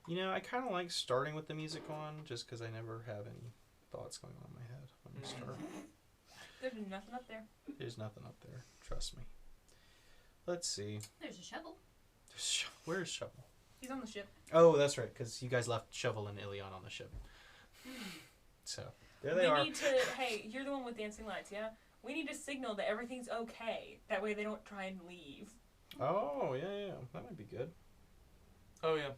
You know, I kind of like starting with the music on, just because I never have any thoughts going on in my head when we start. There's nothing up there. There's nothing up there. Trust me. Let's see. There's a shovel. Where's Shovel? He's on the ship. Oh, that's right, because you guys left Shovel and Ilion on the ship. So, there they are. We need to... Hey, you're the one with dancing lights, yeah? We need to signal that everything's okay. That way they don't try and leave. Oh, yeah. That might be good. Oh, yeah.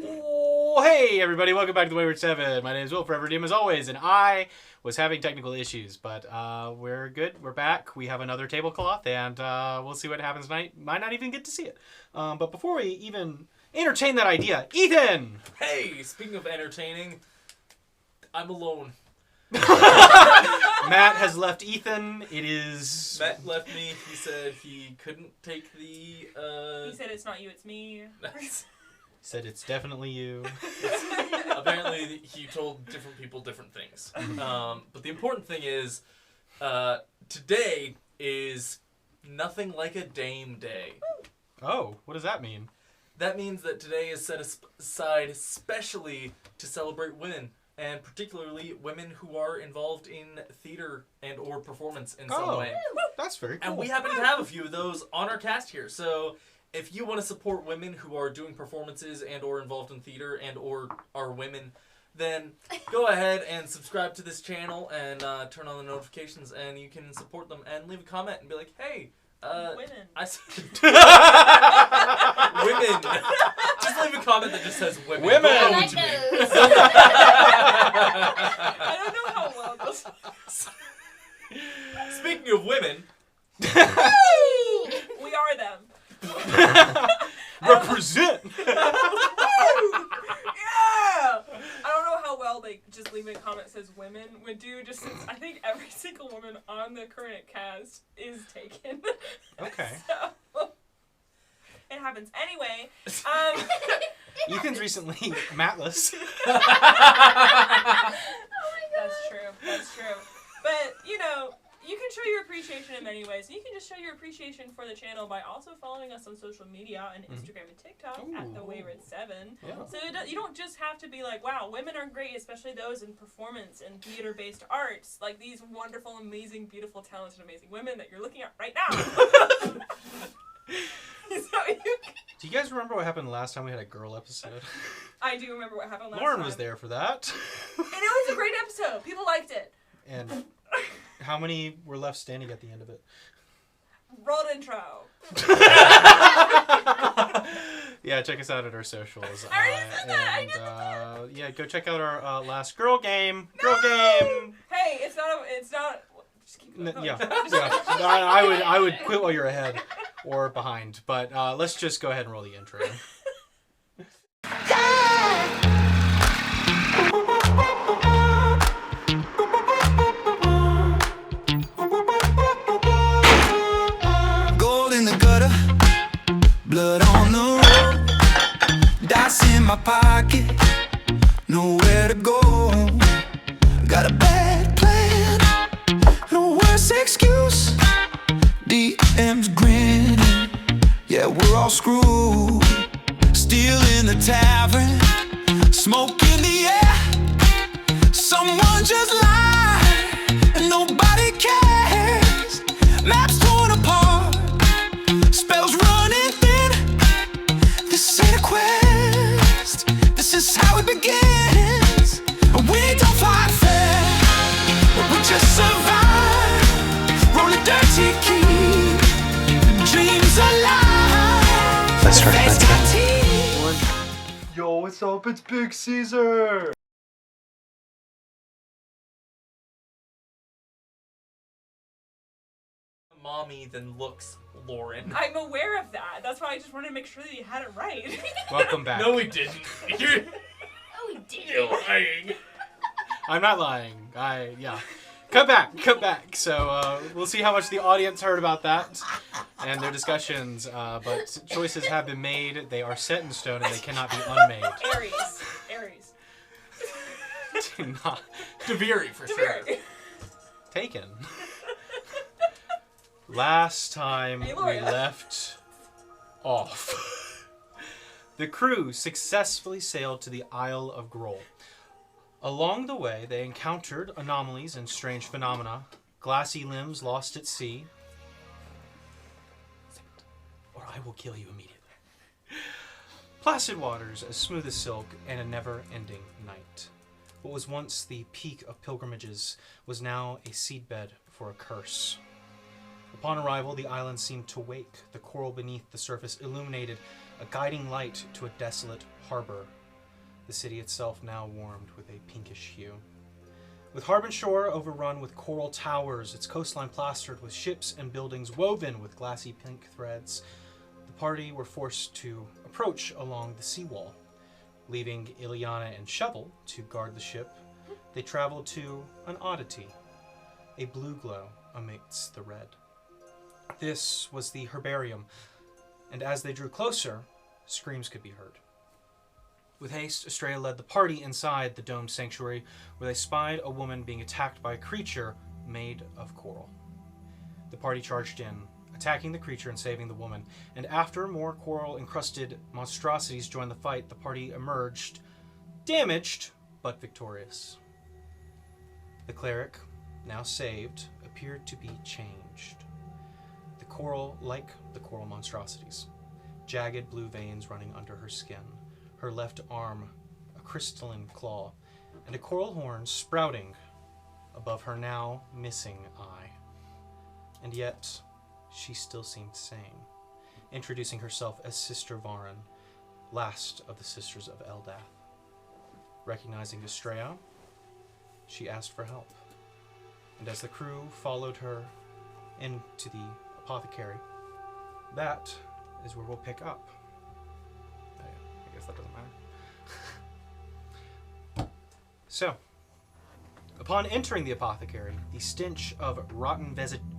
Oh, hey, everybody. Welcome back to the Wayward Seven. My name is Will, forever Dim, as always, and I was having technical issues, but we're good. We're back. We have another tablecloth, and we'll see what happens tonight. Might not even get to see it. But before we even entertain that idea, Ethan! Hey, speaking of entertaining, I'm alone. Matt has left Ethan. It is... Matt left me. He said he couldn't take the... He said it's not you, it's me. Said it's definitely you. Apparently, he told different people different things. But the important thing is, today is nothing like a dame day. Oh, what does that mean? That means that today is set aside especially to celebrate women, and particularly women who are involved in theater and or performance in some way. That's very cool. And we happen to have a few of those on our cast here, so... If you want to support women who are doing performances and or involved in theater and or are women, then go ahead and subscribe to this channel and turn on the notifications, and you can support them and leave a comment and be like, hey, women. Women. Just leave a comment that just says women. Women. Don't know what I don't know how well goes. Speaking of women. We are them. Represent! Yeah! I don't know how well they just leaving a comment that says women would do, just since I think every single woman on the current cast is taken. Okay. So, it happens. Anyway, Ethan's recently matless. Oh my God. That's true. But, you know, you can show your appreciation in many ways. You can just show your appreciation for the channel by also following us on social media and Instagram and TikTok at the Wayward 7. Yeah. So you don't just have to be like, wow, women are great, especially those in performance and theater-based arts. Like these wonderful, amazing, beautiful, talented, amazing women that you're looking at right now. Do you guys remember what happened last time we had a girl episode? I do remember what happened last time. Lauren was there for that. And it was a great episode. People liked it. And how many were left standing at the end of it? Rolled intro. Yeah, check us out at our socials. I already said that. I did that. Yeah, go check out our last girl game. Girl game. Hey, it's not. Just keep going. Yeah. I would quit while you're ahead or behind, but let's just go ahead and roll the intro. Blood on the road, dice in my pocket, nowhere to go. Got a bad plan, no worse excuse. DM's grinning, yeah, we're all screwed. Still in the tavern, smoke in the air. Someone just lied, and nobody cares. Maps torn apart, spells running thin. This ain't a quest, this is how it begins. We don't fight fair, we just survive. Roll a dirty key, dreams alive. Let's try that. Yo, what's up? It's Big Caesar! Mommy than looks, Lauren. I'm aware of that. That's why I just wanted to make sure that you had it right. Welcome back. No, we didn't. You're lying. I'm not lying. Yeah. Cut back. So we'll see how much the audience heard about that and their discussions. But choices have been made. They are set in stone and they cannot be unmade. Aries. Not Deviri, for sure. taken. Last time Hey, we Laura. left off, The crew successfully sailed to the Isle of Groll. Along the way, they encountered anomalies and strange phenomena, glassy limbs lost at sea, or I will kill you immediately. Placid waters as smooth as silk, and a never-ending night. What was once the peak of pilgrimages was now a seedbed for a curse. Upon arrival, the island seemed to wake. The coral beneath the surface illuminated a guiding light to a desolate harbor. The city itself now warmed with a pinkish hue. With Harbin Shore overrun with coral towers, its coastline plastered with ships and buildings woven with glassy pink threads, the party were forced to approach along the seawall. Leaving Ileana and Shovel to guard the ship, they traveled to an oddity, a blue glow amidst the red. This was the herbarium, and as they drew closer, screams could be heard. With haste, Estrella led the party inside the domed sanctuary, where they spied a woman being attacked by a creature made of coral. The party charged in, attacking the creature and saving the woman, and after more coral-encrusted monstrosities joined the fight, the party emerged, damaged, but victorious. The cleric, now saved, appeared to be changed. The coral, like the coral monstrosities, jagged blue veins running under her skin, her left arm a crystalline claw, and a coral horn sprouting above her now missing eye. And yet, she still seemed sane, introducing herself as Sister Varin, last of the Sisters of Eldath. Recognizing Estrella, she asked for help, and as the crew followed her into the apothecary, that is where we'll pick up. I guess that doesn't matter. So, upon entering the apothecary, the stench of rotten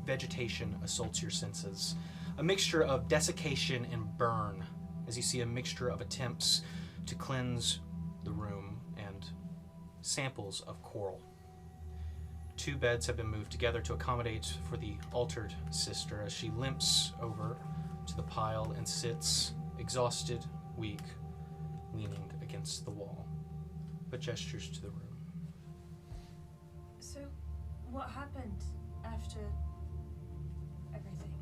vegetation assaults your senses. A mixture of desiccation and burn, as you see a mixture of attempts to cleanse the room and samples of coral. 2 beds have been moved together to accommodate for the altered sister as she limps over to the pile and sits, exhausted, weak, leaning against the wall, but gestures to the room. So, what happened after everything?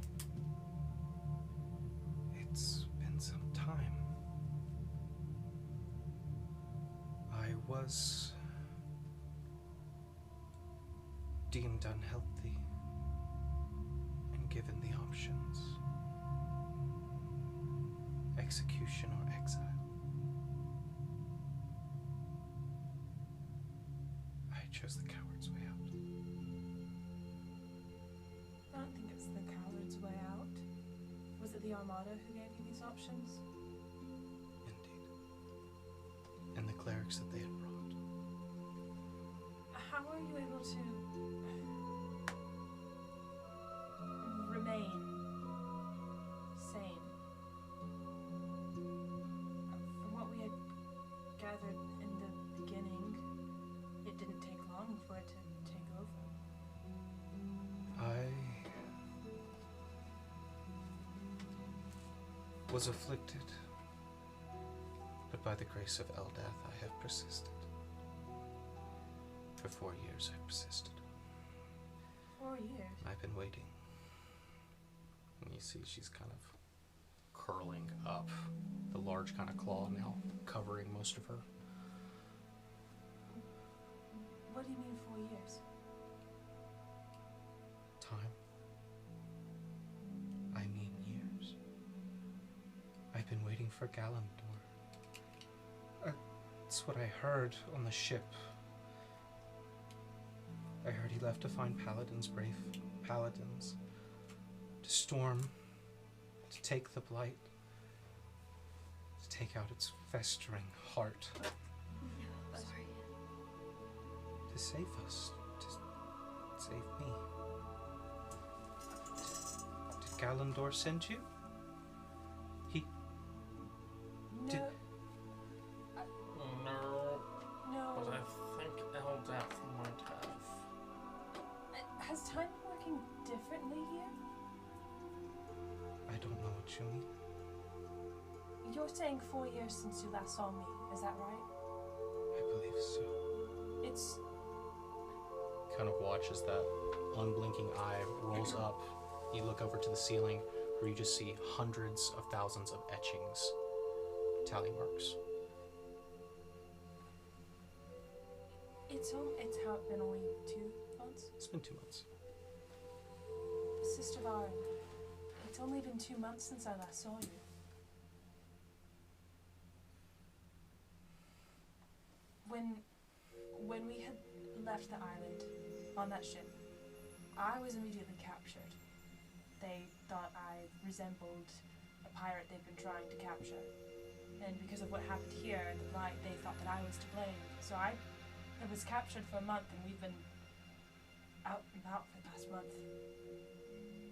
It's been some time. I was deemed unhealthy and given the options: execution or exile. I chose the coward's way out. I don't think it's the coward's way out. Was it the Armada who gave you these options? Indeed. And the clerics that they had brought. How are you able to remain sane? From what we had gathered in the beginning, it didn't take long for it to take over. I was afflicted, but by the grace of Eldath I have persisted. For 4 years I persisted. 4 years? I've been waiting. And you see she's kind of curling up, the large kind of claw now covering most of her. What do you mean 4 years? Time. I mean years. I've been waiting for Galandor. That's what I heard on the ship. I heard he left to find paladins, brave paladins, to storm, to take the blight, to take out its festering heart, Sorry. to save us, to save me. Did Galandor send you? No. Did- No, No. but I think Eldath might have. Has time been working differently here? I don't know what you mean. You're saying 4 years since you last saw me, is that right? I believe so. It's... Kind of watches that unblinking eye rolls up. You look over to the ceiling where you just see hundreds of thousands of etchings, tally marks. It's how it been only 2 months? It's been 2 months. Sister Varen, it's only been 2 months since I last saw you. When we had left the island on that ship, I was immediately captured. They thought I resembled a pirate they'd been trying to capture. And because of what happened here at the Blight, they thought that I was to blame. So I was captured for a month, and we've been out and about for the past month.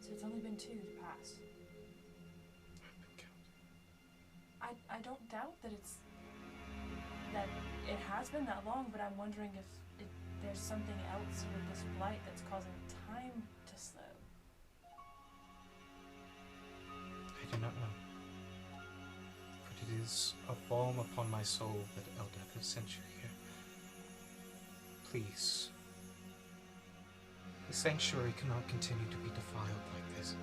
So it's only been 2 to pass. I don't doubt that it has been that long, but I'm wondering if there's something else with this blight that's causing time to slow. I do not know. But it is a balm upon my soul that Eldath has sent you here. Please. The sanctuary cannot continue to be defiled like this.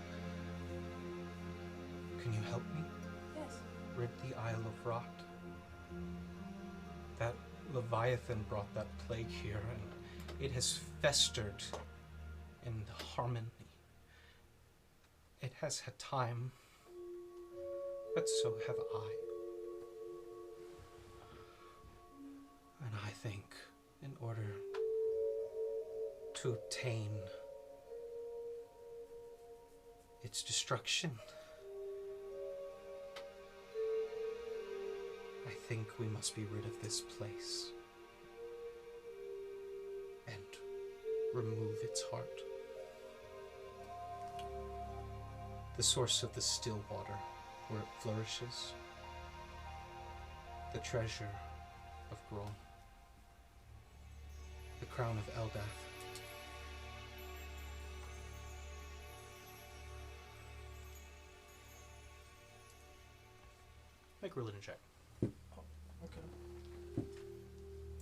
Can you help me? Yes. Rid the Isle of Rot. That Leviathan brought that plague here, and it has festered in harmony. It has had time, but so have I. And I think in order to obtain its destruction, I think we must be rid of this place and remove its heart. The source of the still water where it flourishes, the treasure of Grol, the crown of Eldath. Make a religion check. Okay.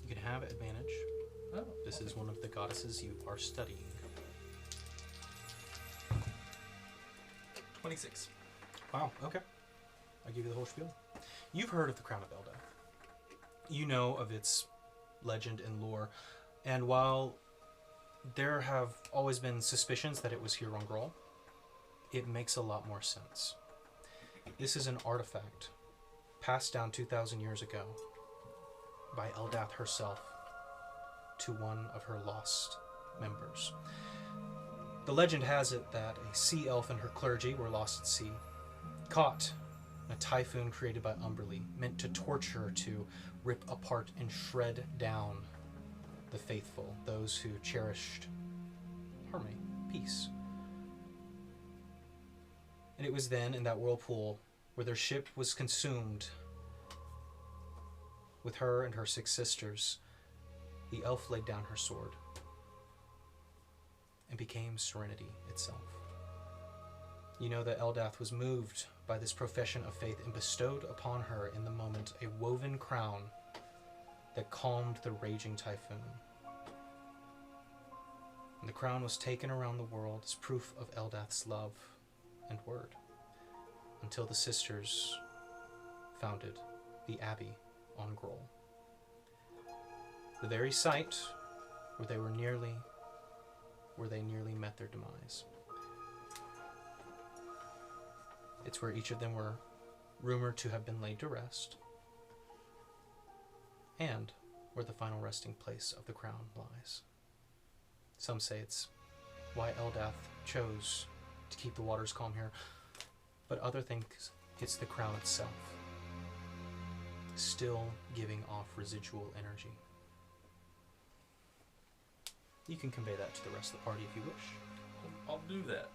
You can have advantage. Oh, This is one of the goddesses you are studying. 26. Wow, okay. I'll give you the whole spiel. You've heard of the Crown of Eldath. You know of its legend and lore. And while there have always been suspicions that it was here on Grol, it makes a lot more sense. This is an artifact passed down 2,000 years ago by Eldath herself to one of her lost members. The legend has it that a sea elf and her clergy were lost at sea, caught in a typhoon created by Umberlee, meant to torture, to rip apart and shred down the faithful, those who cherished harmony, peace. And it was then in that whirlpool where their ship was consumed with her and her 6 sisters, the elf laid down her sword and became serenity itself. You know that Eldath was moved by this profession of faith and bestowed upon her in the moment a woven crown that calmed the raging typhoon. And the crown was taken around the world as proof of Eldath's love and word, until the sisters founded the Abbey on Grol. The very site where they nearly met their demise. It's where each of them were rumored to have been laid to rest, and where the final resting place of the crown lies. Some say it's why Eldath chose to keep the waters calm here, but others think it's the crown itself, still giving off residual energy. You can convey that to the rest of the party if you wish. I'll do that.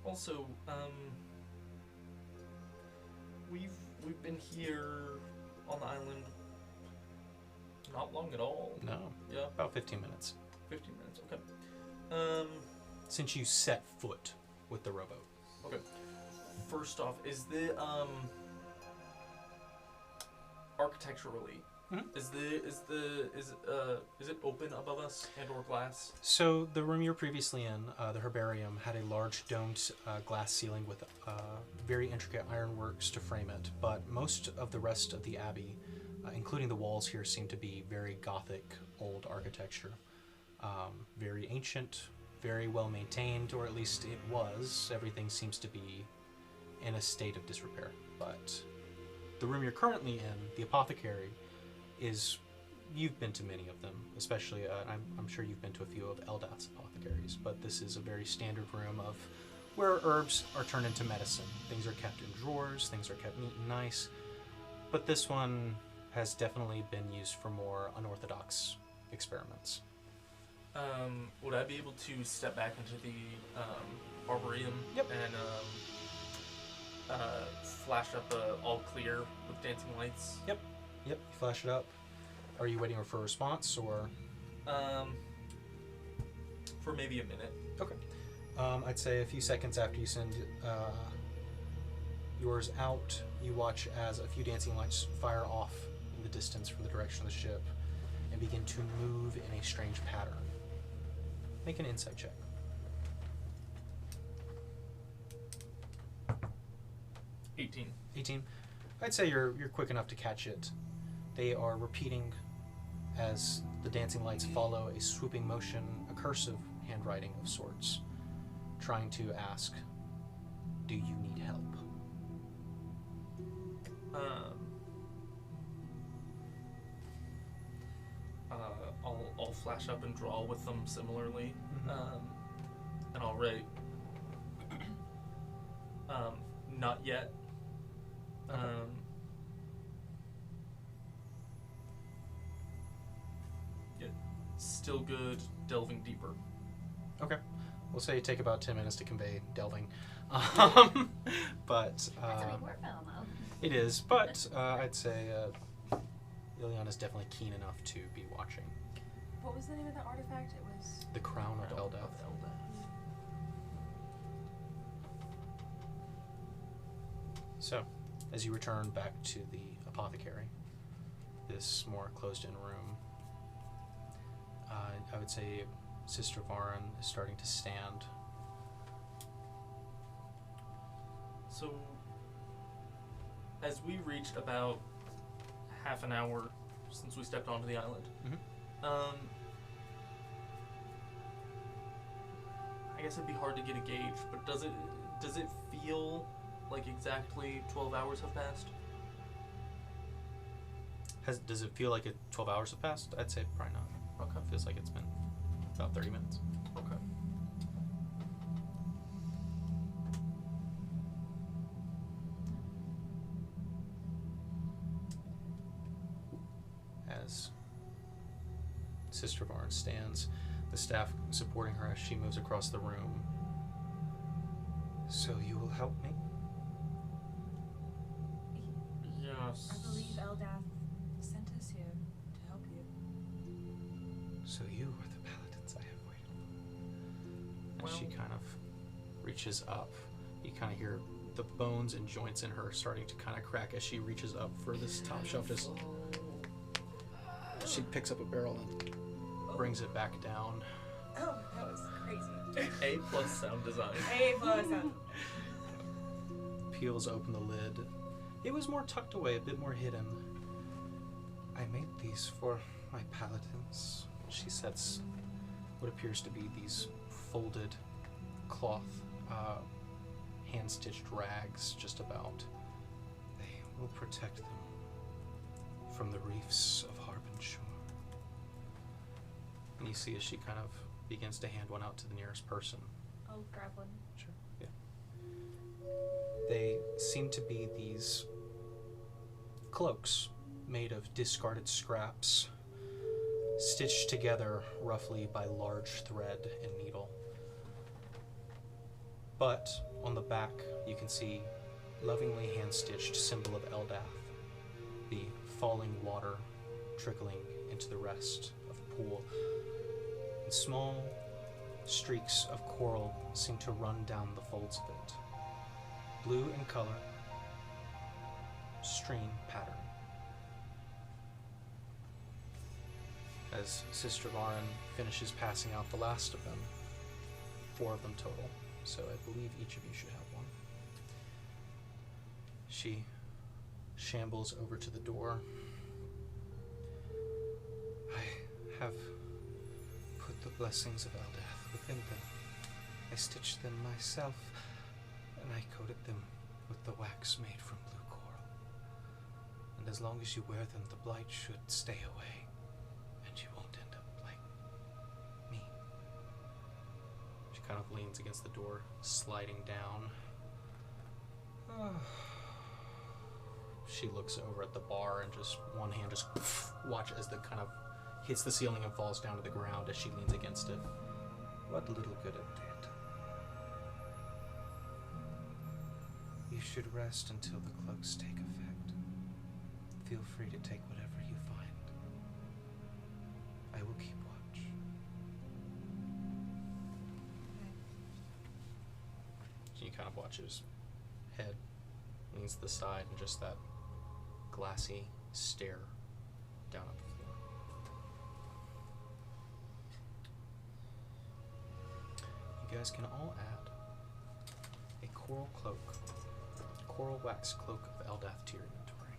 Also, we've been here on the island not long at all. No. Yeah, About 15 minutes. 15 minutes. Okay. since you set foot with the rowboat. Okay. First off, is the architecturally is it open above us and or glass? So the room you were previously in, the herbarium, had a large domed glass ceiling with very intricate ironworks to frame it, but most of the rest of the abbey, including the walls here, seem to be very Gothic old architecture. Very ancient, very well maintained, or at least it was. Everything seems to be in a state of disrepair. But the room you're currently in, the apothecary, you've been to many of them, especially I'm sure you've been to a few of Eldath's apothecaries, but this is a very standard room of where herbs are turned into medicine. Things are kept in drawers, things are kept neat and nice, but this one has definitely been used for more unorthodox experiments. Would I be able to step back into the arboretum and flash up all clear with dancing lights? Yep, you flash it up. Are you waiting for a response, or? For maybe a minute. Okay. I'd say a few seconds after you send yours out, you watch as a few dancing lights fire off in the distance from the direction of the ship and begin to move in a strange pattern. Make an insight check. 18. I'd say you're quick enough to catch it. They are repeating as the dancing lights follow a swooping motion, a cursive handwriting of sorts, trying to ask, do you need help? I'll flash up and draw with them similarly, and I'll write, not yet. Okay. Yeah, still good, delving deeper. Okay. We'll say you take about 10 minutes to convey delving. But That's a big word film, though. it is, but I'd say Ileana's definitely keen enough to be watching. What was the name of the artifact? It was... The Crown of Eldath. So, as you return back to the apothecary, this more closed-in room, I would say Sister Varin is starting to stand. So, as we reached about half an hour since we stepped onto the island, I guess it'd be hard to get a gauge, but does it feel like exactly 12 hours have passed? Does it feel like 12 hours have passed? I'd say probably not. Okay. It feels like it's been about 30 minutes. Okay. As Sister Varn stands, the staff supporting her as she moves across the room. So you will help me? Yes. I believe Eldath sent us here to help you. So you are the paladins I have waited for. As she Well- kind of reaches up, you kind of hear the bones and joints in her starting to kind of crack as she reaches up for this top shelf. She picks up a barrel and brings it back down. Oh, that was crazy. A+ sound design. Peels open the lid. It was more tucked away, a bit more hidden. I made these for my paladins. She sets what appears to be these folded cloth, hand-stitched rags just about. They will protect them from the reefs of Harbin Shore. And you see as she kind of begins to hand one out to the nearest person. I'll grab one. Sure, yeah. They seem to be these cloaks made of discarded scraps, stitched together roughly by large thread and needle. But on the back, you can see lovingly hand-stitched symbol of Eldath, the falling water trickling into the rest of the pool. In small, Streaks of coral seem to run down the folds of it. Blue in color, stream pattern. As Sister Varen finishes passing out the last of them, 4 of them total, so I believe each of you should have one. She shambles over to the door. I have put the blessings of Eldath within them. I stitched them myself, and I coated them with the wax made from blue coral. And as long as you wear them, the blight should stay away, and you won't end up like me. She kind of leans against the door, sliding down. She looks over at the bar and just one hand just watch as the kind of hits the ceiling and falls down to the ground as she leans against it. What little good it did. You should rest until the cloaks take effect. Feel free to take whatever you find. I will keep watch. She kind of watches. Head leans to the side and just that glassy stare down at the floor. You guys can all add a coral cloak, coral wax cloak of Eldath to your inventory.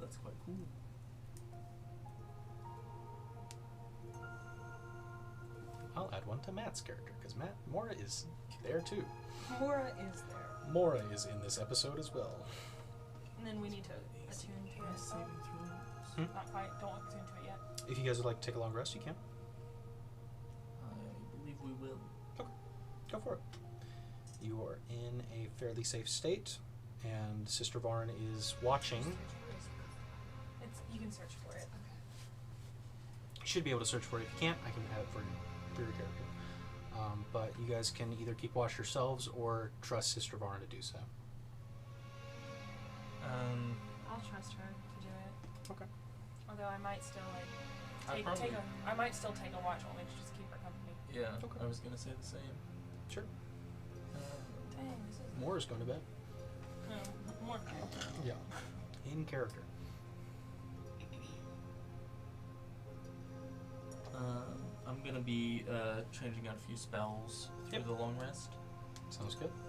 That's quite cool. I'll add one to Matt's character, because Mora is there too. Mora is there. Mora is in this episode as well. And then we need to attune to it. Saving throw. Not quite. Don't attune to it yet. If you guys would like to take a long rest, you can. I believe we will. Go for it. You are in a fairly safe state, and Sister Varen is watching. You can search for it. You should be able to search for it. If you can't, I can add it for your character. But you guys can either keep watch yourselves or trust Sister Varen to do so. I'll trust her to do it. Okay. Although I might still I probably- I might still take a watch only to just keep her company. Yeah, Okay. I was gonna say the same. Sure. Dang, this is Mora's going to bed. more. Yeah. In character. I'm gonna be changing out a few spells through Yep. the long rest. Sounds good. My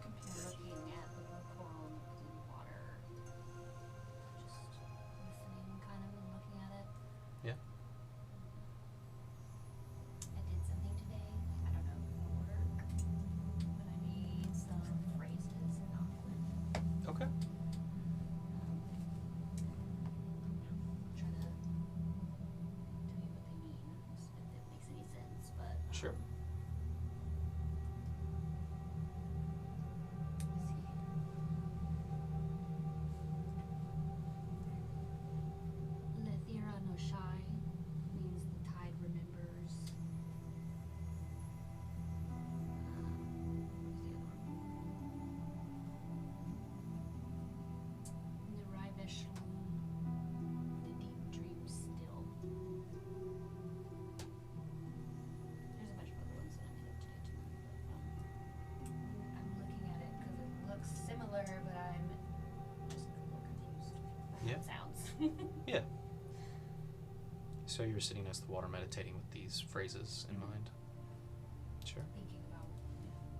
computer. Looking at the blue coral in the water, just listening kind of and looking at it. Yeah. I did something today, I don't know if it'll work, but I made some phrases in Aquan. Okay. Trying to tell you what they mean, if it makes any sense, but Sure. Lethira no Shai means the tide remembers. What's the other one? Niraivesh, the deep dream still. There's a bunch of other ones that I made up today too. But, I'm looking at it because it looks similar, but I'm just a little confused by how Yeah. it sounds. Yeah. So you're sitting next to the water meditating with these phrases in mind. Sure. Thinking about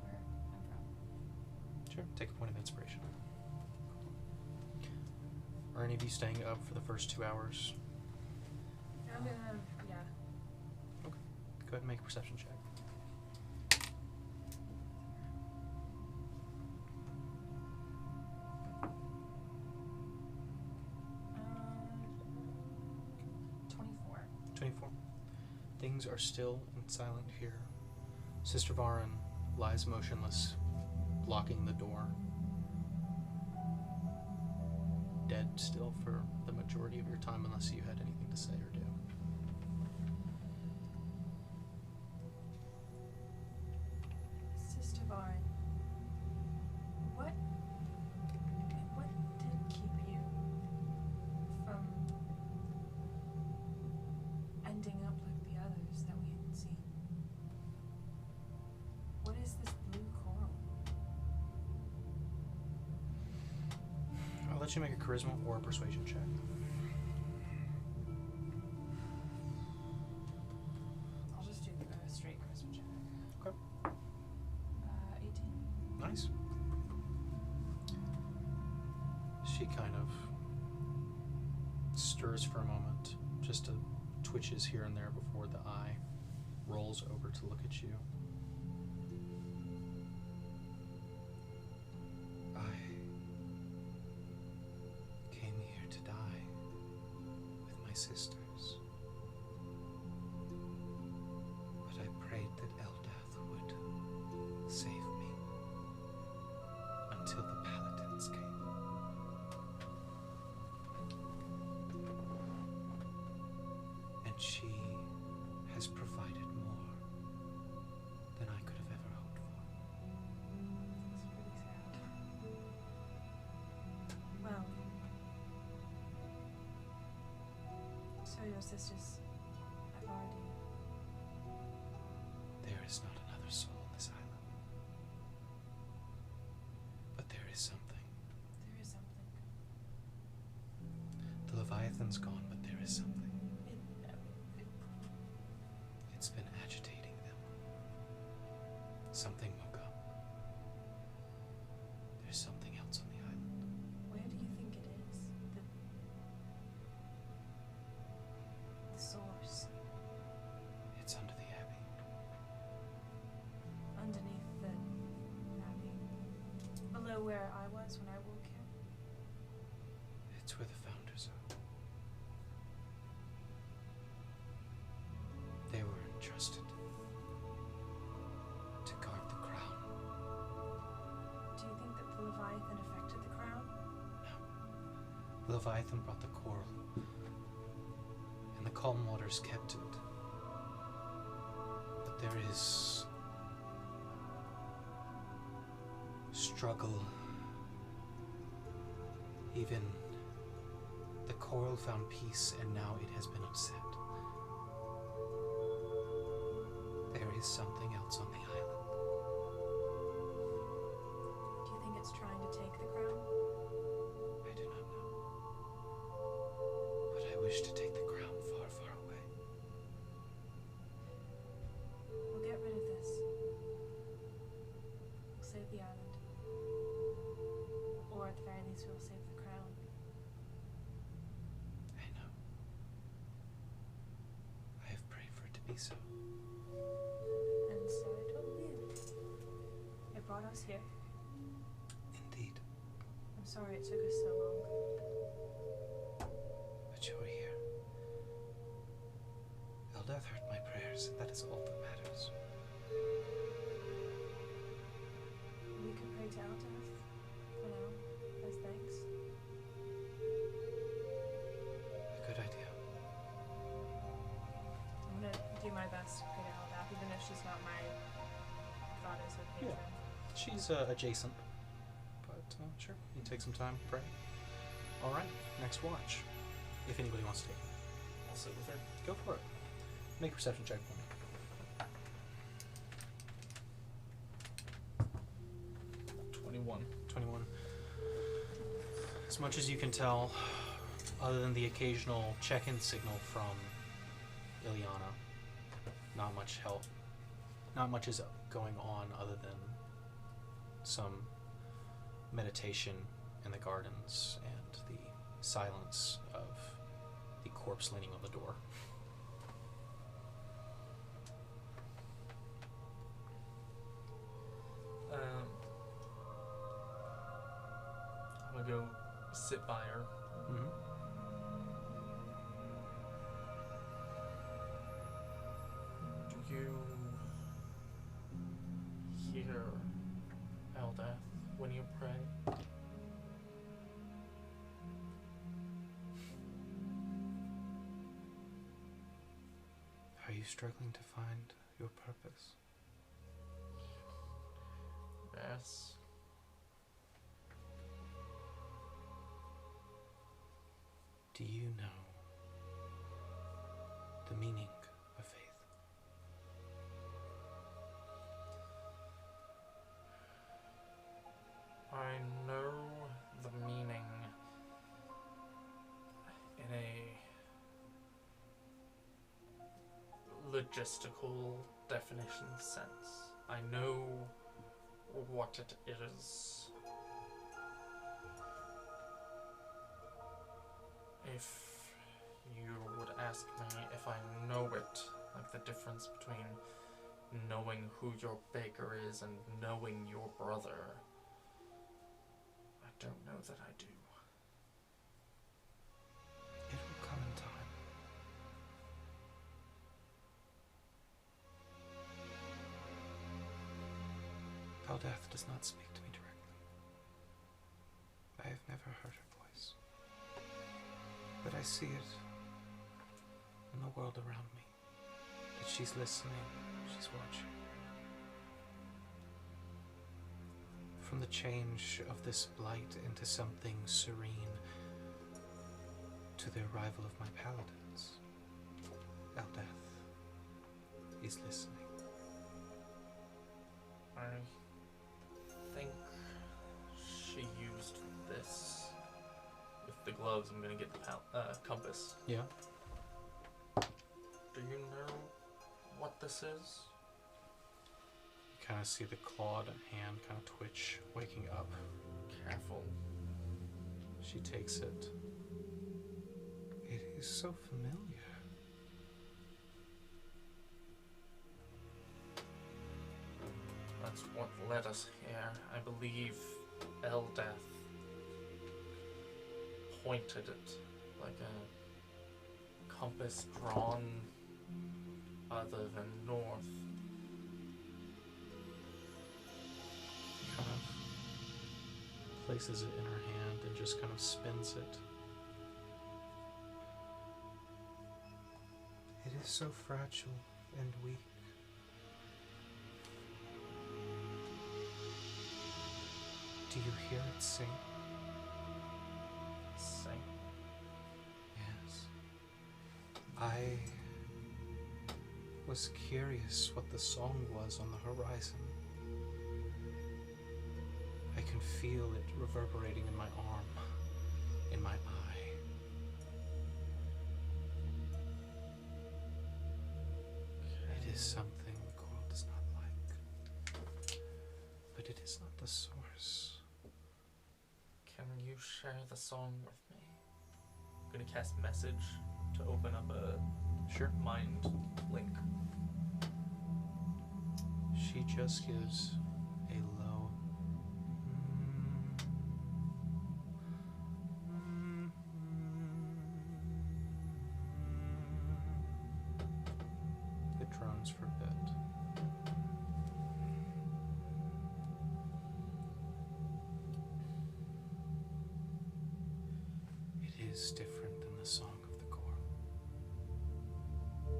where I'm from. Sure. Take a point of inspiration. Are any of you staying up for the first 2 hours? I'm gonna. Yeah. Go ahead and make a perception check. Uh, 24. 24. Things are still and silent here. Sister Varen lies motionless, blocking the door. Dead still for the majority of your time, unless you had anything to say or do. Sister Varen, what don't you make a charisma or a persuasion check? I'll just do a straight charisma check. Okay. 18. Nice. She kind of stirs for a moment, just twitches here and there before the eye rolls over to look at you. I came here to die with my sisters. But I prayed that Eldath would save me until the paladins came. And she has provided more than I could have ever hoped for. It's pretty sad. Well, so your sisters have already. There is not another soul on this island. But there is something. There is something. The Leviathan's gone, but there is something. It, It's been agitating them. Something woke up. There's something else on the island. where do you think it is? The source. It's under the abbey. Underneath the abbey. Below where I was when I woke here. It's where the founders are. They were entrusted to guard the crown. Do you think that the Leviathan affected the crown? The Leviathan brought the coral, and the calm waters kept it. But there is struggle. Even the coral found peace, and now it has been upset. There is something else on the island. Do you think it's trying to take the crown? I do not know. But I wish to take the crown far, far away. We'll get rid of this. We'll save the island. Or at the very least, we'll save the crown. I know. I have prayed for it to be so. And so it will be. It brought us here. Indeed. I'm sorry it took us so long. But you're here. Eldath heard my prayers, and that is all that matters. We can pray to Eldath for now, as thanks. A good idea. I'm gonna do my best to pray to Eldath, even if she's not my goddess or patron. She's adjacent, but sure, you can take some time, pray. All right, next watch. If anybody wants to take it, I'll sit with her. go for it. Make a perception check for me. 21. 21. As much as you can tell, other than the occasional check-in signal from Ileana, not much help. Not much is going on other than some meditation in the gardens and the silence of the corpse leaning on the door. I'm gonna go sit by her. Mm-hmm. Do you hear Eldath when you pray? Are you struggling to find your purpose? Yes. Do you know the meaning of faith? I know the meaning logistical definition sense. I know what it is. If you would ask me if I know it, like the difference between knowing who your baker is and knowing your brother, I don't know that I do. It will come in time. Eldeath does not speak to me directly. I have never heard her voice. But I see it in the world around me. That she's listening, she's watching. From the change of this blight into something serene, to the arrival of my paladins, Eldeath is listening. I think she used this with the gloves. I'm gonna get the compass. Yeah. Do you know what this is? You kind of see the clawed hand kind of twitch, waking up. Careful. She takes it. It is so familiar. That's what led us here. I believe Eldeath pointed it like a compass drawn other than north. Kind of places it in her hand and just kind of spins it. It is so fragile and weak. Do you hear it sing? Sing. Yes. I was curious what the song was on the horizon. I can feel it reverberating in my arm, in my eye. It is something the coral does not like. But it is not the source. Can you share the song with me? I'm gonna cast message to open up a Sure. mind link. She just gives a low It drones for a bit. It is different than the song of the coral.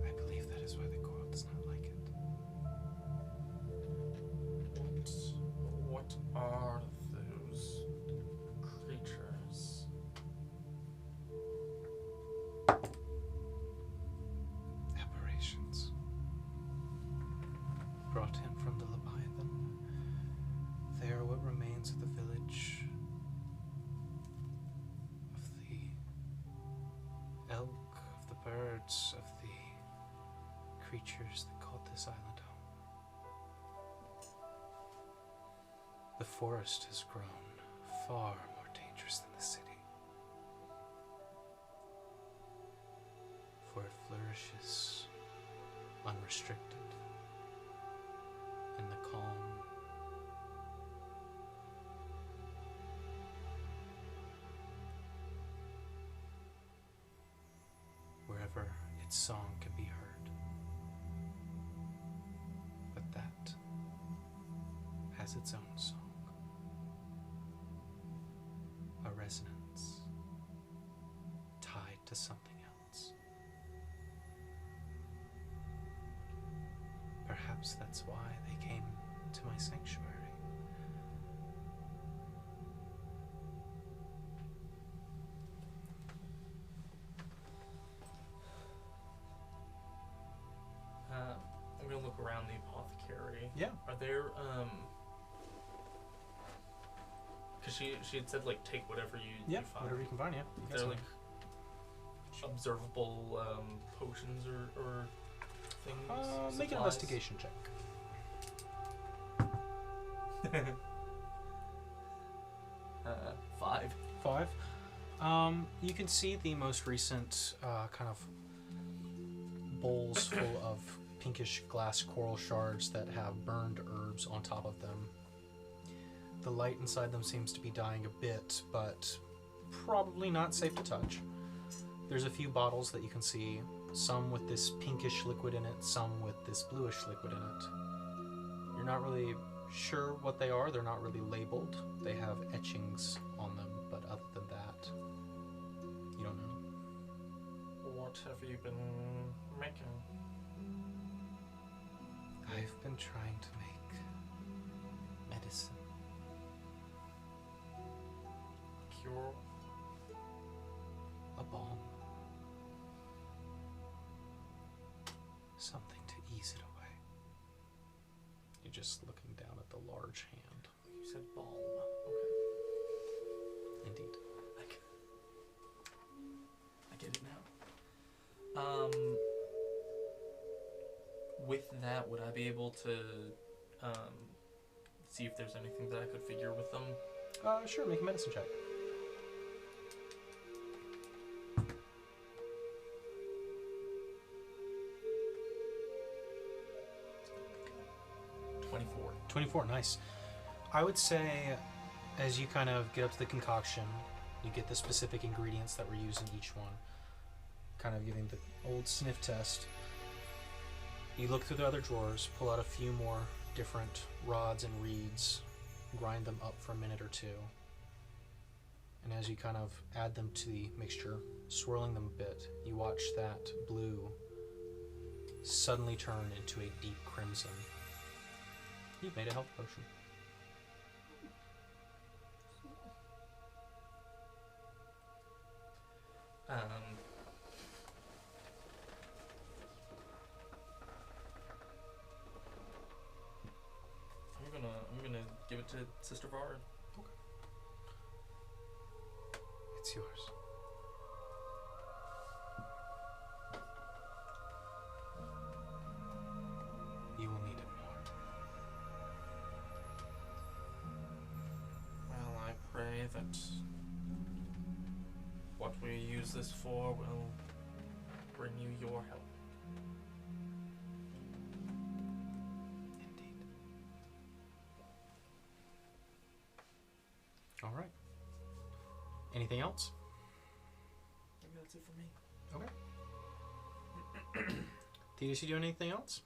I believe that is why the coral does not like it. What are those creatures? Aberrations. Brought in from the Leviathan. They are what remains of the village of the elk, of the birds, of the creatures that called this island home. The forest has grown far more dangerous than the city. For it flourishes unrestricted in the calm. Wherever its song can be heard. But that has its own song. A resonance tied to something else. Perhaps that's why they came to my sanctuary. I'm gonna look around the apothecary. Yeah. Are there because she had said like take whatever you find. Whatever you can find, yeah. Is there like observable potions or things? Make an Supplies? investigation check. 5. 5. You can see the most recent kind of bowls full of pinkish glass coral shards that have burned herbs on top of them. The light inside them seems to be dying a bit, but probably not safe to touch. There's a few bottles that you can see, some with this pinkish liquid in it, some with this bluish liquid in it. You're not really sure what they are. They're not really labeled. They have etchings on them, but other than that, you don't know. What have you been making? I've been trying to make medicine. Cure? A balm. Something to ease it away. You're just looking down at the large hand. You said balm. Indeed. Okay. I get it now. With that, would I be able to see if there's anything that I could figure with them? Sure, make a medicine check. $24. 24, nice. I would say, as you kind of get up to the concoction, you get the specific ingredients that were used in each one, kind of giving the old sniff test. You look through the other drawers, pull out a few more different rods and reeds, grind them up for a minute or two, and as you kind of add them to the mixture, swirling them a bit, you watch that blue suddenly turn into a deep crimson. You've made a health potion. I'm gonna give it to Sister Var. It's yours. You will need it more. Well, I pray that what we use this for will bring you your help. Indeed. All right. Anything else? Maybe that's it for me. Okay. Thetis, you doing anything else?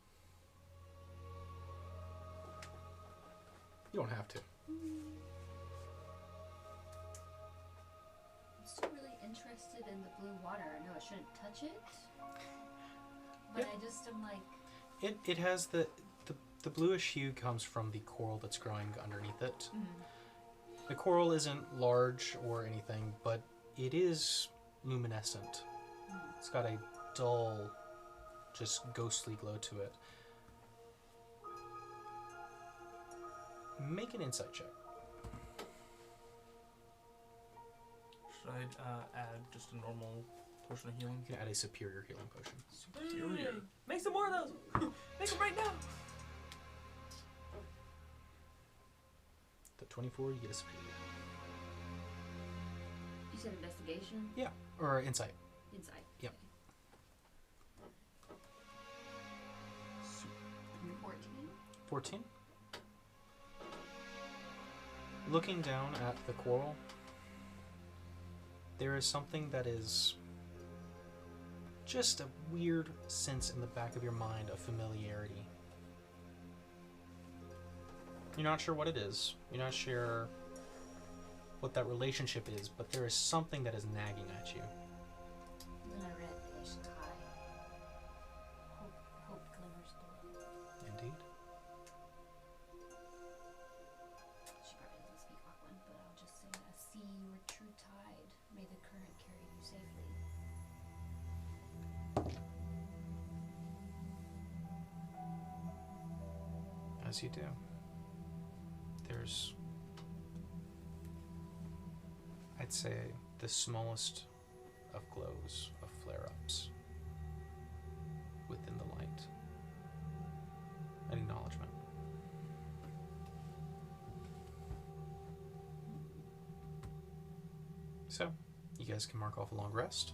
You don't have to. I'm still really interested in the blue water. I know I shouldn't touch it, but Yep. I just am like, It has the bluish hue comes from the coral that's growing underneath it. The coral isn't large or anything, but it is luminescent. It's got a dull, just ghostly glow to it. Make an insight check. Should I add just a normal potion of healing? You can add a superior healing potion. Superior. Make some more of those. Make them right now. The 24, you get a superior. you said investigation? Yeah, or insight. Insight. Yep. Okay. 14? 14. Looking down at the coral, there is something that is just a weird sense in the back of your mind of familiarity. You're not sure what it is. You're not sure what that relationship is, but there is something that is nagging at you. And then I read Ishtai. Hope glimmers below. Indeed. She probably doesn't speak Aquan, but I'll just say, see your true tide. May the current carry you safely. As you do. There's, I'd say, the smallest of glows, of flare-ups within the light. So, you guys can mark off a long rest.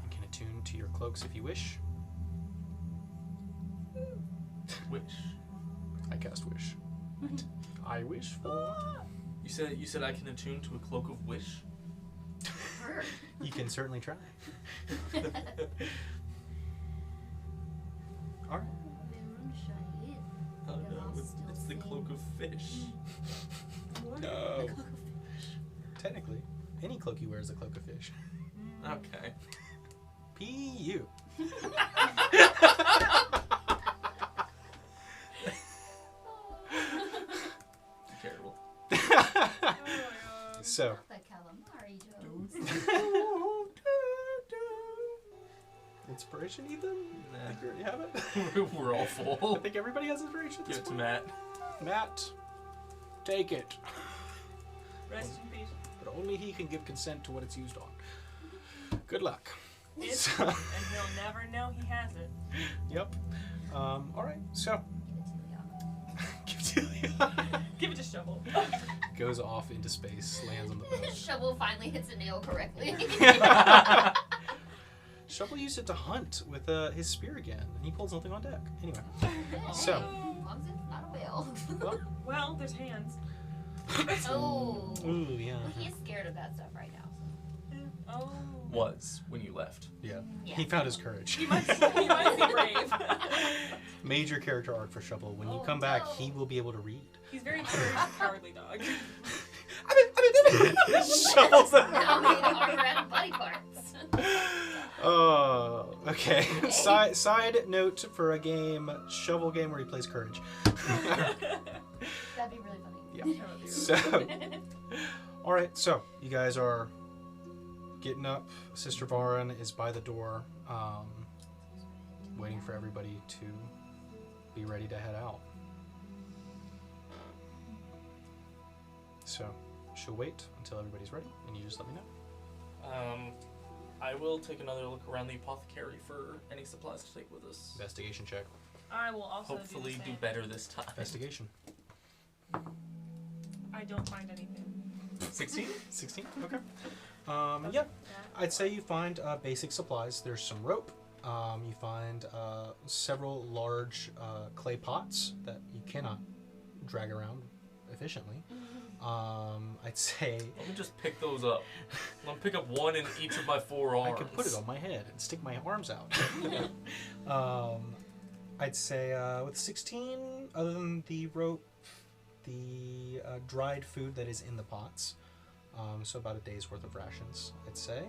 You can attune to your cloaks if you wish. Wish. I cast wish. I wish for. You said I can attune to a cloak of wish. Bird. You can certainly try. All right. Oh no, it's the cloak of fish. No. Technically, any cloak you wear is a cloak of fish. Okay. P.U. Terrible. So. The calamari jokes. Inspiration, Ethan? I think you already have it. We're all I full. think everybody has inspiration. at Give this it to point. Matt. Matt, take it. Rest in peace. But only he can give consent to what it's used on. Good luck. It's, So- and he'll never know he has it. Yep. All right. So. Give it to Liana. Give it to Shovel. Goes off into space, lands on the boat. Shovel finally hits a nail correctly. Shovel used it to hunt with his spear again, and he pulled something on deck. Anyway. So. Hey, as long as it's not a whale. Well, Well, there's hands. Oh. ooh, yeah. Well, he's scared of that stuff right now. Oh. Was when you left. Yeah. Yeah. He found his courage. He might be brave. Major character arc for Shovel. When you Oh, come back, no. he will be able to read. He's very courageous and cowardly dog. Shovel's Now made armor and body parts. Oh, okay. Side note for a game, Shovel game where he plays courage. That'd be really funny. Yeah. So, all right. So you guys are getting up. Sister Varan is by the door, waiting for everybody to be ready to head out. So she'll wait until everybody's ready, and you just let me know. I will take another look around the apothecary for any supplies to take with us. Investigation check. I will also Hopefully do, the do same. better this time. Investigation. I don't find anything. 16? 16. Okay. Yeah. I'd say you find basic supplies. There's some rope. You find several large clay pots that you cannot drag around efficiently. I'd say Let me just pick those up. Let me pick up one in each of my 4 arms. I could put it on my head and stick my arms out. I'd say with 16, other than the rope, the dried food that is in the pots, so about a day's worth of rations, I'd say.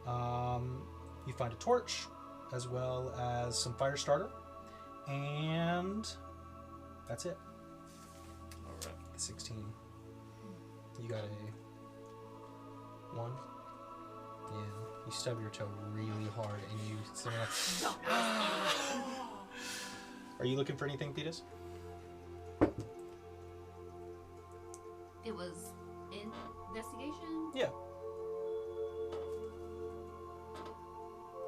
You find a torch, as well as some fire starter, and that's it. Alright. The 16. You got a 1. Yeah. You stub your toe really hard, and you sit there like, Are you looking for anything, Thetis? It was investigation. Yeah.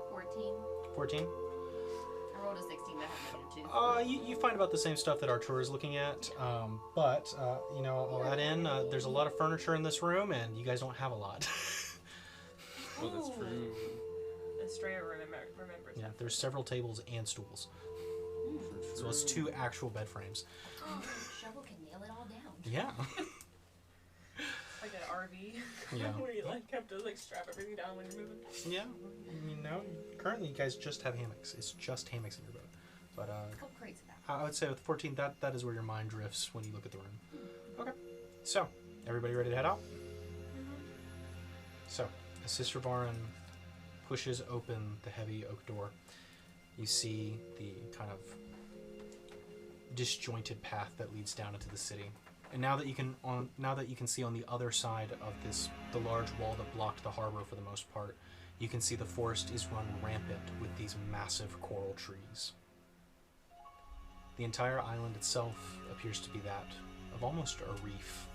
14. 14. I rolled a 16, but I have negative 2. You find about the same stuff that Artur is looking at, but I'll add in. There's a lot of furniture in this room, and you guys don't have a lot. Oh, that's true. Estrella remembers. Yeah, there's several tables and stools, as well as 2 actual bed frames. Shovel can nail it all down. Yeah. Like an RV. Yeah. Where you have to strap everything down when you're moving. Yeah. Currently you guys just have hammocks. It's just hammocks in your boat. But A couple crates of that. I would say with 14, that is where your mind drifts when you look at the room. Okay. So, everybody ready to head out? So, as Sister Varan pushes open the heavy oak door, you see the kind of disjointed path that leads down into the city. And now that you can see on the other side of the large wall that blocked the harbor for the most part, you can see the forest is run rampant with these massive coral trees. The entire island itself appears to be that of almost a reef.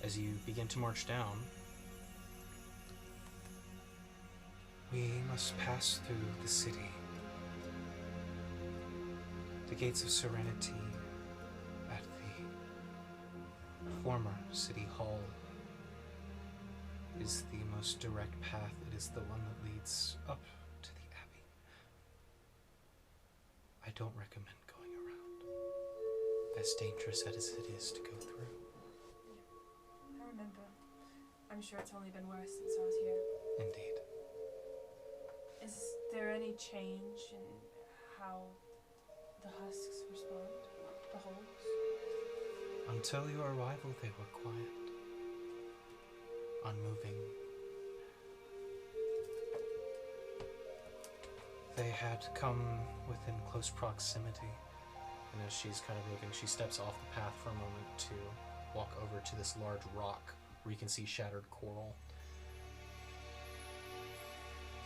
As you begin to march down, we must pass through the city. The gates of serenity at the former city hall is the most direct path. It is the one that leads up to the Abbey. I don't recommend going around, as dangerous as it is to go through. I remember. I'm sure it's only been worse since I was here. Indeed. Is there any change in how the husks respond? The holes? Until your arrival, they were quiet, unmoving. They had come within close proximity, and as she's kind of moving, she steps off the path for a moment to walk over to this large rock where you can see shattered coral.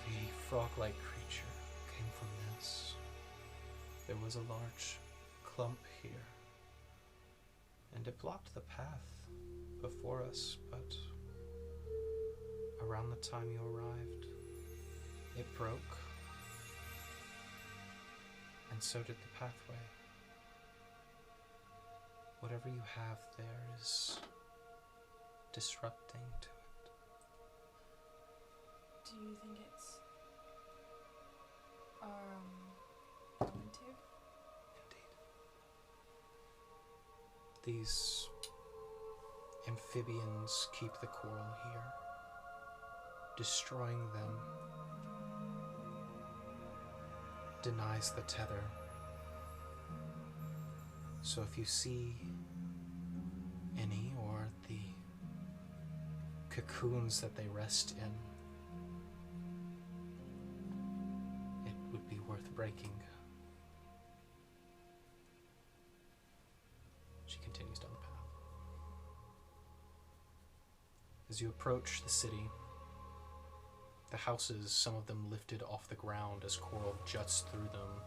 The frog-like creature came from this. There was a large clump here, and it blocked the path before us, but around the time you arrived, it broke, and so did the pathway. Whatever you have there is disrupting to it. Do you think it's element here? Indeed. These amphibians keep the coral here. Destroying them denies the tether. So if you see any, or the cocoons that they rest in, it would be worth breaking. She continues down the path. As you approach the city, the houses, some of them lifted off the ground as coral juts through them,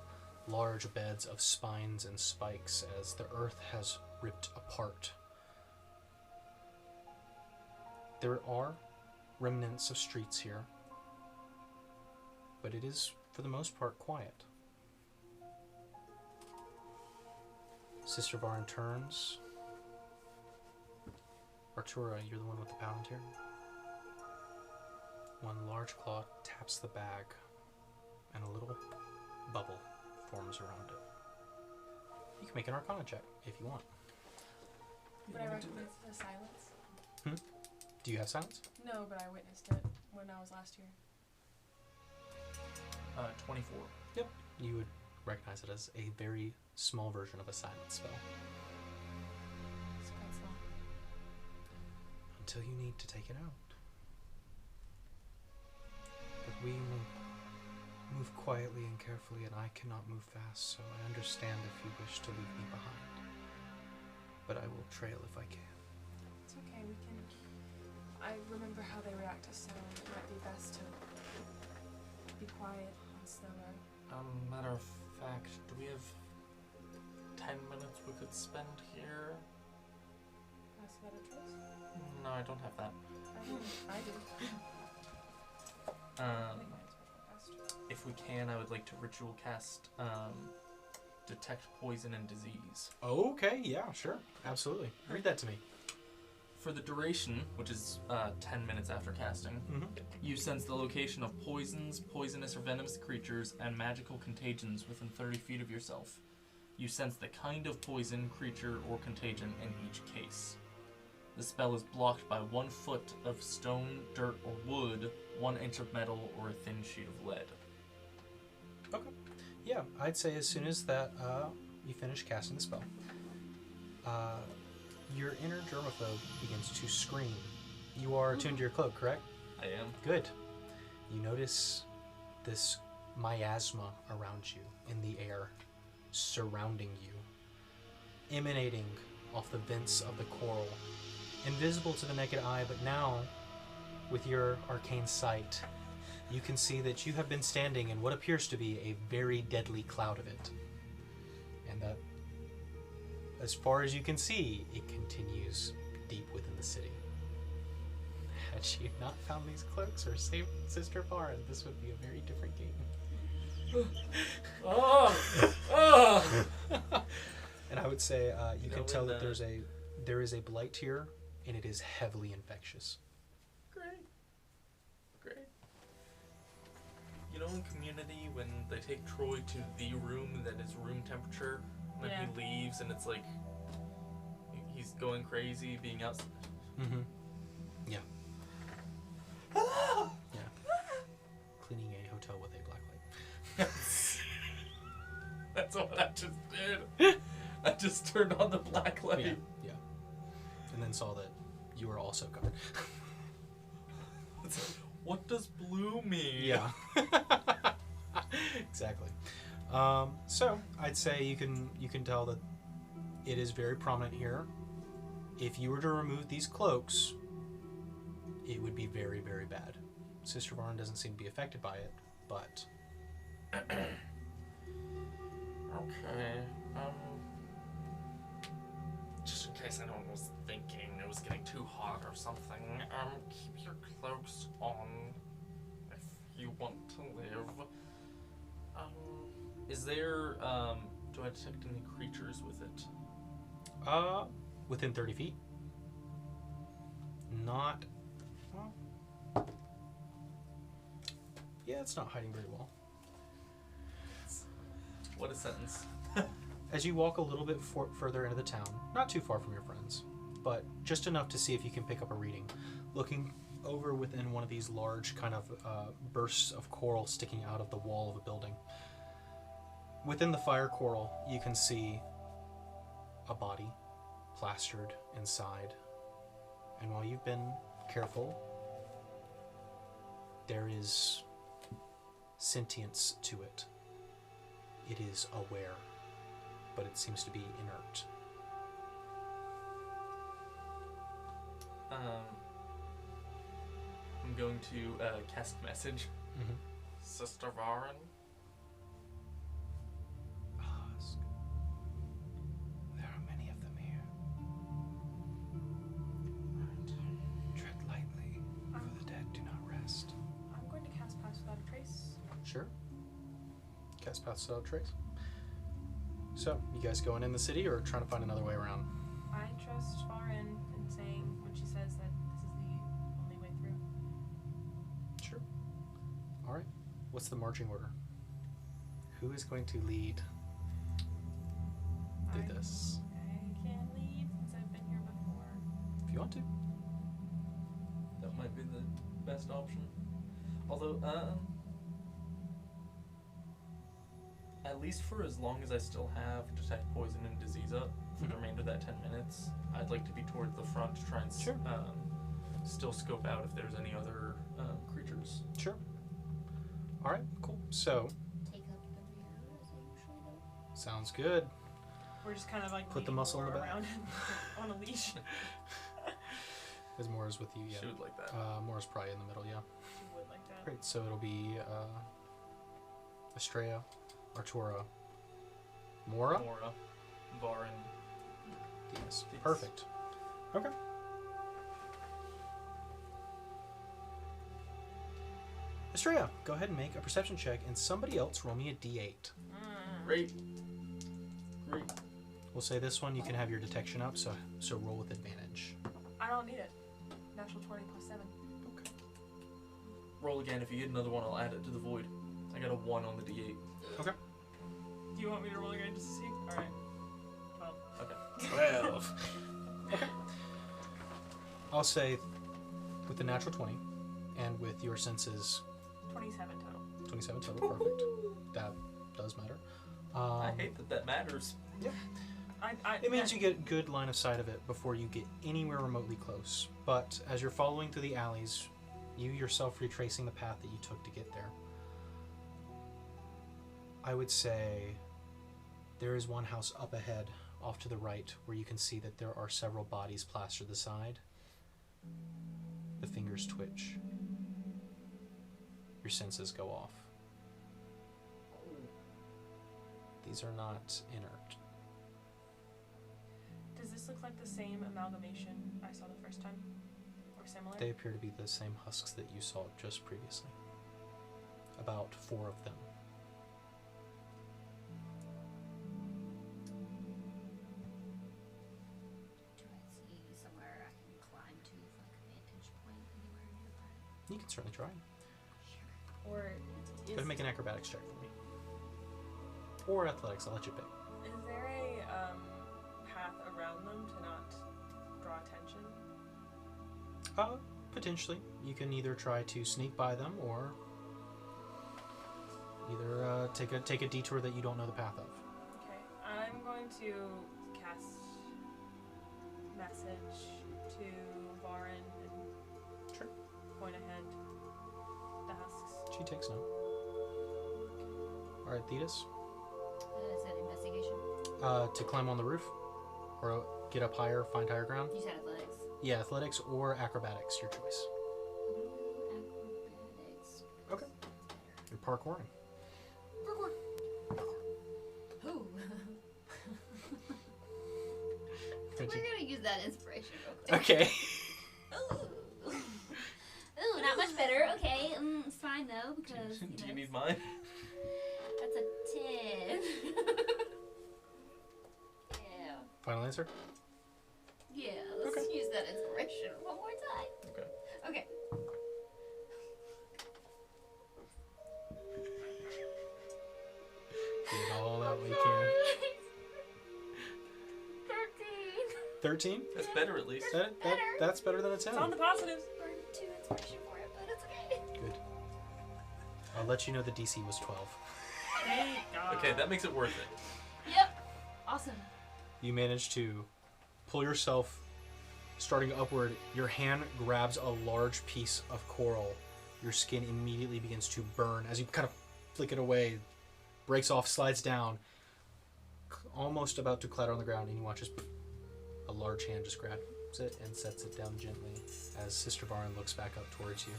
large beds of spines and spikes as the earth has ripped apart. There are remnants of streets here, but it is, for the most part, quiet. Sister Varn turns. Artura, you're the one with the palantir. One large claw taps the bag, and a little bubble forms around it. You can make an Arcana check if you want. Would I recognize the silence? Do you have silence? No, but I witnessed it when I was last here. 24. Yep. You would recognize it as a very small version of a silence spell. It's quite small. Until you need to take it out. But we move quietly and carefully, and I cannot move fast, so I understand if you wish to leave me behind. But I will trail if I can. It's okay, we can... I remember how they react to sound. It might be best to be quiet and slower. Matter of fact, do we have 10 minutes we could spend here? That's a better choice. No, I don't have that. I do. I think mine's much more fast. If we can, I would like to ritual cast detect poison and disease. Okay, yeah, sure. Absolutely. Read that to me. For the duration, which is 10 minutes after casting, you sense the location of poisons, poisonous or venomous creatures, and magical contagions within 30 feet of yourself. You sense the kind of poison, creature, or contagion in each case. The spell is blocked by 1 foot of stone, dirt, or wood, 1 inch of metal, or a thin sheet of lead. Okay. Yeah, I'd say as soon as that you finish casting the spell, your inner germaphobe begins to scream. You are attuned to your cloak, correct? I am. Good. You notice this miasma around you in the air, surrounding you, emanating off the vents of the coral, invisible to the naked eye, but now, with your arcane sight, you can see that you have been standing in what appears to be a very deadly cloud of it. And that, as far as you can see, it continues deep within the city. Had she not found these cloaks or saved Sister Varn, this would be a very different game. And I would say you can tell that there is a blight here, and it is heavily infectious. Great. You know in Community when they take Troy to the room that is room temperature, and then he leaves and it's like he's going crazy, being outside. Mm-hmm. Yeah. Yeah. Cleaning a hotel with a black light. That's what I just did. I just turned on the black light. Yeah. Yeah. And then saw that you were also covered. It's like, what does blue mean? Yeah. Exactly. So I'd say you can tell that it is very prominent here. If you were to remove these cloaks, it would be very, very bad. Sister Varn doesn't seem to be affected by it, but Okay. Just in case anyone was thinking it was getting too hot or something, keep your cloaks on if you want to live. Is there, do I detect any creatures with it? within 30 feet. Not. Well, yeah, it's not hiding very well. What a sentence. As you walk a little bit further into the town, not too far from your friends, but just enough to see if you can pick up a reading, looking over within one of these large kind of bursts of coral sticking out of the wall of a building. Within the fire coral, you can see a body plastered inside. And while you've been careful, there is sentience to it. It is aware, but it seems to be inert. I'm going to cast message. Mm-hmm. Sister Varn. Ask. There are many of them here. Tread lightly, for the dead do not rest. I'm going to cast Pass Without a Trace. Sure. Cast Path Without Trace. So, you guys going in the city or trying to find another way around? I trust Farin in saying when she says that this is the only way through. Sure. Alright. What's the marching order? Who is going to lead through this? I can lead since I've been here before. If you want to. That might be the best option. Although, at least for as long as I still have Detect Poison and Disease up, for the remainder of that 10 minutes, I'd like to be towards the front to try and Sure. still scope out if there's any other creatures. Sure. Alright, cool. So, Take up the rear as I usually do. sounds good. We're just kind of like Put the leading muscle in the Laura back. around on a leash. Because Mora's with you, yeah. She would like that. Mora's probably in the middle, yeah. She would like that. Great, so it'll be Estrella, Artura, Mora? Mora, Varn. Yes. Yes. Perfect. Okay. Estrella, go ahead and make a perception check, and somebody else roll me a d8. Great. Great. We'll say this one you can have your detection up, so roll with advantage. I don't need it. Natural 20 plus 7. Okay. Roll again. If you get another one, I'll add it to the void. I got a 1 on the d8. Okay. Do you want me to roll again just to see? Alright. Well. Okay. 12. Okay. I'll say with the natural 20 and with your senses 27 total. 27 total, perfect. That does matter. I hate that matters. It means you get good line of sight of it before you get anywhere remotely close. But as you're following through the alleys, you yourself retracing the path that you took to get there, I would say there is one house up ahead, off to the right, where you can see that there are several bodies plastered to the side. The fingers twitch. Your senses go off. These are not inert. Does this look like the same amalgamation I saw the first time? Or similar? They appear to be the same husks that you saw just previously. About 4 of them. Do I see somewhere I can climb to for like a vantage point anywhere nearby? You can certainly try. Or Go ahead and make an acrobatics check for me. Or athletics, I'll let you pick. Is there a path around them to not draw attention? Potentially. You can either try to sneak by them or either take a detour that you don't know the path of. Okay, I'm going to cast message to Varin and Sure. point ahead the husks. She takes note. Alright, Thetis. Is that investigation? To climb on the roof or get up higher, find higher ground. You said athletics. Yeah, athletics or acrobatics, your choice. Acrobatics. Okay. You're parkouring. Parkour. Ooh. We're gonna use that inspiration real quick. Okay. Ooh, not much better. Okay, it's fine though because Do you need mine? that's a 10. Yeah. Final answer? Yeah, let's use that inspiration one more time. Okay. Okay. Get all that we can. 13? That's better at least. That's better than a 10. It's on the positives. Burn 2 inspiration for it, but it's okay. Good. I'll let you know the DC was 12. Thank God. Okay, that makes it worth it. Yep. Awesome. You manage to pull yourself, starting upward. Your hand grabs a large piece of coral. Your skin immediately begins to burn as you kind of flick it away. Breaks off, slides down, almost about to clatter on the ground, and you watch as a large hand just grabs it and sets it down gently as Sister Varin looks back up towards you.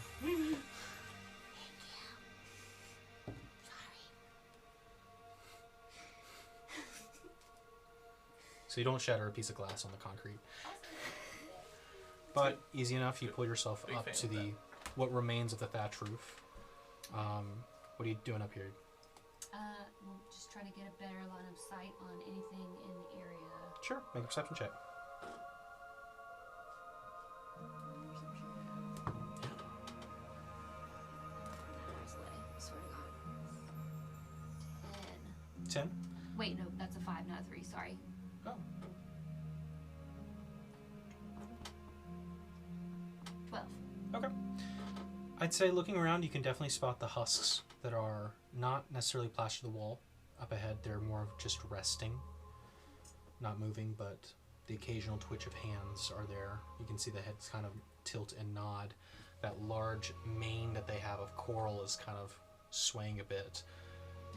So you don't shatter a piece of glass on the concrete. But easy enough, you pull yourself Big up fan to of the that. what remains of the thatch roof. What are you doing up here? We'll just try to get a better line of sight on anything in the area. Sure, make a perception check. Swear to God. 10? 10. Wait, no, that's a 5, not a 3. Sorry. Oh. 12. Okay. I'd say looking around, you can definitely spot the husks that are not necessarily plastered to the wall. Up ahead, they're more of just resting, not moving, but the occasional twitch of hands are there. You can see the heads kind of tilt and nod. That large mane that they have of coral is kind of swaying a bit.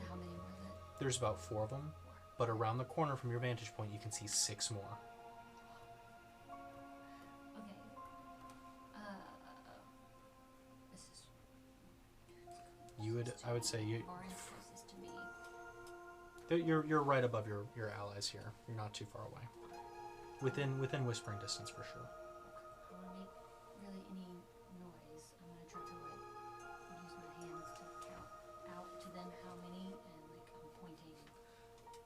How many was it? There's about 4 of them, but around the corner from your vantage point, you can see 6 more. Okay. This is. I would say you. Varin's closest to me. You're right above your allies here. You're not too far away. Within whispering distance for sure. I don't want to make really any noise. I'm gonna try to use my hands to count out to them how many, and I'm pointing.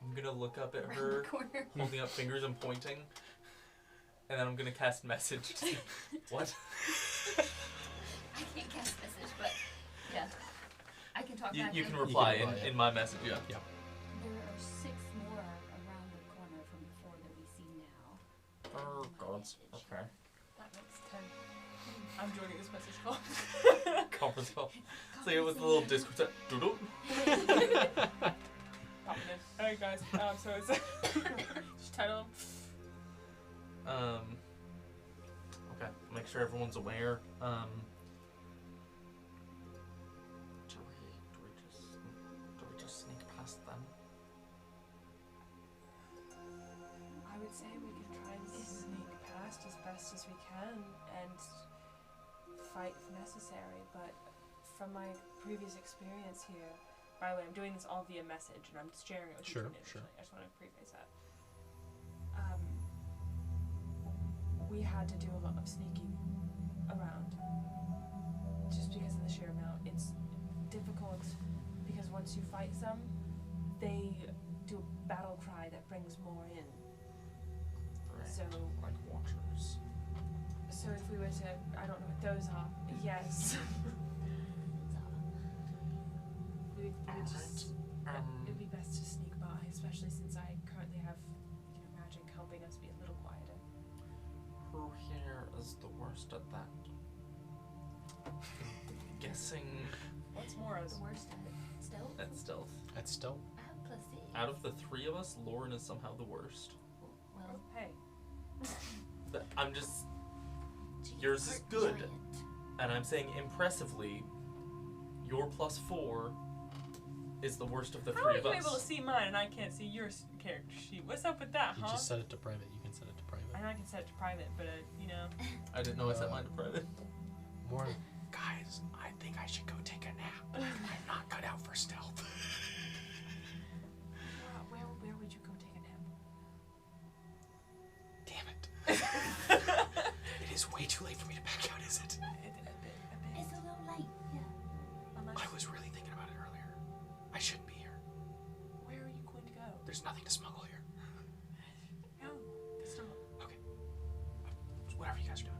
I'm gonna look up at around her, the corner. holding up fingers and pointing, and then I'm gonna cast message. What? I can't cast message, but yeah, I can talk back. You to can them. reply reply, yeah. in my message. Yeah. Yeah. There are 6 more around the corner from before that we see now. Oh My God. message. Okay. That makes 10. I'm joining this message call. Conference call. So it was a little Discord. Doodle. Popping in. Alright guys, so it's just title. Okay. Make sure everyone's aware. Do we just sneak past them? I would say we could try and sneak past as best as we can and fight if necessary, but from my previous experience here, by the way, I'm doing this all via message and I'm sharing it with Sure, you initially. sure. I just want to preface that. We had to do a lot of sneaking around just because of the sheer amount. It's difficult because once you fight some, they do a battle cry that brings more in. Right. So, Like watchers. so if we were to, I don't know what those are. Yes. It'd be best to sneak by, especially since I currently have, magic helping us be a little quieter. Who here is the worst at that? Guessing What's Mora's? The worst at stealth. at stealth. That's still. I have +6. Out of the three of us, Lauren is somehow the worst. Well, Hey. But I'm just, she's yours is part good. giant. and I'm saying impressively, your +4 is the worst of the How three are of you us. able to see mine and I can't see your character sheet? What's up with that, You huh? just set it to private. You can set it to private. I know I can set it to private, but I didn't know I set mine to private. More. Guys, I think I should go take a nap. I'm not cut out for stealth. where would you go take a nap? Damn it. It is way too late for me to back out, is it? A bit. It's a little late. Yeah. Unless, I was really thinking about it earlier. I shouldn't be here. where are you going to go? There's nothing to smuggle here. No, it's not. Okay. Whatever you guys are doing.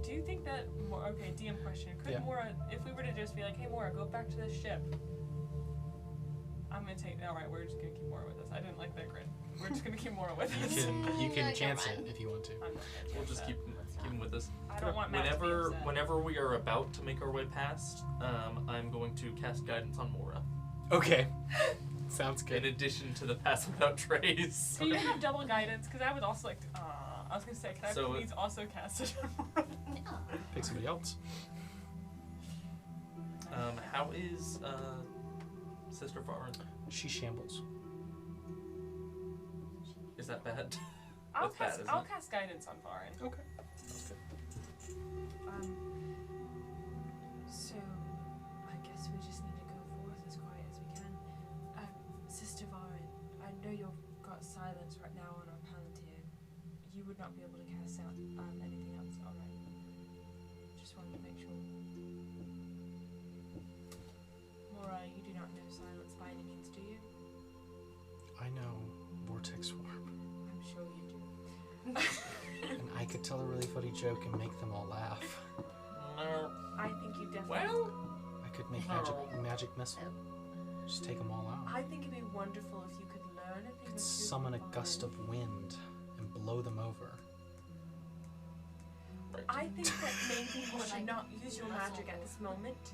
Do you think that okay, DM question. Could Yeah. Mora, if we were to just be like, hey Mora, go back to this ship. I'm gonna take alright, we're just gonna keep Mora with us. I didn't like that grid. We're just gonna keep Mora with us. You can Never chance it mind. if you want to. I'm not gonna We'll chance just that. keep him with us. I don't want Matt to be upset. Whenever we are about to make our way past, I'm going to cast guidance on Mora. Okay. Sounds In good. addition to the pass without trace. Do you have double guidance? Because I would also like to, I was gonna say, can I So please also cast it on Mora? No. Pick somebody else. How is Sister Farron? She shambles. Is that bad? I'll That's bad, cast isn't I'll it? cast guidance on Farin. Okay. Sounds good. So I guess we just need to go forth as quiet as we can. Sister Varin, I know you've got silence right now on our palantir. You would not be able to cast out anything else, alright? Just wanted to make sure. Mora, you do not know silence by any means, do you? I know Vortex Swarm. I'm sure you do. And I could tell a really funny joke and make them all laugh. No. I think you definitely. Well, I could make No. magic missile. Just take them all out. I think it'd be wonderful if you could learn a thing or two. Could summon a from gust Varin. of wind and blow them over. right. I think that maybe you Or should like not use your muscle magic at this moment.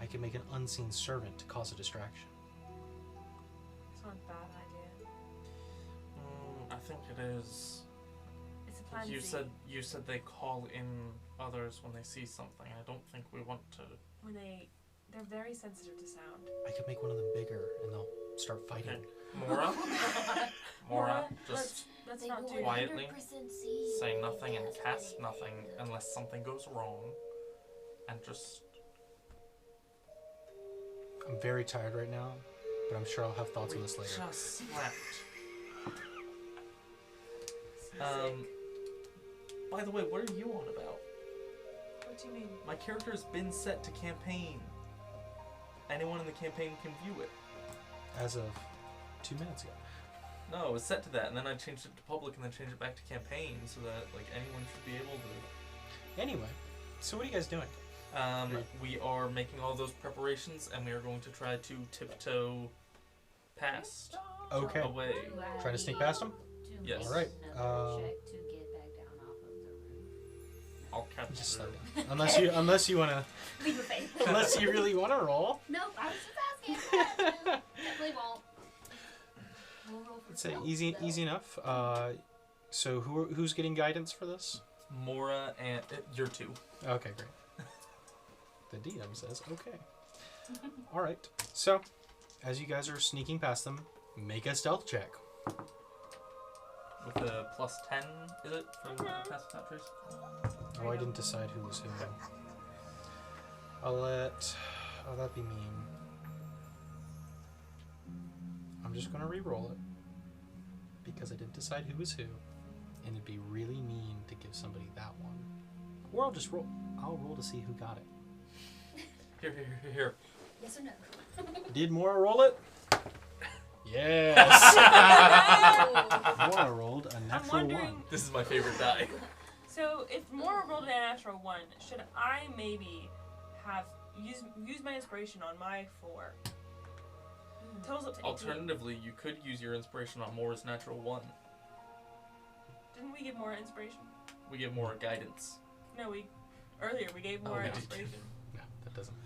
I could make an unseen servant to cause a distraction. It's not a bad idea. I think it is. It's a plan You Z. said they call in others when they see something. I don't think we want to. When they're very sensitive to sound. I could make one of them bigger and they'll start fighting. Okay. Mora, Mora, just let's They not will do quietly 100% see say nothing and us cast when nothing they unless something goes wrong, and just I'm very tired right now, but I'm sure I'll have thoughts on this later. just slept. Sick. By the way, what are you on about? What do you mean? My character's been set to campaign. Anyone in the campaign can view it. As of 2 minutes ago. No, it was set to that, and then I changed it to public, and then changed it back to campaign, so that like anyone should be able to. Anyway, so what are you guys doing? We are making all those preparations, and we are going to try to tiptoe past Okay. away. Trying to sneak past them? Yes. All right, Another check to get back down off of the roof. I'll catch Just you. slow down. Unless you wanna Leave your face. unless you really wanna roll. Nope, I was just asking. Definitely won't. We'll roll for It's a stealth, easy though. easy enough. So who's getting guidance for this? Mora and you're two. Okay, great. The DM says okay. All right. So, as you guys are sneaking past them, make a stealth check. With the +10, is it for the pass without trace? Oh, I didn't decide who was who. I'll let. Oh, that'd be mean. I'm just gonna re-roll it because I didn't decide who was who, and it'd be really mean to give somebody that one. Or I'll just roll. I'll roll to see who got it. Here. Yes or no? Did Mora roll it? Yes. Oh. Mora rolled a I'm natural wondering. one. This is my favorite die. So if Mora rolled a natural one, should I maybe have use my inspiration on my 4. Totals up to 18. Alternatively, you could use your inspiration on Mora's natural 1. Didn't we give more inspiration? We give Mora guidance. No, earlier we gave more no. inspiration. No, that doesn't.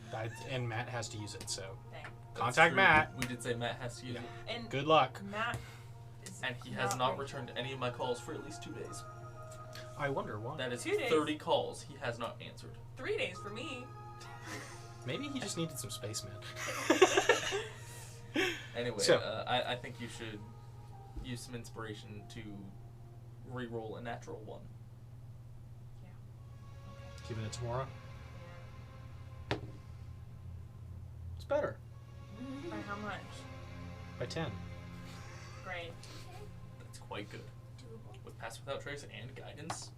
And Matt has to use it, so Dang. That's contact true. Matt. We did say Matt has to use it. And Good luck. Matt is And he has not very- returned any of my calls for at least 2 days. I wonder why. That is 2 days. 30 calls he has not answered. 3 days for me. Maybe he just needed some spacemen. Anyway, So- I think you should use some inspiration to re-roll a natural 1. Giving it to Mora. It's better. By how much? By 10. Great. That's quite good. Doable. With Pass Without Trace and Guidance,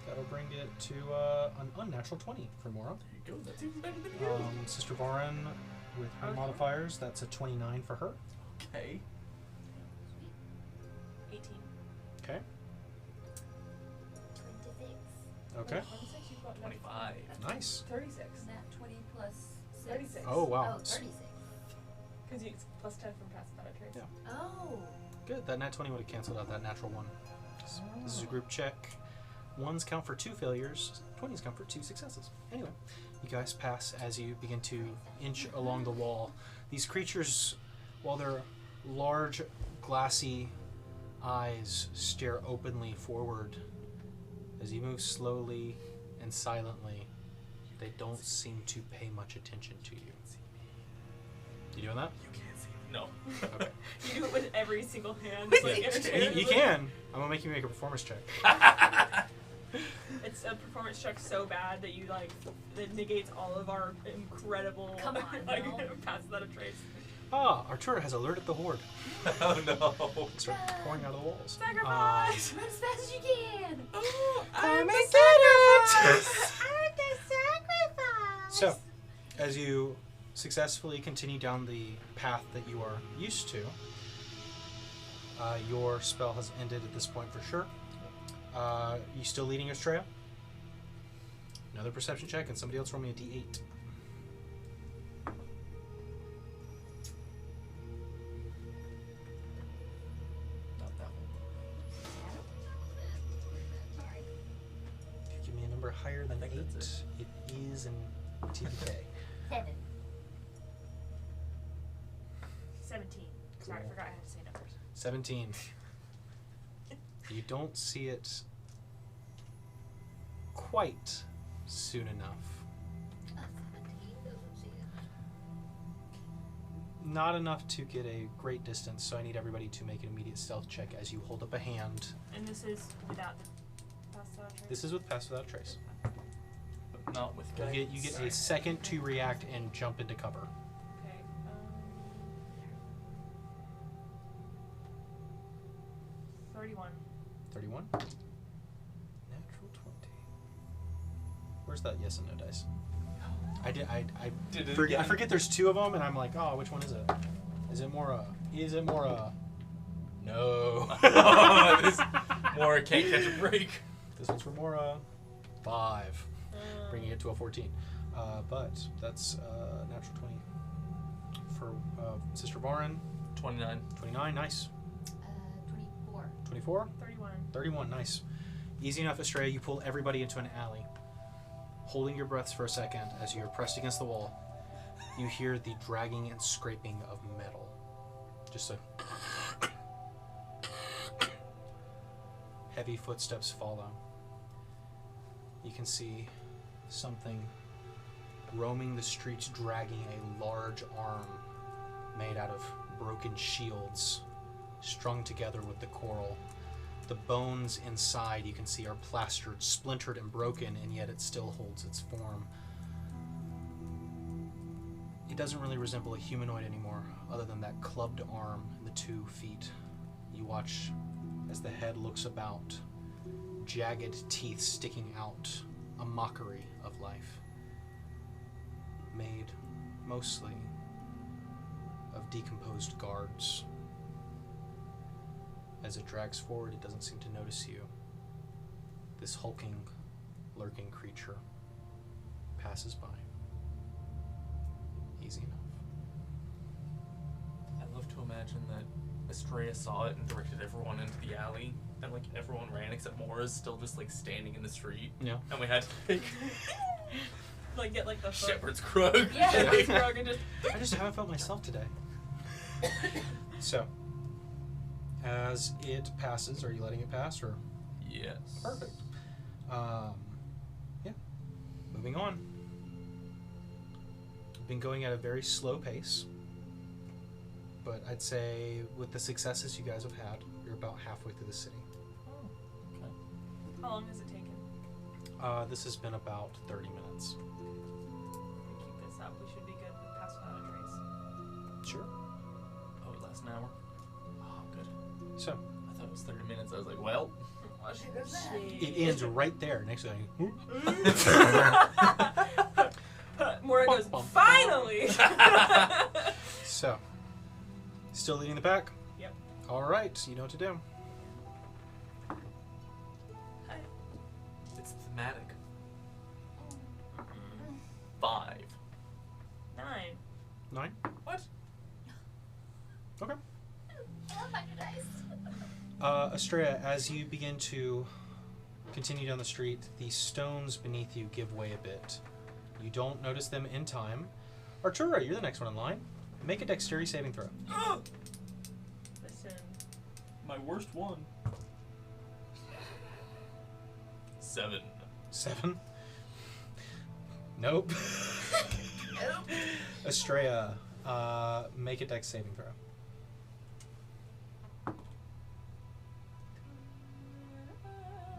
That'll bring it to an unnatural 20 for Mora. there you go. That's even better than you. Sister Varin with her Okay. modifiers, that's a 29 for her. Okay. 18. Okay. 26. Okay. 26, you've got 25. Nice. 36. Nat 20 plus 6. 36. Oh, wow. Oh, 36. Because it's plus 10 from Pass Without a Trace. Yeah. Oh. Good. That nat 20 would have canceled out that natural 1. This is a group check. 1s count for 2 failures, 20s count for 2 successes. Anyway, you guys pass as you begin to inch along the wall. These creatures, while their large, glassy eyes stare openly forward, as you move slowly and silently, they don't seem to pay much attention to you. You doing that? You can't see me. No. Okay. You do it with every single hand. Yeah. like, interchangeably. You can. I'm gonna make you make a performance check. It's a performance check so bad that you that negates all of our incredible Come on, like Will. Pass Without a Trace. Artura has alerted the horde. Oh no. Start pouring out of the walls. Sacrifice! Run as fast as you can. I'm the sacrifice! I'm the sacrifice. So, as you successfully continue down the path that you are used to, your spell has ended at this point for sure. You still leading Estrella? Another perception check, and somebody else roll me a d8. Not that one. If you give me a number higher than I think 8, that's it is in TPK. 7. 17. Sorry, I Cool. forgot I had to say numbers. 17. You don't see it quite soon enough. 17 doesn't see it. Not enough to get a great distance, so I need everybody to make an immediate stealth check as you hold up a hand. And this is without the Pass Without a Trace? This is with Pass Without Trace. But not with You guidance. get a second to react and jump into cover. Okay. 31. 31. Natural 20. Where's that yes and no dice? I Did it forget. I again. forget there's 2 of them, and I'm like, oh, which one is it? Is it more No. This Mora can't catch a break. This one's for Mora. 5. Bringing it to a 14. But that's natural 20 for Sister Varin. 29. 29, nice. 24. 24. 31. 31, nice. Easy enough, Estrella. You pull everybody into an alley. Holding your breaths for a second as you're pressed against the wall, you hear the dragging and scraping of metal. Just a heavy footsteps follow. You can see something roaming the streets, dragging a large arm made out of broken shields strung together with the coral. The bones inside, you can see, are plastered, splintered, and broken, and yet it still holds its form. It doesn't really resemble a humanoid anymore, other than that clubbed arm and the 2 feet. You watch as the head looks about, jagged teeth sticking out, a mockery of life, made mostly of decomposed guards. As it drags forward, it doesn't seem to notice you. This hulking, lurking creature passes by. Easy enough. I love to imagine that Estrella saw it and directed everyone into the alley, and like everyone ran except Mora's still just like standing in the street. Yeah. And we had to pick Like get like the foot. Shepherd's Crook. Yeah, shepherd's crook and just. I just haven't felt myself today. So, as it passes, are you letting it pass or? Yes. Perfect. Yeah. Moving on. Been going at a very slow pace, but I'd say with the successes you guys have had, you're about halfway through the city. Okay. How long has it taken? This has been about 30 minutes. Keep this up. We should be good with pass without a trace. Sure. Oh, it lasts an hour. Oh, good. So, I thought it was 30 minutes. I was like, well. There goes that. it ends right there next to you. Mora goes, Bum, bum, finally! So, still leading the pack? Yep. Alright, you know what to do. It's thematic. 5. 9. 9? What? Okay. I love 100 dice. Estrella, as you begin to continue down the street, the stones beneath you give way a bit. You don't notice them in time. Arturo, you're the next one in line. Make a dexterity saving throw. Listen. My worst one. 7. 7? Nope. Nope. Estrella, make a dex saving throw.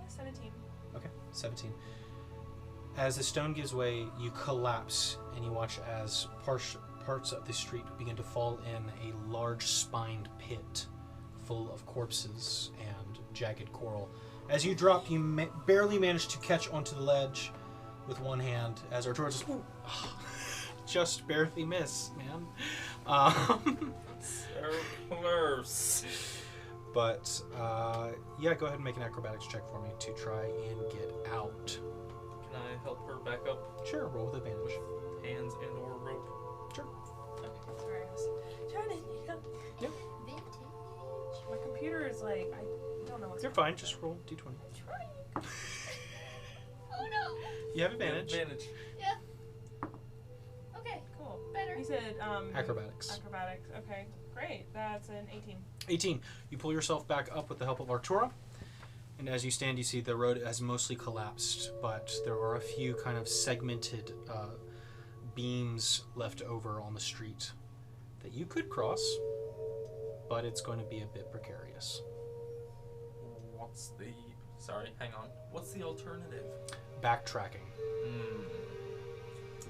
17. Okay, 17. As the stone gives way, you collapse and you watch as parts of the street begin to fall in a large spined pit full of corpses and jagged coral. As you drop, you barely manage to catch onto the ledge with one hand as Arturo just barely miss, man. So close. But yeah, go ahead and make an acrobatics check for me to try and get out. Can I help her back up? Sure, roll with advantage. Hands and or rope. Sure. Sorry, I was trying to. Vintage. My computer is like, I don't know what's You're going fine, just roll d20. Trying. Oh no. You have advantage. Advantage. Yeah. Okay. Cool. Better. He said, Acrobatics. Acrobatics. Okay. Great. That's an 18. 18. You pull yourself back up with the help of Arturo. And as you stand, you see the road has mostly collapsed, but there are a few kind of segmented beams left over on the street that you could cross, but it's going to be a bit precarious. What's the... Sorry, hang on. What's the alternative? Backtracking, Hmm.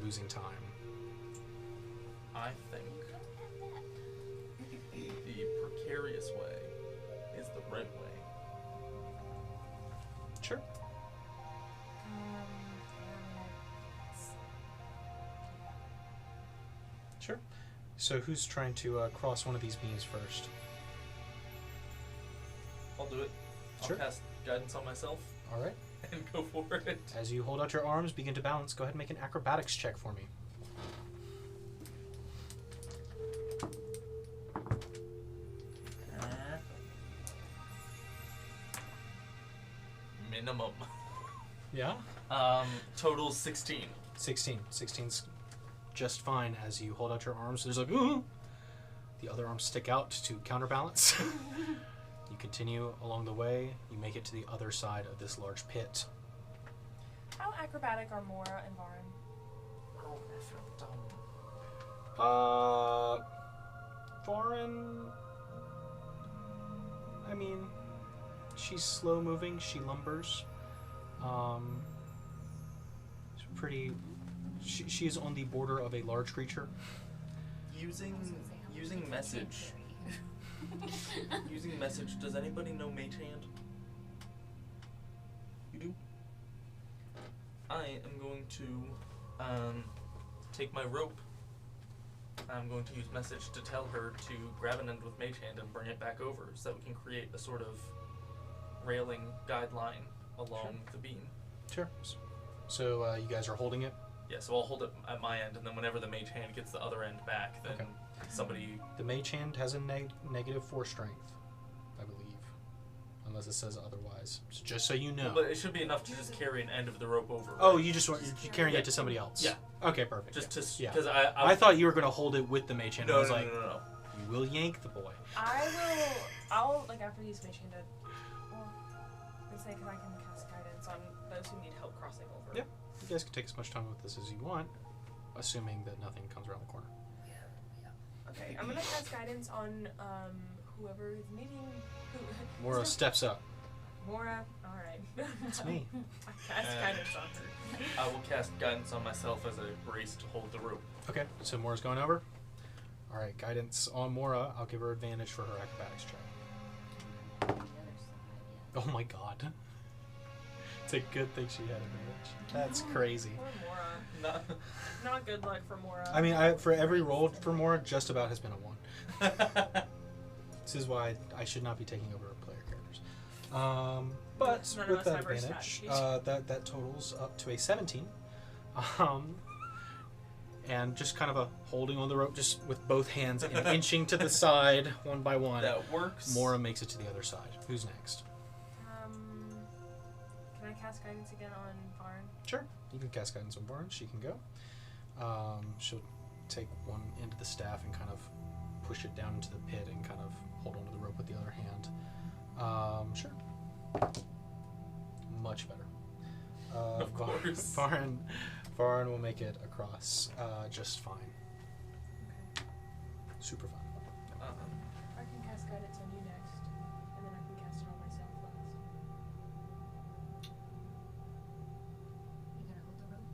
losing time. I think the precarious way is the right way. Sure. Sure. So who's trying to cross one of these beams first? I'll do it. Sure. I'll cast guidance on myself All right. and go for it. As you hold out your arms, begin to balance, go ahead and make an acrobatics check for me. Minimum. Yeah? Total 16. 16. 16's just fine as you hold out your arms. There's like, ooh! The other arms stick out to counterbalance. You continue along the way. You make it to the other side of this large pit. How acrobatic are Mora and Varn? Oh, I feel dumb. Foreign. I mean, she's slow moving. She lumbers. She's pretty. She is on the border of a large creature. Using message. Using message. Does anybody know Mage Hand? You do? I am going to take my rope. I'm going to use message to tell her to grab an end with Mage Hand and bring it back over so that we can create a sort of railing guideline along the beam. Sure. So you guys are holding it. Yeah, so I'll hold it at my end, and then whenever the mage hand gets the other end back, then Okay. somebody... The mage hand has a -4 strength, I believe. Unless it says otherwise. So just so you know. But it should be enough to just carry an end of the rope over. Oh, right? you're carrying it to somebody else? Yeah. Okay, perfect. Just yeah. to... Yeah. Because I thought you were going to hold it with the mage hand. I No, was no, like, no. you will yank the boy. I'll, like, after these mage hand, well, let's say, because I can cast guidance on those who need help crossing over. Yeah. You guys can take as much time with this as you want, assuming that nothing comes around the corner. Okay, I'm gonna cast guidance on whoever is needing. Mora steps up. Mora, alright. It's me. I cast guidance on her. I will cast guidance on myself as a brace to hold the rope. Okay, so Mora's going over. All right, guidance on Mora. I'll give her advantage for her acrobatics check. The other side, Oh my god. It's a good thing she had advantage. That's crazy. Poor Mora. Not... Not good luck for Mora. I mean, for every roll for Mora, just about has been a 1. This is why I should not be taking over player characters. But None of with us that have our advantage, stat that totals up to a 17. And just kind of a holding on the rope, just with both hands and inching to the side, one by one. That works. Mora makes it to the other side. Who's next? Can I cast guidance again on Varn? Sure. You can cast guidance on Barnes. She can go. She'll take one end of the staff and kind of push it down into the pit and kind of hold onto the rope with the other hand. Sure. Much better. Of course. Varn will make it across just fine. Okay. Super fun. I can cast guidance on you next, and then I can cast it on myself last. You gotta hold the rope.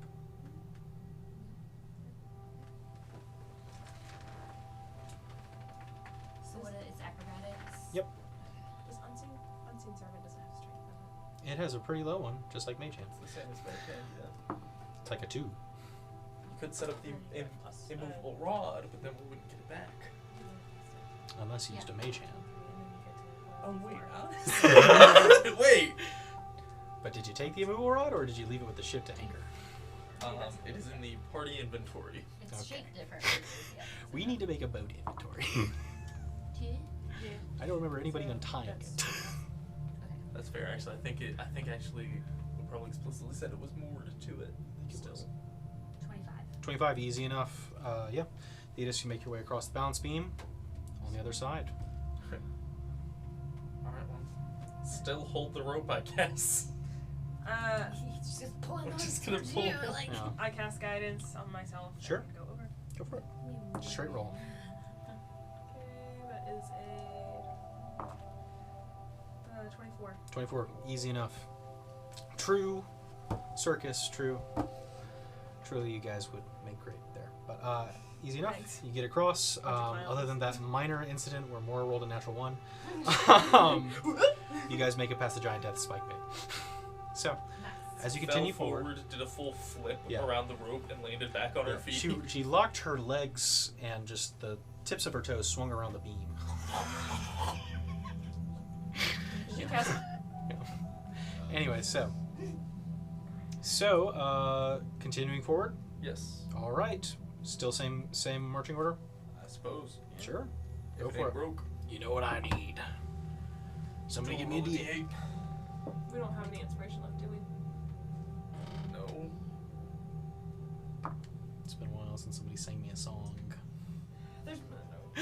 So what is acrobatics? Yep. This unseen servant doesn't have strength, does it? It has a pretty low one, just like Mage Hand. It's the same as Mage Hand, yeah. It's like a 2. You could set up the immovable rod, but then we wouldn't get it back. Unless you used a Mage Hand. Oh, wait. Wait! But did you take the immovable rod, or did you leave it with the ship to anchor? It is in the party inventory. It's Okay. shaped different. Yeah. We need to make a boat inventory. Yeah. I don't remember anybody untying it. Okay. That's fair, actually. I think actually we probably explicitly said it was moored to it. Still. 25. 25, easy enough. Yeah. Thetis, you make your way across the balance beam on the other side. Alright, well. Still hold the rope, I guess. He's just pulling I'm on just gonna towards pull. you, like. Yeah. I cast guidance on myself. Sure. And go over. Go for it. Straight roll. Okay, that is a 24. 24, easy enough. True circus, true. Truly, you guys would make great there. But easy enough. Thanks. You get across. Bunch of clowns. Other than that minor incident where Mora rolled a natural 1, you guys make it past the giant death spike bait. So, Nice. as you continue Fell forward, did a full flip Yeah. around the rope and landed back on her feet. she locked her legs and just the tips of her toes swung around the beam. She cast. Anyway, so continuing forward. Yes, All right, still same marching order. I suppose. Yeah. Sure, If go it for ain't it. broke. You know what I need. Somebody give me a D8. We don't have any inspiration left, do we? No. It's been a while since somebody sang me a song. There's no. I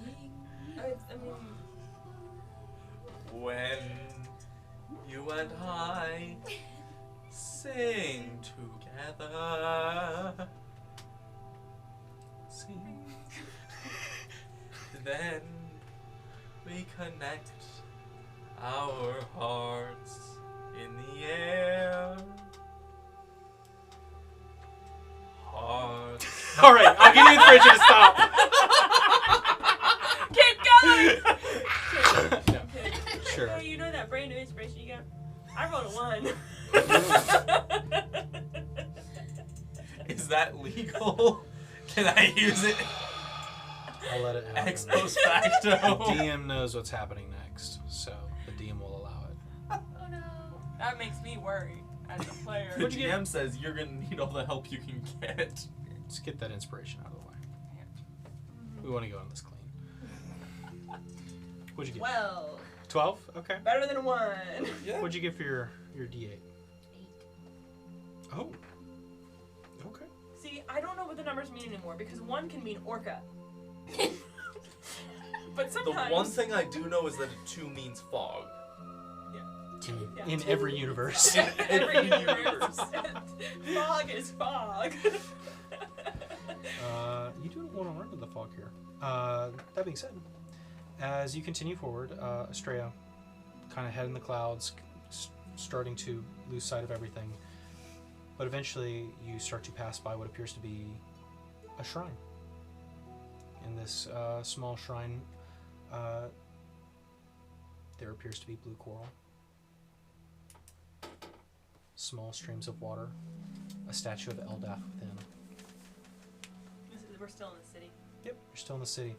mean, When you and I sing together, Sing. then we connect our hearts in the air. Hearts. All right, I'll give you inspiration to stop. keep going. No, sure. Hey, you know that brand new inspiration you got? I rolled a 1. Is that legal? Can I use it I'll let it happen. ex post facto? The DM knows what's happening next, so the DM will allow it. Oh no. That makes me worry. as a player. The GM says you're gonna need all the help you can get. Let's get that inspiration out of the way. We want to go on this clean. What'd you get? Well, 12? Okay. better than 1. Yeah. What'd you get for your D8? 8. Oh. Okay. See, I don't know what the numbers mean anymore because 1 can mean orca. But The sometimes. one thing I do know is that 2 means fog. In every universe. In every universe. Fog is fog. You don't want to run into the fog here. That being said, as you continue forward, Estrella, kind of head in the clouds, starting to lose sight of everything. But eventually, you start to pass by what appears to be a shrine. In this small shrine, there appears to be blue coral, small streams of water, a statue of Eldath within. We're still in the city. Yep, you're still in the city.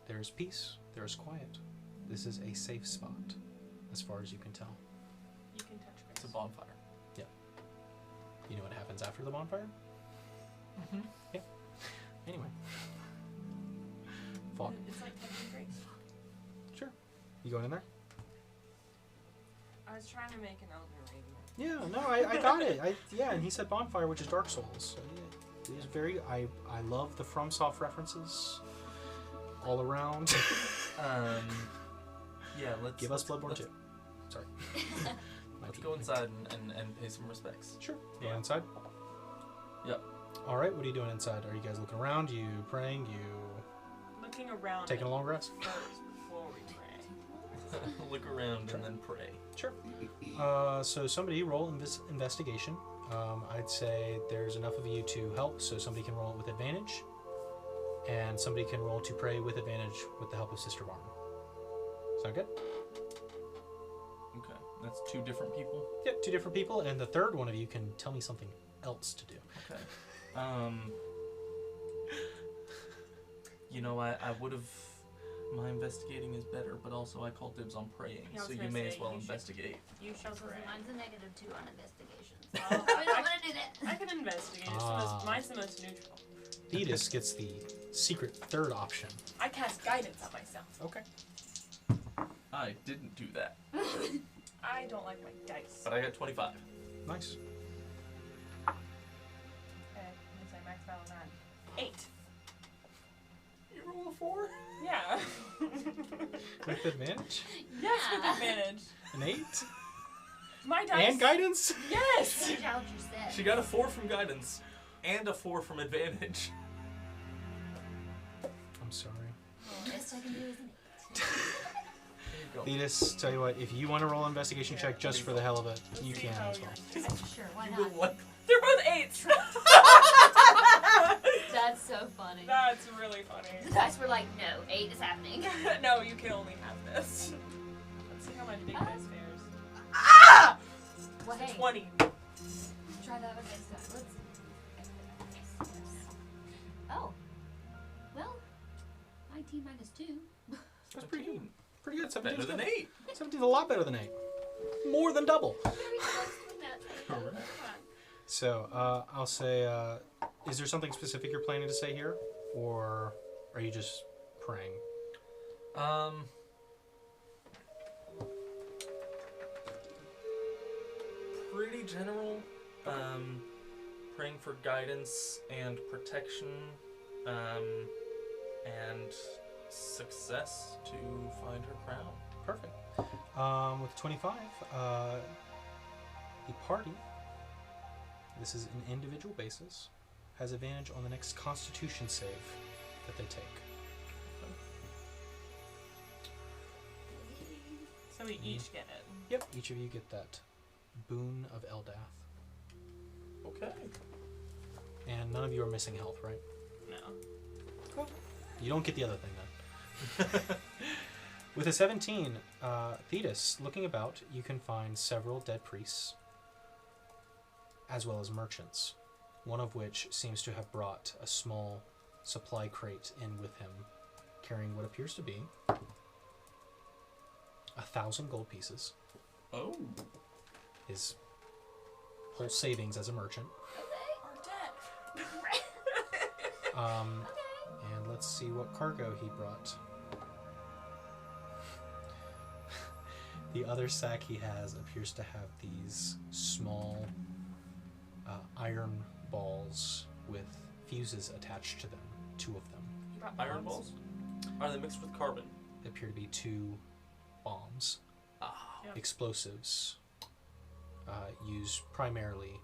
There is peace. There is quiet. This is a safe spot, as far as you can tell. You can touch It's grace. a bonfire. You know what happens after the bonfire? Mm-hmm. Yeah. Anyway. Fog. It's like touching grace. Sure. You going in there? I was trying to make an Elden Ring. Yeah, no, I got it. Yeah, and he said bonfire, which is Dark Souls. So yeah, it is very. I love the FromSoft references all around. Yeah, let's Give us Bloodborne let's- 2. Sorry. Let's go inside and pay some respects. Sure. You going inside? Yep. All right. What are you doing inside? Are you guys looking around? You praying? You Looking around. taking a long rest? first before we pray. Look around and then pray. Sure. So somebody roll investigation. I'd say there's enough of you to help, so somebody can roll it with advantage, and somebody can roll to pray with advantage with the help of Sister Barn. Sound good? Okay, that's 2 different people. Yep, 2 different people, and the third one of you can tell me something else to do. Okay. You know, I would have. My investigating is better, but also I call dibs on praying, Yeah, I was so you gonna may say, as well you should- investigate. You shall pray. Mine's a -2 on investigations. Oh, I don't want to do that. I can investigate. Mine's the most neutral. Thetis gets the secret third option. I cast guidance on myself. Okay. I didn't do that, I don't like my dice. but I got 25. Nice. Okay, let me say max battle 9. 8. You roll a 4? Yeah. With advantage? Yes, with advantage. An 8? My dice. And guidance? Yes. Change out your set. She got a 4 from guidance and a 4 from advantage. I'm sorry. Best I can do is an 8. There you go. Thetis, tell you what, if you want to roll an investigation check just for the hell of it, you see can how as well. Sure, why You not? will like They're both 8s. That's so funny. That's really funny. The dice were like, no, 8 is happening. No, you can only have this. Let's see how my big dice fares. Well, hey, 20. try that one next time. Let's. Oh. Well, 19 -2. That's pretty good. Pretty good. better 17's than good. 8. 17's a lot better than 8. More than double. Very close to that. Correct. Come on. So, I'll say, is there something specific you're planning to say here? Or are you just praying? Pretty general. Praying for guidance and protection, and success to find her crown. Perfect. With 25, the party, this is an individual basis, has advantage on the next Constitution save that they take. So we each get it. Yep. Each of you get that boon of Eldath. Okay. And none of you are missing health, right? No. You don't get the other thing then. With a 17, Thetis, looking about, you can find several dead priests, as well as merchants, one of which seems to have brought a small supply crate in with him, carrying what appears to be 1,000 gold pieces, Oh. His whole savings as a merchant. Our debt. And let's see what cargo he brought. The other sack he has appears to have these small iron balls with fuses attached to them. 2 of them. You brought Iron bombs? balls? Are they mixed with carbon? They appear to be 2 bombs, Ah. Yep. explosives, used primarily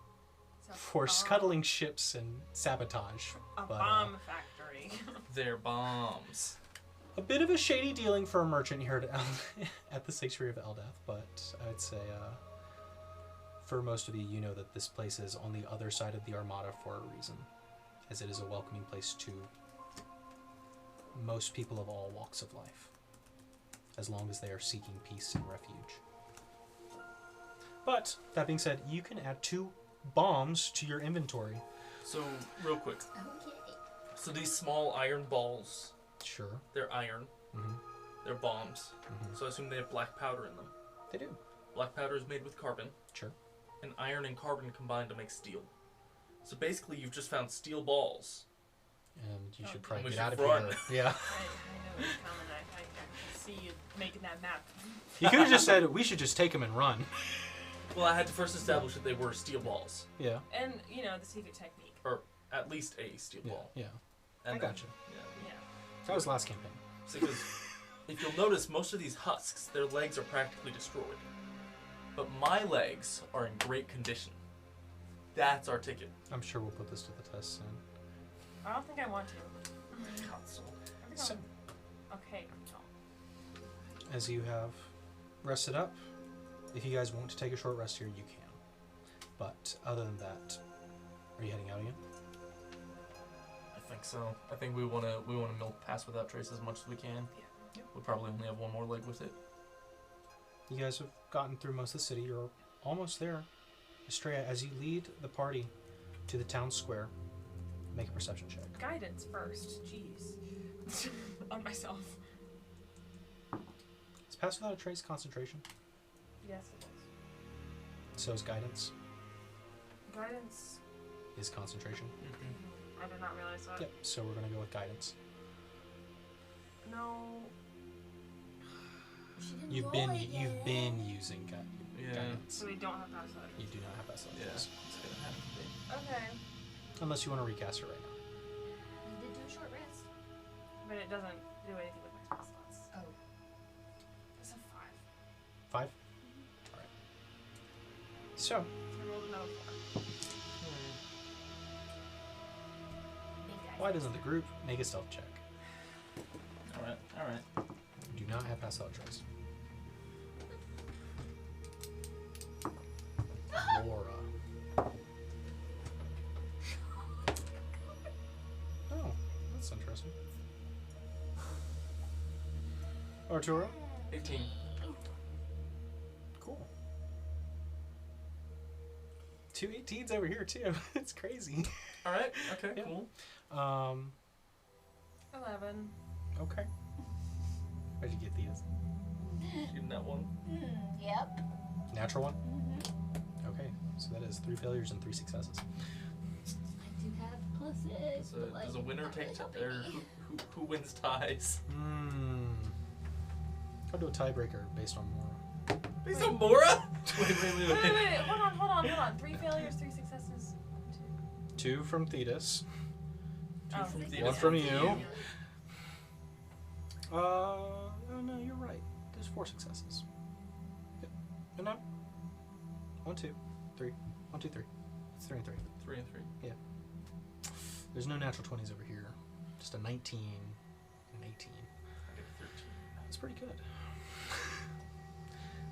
So, for scuttling ships and sabotage. A but, bomb factory. They're bombs. A bit of a shady dealing for a merchant here at the Sanctuary of Eldath, but I'd say for most of you, you know that this place is on the other side of the Armada for a reason, as it is a welcoming place to most people of all walks of life, as long as they are seeking peace and refuge. But, that being said, you can add 2 bombs to your inventory. So, real quick. Okay. So these small iron balls, Sure. they're iron. Mm-hmm. They're bombs. Mm-hmm. So I assume they have black powder in them. They do. Black powder is made with carbon. Sure. And iron and carbon combine to make steel. So basically, you've just found steel balls. And you Oh, should and probably we get should out of run. here. Yeah. I know it's coming. I can see you making that map. You could have just said, we should just take them and run. Well, I had to first establish that they were steel balls. Yeah. And, you know, the secret technique. Or at least a steel Yeah. ball. Yeah. And I then- gotcha. Yeah. Yeah. That was last campaign. Because if you'll notice, most of these husks, their legs are practically destroyed. But my legs are in great condition. That's our ticket. I'm sure we'll put this to the test soon. I don't think I want to. Console. I think So, okay, no. as you have rested up, if you guys want to take a short rest here, you can. But other than that, are you heading out again? I think so. I think we wanna milk Pass Without Trace as much as we can. Yeah. We probably only have one more leg with it. You guys have gotten through most of the city. You're almost there. Estrella, as you lead the party to the town square, make a perception check. Guidance first. Jeez. On myself. Is Pass Without a Trace concentration? Yes, it is. So is guidance. Guidance. Is concentration. I did not realize that. Yep. So we're gonna go with guidance. No. She didn't You've roll been it yet. using Yeah. guidance. So we don't have that side. You do not have Pass Without a Yeah. Trace. It's gonna have to be. Okay. Unless you want to recast it right now. We did do a short rest. But it doesn't do anything with my spell slots. Oh. It's a 5. 5? Alright. So, I rolled another 4. Big guy. why doesn't the group make a stealth check? Alright, alright. You do not have Pass Without a Trace. Laura. Oh, that's interesting. Arturo? 18. Cool. 2 18s over here too. It's crazy. Alright, okay, Yeah. cool. 11. Okay. Where'd you get these? Shooting that one. Yep. Natural one? Mm-hmm. Okay, so that is 3 failures and 3 successes. I do have pluses. but, like, Does a winner not take really helping or me. who wins ties? I'll do a tiebreaker based on Mora. Based on Mora? Wait. Wait. Hold on. 3 failures, 3 successes. 2 from Thetis. Oh, from six. Thetis. One from you. Oh no, you're right. There's 4 successes. Yep. No. 1, 2, 3. 1, 2, 3. It's 3 and 3. 3 and 3. There's no natural 20s over here. Just a 19 and an 18. I get a 13. That's pretty good.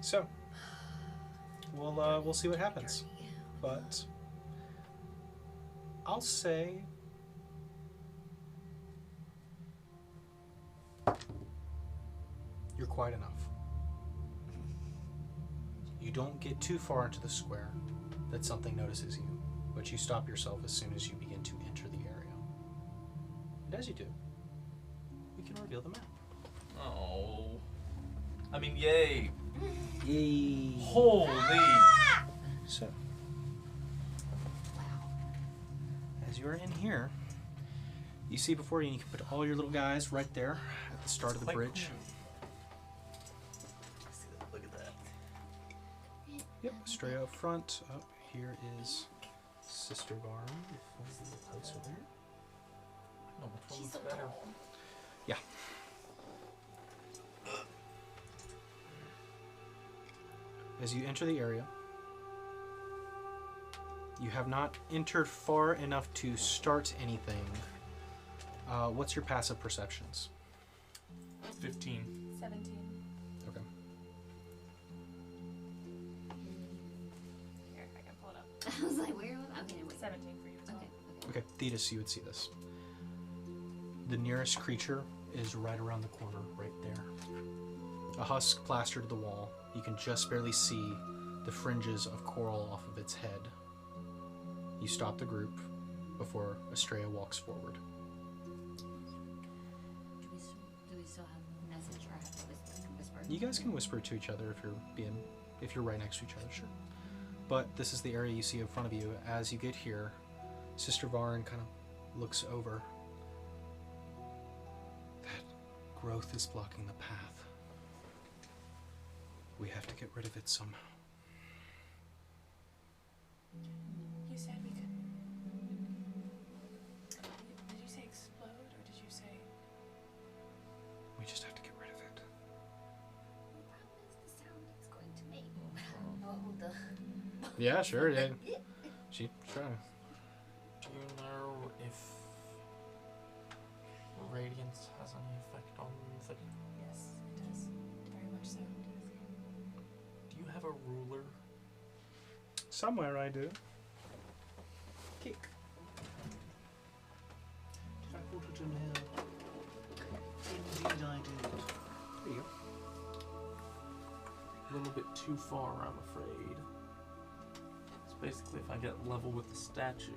So, we'll see what happens. But I'll say you're quite enough. You don't get too far into the square that something notices you, but you stop yourself as soon as you begin to enter the area. And as you do, we can reveal the map. Oh. I mean, yay. Yay. Holy! So, as you're in here, you see before you, you can put all your little guys right there at the start of the Like bridge. Look at that. Yep, straight up front. Up here is Sister Varn. If we'll place her there. No, which She's one's so better? tall. Yeah. As you enter the area, you have not entered far enough to start anything. What's your passive perceptions? 15. 17. Okay. Here, I can pull it up. I was like, where was I? Okay, wait. 17 for you as well. Okay. Okay, Thetis, you would see this. The nearest creature is right around the corner, right there. A husk plastered to the wall. You can just barely see the fringes of coral off of its head. You stop the group before Estrella walks forward. Do we still have a message or have to whisper? You guys can whisper to each other if you're right next to each other, sure. But this is the area you see in front of you. As you get here, Sister Varn kind of looks over. That growth is blocking the path. We have to get rid of it somehow. You said we could. Did you say explode or did you say? We just have to get rid of it. The problem is the sound it's going to make. Oh, the. Yeah, sure. Yeah. She's trying. Do you know if radiance has any effect on the... Yes, it does. Very much so. Do you have a ruler? Somewhere I do. Kick. Did I put it in here? Indeed I did. There you go. A little bit too far, I'm afraid. It's basically if I get level with the statue.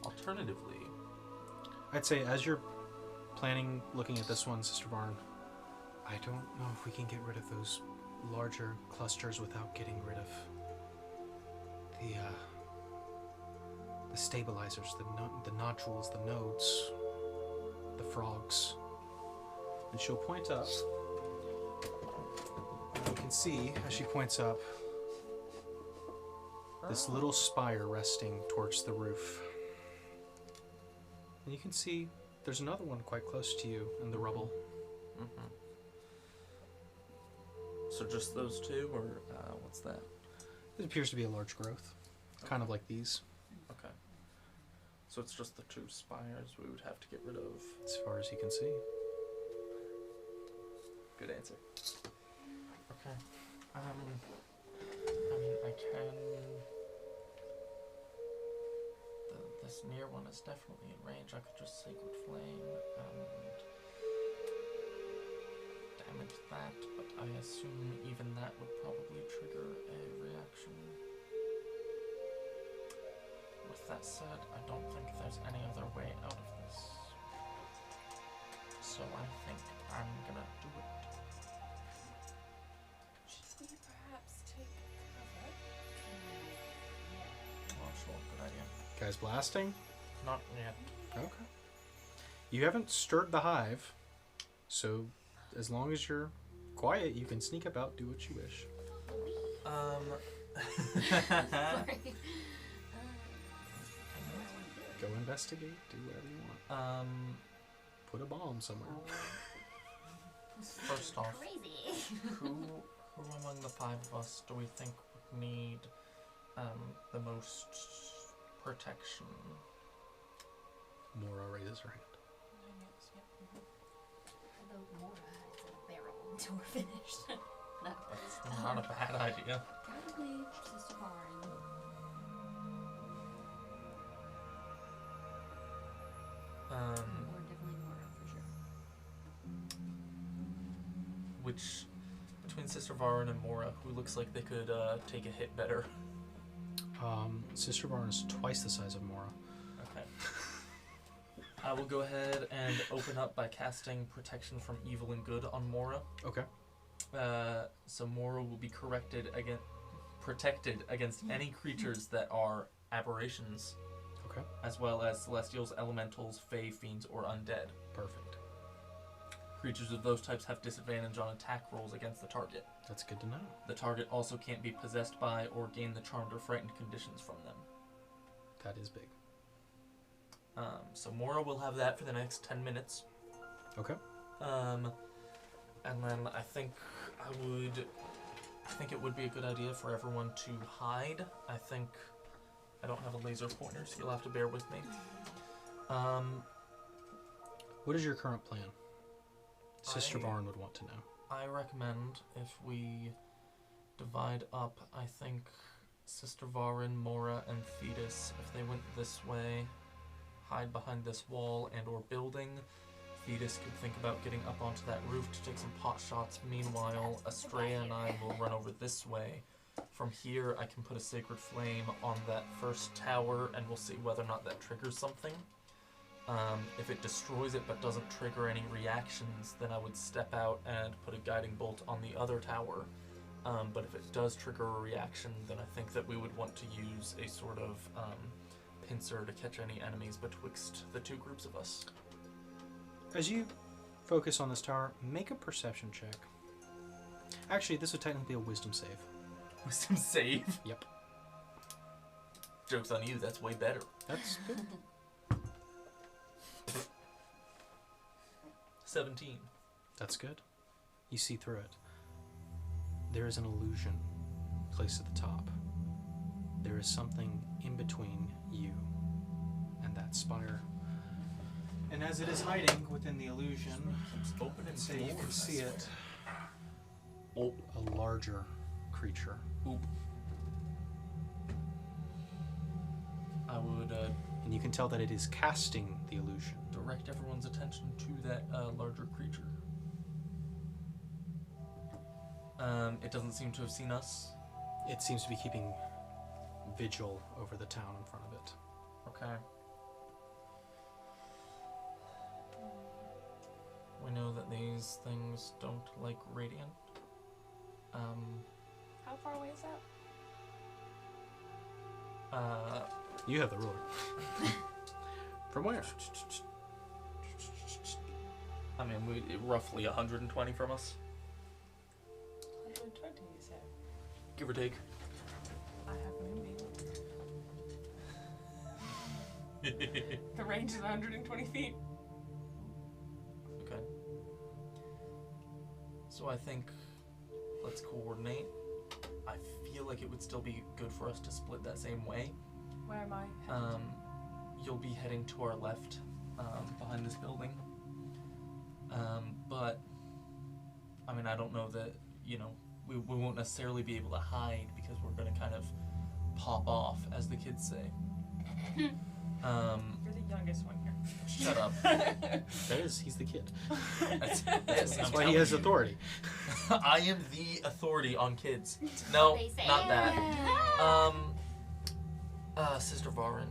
Alternatively, I'd say as you're planning, looking at this one, Sister Varn, I don't know if we can get rid of those larger clusters without getting rid of the stabilizers, the nodules, the nodes, the frogs. And she'll point up. And you can see, as she points up, this little spire resting towards the roof. And you can see there's another one quite close to you in the rubble. Mm-hmm. So just those two, or what's that? It appears to be a large growth, kind of like these, Okay. So it's just the two spires we would have to get rid of. as far as you can see. Good answer. Okay. I mean, I can... This near one is definitely in range. I could just Sacred Flame and damage that, but I assume even that would probably trigger a reaction. With that said, I don't think there's any other way out of this. So I think I'm gonna do it. Should we perhaps take cover? Oh, sure, good idea. Guys blasting? Not yet. Okay. You haven't stirred the hive, so as long as you're quiet, you can sneak about, do what you wish. Sorry. Go investigate, do whatever you want. Put a bomb somewhere. First off, Crazy. who among the five of us do we think would need the most protection? Mora raises her hand. Although Mora has a barrel until we're finished. No. That's not a bad idea. Probably Sister Varn. Or definitely Mora for sure. Which, between Sister Varn and Mora, who looks like they could take a hit better? Sister Varn is twice the size of Mora. Okay. I will go ahead and open up by casting Protection from Evil and Good on Mora. Okay. So Mora will be protected against any creatures that are aberrations. Okay. As well as celestials, elementals, fae, fiends, or undead. Perfect. Creatures of those types have disadvantage on attack rolls against the target. That's good to know. The target also can't be possessed by or gain the charmed or frightened conditions from them. That is big. So Mora will have that for the next 10 minutes. Okay. And then I think it would be a good idea for everyone to hide. I don't have a laser pointer, so you'll have to bear with me. What is your current plan? Sister Varn would want to know. I recommend if we divide up, I think Sister Varin, Mora, and Thetis, if they went this way, hide behind this wall and or building. Thetis could think about getting up onto that roof to take some pot shots. Meanwhile, Estrella and I will run over this way. From here, I can put a Sacred Flame on that first tower, and we'll see whether or not that triggers something. If it destroys it but doesn't trigger any reactions, then I would step out and put a Guiding Bolt on the other tower. But if it does trigger a reaction, then I think that we would want to use a sort of pincer to catch any enemies betwixt the two groups of us. As you focus on this tower, make a perception check. Actually, this would technically be a wisdom save. Wisdom save? Yep. Joke's on you, that's way better. That's good. 17. That's good. You see through it. There is an illusion placed at the top. There is something in between you and that spire. And as it is hiding within the illusion, Open and so you can see it, Oh. a larger creature. Oop. I would And you can tell that it is casting the illusion. direct everyone's attention to that larger creature. It doesn't seem to have seen us. It seems to be keeping vigil over the town in front of it. Okay. We know that these things don't like radiant. How far away is that? You have the ruler. From where? I mean, roughly 120 from us, 120, you said. give or take. I have moonbeam. The range is 120 feet. Okay. So I think let's coordinate. I feel like it would still be good for us to split that same way. Where am I headed? You'll be heading to our left, behind this building. But I mean, I don't know that, we won't necessarily be able to hide because we're gonna kind of pop off, as the kids say. You're the youngest one here. Shut up. He's the kid. That's why he has authority. I am the authority on kids. No, They say. not that. Sister Varin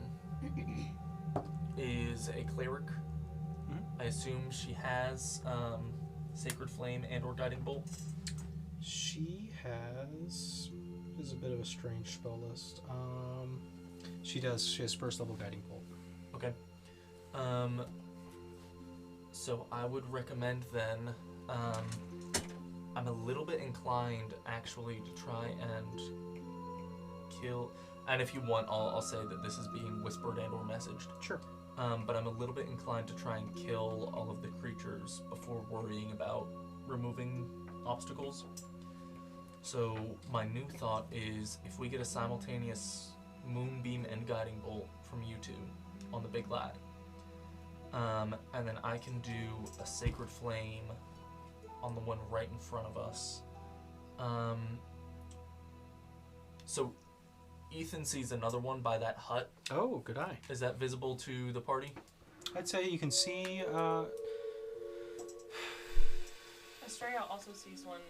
is a cleric. Mhm. I assume she has Sacred Flame and or Guiding Bolt. She has a bit of a strange spell list. She has first level guiding bolt. Okay. So I would recommend then, I'm a little bit inclined actually to try and kill, and if you want, I'll say that this is being whispered and or messaged. Sure. But I'm a little bit inclined to try and kill all of the creatures before worrying about removing obstacles. So my new thought is, if we get a simultaneous Moonbeam and Guiding Bolt from you two on the big lad, and then I can do a Sacred Flame on the one right in front of us. So Ethan sees another one by that hut. Oh, good eye. Is that visible to the party? I'd say you can see. Estrella also sees one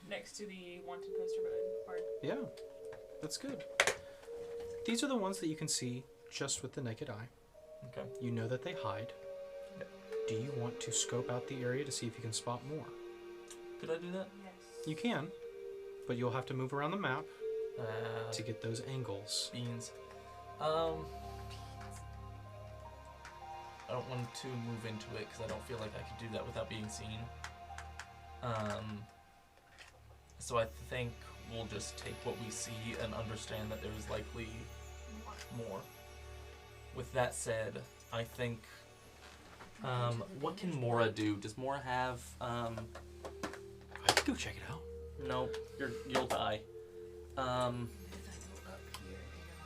next to the wanted poster board. Yeah, that's good. These are the ones that you can see just with the naked eye. Okay. You know that they hide. Yep. Do you want to scope out the area to see if you can spot more? Could I do that? Yes. You can, but you'll have to move around the map to To get those angles. beans. I don't want to move into it because I don't feel like I could do that without being seen. So I think we'll just take what we see and understand that there's likely more. With that said, I think, what can Mora do? Does Mora have, I could go check it out. nope, you'll die.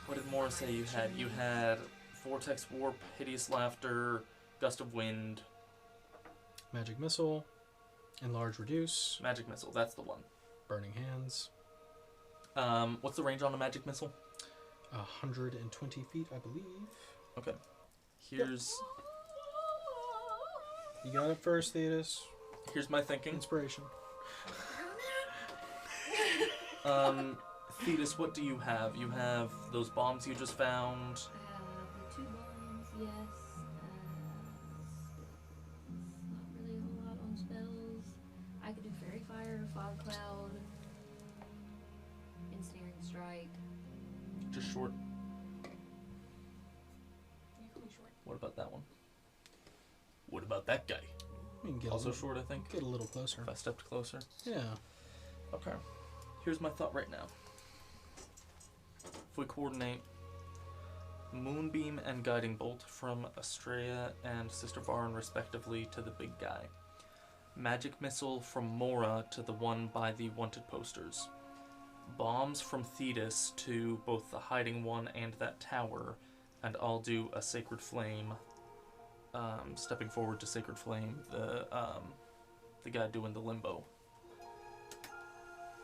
What did Mora say you had? You had Vortex Warp, Hideous Laughter, Gust of Wind, Magic Missile, Enlarge Reduce, Magic Missile, that's the one. Burning Hands. What's the range on a Magic Missile? 120 feet, I believe. Okay. Here's You got it first, Thetis. here's my thinking. Inspiration. Thetis, what do you have? You have those bombs you just found. The 2 bombs, yes. Not really a whole lot on spells. I could do Fairy Fire, Fog Cloud, Ensnaring Strike. Just short. You call me short. What about that one? What about that guy? We can get Also a little, short, I think. get a little closer. If I stepped closer. Yeah. Okay. Here's my thought right now. If we coordinate Moonbeam and Guiding Bolt from Estrella and Sister Varn respectively to the big guy. Magic Missile from Mora to the one by the wanted posters. Bombs from Thetis to both the hiding one and that tower, and I'll do a Sacred Flame. Stepping forward to Sacred Flame, the guy doing the limbo.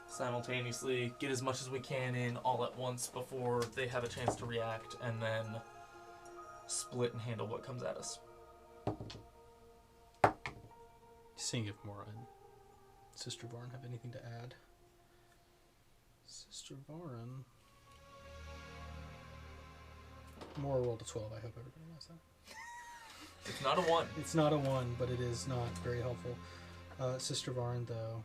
Simultaneously, get as much as we can in all at once before they have a chance to react, and then split and handle what comes at us. Seeing if Mora and Sister Varn have anything to add. Sister Varn. Mora rolled a 12. I hope everybody knows that. It's not a 1. It's not a 1, but it is not very helpful. Sister Varn, though.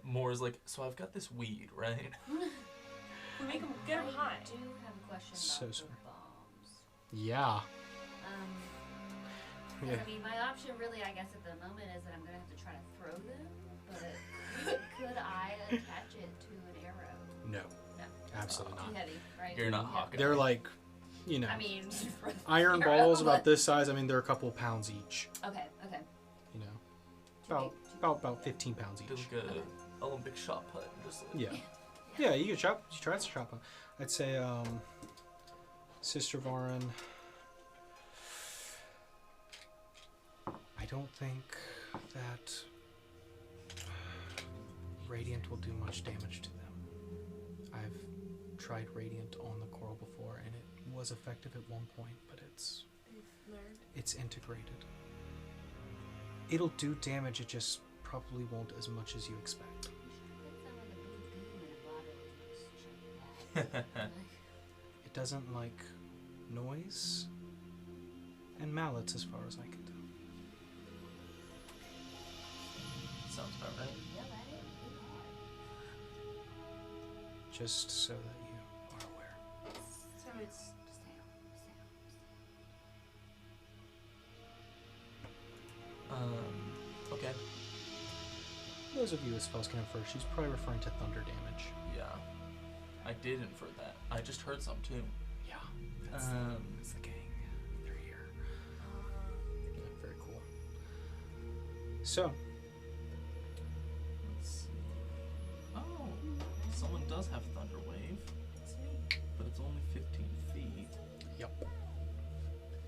More is like, so I've got this weed, right? We make them get them high. I do have a question So about sorry. the bombs. Yeah. Because, I mean, my option really, I guess, at the moment is that I'm going to have to try to throw them, but could I attach it to an arrow? No. No. Absolutely Too not. heavy, right? You're not Yeah. hawking. They're like, you know, I mean, iron arrow, balls about but- this size. I mean, they're a couple pounds each. Okay, okay. You know, Too about big, too about big. 15 pounds Do each. like a Olympic shot put. Just like, Yeah. Yeah, you could chop. You try to chop them. I'd say, Sister Varn. I don't think that Radiant will do much damage to them. I've tried Radiant on the coral before, and it was effective at one point, but They've learned. it's integrated. It'll do damage. It just probably won't as much as you expect. It doesn't like noise and mallets, as far as I can tell. sounds about right. Just so that you are aware. So it's Okay. Those of you with spells can infer, she's probably referring to thunder damage. Yeah. I did infer that. I just heard some too. Yeah, That's the gang. They're here. Yeah, very cool. So, Let's see. Oh, someone does have Thunder Wave, it's me. but it's only 15 feet. yep.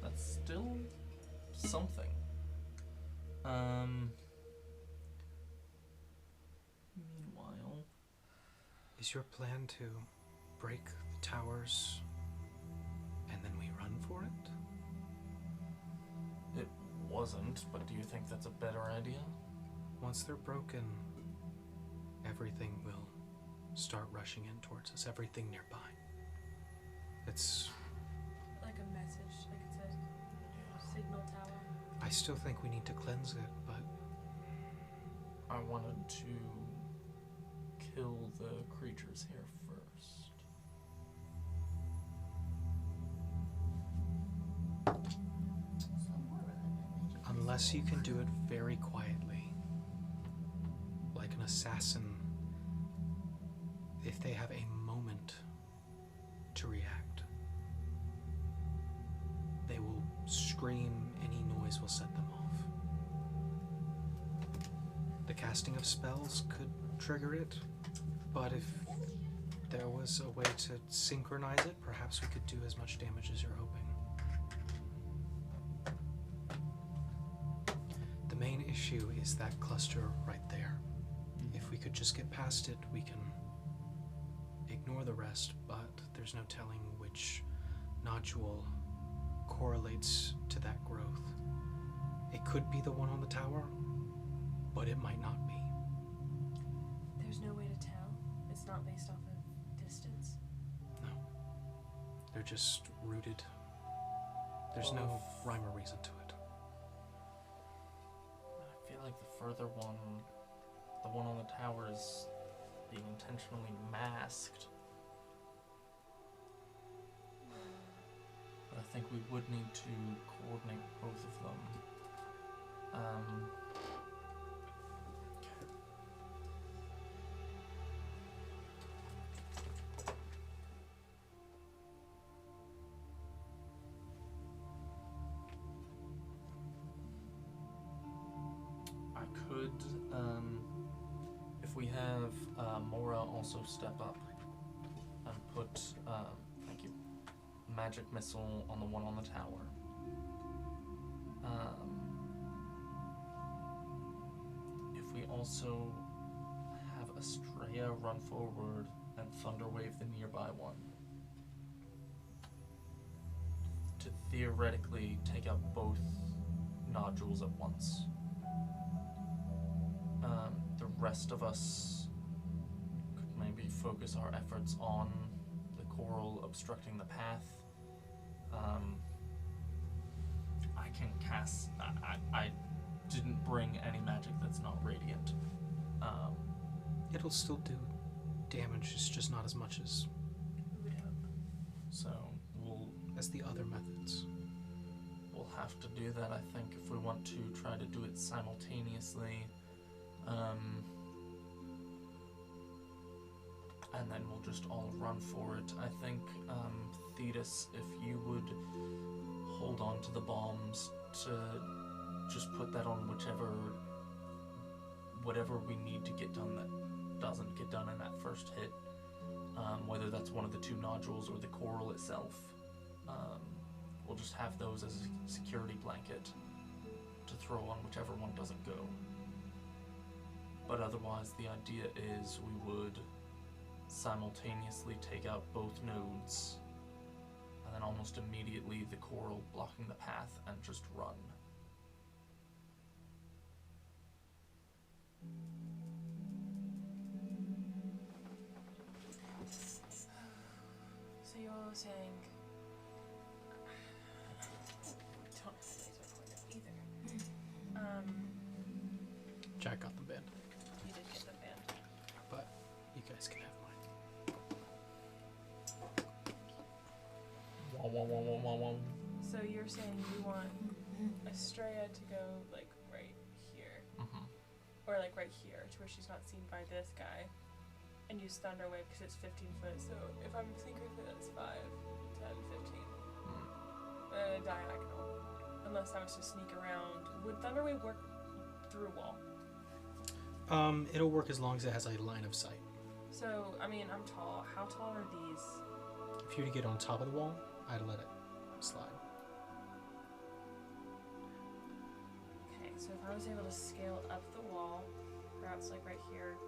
That's still something. Meanwhile, Is your plan to break the towers and then we run for it? it wasn't, but do you think that's a better idea? Once they're broken, everything will start rushing in towards us, everything nearby. It's. Like a message, like it's a signal tower. I still think we need to cleanse it, but I wanted to kill the creatures here first. So more of it than they just Unless you can do it very quietly. Like an assassin. If they have a moment to react, they will scream, any noise will set them off. The casting of spells could trigger it, but if there was a way to synchronize it, perhaps we could do as much damage as you're hoping. The main issue is that cluster right there. If we could just get past it, we can ignore the rest, but there's no telling which nodule correlates to that growth. It could be the one on the tower, but it might not be. There's no way to tell. It's not based off of distance. No. They're just rooted. There's no rhyme or reason to it. I feel like the further one, the one on the tower, is being intentionally masked. But I think we would need to coordinate both of them. I could, if we have Mora also step up and put, thank you, magic missile on the one on the tower. If we also have Estrella run forward and Thunderwave the nearby one, to theoretically take out both nodules at once. The rest of us could maybe focus our efforts on the coral obstructing the path. I can cast. I didn't bring any magic that's not radiant. It'll still do damage, it's just not as much as We would hope. So as the other methods. we'll have to do that, I think, if we want to try to do it simultaneously. And then we'll just all run for it. I think, Thetis, if you would hold on to the bombs to just put that on whatever we need to get done that doesn't get done in that first hit, whether that's one of the two nodules or the coral itself. We'll just have those as a security blanket to throw on whichever one doesn't go. But otherwise, the idea is we would simultaneously take out both nodes, and then almost immediately the coral blocking the path and just run. So you're all saying. Don't have a laser pointer either. Jack got the band, You did get the band. but you guys can have mine. Wah, wah, wah, wah, wah, wah. So you're saying you want Estrella to go like right here, or like right here, to where she's not seen by this guy, and use Thunderwave because it's 15 foot. So if I'm thinking correctly, that's 5, 10, 15. Diagonal. Unless I was to sneak around. Would Thunderwave work through a wall? It'll work as long as it has a line of sight. So, I mean, I'm tall. How tall are these? If you were to get on top of the wall, I'd let it slide. Okay, so if I was able to scale up the wall, perhaps like right here,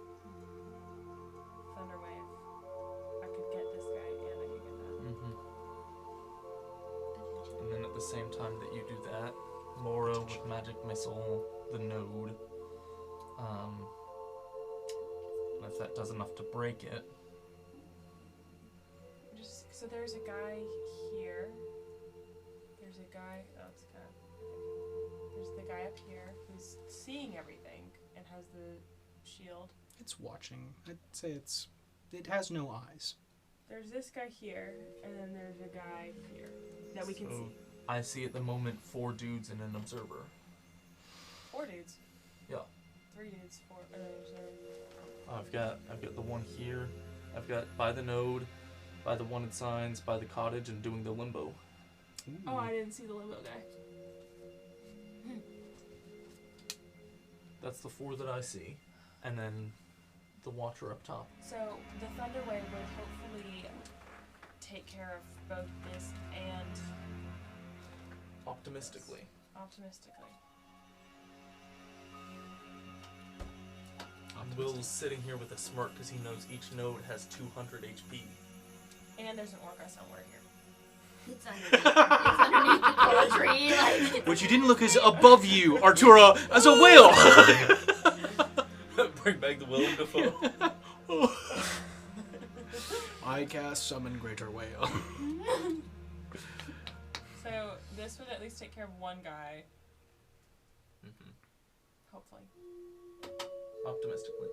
Thunderwave, I could get this guy and I could get that. And then at the same time that you do that, Mora with magic missile the node. And if that does enough to break it, Just so there's a guy here. There's a guy. Oh, it's kind of. There's the guy up here who's seeing everything and has the shield. It's watching. I'd say it has no eyes. There's this guy here, and then there's a guy here that we can So, see. I see at the moment 4 dudes and an observer. 4 dudes. Yeah. 3 dudes, 4 observer. I've got the one here. I've got by the node, by the wanted signs, by the cottage, and doing the limbo. Oh, I didn't see the limbo guy. That's the 4 that I see, and then the watcher up top. So the Thunderwave would hopefully take care of both this and Optimistically. optimistically. Will's sitting here with a smirk because he knows each node has 200 HP. And there's an orca somewhere here. It's underneath the cool tree, like. What you didn't look is above you, Artura, as a whale. Bring back the Willem Dafoe. I cast summon greater whale. So this would at least take care of one guy, Mm-hmm. hopefully. Optimistically.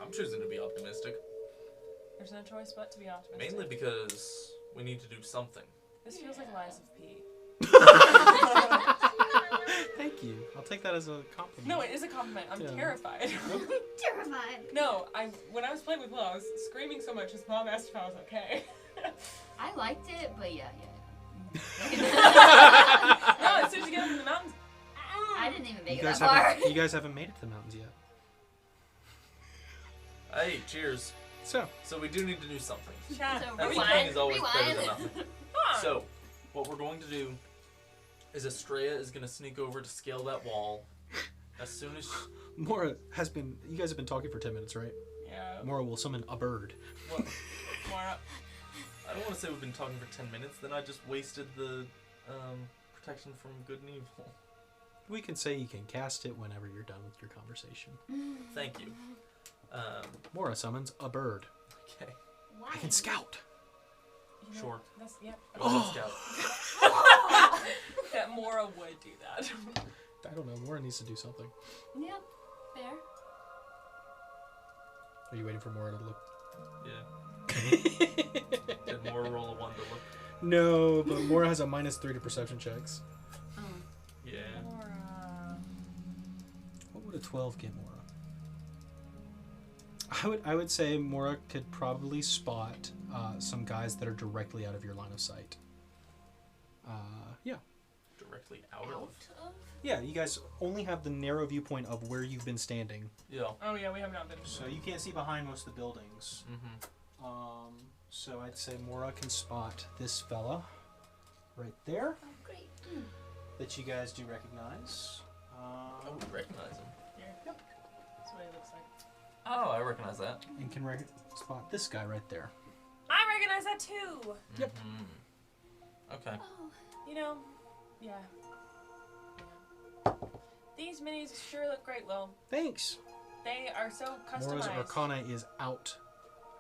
I'm choosing to be optimistic. There's no choice but to be optimistic. Mainly because we need to do something. This feels like lies of P. Thank you. I'll take that as a compliment. No, it is a compliment. I'm Yeah. terrified. Terrified. No, when I was playing with Will, I was screaming so much his mom asked if I was okay. I liked it, but yeah. No, as soon as you get up in the mountains, I didn't even make You it guys that far. haven't. You guys haven't made it to the mountains yet. Hey, cheers. So So we do need to do something. chat. So Having rewind, fun is always better than rewind. nothing. Huh. So, what we're going to do is Estrella is going to sneak over to scale that wall as soon as... Mora has been. You guys have been talking for 10 minutes, right? Yeah. Mora will summon a bird. Well, Mara. I don't want to say we've been talking for 10 minutes, then I just wasted the protection from good and evil. We can say you can cast it whenever you're done with your conversation. Thank you. Mora summons a bird. Okay. Why? I can scout. You know, Sure. That's, yeah. Go ahead, Scout. That Mora would do that. I don't know. Mora needs to do something. Yep, fair. Are you waiting for Mora to look? Yeah. Did more roll a 1 to look? No, but Mora has a -3 to perception checks. Oh. Yeah. Mora. What would a 12 get Mora? I would say Mora could probably spot some guys that are directly out of your line of sight. Yeah. Directly out Out of? of? Yeah, you guys only have the narrow viewpoint of where you've been standing. Yeah. Oh yeah, we have not been. So you can't see behind most of the buildings. Mm-hmm. So I'd say Mora can spot this fella right there Oh, great. that you guys do recognize. I would recognize him. Yeah. Yep. That's what he looks like. Oh, I recognize that. And can spot this guy right there. I recognize that too. Yep. Mm-hmm. Okay. Oh. You know, yeah. These minis sure look great, Will. Thanks. They are so Mora's customized. Arcana is out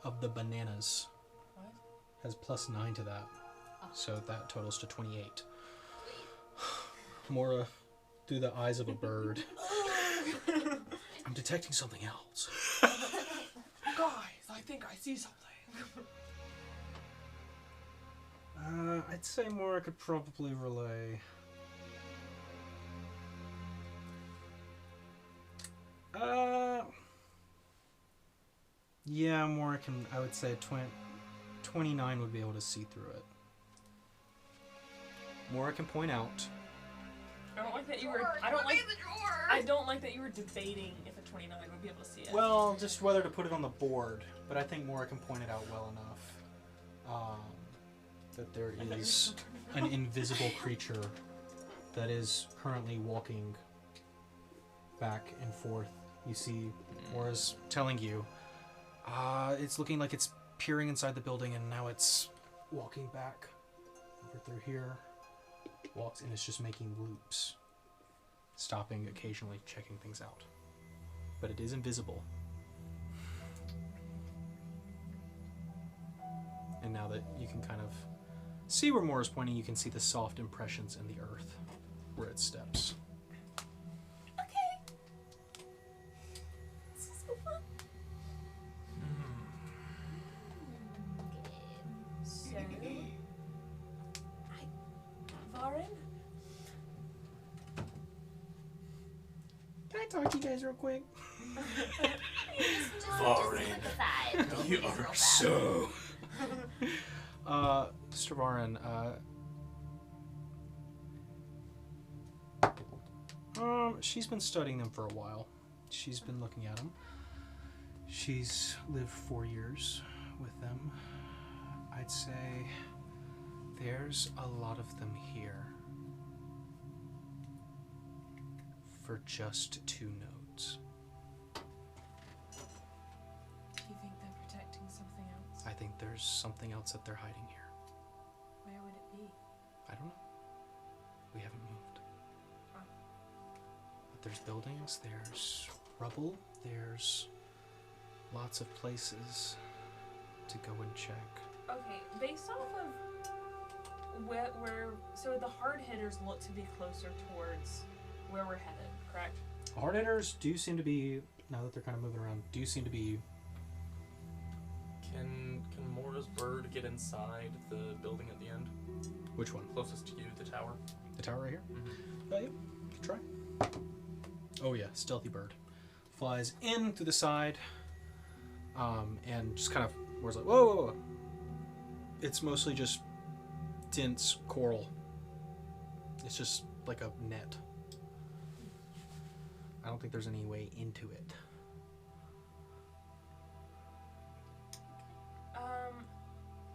of the bananas. What? Has +9 to that. Oh. So that totals to 28. Mora, through the eyes of a bird. I'm detecting something else. Guys, I think I see something. I'd say Mora could probably relay. Yeah, Mora can. I would say 29 would be able to see through it. Mora can point out. I don't like that you were. I don't like. I don't like that you were debating if a 29 would be able to see it. Well, just whether to put it on the board, but I think Mora can point it out well enough that there is an invisible creature that is currently walking back and forth. You see, Mora's telling you, it's looking like it's peering inside the building, and now it's walking back over through here. Walks, and it's just making loops, stopping occasionally, checking things out. But it is invisible. And now that you can kind of see where Mora's pointing, you can see the soft impressions in the earth. where it steps. Okay. This is so fun. So, Varen, Can I talk to you guys real quick? Just look aside. You are so. Mr. Varen, she's been studying them for a while. She's been looking at them. She's lived 4 years with them. I'd say there's a lot of them here for just 2 nodes. do you think they're protecting something else? I think there's something else that they're hiding here. Where would it be? I don't know. We haven't moved. Huh. But there's buildings, there's rubble, there's lots of places to go and check. Okay, based off of where so the hard hitters look to be closer towards where we're headed, correct? Hard hitters do seem to be, now that they're kind of moving around, do seem to be. Can Mora's bird get inside the building at the end? Which one? Closest to you, the tower. The tower right here? Mm-hmm. Yeah, you can try. Oh yeah, stealthy bird. Flies in through the side, and just kind of, where's like, whoa, whoa, whoa. It's mostly just dense coral. It's just like a net. I don't think there's any way into it.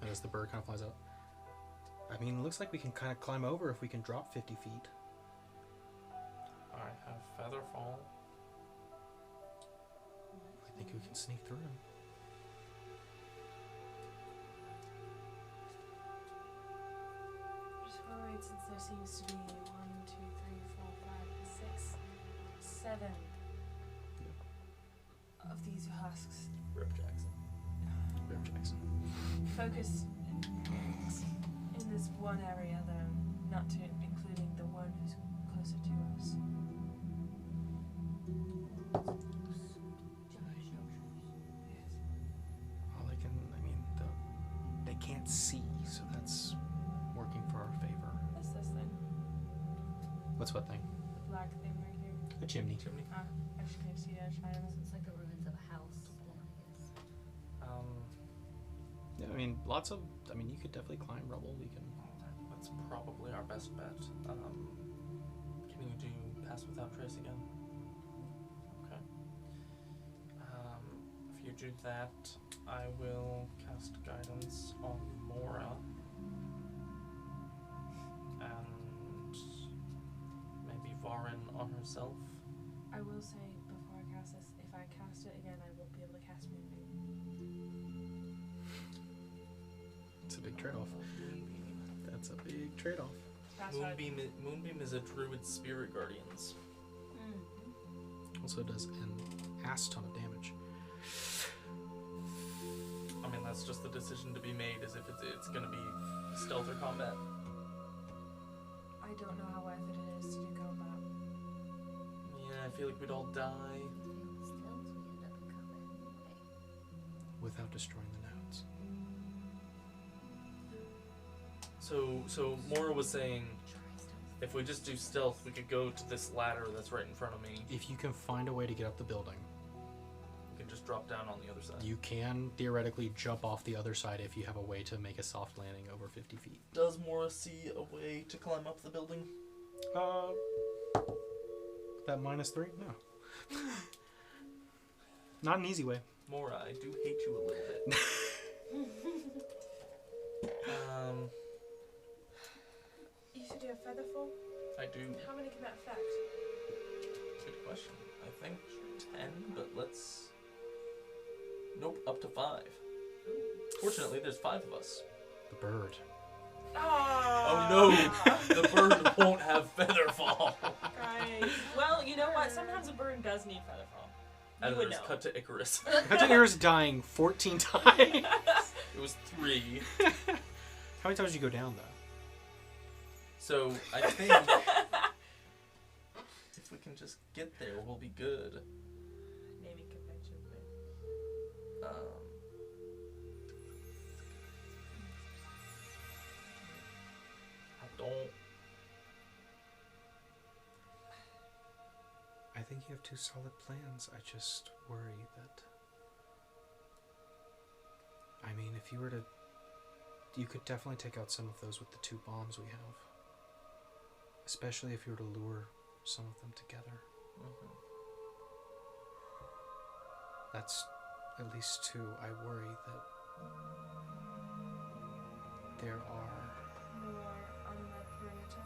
And as the bird kind of flies out. I mean, it looks like we can kind of climb over if we can drop 50 feet. I have Featherfall. I think we can sneak through him. Just worried since there seems to be 1, 2, 3, 4, 5, 6, 7 of these husks Rip Jackson. Rip Jackson. focused in this one area, though, not to including the one who's closer to us. Yes. All they can, I mean, they can't see, so that's working for our favor. What's this thing? What's what thing? The black thing right here. A chimney. Ah, actually can't see that. It's like the ruins of a house, then, I guess. Yeah, I mean, lots of, I mean, you could definitely climb rubble. We can. That's probably our best bet. Can you do Pass Without Trace again? Okay. If you do that, I will cast Guidance on Mora. And maybe Varen on herself. I will say before I cast this, if I cast it again, I won't be able to cast Moonbeam. It's a big trade-off. That's a big trade-off. That's what I- Moonbeam is a druid spirit guardians. Also does an ass ton of damage. I mean, that's just the decision to be made, is if it's going to be stealth or combat. I don't know how worth it is to do combat. Yeah, I feel like we'd all die. Fail stealth, we end up in combat anyway. Without destroying the nodes. So Mora was saying, Try stealth. if we just do stealth, we could go to this ladder that's right in front of me. If you can find a way to get up the building, We can just drop down on the other side. you can theoretically jump off the other side if you have a way to make a soft landing over 50 feet. Does Mora see a way to climb up the building? That -3? No. Not an easy way. Mora, I do hate you a little bit. You said you have Featherfall? I do. How many can that affect? Good question. I think 10, but let's... Nope, up to 5. Fortunately, there's 5 of us. The bird. Oh no! The bird won't have Featherfall. Guys. Well, you know what? Sometimes a bird does need Featherfall. You And would there's know. cut to Icarus. Icarus dying 14 times. It was 3. How many times did you go down, though? So I think we can just get there, we'll be good. Naming convention thing. I don't. I think you have two solid plans. I just worry that... I mean, if you were to... You could definitely take out some of those with the 2 bombs we have. Especially if you were to lure some of them together. Mm-hmm. That's at least 2. I worry that there are... More on my perimeter.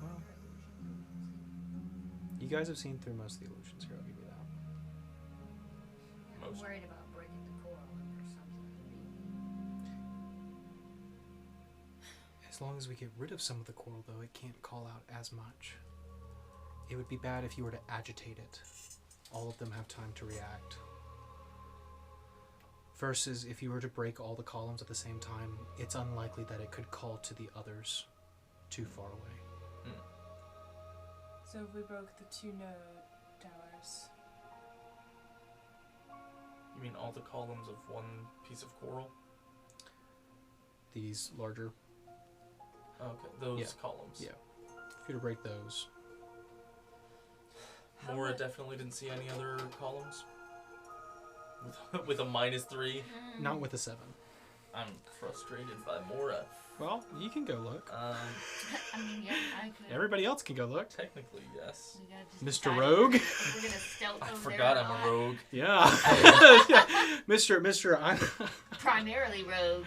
Well, you guys have seen through most of the illusions here, I'll give you that. I'm Most. worried about breaking the coral or something. As long as we get rid of some of the coral, though, it can't call out as much. It would be bad if you were to agitate it. All of them have time to react. Versus if you were to break all the columns at the same time, it's unlikely that it could call to the others too far away. So if we broke the 2 node towers. You mean all the columns of one piece of coral? These larger, Okay, those Yeah. columns. Yeah. if you were to break those. How Mora much- definitely didn't see any other columns. With a -3. Not with a 7. I'm frustrated by Mora. Well, you can go look. I mean, yeah, I could. Everybody else can go look. Technically, yes. We gotta just Mr. decide Rogue? if we're gonna stealth I over forgot there or I'm a not. rogue. Yeah. Mr. I'm Primarily rogue.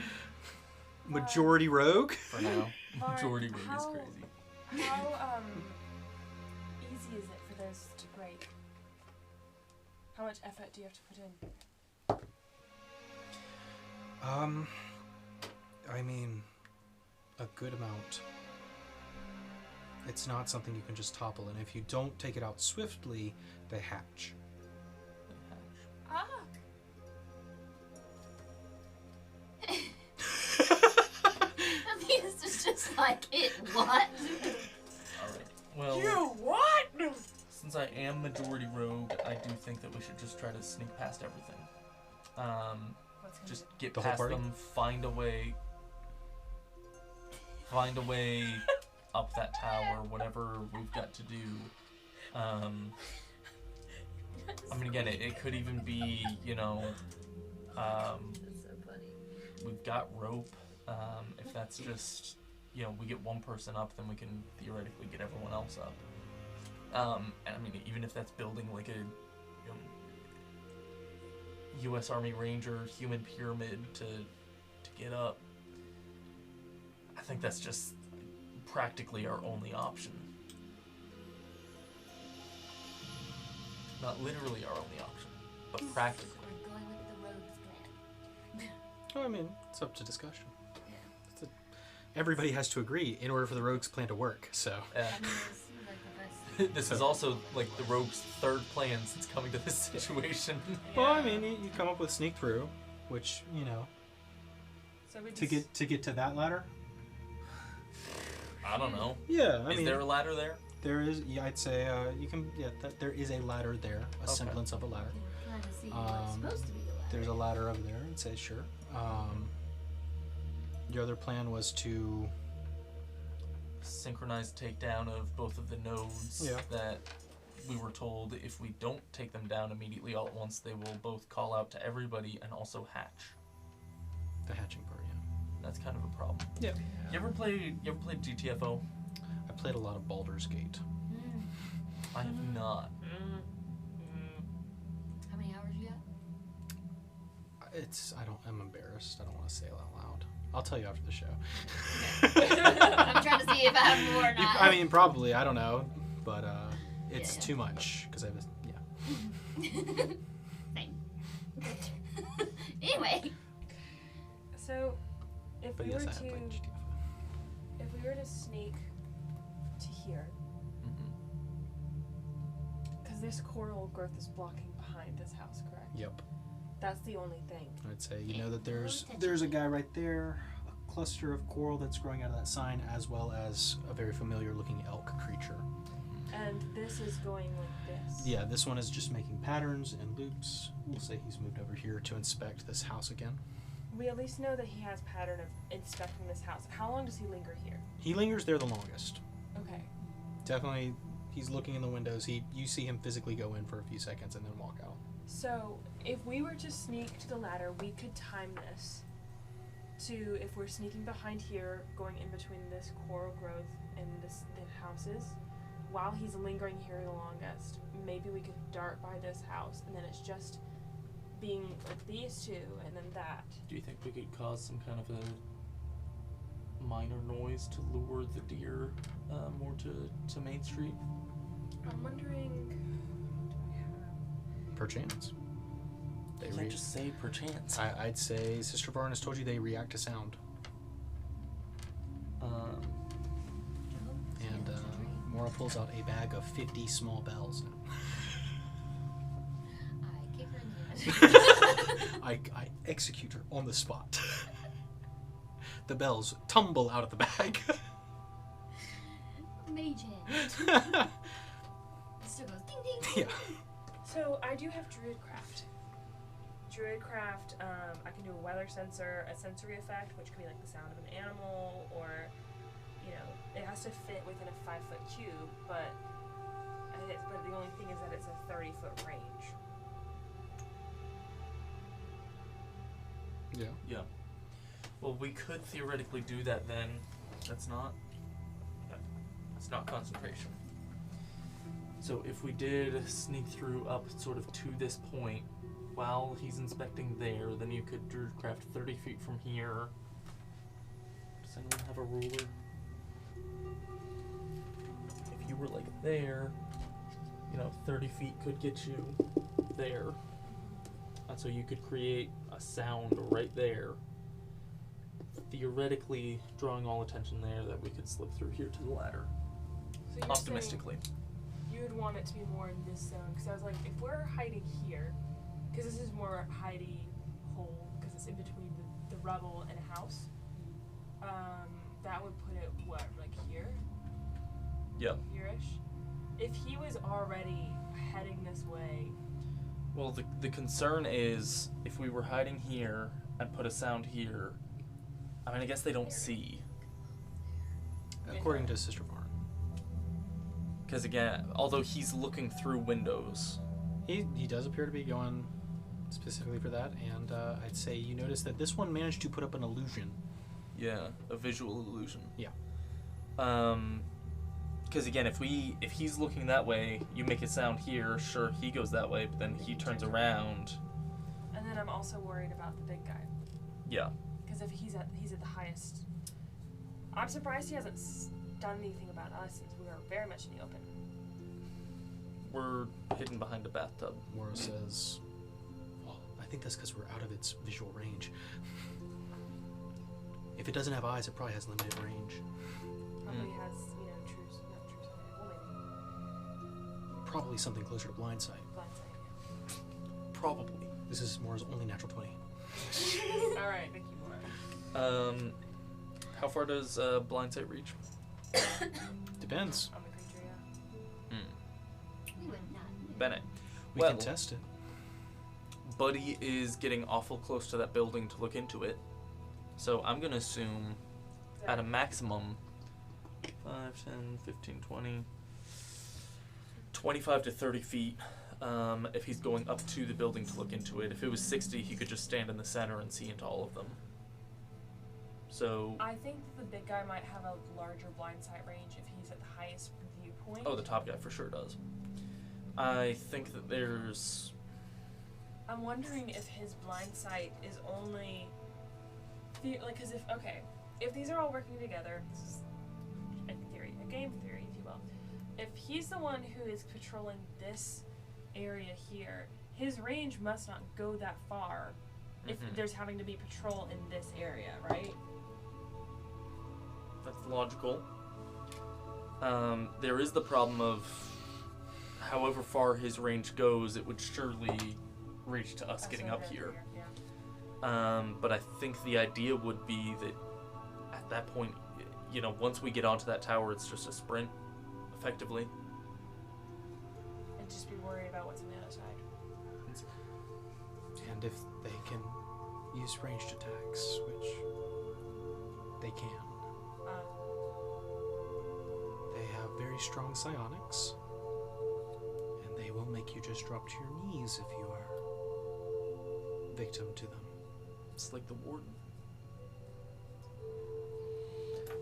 majority rogue. For now. Lauren, Majority rogue is how- crazy. How easy is it for those to break? How much effort do you have to put in? I mean, a good amount. It's not something you can just topple, and if you don't take it out swiftly, they hatch. Ah! I mean, this is just like it. What? Alright. Well, what? since I am majority rogue, I do think that we should just try to sneak past everything. What's gonna Just be- get The whole past party? them, find a way up that tower, whatever we've got to do. I mean, again, it could even be, That's so funny. we've got rope. If that's just, we get one person up, then we can theoretically get everyone else up. And I mean, even if that's building like a U.S. Army Ranger human pyramid to get up, I think that's just practically our only option. Not literally our only option, but practically. We're going with the rogue's plan. Oh, I mean, it's up to discussion. Yeah. Everybody has to agree in order for the rogue's plan to work, so... Yeah. I mean, it seems like the best. This is also like the rogue's third plan since coming to this situation. Well, I mean, you come up with sneak through, which, So we to get to that ladder. I don't know. Yeah, I Is mean, there a ladder there? there is. Yeah, I'd say you can. Yeah, there is a ladder there, a Okay. semblance of a ladder. Kind of see what's supposed to be the ladder. There's a ladder over there. I'd say sure. Your other plan was to. Synchronized takedown of both of the nodes Yeah. that we were told if we don't take them down immediately all at once, they will both call out to everybody and also hatch. The hatching part, yeah. That's kind of a problem. Yeah. You ever played GTFO? I played a lot of Baldur's Gate. Mm. I have not. How many hours you got? I'm embarrassed. I don't want to say it out loud. I'll tell you after the show. I'm trying to see if I have more or not. I mean, probably. I don't know. But it's Yeah. too much. Because I have Same. Anyway. So, if But we yes, were I have to played GTFO. sneak to here, Mm-hmm. because this coral growth is blocking behind this house, correct? Yep. That's the only thing. I'd say you know that there's a guy right there, a cluster of coral that's growing out of that sign, as well as a very familiar looking elk creature. And this is going like this. Yeah, this one is just making patterns and loops. We'll say he's moved over here to inspect this house again. We at least know that he has pattern of inspecting this house. How long does he linger here? He lingers there the longest. Okay. Definitely, he's looking in the windows. You see him physically go in for a few seconds and then walk out. So, if we were to sneak to the ladder, we could time this to, if we're sneaking behind here, going in between this coral growth and the houses, while he's lingering here the longest, maybe we could dart by this house, and then it's just being like these two, and then that. Do you think we could cause some kind of a minor noise to lure the deer more to Main Street? I'm wondering, do I have... Perchance. You can't just say perchance. I'd say Sister Varn has told you they react to sound. And Mora pulls out a bag of 50 small bells. I kick her in the head. I execute her on the spot. The bells tumble out of the bag. Mage hand. It still goes ding ding. Yeah. So, I do have Druidcraft. Druidcraft, I can do a weather sensor, a sensory effect, which could be like the sound of an animal, or, you know, it has to fit within a 5-foot cube, but the only thing is that it's a 30-foot range. Yeah. Yeah. Well, we could theoretically do that then. That's not concentration. So if we did sneak through up sort of to this point, while he's inspecting there, then you could Druidcraft 30 feet from here. Does anyone have a ruler? If you were like there, 30 feet could get you there. And so you could create a sound right there. Theoretically, drawing all attention there, that we could slip through here to the ladder. So you're Optimistically. saying you would want it to be more in this zone, because I was like, if we're hiding here, because this is more hidey hole, because it's in between the rubble and a house, that would put it, what, like here? Yeah. Here-ish? If he was already heading this way, Well, the concern is if we were hiding here and put a sound here, I mean, I guess they don't see. According to Sister Varn. Because again, although he's looking through windows. He does appear to be going specifically for that, and I'd say you notice that this one managed to put up an illusion. Yeah, a visual illusion. Yeah. Because again, if he's looking that way, you make a sound here, sure, he goes that way, but then he turns around. and then I'm also worried about the big guy, Yeah. because if he's at the highest, I'm surprised he hasn't done anything about us, since we are very much in the open. We're hidden behind a bathtub. Mora says, well, I think that's because we're out of its visual range. If it doesn't have eyes, it probably has limited range. Probably has, not true sight, well, maybe Probably something closer to blind sight. blind sight, Probably. This is Mora's only natural 20. yeah. Alright, thank you, Laura. How far does blind sight reach? Depends. On the creature, yeah. We would not know. Bennett. We Well, can test it. Buddy is getting awful close to that building to look into it. So I'm going to assume at a maximum 5, 10, 15, 20, 25 to 30 feet if he's going up to the building to look into it. If it was 60, he could just stand in the center and see into all of them. So, I think that the big guy might have a larger blind sight range if he's at the highest viewpoint. oh, the top guy for sure does. I think that there's... I'm wondering if his blind sight is only, because if these are all working together, this is a theory, a game theory, if you will. If he's the one who is patrolling this area here, his range must not go that far if there's having to be patrol in this area, right? That's logical. There is the problem of however far his range goes, it would surely reach to us getting up here. Yeah. But I think the idea would be that at that point, once we get onto that tower, it's just a sprint, effectively. And if they can use ranged attacks, which they can, they have very strong psionics, and they will make you just drop to your knees if you are victim to them. It's like the warden.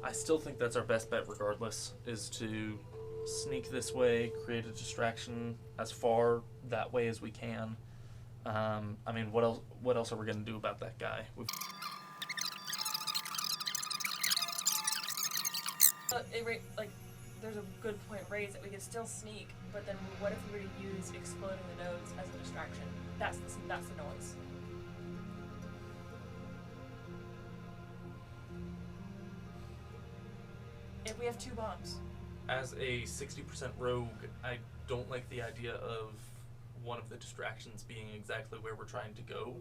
I still think that's our best bet regardless, is to sneak this way, create a distraction as far that way as we can. I mean, what else are we going to do about that guy? There's a good point raised that we could still sneak, but then what if we were to use exploding the nodes as a distraction? That's the noise. If we have 2 bombs. As a 60% rogue, I don't like the idea of one of the distractions being exactly where we're trying to go.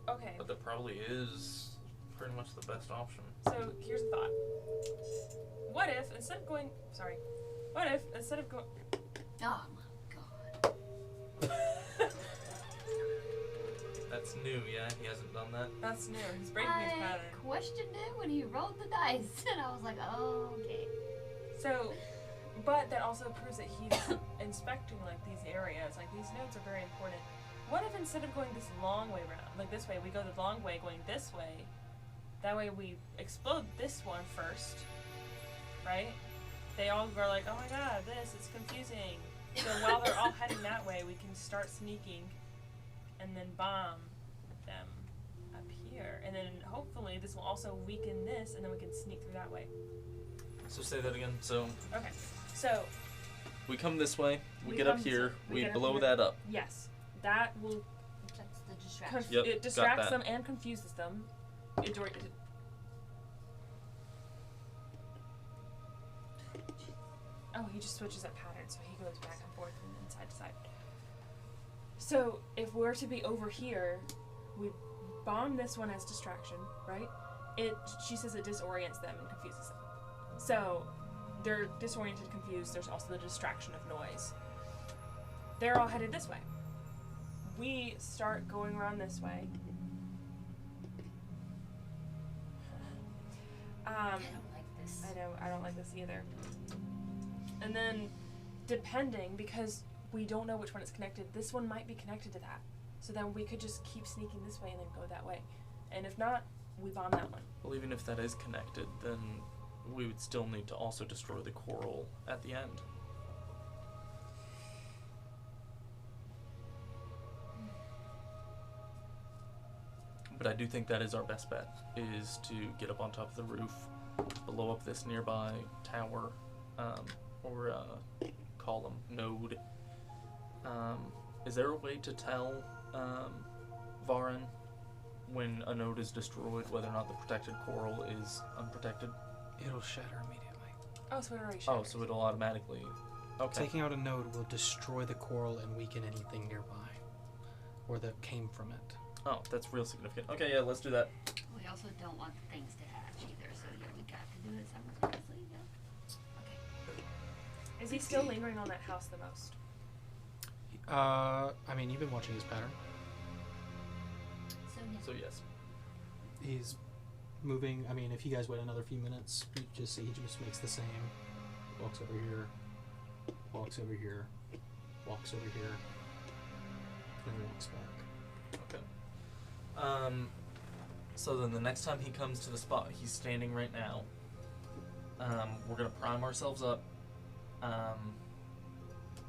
Okay. But that probably is pretty much the best option. So here's a thought. What if instead of going Oh my god. That's new, yeah? He hasn't done that? That's new. He's breaking his I pattern. questioned it when he rolled the dice, and I was like, oh, okay. So, but that also proves that he's inspecting like these areas. Like these nodes are very important. What if instead of going this long way around, like this way, we go the long way going this way? That way we explode this one first, right? They all are like, oh my god, this is confusing. So while they're all heading that way, we can start sneaking and then bomb them up here. And then hopefully this will also weaken this, and then we can sneak through that way. So say that again. So Okay, so we come this way, we We get up come here, we we get up blow here. that up. yes, that will That's the distraction. Yep, it got distracts that. them and confuses them. Oh, he just switches that pattern, so he goes back and forth and then side to side. So if we're to be over here, we bomb this one as distraction, right? She says it disorients them and confuses them. So they're disoriented, confused. There's also the distraction of noise. They're all headed this way. We start going around this way. I don't like this. I know, I don't like this either. And then, depending, because we don't know which one is connected, this one might be connected to that. So then we could just keep sneaking this way and then go that way. And if not, we bomb that one. Well, even if that is connected, then we would still need to also destroy the coral at the end. But I do think that is our best bet, is to get up on top of the roof, blow up this nearby tower, or column, node. Is there a way to tell Varan when a node is destroyed whether or not the protected coral is unprotected? It'll shatter immediately. Oh, so it already shattered. Oh, so it'll automatically... Okay. Taking out a node will destroy the coral and weaken anything nearby, or that came from it. Oh, that's real significant. Okay, yeah, let's do that. We also don't want the things to hatch either, so yeah, we got to do it simultaneously. Yeah. Okay. Is he still lingering on that house the most? I mean, you've been watching his pattern. So yeah. So yes. He's moving. I mean, if you guys wait another few minutes, you just see he just makes the same. Walks over here, walks over here, walks over here, and then walks back. Okay. So then the next time he comes to the spot he's standing right now, we're gonna prime ourselves up.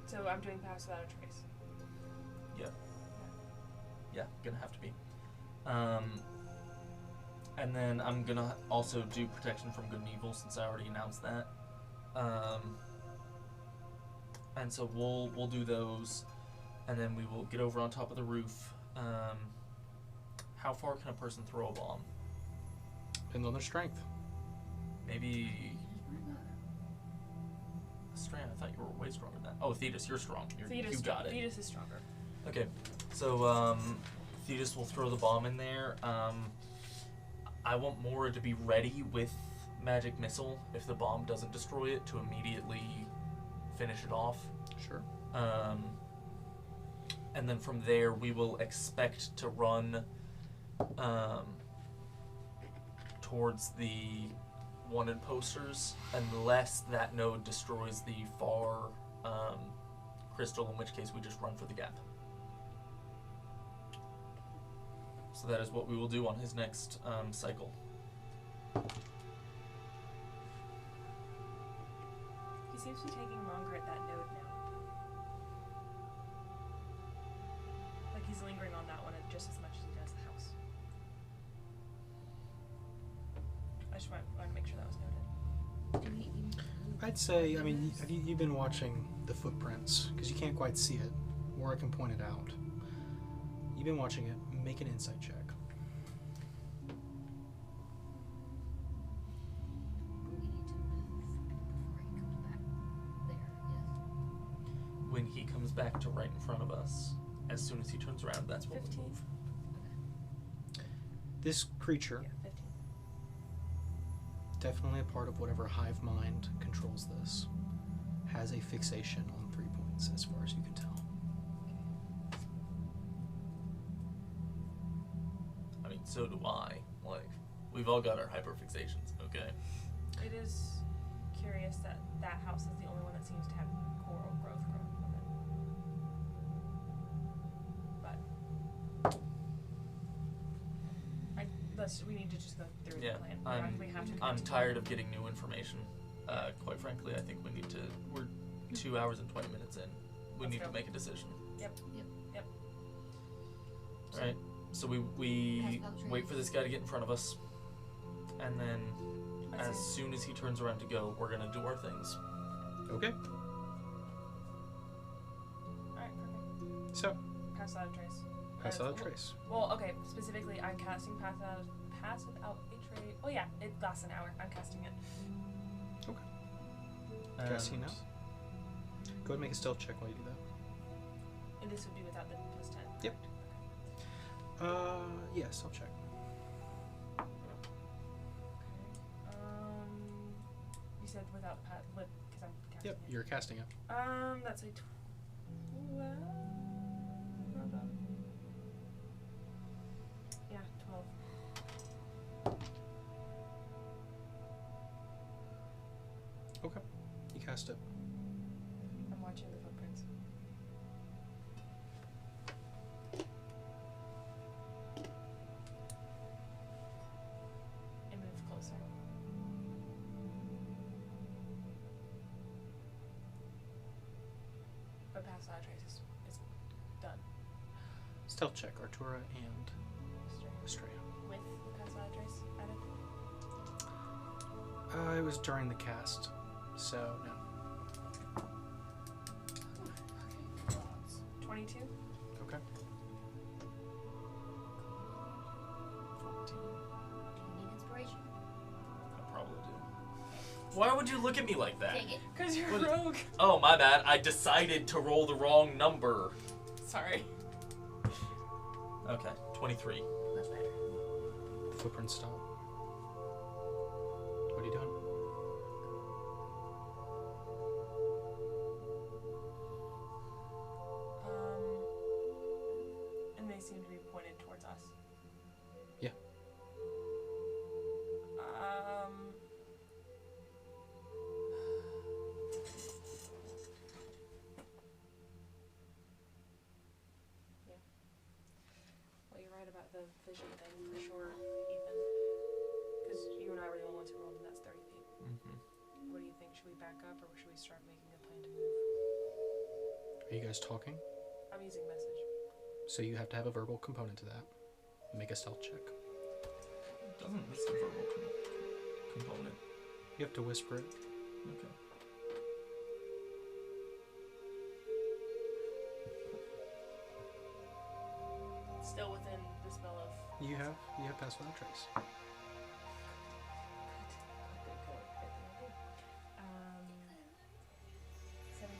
So I'm doing pass without a trace. Yeah, gonna have to be. And then I'm gonna also do protection from good and evil since I already announced that. And so we'll do those, and then we will get over on top of the roof. How far can a person throw a bomb? Depends on their strength. Maybe. Strand, I thought you were way stronger than that. Oh, Thetis, you're strong. You got it. Thetis is stronger. Okay, so Thetis will throw the bomb in there. I want Mora to be ready with magic missile if the bomb doesn't destroy it to immediately finish it off. Sure. and then from there we will expect to run towards the wanted posters, unless that node destroys the far crystal, in which case we just run for the gap. So that is what we will do on his next cycle. He seems to be taking longer at that node now. Like he's lingering on that one just as much as he does the house. I just want to make sure that was noted. I'd say, I mean, you've been watching the footprints, because you can't quite see it, or I can point it out. You've been watching it. Make an insight check. We need to move before he comes back there, yes. When he comes back to right in front of us, as soon as he turns around, that's when we 15. move. This creature, Yeah, 15. definitely a part of whatever hive mind controls this, has a fixation on 3 points, as far as you can tell. I mean, so do I. Like, we've all got our hyperfixations, okay? It is curious that that house is the only one that seems to have coral growth growing from it. But we need to just go through Yeah, the plan. We have to I'm continue. tired of getting new information. Quite frankly, I think we need to. We're 2 hours and 20 minutes in. We Let's need go. to make a decision. Yep. All right. So we wait for this guy to get in front of us, and then I as see. soon as he turns around to go, we're gonna do our things. Okay. Alright, perfect. So, Pass without a trace. pass out a trace. Well, okay, specifically, I'm casting pass without a trace. Oh yeah, it lasts an hour. I'm casting it. Casting now. Go ahead and make a stealth check while you do that. And this would be without the plus 10. Yep. Yes, I'll check. You said without because I'm casting Yep, it. you're casting it. That's a 12. Hold on. Yeah, 12. Okay. You cast it. I'm watching the footprints. And move closer. But pass without a trace is done. Stealth check, Artura and Straight. Estrella. With pass without a trace added. It was during the cast, so no. 22. Okay. 14. Do you need inspiration? I probably do. Why would you look at me like that? Take it. Because you're What- rogue. Oh, my bad. I decided to roll the wrong number. Sorry. Okay, 23. Much better. Footprints stop. What are you doing? And they seem to be pointed towards us. Yeah. Yeah. Well, you're right about the vision thing for sure, Ethan. Because you and I were the only ones who rolled, and that's 30 feet. Mm-hmm. What do you think? Should we back up, or should we start making a plan to move? Are you guys talking? I'm using message. So you have to have a verbal component to that. Make a stealth check. Doesn't list a verbal component. You have to whisper it. Okay. Still within the spell of. You have pass without trace. Good. 17.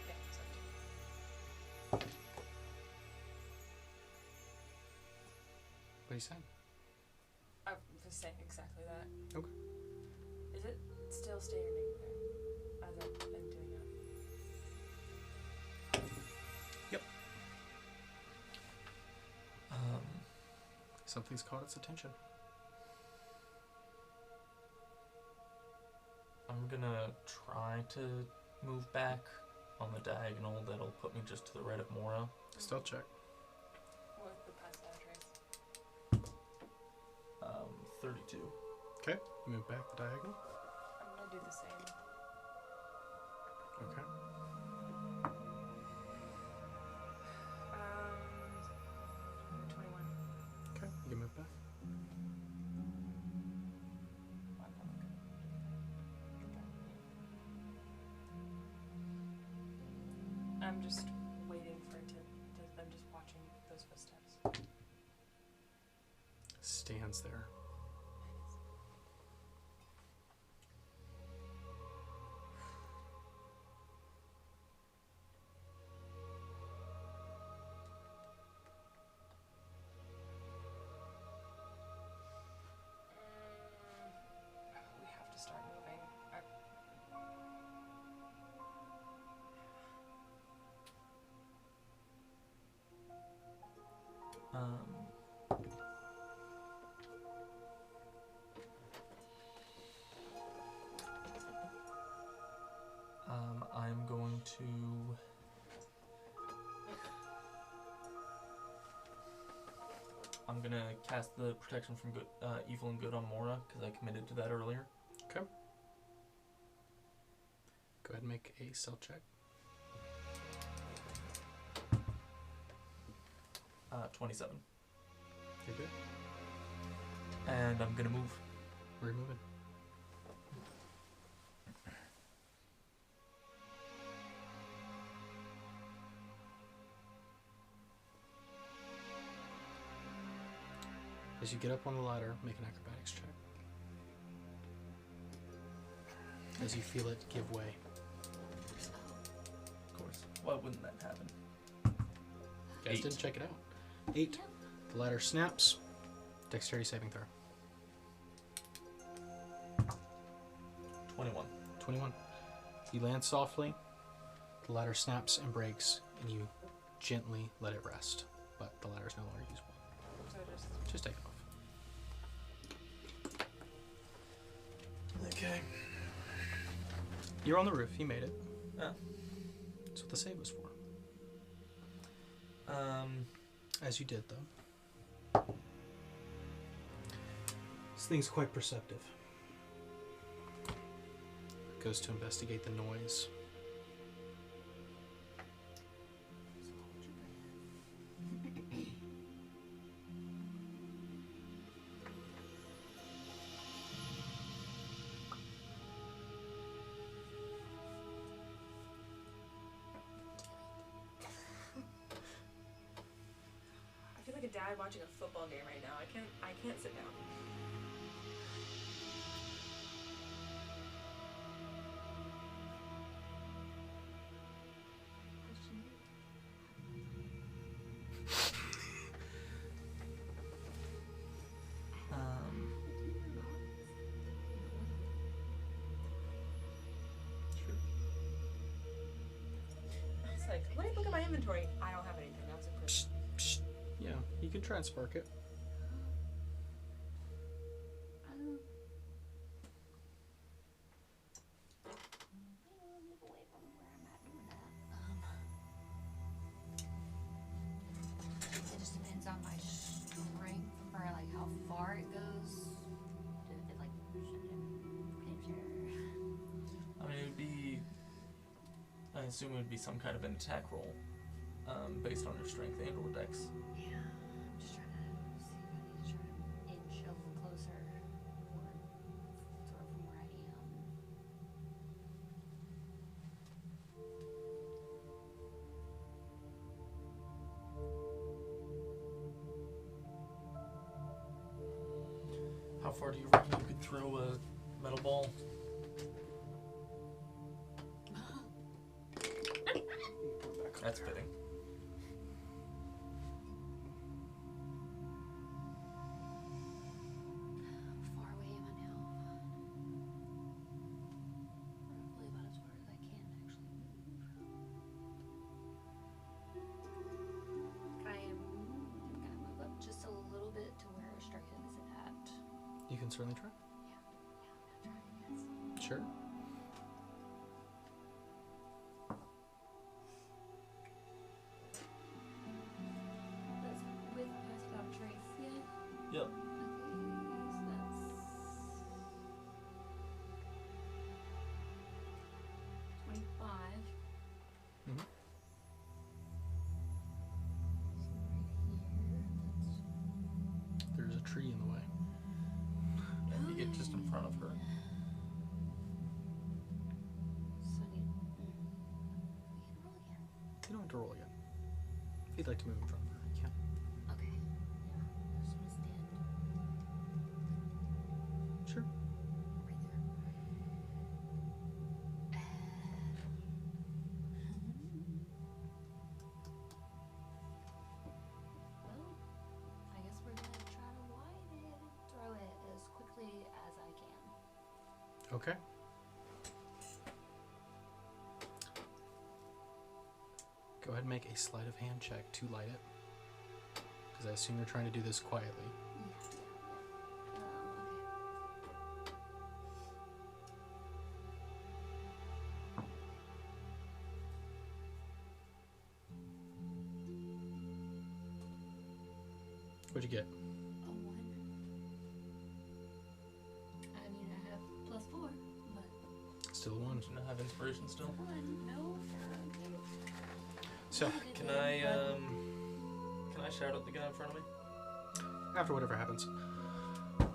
Yeah, 17. What are you saying? I was saying exactly that. Okay. Is it still standing there as I've been doing it? Something's caught its attention. I'm gonna try to move back on the diagonal. That'll put me just to the right of Mora. Stealth check. With the pass trace. 32. Okay. You move back the diagonal. I'm gonna do the same. Okay. 21. Okay. You can move back. I'm just waiting for it to I'm just watching those footsteps. Stands there. We have to start moving. I'm going to cast the protection from good, evil and good on Mora because I committed to that earlier. Okay. Go ahead and make a stealth check. 27. You're good. And I'm gonna move. Where are you moving? As you get up on the ladder, make an acrobatics check. As you feel it give way. Of course. Why wouldn't that happen? You guys didn't check it out. 8. The ladder snaps. Dexterity saving throw. 21. 21. You land softly. The ladder snaps and breaks, and you gently let it rest. But the ladder is no longer usable. So Just take it off. Okay. You're on the roof. You made it. Yeah. That's what the save was for. As you did, though. This thing's quite perceptive. Goes to investigate the noise. I feel like a dad watching a football game right now. I can't sit down. It's like, let me look at my inventory. I don't have anything. That's a Psst, psst. Yeah, you can try and spark it. Move away from where I'm at doing that. It just depends on my strength for like how far it goes. If it like I mean, it would be. I assume it would be some kind of an attack roll, based on your strength and or dex. yeah, I'm just trying to see if I need to try to inch a little closer or sort of from where I am. How far do you reckon you could throw a metal ball? That's fitting. How far away am I now? Probably about as far as I can actually move. I'm gonna move up just a little bit to where You can certainly try. Yeah, I'm gonna try, yes. Sure. That's with Pass Without Trace, yeah? Yep. Okay, so that's 25. Mhm. So right There's a tree in the way. And you get just in front of her. here, that's... So I need... we can roll again. You don't have to roll again. If you'd like to move in front of her, you can. Okay. Yeah. I just want to stand Sure. right there. Well, I guess we're gonna try to widen it and throw it as quickly as I can. Okay. Go ahead and make a sleight of hand check to light it. Because I assume you're trying to do this quietly. Okay. What'd you get? A 1. I mean, I have +4, but Still a 1. Do you not have inspiration still? 1, no. So, Can I shout at the guy in front of me? after whatever happens,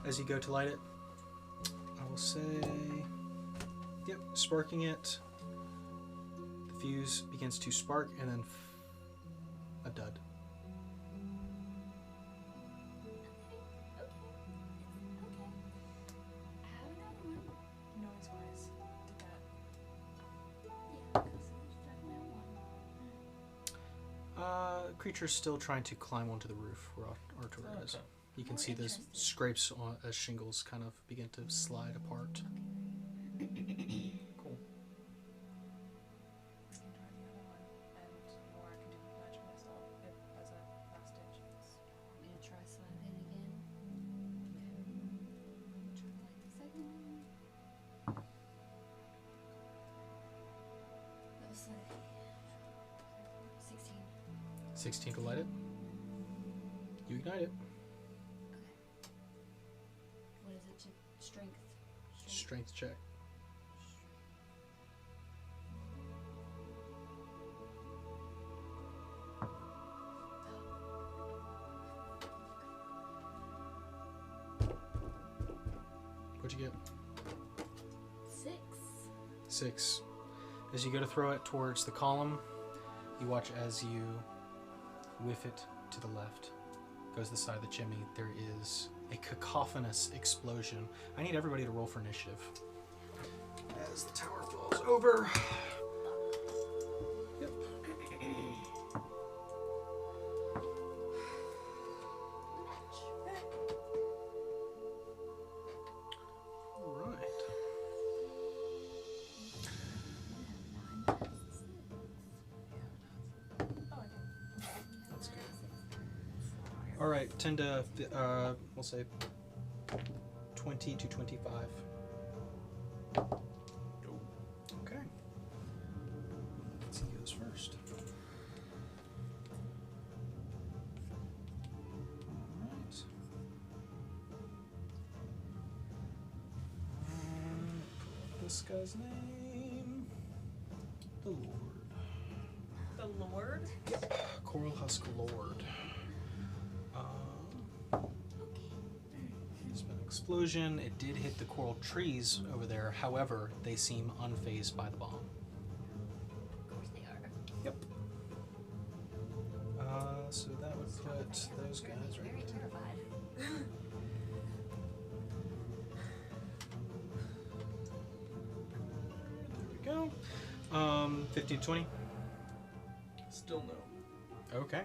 as you go to light it, I will say, yep, sparking it. The fuse begins to spark and then a dud. Okay. I have another one. Noise-wise, did that. Yeah, because it's definitely a 1. Creature's still trying to climb onto the roof where Artura is. Okay. You can More see those interesting. scrapes on, as shingles kind of begin to slide apart. Cool. I can try the other one, or I can do magic myself if, as a last ditch. I'm gonna try sliding it again. Try to light the second one. That was like 16. 16 to light it. You ignite it. Okay. What is it to strength? Strength check. What'd you get? 6. 6. As you go to throw it towards the column, you watch as you whiff it to the left. Goes the side of the chimney. There is a cacophonous explosion. I need everybody to roll for initiative. As the tower falls over. Yep. Right. Oh, I did. That's good. All right, 10 to, we'll say 20 to 25. Okay. Let's see who goes first. All right. Pull up this guy's name. The Lord. The Lord? Coral Husk Lord. There's been an explosion. It did hit the coral trees over there. However, they seem unfazed by the bomb. Of course they are. Yep. So that would put those guys right Very there. terrified. There we go. 15 to 20. Still no. Okay.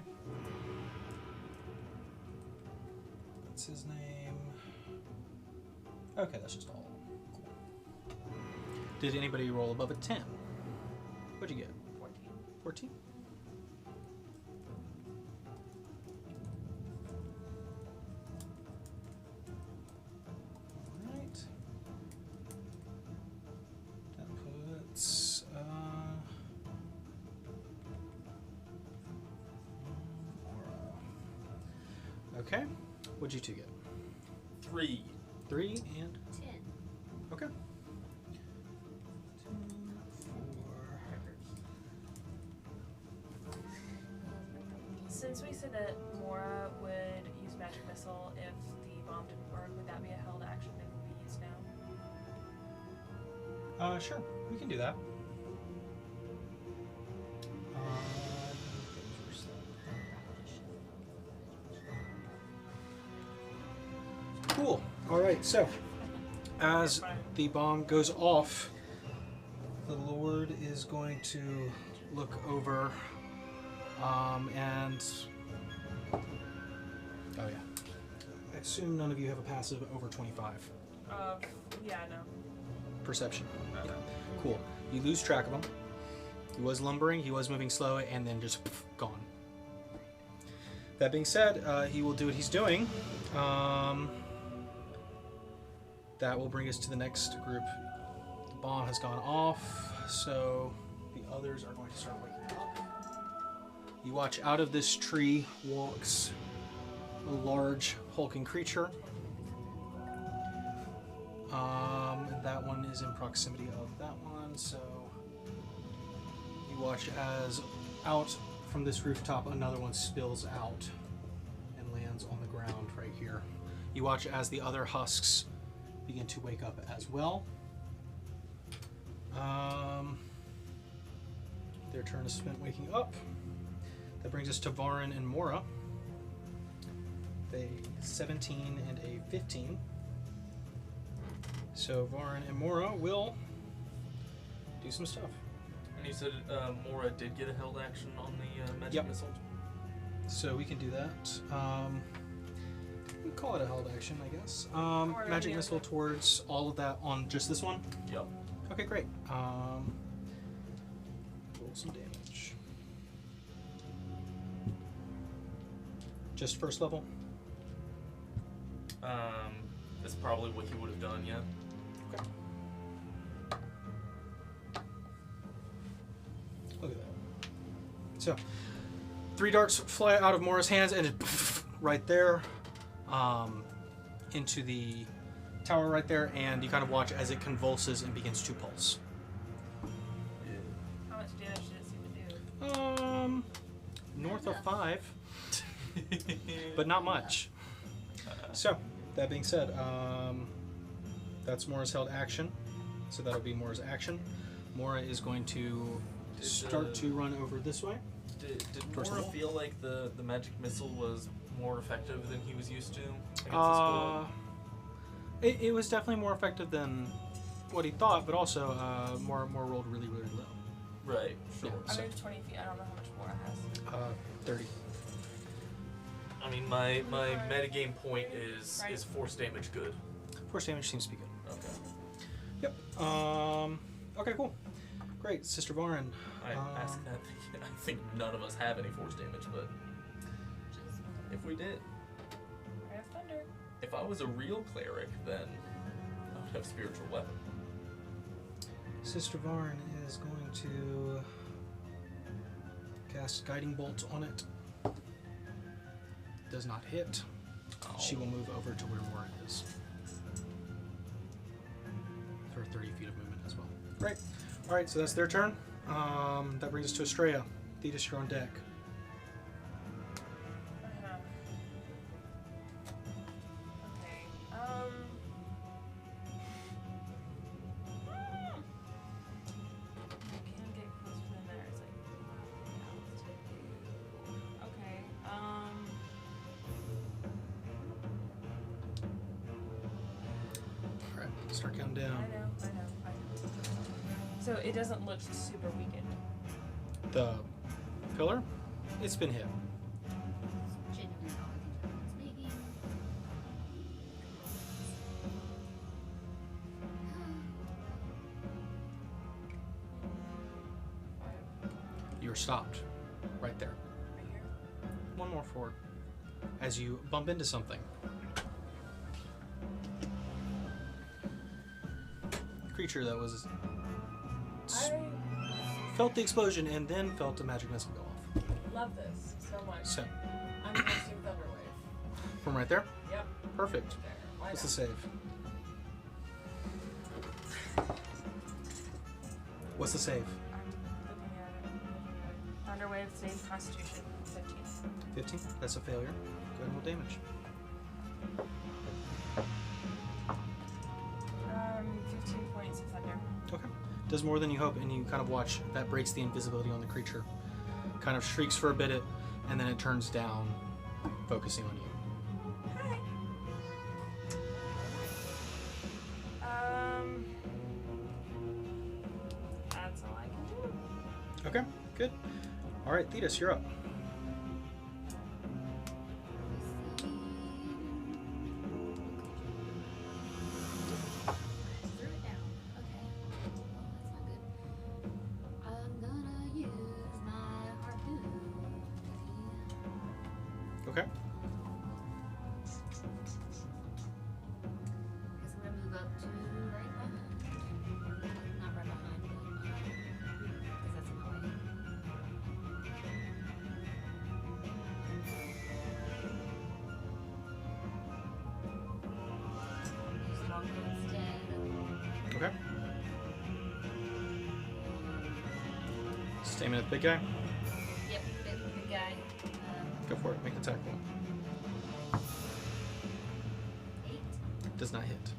That's his name. Okay, that's just all. Cool. Did anybody roll above a 10? What'd you get? 14. 14? Okay. What'd you two get? 3. 3 and 10. okay. 2, 4. Since we said that Mora would use magic missile if the bomb didn't work, would that be a held action that would be used now? Sure. We can do that. Cool. All right. So, as the bomb goes off, the Lord is going to look over, and oh yeah. I assume none of you have a passive over 25 Yeah, no. perception. Yeah. Cool. You lose track of him. He was lumbering. He was moving slow, and then just gone. That being said, he will do what he's doing. That will bring us to the next group. The bomb has gone off, so the others are going to start waking up. You watch out of this tree walks a large hulking creature. That one is in proximity of that one, so you watch as out from this rooftop another one spills out and lands on the ground right here. You watch as the other husks begin to wake up as well. Their turn is spent waking up. That brings us to Varin and Mora. A 17 and a 15. So Varin and Mora will do some stuff. And you said Mora did get a held action on the magic Yep. missile? So we can do that. We call it a held action, I guess. Or Magic any missile other. towards all of that on just this one. Yep. Okay, great. Roll some damage. Just first level. That's probably what he would have done, yeah. Okay. Look at that. So, 3 darts fly out of Mora's hands and just right there, into the tower right there, and you kind of watch as it convulses and begins to pulse. How much damage did it seem to do? North of 5, but not much. So, that being said, that's Mora's held action. So that'll be Mora's action. Mora is going to start to run over this way. Did Towards the Mora wall? feel like the magic missile was more effective than he was used to against the It was definitely more effective than what he thought, but also Mora rolled really, really low. squad? Right, sure. Yeah. I So- moved 20 feet. I don't know how much more it has. 30. I mean, my metagame point is force damage good? Force damage seems to be good. Okay. Yep. Okay, cool. Great. Sister Varin. I ask that. I think none of us have any force damage, but if we did, I have thunder. if I was a real cleric, then I would have spiritual weapon. Sister Varin is going to cast Guiding Bolt on it. Does not hit. She will move over to where Mora is. For 30 feet of movement as well. Great. Alright, so that's their turn. That brings us to Estrella. Thetis, you're on deck. Uh-huh. Okay. I can get closer than there. It's like okay. Alright, start counting I down. know. So it doesn't look super weakened. The pillar, it's been hit. Genuinely all I can do is maybe. You're stopped. Right there. Right here. One more forward. As you bump into something. Creature that was felt the explosion and then felt the magic missile go off. Love this so much. So, I'm casting Thunder Wave. From right there? Yep. Perfect. There. Why What's the not? save? What's the save? I'm looking at it. Thunderwave save Constitution 15. 15. That's a failure. Go ahead and roll damage. 15 points of thunder. Okay. Does more than you hope, and you kind of watch that breaks the invisibility on the creature. Kind of shrieks for a bit, and then it turns down, focusing on you. That's all I can do. Okay, good. All right, Thetis, you're up. Threw it down. Okay. Well, that's not good. I'm gonna use my harpoon. Okay. Guess I'm gonna move up to right behind. Not right behind, but because that's in my way. Use longbow instead. Okay. Stamina the big guy. Yep, big guy. Go for it. Make the attack roll. 8. Does not hit.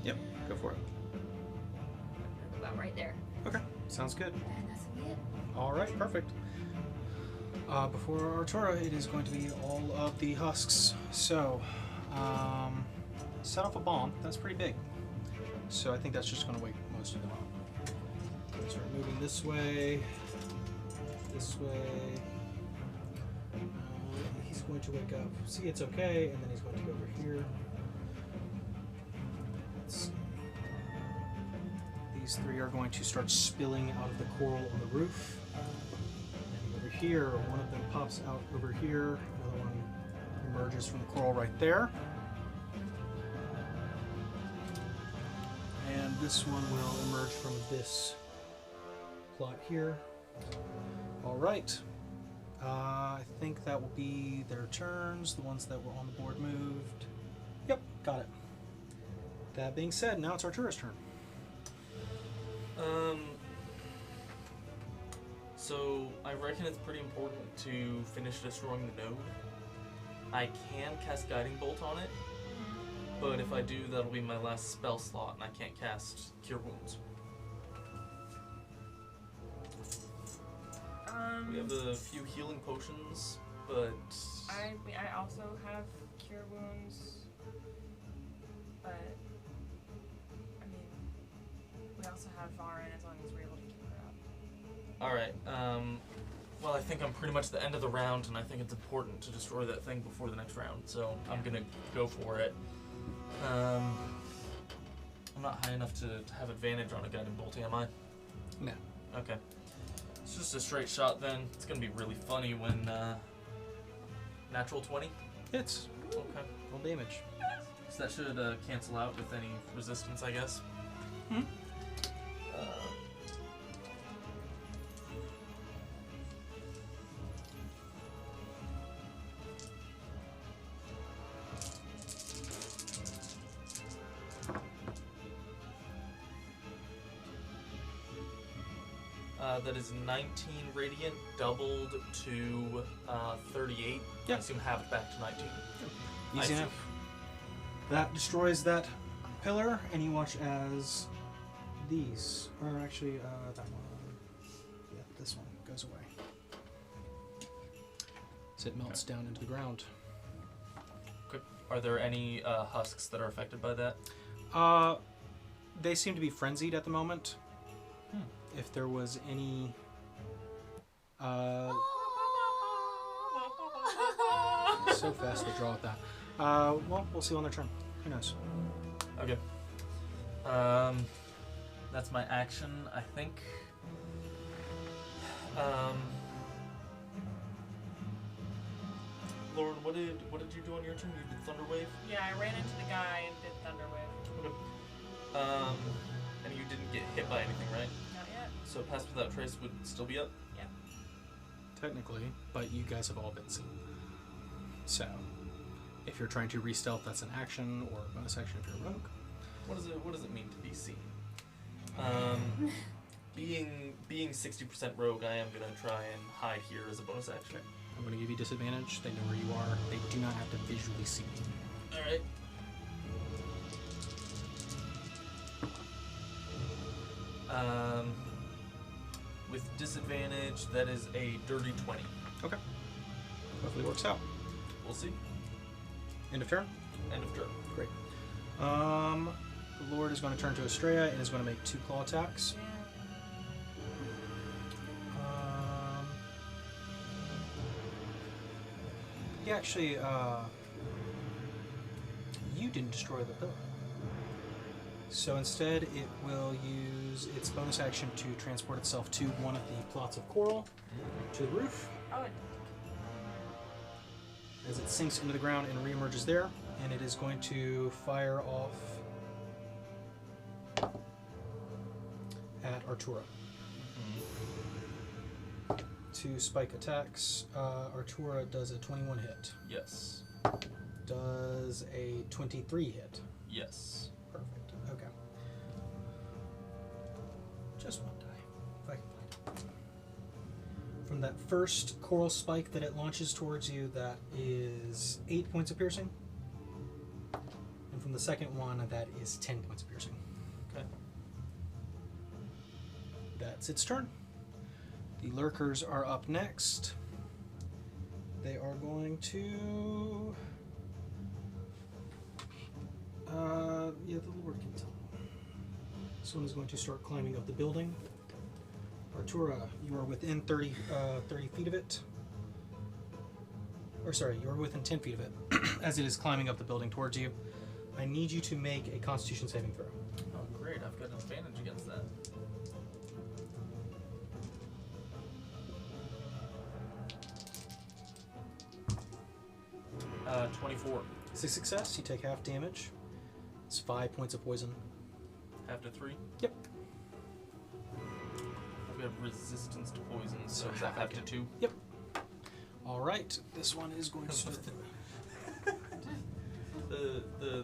Yep. Go for it. About right there. Okay. Sounds good. And that's gonna be it. All right. Perfect. Before Arturo, it is going to be all of the husks. So, set off a bomb. That's pretty big. So I think that's just going to wake most of them up. Start moving this way. This way. He's going to wake up. See, it's okay, and then he's going to go over here. Let's see. These three are going to start spilling out of the coral on the roof. And over here, one of them pops out over here. Another one emerges from the coral right there. And this one will emerge from this plot here. All right. I think that will be their turns. The ones that were on the board moved. Yep, got it. That being said, now it's Arturo's turn. So I reckon it's pretty important to finish destroying the node. I can cast Guiding Bolt on it, but if I do, that'll be my last spell slot, and I can't cast Cure Wounds. We have a few healing potions, but I also have Cure Wounds, but I mean, we also have Varen as long as we're able to keep her up. all right. Well, I think I'm pretty much the end of the round, and I think it's important to destroy that thing before the next round, so I'm gonna go for it. I'm not high enough to have advantage on a Guiding Bolt, am I? No. Okay. It's just a straight shot then. It's gonna be really funny when natural 20. Hits. Okay. Roll damage. So that should cancel out with any resistance, I guess. Hmm. That is 19 radiant, doubled to 38. Yeah. I assume halved back to 19. Easy I enough. That destroys that pillar, and you watch as these, or actually that one, yeah, this one goes away. So it melts down into the ground. Okay. Are there any husks that are affected by that? They seem to be frenzied at the moment. If there was any so fast to draw with that. Well, we'll see on their turn. Who knows? Okay. That's my action, I think. Lauren, what did you do on your turn? You did Thunder Wave? Yeah, I ran into the guy and did Thunder Wave. Okay. And you didn't get hit by anything, right? Not yet. So Pass Without Trace would still be up? Yep. Technically, but you guys have all been seen. So, if you're trying to re-stealth, that's an action, or a bonus action if you're a rogue. What does it mean to be seen? Being 60% rogue, I am gonna try and hide here as a bonus action. Okay. I'm going to give you disadvantage. They know where you are. They do not have to visually see you. Alright. With disadvantage, that is a dirty 20. Okay. Hopefully it works out. We'll see. End of turn? End of turn. Great. The Lord is going to turn to Estrella and is going to make 2 claw attacks. Yeah, actually, you didn't destroy the pillar. So instead, it will use its bonus action to transport itself to one of the plots of coral to the roof Oh, as it sinks into the ground and reemerges there. And it is going to fire off at Artura. 2 spike attacks. Artura does a 21 hit. Yes. Does a 23 hit. Yes. Perfect. Okay. Just one die, if I can find it. From that first coral spike that it launches towards you, that is 8 points of piercing. And from the second one, that is 10 points of piercing. Okay. That's its turn. The lurkers are up next. They are going to... yeah, the Lord can tell. This one is going to start climbing up the building. Artura, you are within 30 feet of it. Or sorry, you are within 10 feet of it as it is climbing up the building towards you. I need you to make a Constitution saving throw. Oh, great. I've got an advantage against that. 24. It's a success. You take half damage. It's 5 points of poison. Half to 3? Yep. I've got resistance to poison, so So is that half half to again. 2? Yep. All right. This one is going to.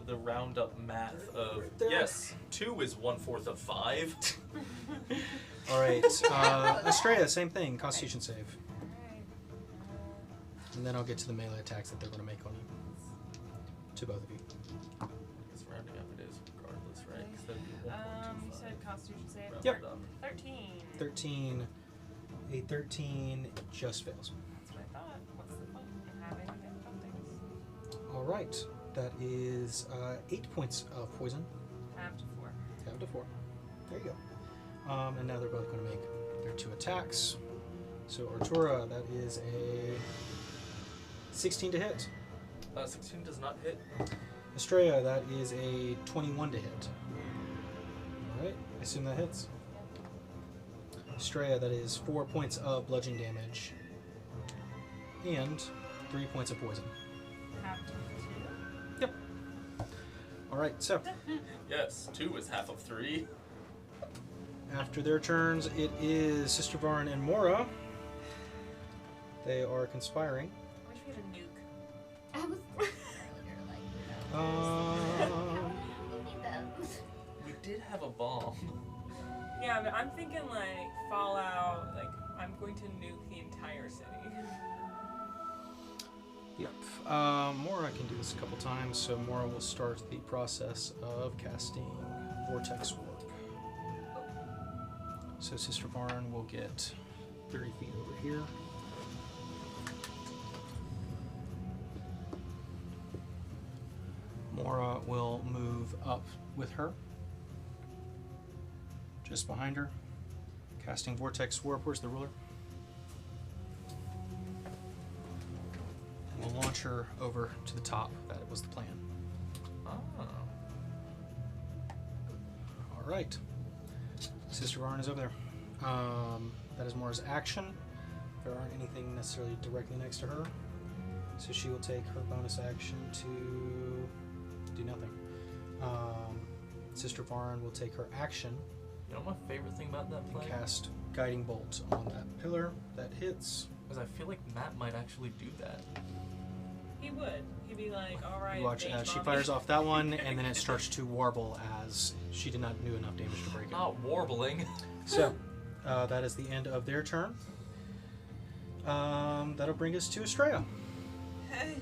The roundup math of There. yes, 2 is 1/4 of 5. All right. Estrella, same thing. Constitution save. alright. And then I'll get to the melee attacks that they're going to make on you. To both of you. I guess rounding up it is regardless, right? 'Cause that'd be 1.25. You said Constitution save. Round Yep. it up. 13. 13. A 13 just fails. That's what I thought. What's the point in having difficult things? All right. That is 8 points of poison. Half to 4. Down to 4. There you go. And now they're both going to make their 2 attacks. So Artura, that is a 16 to hit. 16 does not hit. Estrella, that is a 21 to hit. Alright, I assume that hits. Estrella, that is 4 points of bludgeoning damage. And 3 points of poison. Half to 2. Yep. Alright, so Yes, 2 is half of 3. after their turns, it is Sister Varn and Mora. They are conspiring. I wish we had a nuke. I was earlier like, we need that. We did have a bomb. Yeah, but I'm thinking like Fallout, like I'm going to nuke the entire city. Yep. Mora can do this a couple times, so Mora will start the process of casting Vortex Warp. So Sister Varn will get 30 feet over here. Mora will move up with her, just behind her, casting Vortex Warp. Where's the ruler? And we'll launch her over to the top. That was the plan. Oh. All right. Sister Varn is over there. That is Mora's action. There aren't anything necessarily directly next to her. So she will take her bonus action to do nothing. Sister Varn will take her action You know my favorite thing about that and play? cast Guiding Bolt on that pillar that hits. Is I feel like Matt might actually do that. He would. He'd be like, alright. You watch as she fires off that one, and then it starts to warble as she did not do enough damage to break it. Not warbling. So, that is the end of their turn. That'll bring us to Estrella. I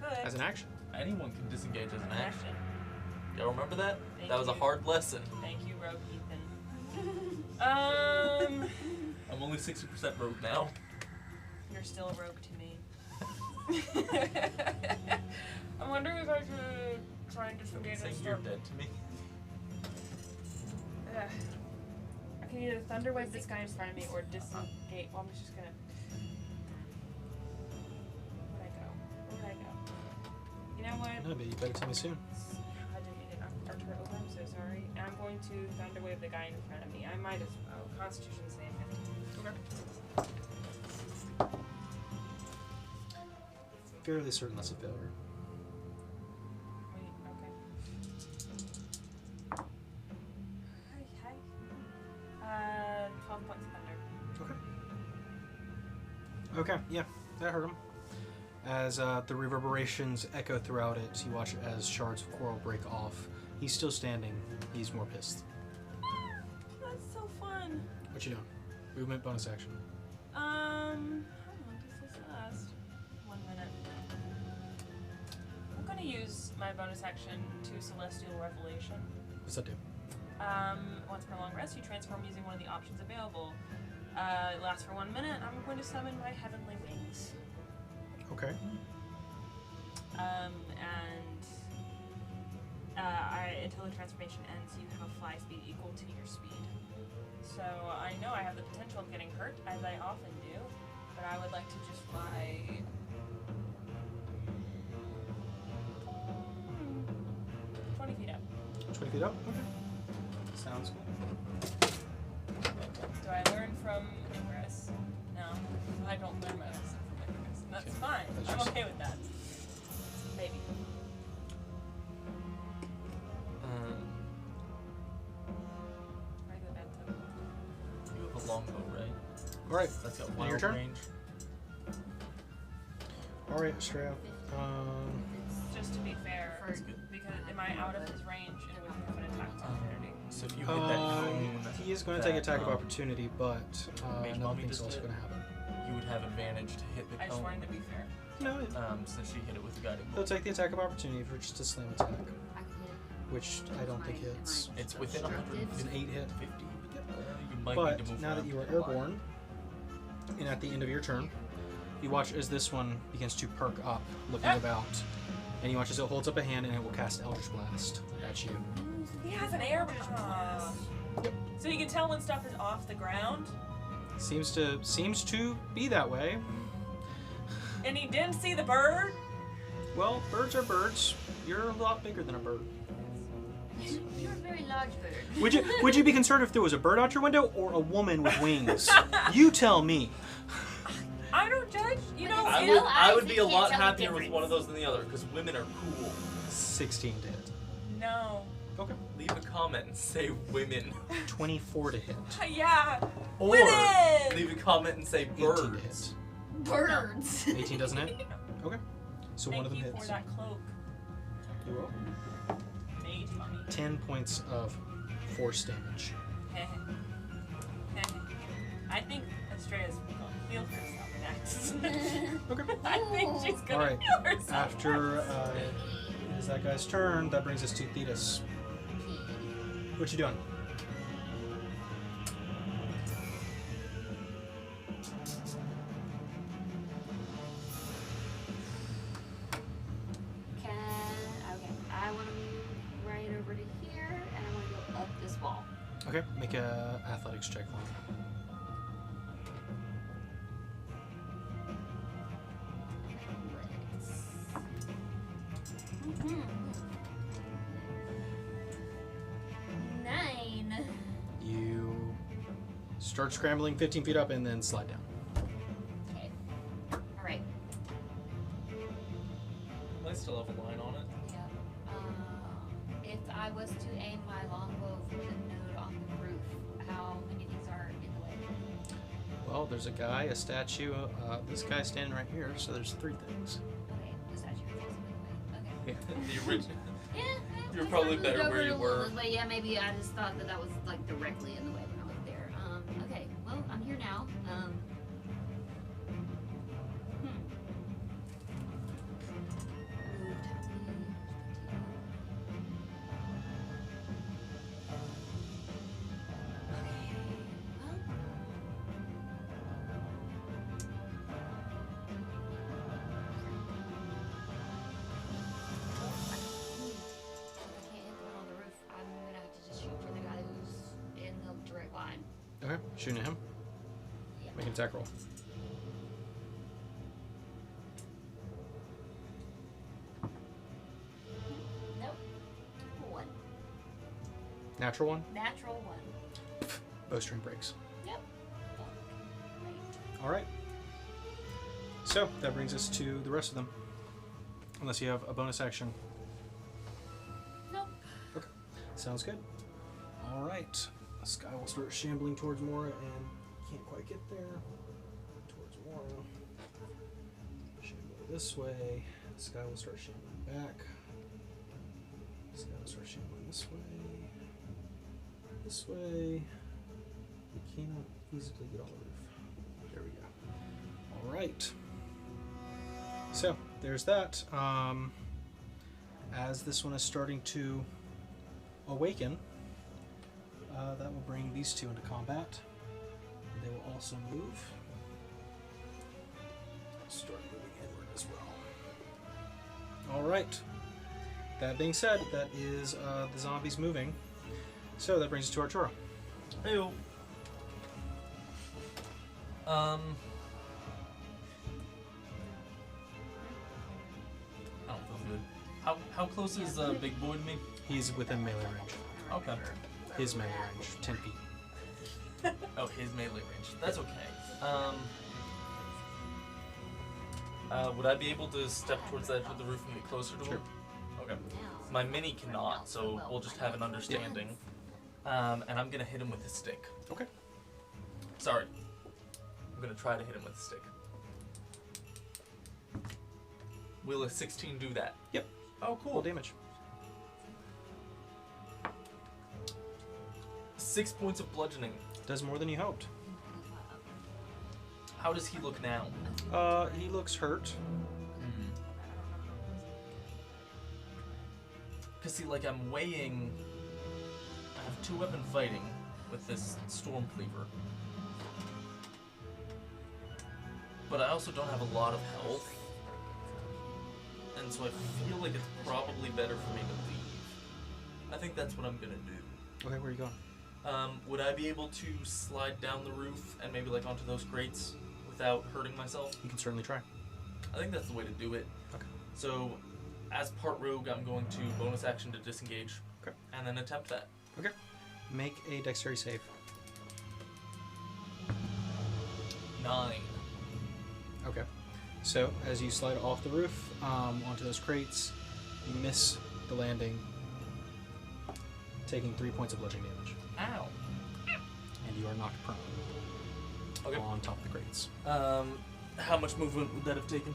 could. As an action. Anyone can disengage as an action. Action. Y'all remember that? Thank That was a you. hard lesson. Thank you, Rogue Ethan. I'm only 60% rogue now. You're still a rogue to me. I'm wondering if I should try and disengage Saying and you're start. dead to me. Ugh. I can either thunder wave this guy in front of me or disengage. Well, I'm just gonna. Where'd I go? You know what? No, but you better tell me soon. I didn't mean to knock our turret over. I'm so sorry. I'm going to thunder wave the guy in front of me. I might as well. Constitution save 15. Fairly certain that's a failure. Wait, okay. Hi. 12 points of thunder. Okay, yeah, that hurt him. As the reverberations echo throughout it, you watch as shards of coral break off. He's still standing. He's more pissed. That's so fun. What you doing? Movement, bonus action. How long does this last? 1 minute. I'm gonna use my bonus action to Celestial Revelation. What's that do? Once per long rest, you transform using one of the options available. It lasts for 1 minute. I'm going to summon my heavenly wings. Okay. Until the transformation ends, you have a fly speed equal to your speed. So I know I have the potential of getting hurt, as I often do, but I would like to just fly 20 feet up. 20 feet up? Okay. Sounds good. Do I learn from Icarus? No, I don't learn my lesson from Icarus. That's Okay. fine. That's I'm just- okay with that. Maybe. Where's the bed token? You have a longbow, right? Alright. That's got Your wild turn? range. Alright, Estrella. Just to be fair, That's good. because am I out of his range and would have an attack opportunity? So if you hit that cone, he is going to take that, attack of opportunity, but Mage another Mommy thing's just also did. going to happen. you would have advantage to hit the I just cone. wanted to be fair. No, Since she hit it with the guiding he'll bolt. take the attack of opportunity for just a slam attack, I could hit. which I don't think hits. It's within Obstructed. It's an 8 hit. 150. You might But need to move now that around you are for a while. airborne, and at the end of your turn, you watch as this one begins to perk up, looking about, and you watch as it holds up a hand and it will cast Eldritch Blast at you. He has an air blast. Yep. So you can tell when stuff is off the ground. Seems to be that way. And he didn't see the bird. Well, birds are birds. You're a lot bigger than a bird. You're a very large bird. Would you be concerned if there was a bird out your window or a woman with wings? You tell me. I don't judge. You know, I it- would, No I would eyes, be you a can't lot tell the happier with difference. one of those than the other, because women are cool. 16 to hit. No. Okay. Leave a comment and say women. 24 to hit. Yeah. Or Women! leave a comment and say 18 to birds. hit. Birds. 18 doesn't hit? Okay. So Thank one of them you hits. for that cloak, You will. mage mommy. 10 points of force damage. I think Estrella's gonna feel herself next. Okay. I think she's gonna Alright. feel herself. After it is that guy's turn, that brings us to Thetis. What you doing? Okay, I want to move right over to here, and I want to go up this wall. Okay, make a athletics check for me. start scrambling 15 feet up and then slide down. Okay. Alright. I still have a line on it. Yeah. If I was to aim my longbow for the node on the roof, how many things are in the way? Well, there's a guy, a statue, this guy standing right here, so there's 3 things. Okay, the statue is also in the way. Okay. Yeah. The original. Yeah. You're probably moved better over where you a were. little bit. Yeah, maybe I just thought that was like directly in the way when I was there. Okay. Well, I'm here now. Moved how many? Okay. Well. I can't hit the one on the roof. I'm gonna have to just shoot for the guy who's in the direct line. Okay, shooting at him. Yeah. Make an attack roll. Nope. One. Natural 1. Natural one. Bowstring breaks. Yep. Great. All right. So that brings us to the rest of them. Unless you have a bonus action. Nope. Okay. Sounds good. All right. This guy will start shambling towards Mora and can't quite get there. Towards Mora. Shambling this way. This guy will start shambling back. This guy will start shambling this way. This way. We cannot easily get on the roof. There we go. All right. So there's that. As this one is starting to awaken, that will bring these 2 into combat. They will also move. Start moving inward as well. All right. That being said, that is the zombies moving. So that brings us to Arturo. Heyo. I don't feel good. How close is Big Boy to me? He's within melee range. Okay. His melee range, 10 feet. Oh, his melee range. That's okay. Would I be able to step towards the edge of the roof and get closer to Sure. him? Okay. My mini cannot, so we'll just have an understanding. And I'm gonna hit him with a stick. Okay. Sorry. I'm gonna try to hit him with a stick. Will a 16 do that? Yep. Oh, cool. Full damage. 6 points of bludgeoning. Does more than you hoped. How does he look now? He looks hurt. Because see, like I'm weighing. I have 2-weapon fighting with this storm cleaver, but I also don't have a lot of health, and so I feel like it's probably better for me to leave. I think that's what I'm gonna do. Okay, where are you going? Would I be able to slide down the roof and maybe like onto those crates without hurting myself? You can certainly try. I think that's the way to do it. Okay. So, as part rogue, I'm going to bonus action to disengage. Okay. And then attempt that. Okay. Make a dexterity save. 9. Okay. So, as you slide off the roof onto those crates, you miss the landing, taking 3 points of bludgeoning damage. Ow. And you are knocked prone Okay. on top of the crates. How much movement would that have taken?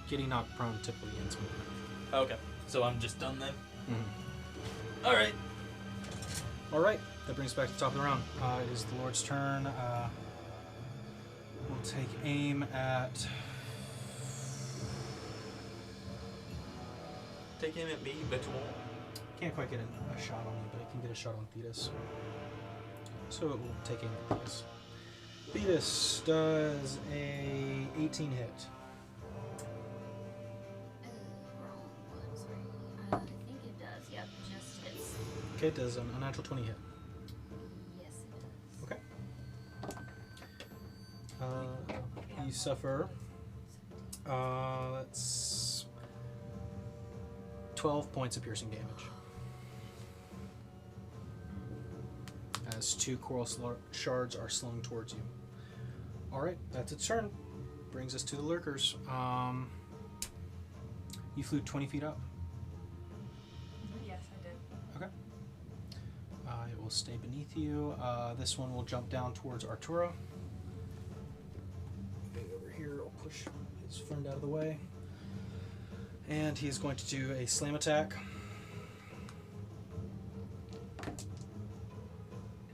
Getting knocked prone typically ends movement. Okay. So I'm just done then? Mm-hmm. Alright. All right, that brings us back to the top of the round. It is the Lord's turn. We'll take aim at... Take aim at me, bet you won't. Can't quite get a shot on you, but it can get a shot on Thetis. So it will take aim at Thetis. Thetis does a 18 hit. Wrong one, sorry. I think it does. Yep, just hits. Okay, it does an unnatural 20 hit. Yes, it does. Okay. You suffer... that's 12 points of piercing damage. as 2 coral shards are slung towards you. Alright, that's its turn. Brings us to the lurkers. You flew 20 feet up. Yes, I did. Okay. It will stay beneath you. This one will jump down towards Arturo. Moving over here, I'll push his friend out of the way. And he's going to do a slam attack.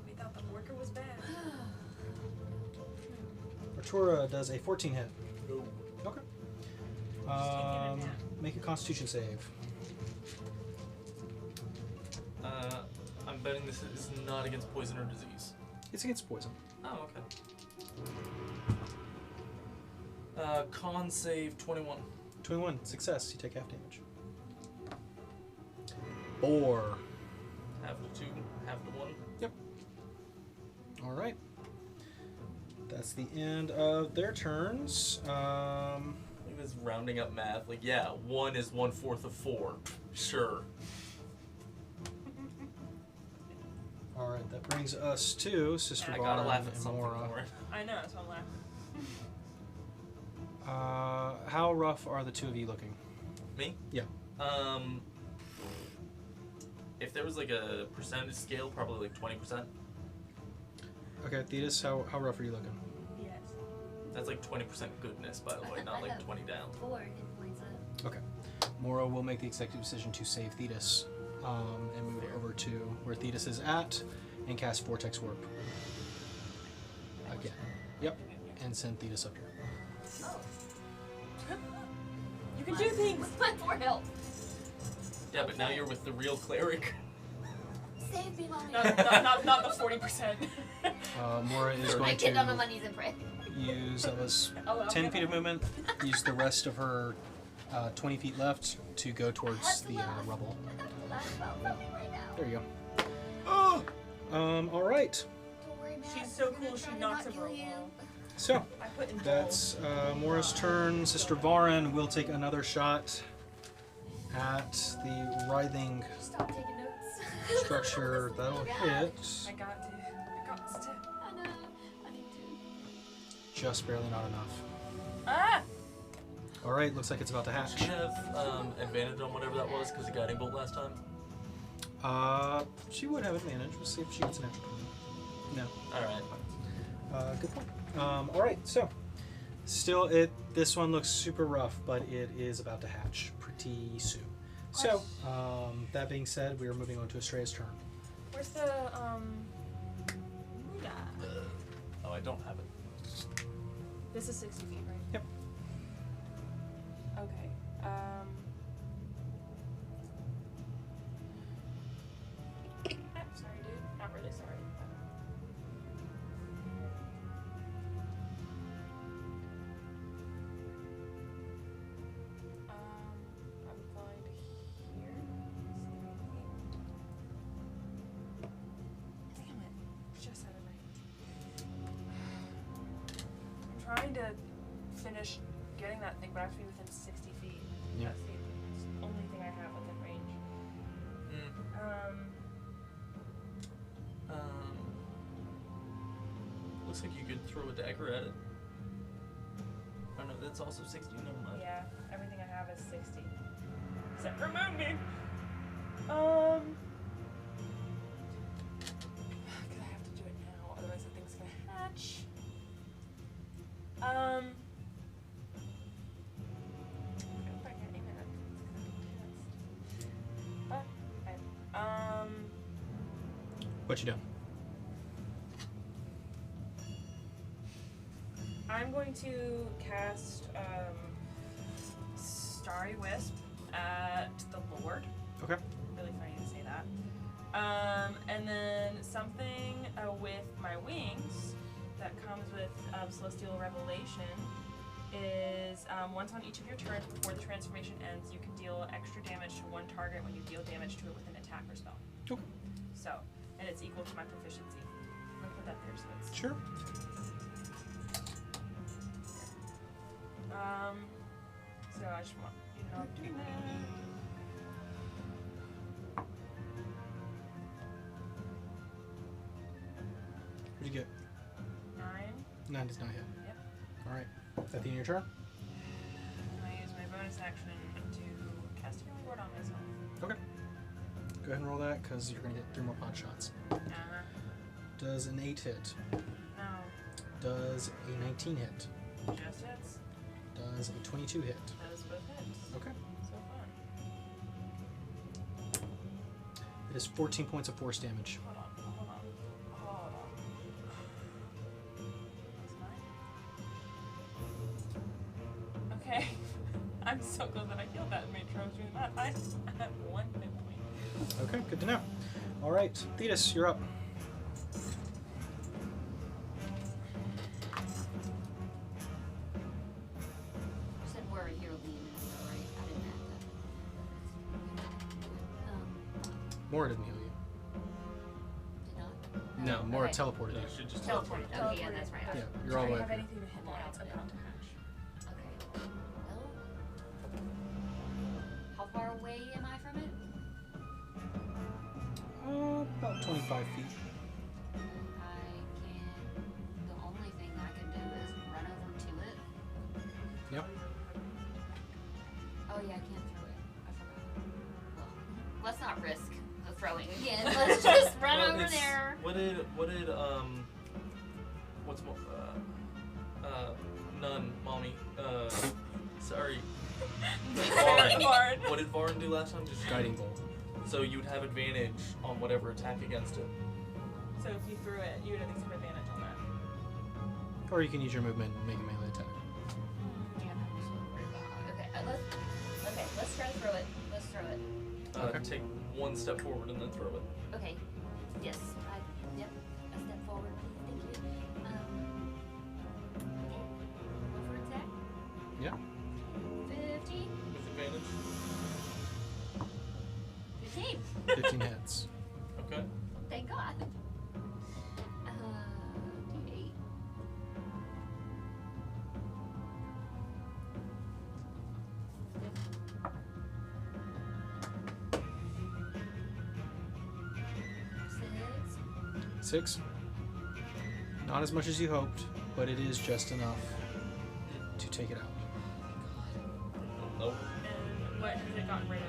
We thought the worker was bad. Arturo does a 14 hit. No. Okay. taking a nap. Make a Constitution save. I'm betting this is not against poison or disease. It's against poison. Oh, okay. Con save 21. 21, success. You take half damage. 4. Half to 2, half to 1. All right. That's the end of their turns. He was rounding up math. Like, yeah, 1 is 1/4 of 4. Sure. All right, that brings us to Sister I gotta laugh Vaughn at and something Mora. more. I know, so I'm laughing. How rough are the two of you looking? Me? Yeah. If there was like a percentage scale, probably like 20%. Okay, Thetis, how rough are you looking? Yes. That's like 20% goodness, by the way, not like 20 down. 4 hit points up. Okay. Mora will make the executive decision to save Thetis and move Fair. over to where Thetis is at and cast Vortex Warp. Again. Yep. And send Thetis up here. Oh. You can do things! With my 4 health. Yeah, but now you're with the real cleric. Save me, mommy. Not the 40%. Mora is I going get on my to knees and pray. use, that was I'll 10 get feet of movement, use the rest of her 20 feet left to go towards the rubble. I have to laugh about something right now. There you go. All right. Don't worry, man. She's so I'm gonna cool, she try to knocks not over a kill you. wall. So, I put in that's Mora's turn. Sister Varin will take another shot at the writhing Stop taking notes. structure. That'll hit. I got to. I know. I need to. Just barely not enough. Ah! All right, looks like it's about to hatch. Did you have advantage on whatever that was because of guiding bolt last time? She would have advantage. We'll see if she gets an extra point. No. Alright. Good point. All right, so still, this one looks super rough, but it is about to hatch pretty soon. So, that being said, we are moving on to Estrella's turn. Where's the, yeah. Oh, I don't have it. This is 60 feet, right? Yep. Okay. Sorry, dude. Not really sorry. I'm going here. Damn it. Just out of range. I'm trying to finish getting that thing, but I have to be within 60 feet. Yeah. That's the only thing I have within range. Looks like you could throw a dagger at it. Oh no, that's also 60. Never mind. Yeah, everything I have is 60. Except for Moonbeam! Cause I have to do it now, otherwise the thing's gonna hatch. If I can aim it, it's gonna be tense. Okay. What you doing? I'm going to cast Starry Wisp at the Lord. Okay. Really funny to say that. And then something with my wings that comes with Celestial Revelation is once on each of your turns before the transformation ends, you can deal extra damage to one target when you deal damage to it with an attack or spell. Okay. So, and it's equal to my proficiency. I'm gonna put that there so it's Sure. so I just want you to know I'm doing that. 9 does not hit. Yep. Alright. Is that the end of your turn? I use my bonus action to cast a healing word on myself. Okay. Go ahead and roll that because you're going to get 3 more pot shots. Uh-huh. Does an 8 hit? No. Does a 19 hit? Just hits. Does a 22 hit? Those both hits. Okay. So fun. It is 14 points of force damage. Hold on. That's 9. Okay. I'm so glad that I killed that and made sure I was doing that. I have 1 hit point. Okay, good to know. Alright, Thetis, you're up. You said we're here leaning, right? I didn't add that. Mora didn't heal you. Did not? No, Mora Okay. teleported No, you. you should just Teleported. teleport. Okay, yeah, that's right. Yeah, you're all I the way don't up have here. anything to hit points about to hatch. Okay. Well, how far away am I from it? About 25 feet. The only thing I can do is run over to it. Yep. Oh yeah, I can't throw it. I forgot. Well, let's not risk the throwing again. Let's just run Well, over it's- there. What did what's more none, mommy. Sorry. Bard. What did Varn do last time? Just Guiding bolt. So you would have advantage on whatever attack against it. So if you threw it, you would at least have advantage on that. Or you can use your movement and make a melee attack. Yeah, I'm just worried about let's try to throw it. Let's throw it. Okay. Take 1 step forward and then throw it. Okay. Yes. Yep. A step forward, please. Thank you. Okay. Roll for attack. Yeah. 15. With advantage. 15. 15 hits. Okay. Thank God. D8. Six. 6. Not as much as you hoped, but it is just enough to take it out. Nope. And what has it gotten rid of?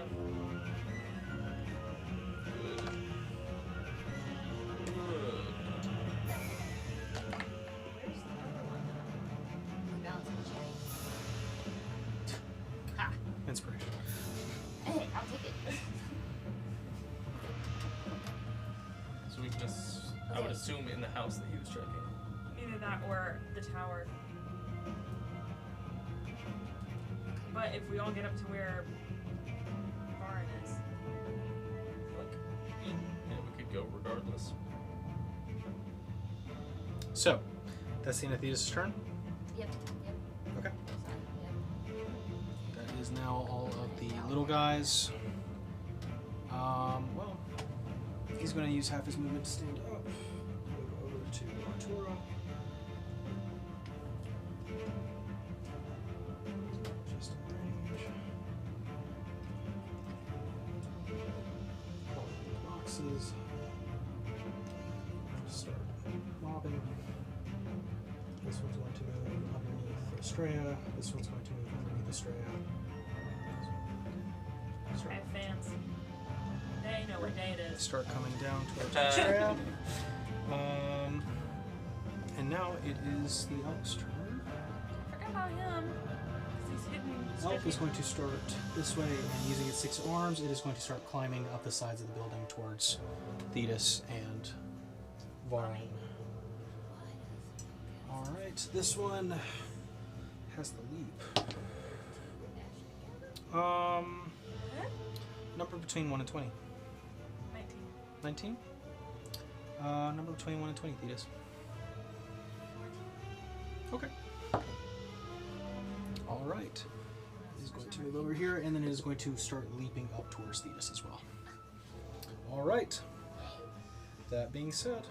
Where's the other one? Balance check. Ha! Inspiration. Hey, I'll take it. So weakness, I would assume in the house that he was checking. Either that or the tower. But if we all get up to where Varn is, look, Yeah, we could go regardless. So, that's the end of Thetis' turn. Yep. Okay. Yep. That is now all of the little guys. Well, he's going to use half his movement to stand up. Move over to Artura. Just in range. All the boxes. Just start mobbing. This one's going to move underneath Estrella. This one's going to move underneath Estrella. I have fans. They know what day it is. Start coming down towards Estrella. And now it is the elf's turn. I forgot about him. 'Cause he's hidden. Elf is going to start this way, and using its 6 arms, it is going to start climbing up the sides of the building towards Thetis and Varn. Alright, this one has the leap. Number between 1 and 20. 19. 19? Number between 1 and 20, Thetis. Okay. Alright. It is going to move over here, and then it is going to start leaping up towards Thetis as well. Alright. That being said,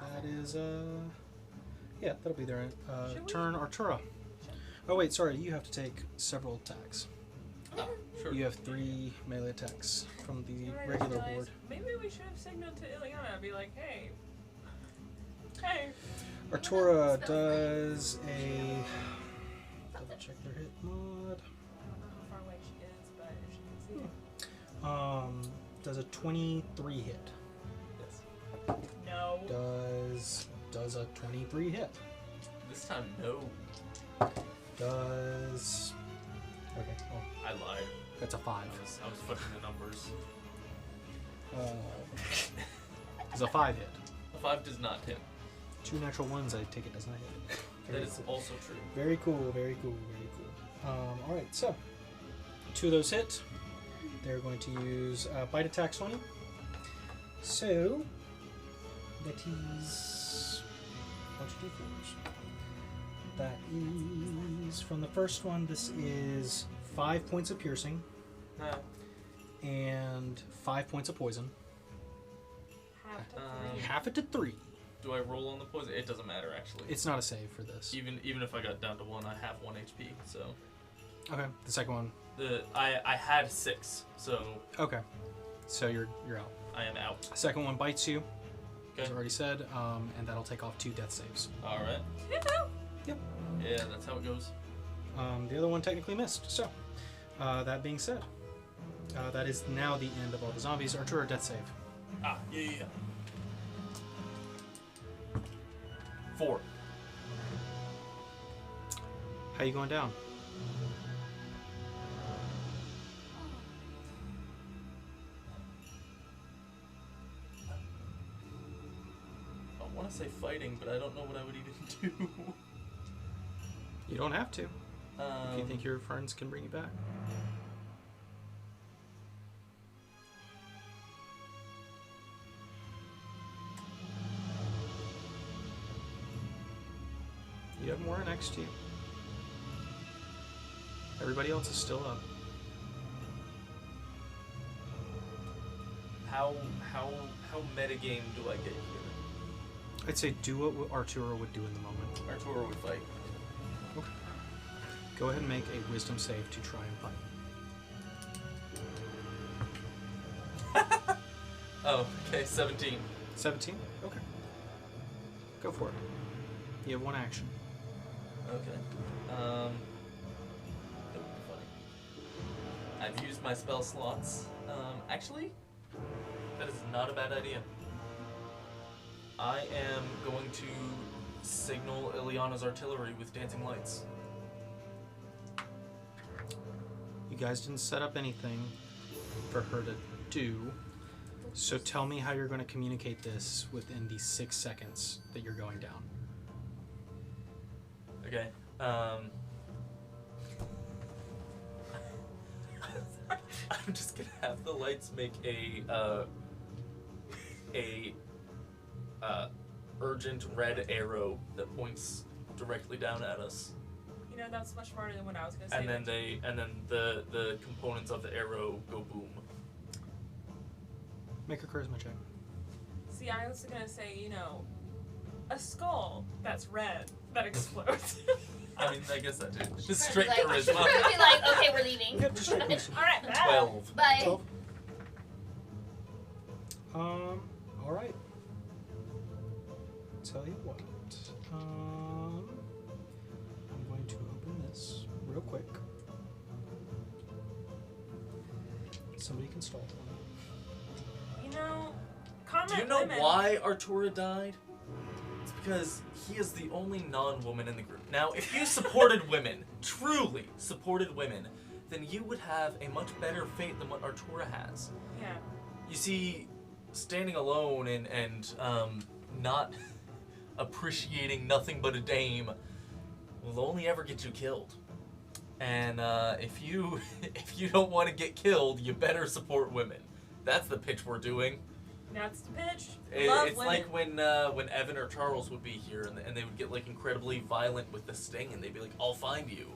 that is, yeah, that'll be their turn. Artura. Oh, wait, sorry, you have to take several attacks. Sure. You have 3 melee attacks from the I just regular realized board. Maybe we should have signaled to Ileana and be like, hey. Hey. Artura does a double check their hit mod. I don't know how far away she is, but if she can see Does a 23 hit. Yes. No. Does a 23 hit. This time, no. Does okay. Oh, I lied. that's a 5. I was fucking the numbers. Does a 5 hit? A 5 does not hit. 2 natural ones, I take it does not hit. That is also true. Very cool, very cool, very cool. Alright, so 2 of those hit. They're going to use bite attack 20. So that is a bunch of d4s. That is from the first one. This is 5 points of piercing and 5 points of poison. Half to 3. Half it to 3. Do I roll on the poison? It doesn't matter actually. It's not a save for this. Even if I got down to 1, I have 1 HP. So Okay, the second one. I had 6, so Okay, so you're out. I am out. Second one bites you, as Okay. I already said, and that'll take off 2 death saves. All right. Yep. Yeah, that's how it goes. The other one technically missed. So, that being said, that is now the end of all the zombies. Artura, death save. Ah, yeah. 4. How you going down? I want to say fighting, but I don't know what I would even do. You don't have to. If you think your friends can bring you back. You have more next to you. Everybody else is still up. How metagame do I get here? I'd say do what Arturo would do in the moment. Arturo would fight. Okay. Go ahead and make a wisdom save to try and fight. Oh, okay, 17. 17? Okay. Go for it. You have 1 action. Okay. That would be funny. I've used my spell slots. Actually, that is not a bad idea. I am going to signal Ileana's artillery with dancing lights. You guys didn't set up anything for her to do, so tell me how you're going to communicate this within the 6 seconds that you're going down. Okay. I'm just gonna have the lights make a urgent red arrow that points directly down at us. You know, that's much smarter than what I was gonna say. And then the components of the arrow go boom. Make a charisma check. See, I was gonna say, you know, a skull that's red that explodes. I mean, I guess that too. Just She'd straight be like, charisma. be like, okay, we're leaving. Yep, just straight charisma. All right, bye. 12. Bye. 12. All right. Tell you what. I'm going to open this real quick. Somebody can stall for me. You know, comment Do you know women. why Artura died? It's because he is the only non-woman in the group. Now, if you supported women, truly supported women, then you would have a much better fate than what Artura has. Yeah. You see, standing alone and not appreciating nothing but a dame will only ever get you killed. And if you don't want to get killed, you better support women. That's the pitch we're doing. That's the pitch. Love It's women. like when Evan or Charles would be here and they would get like incredibly violent with the sting and they'd be like, "I'll find you."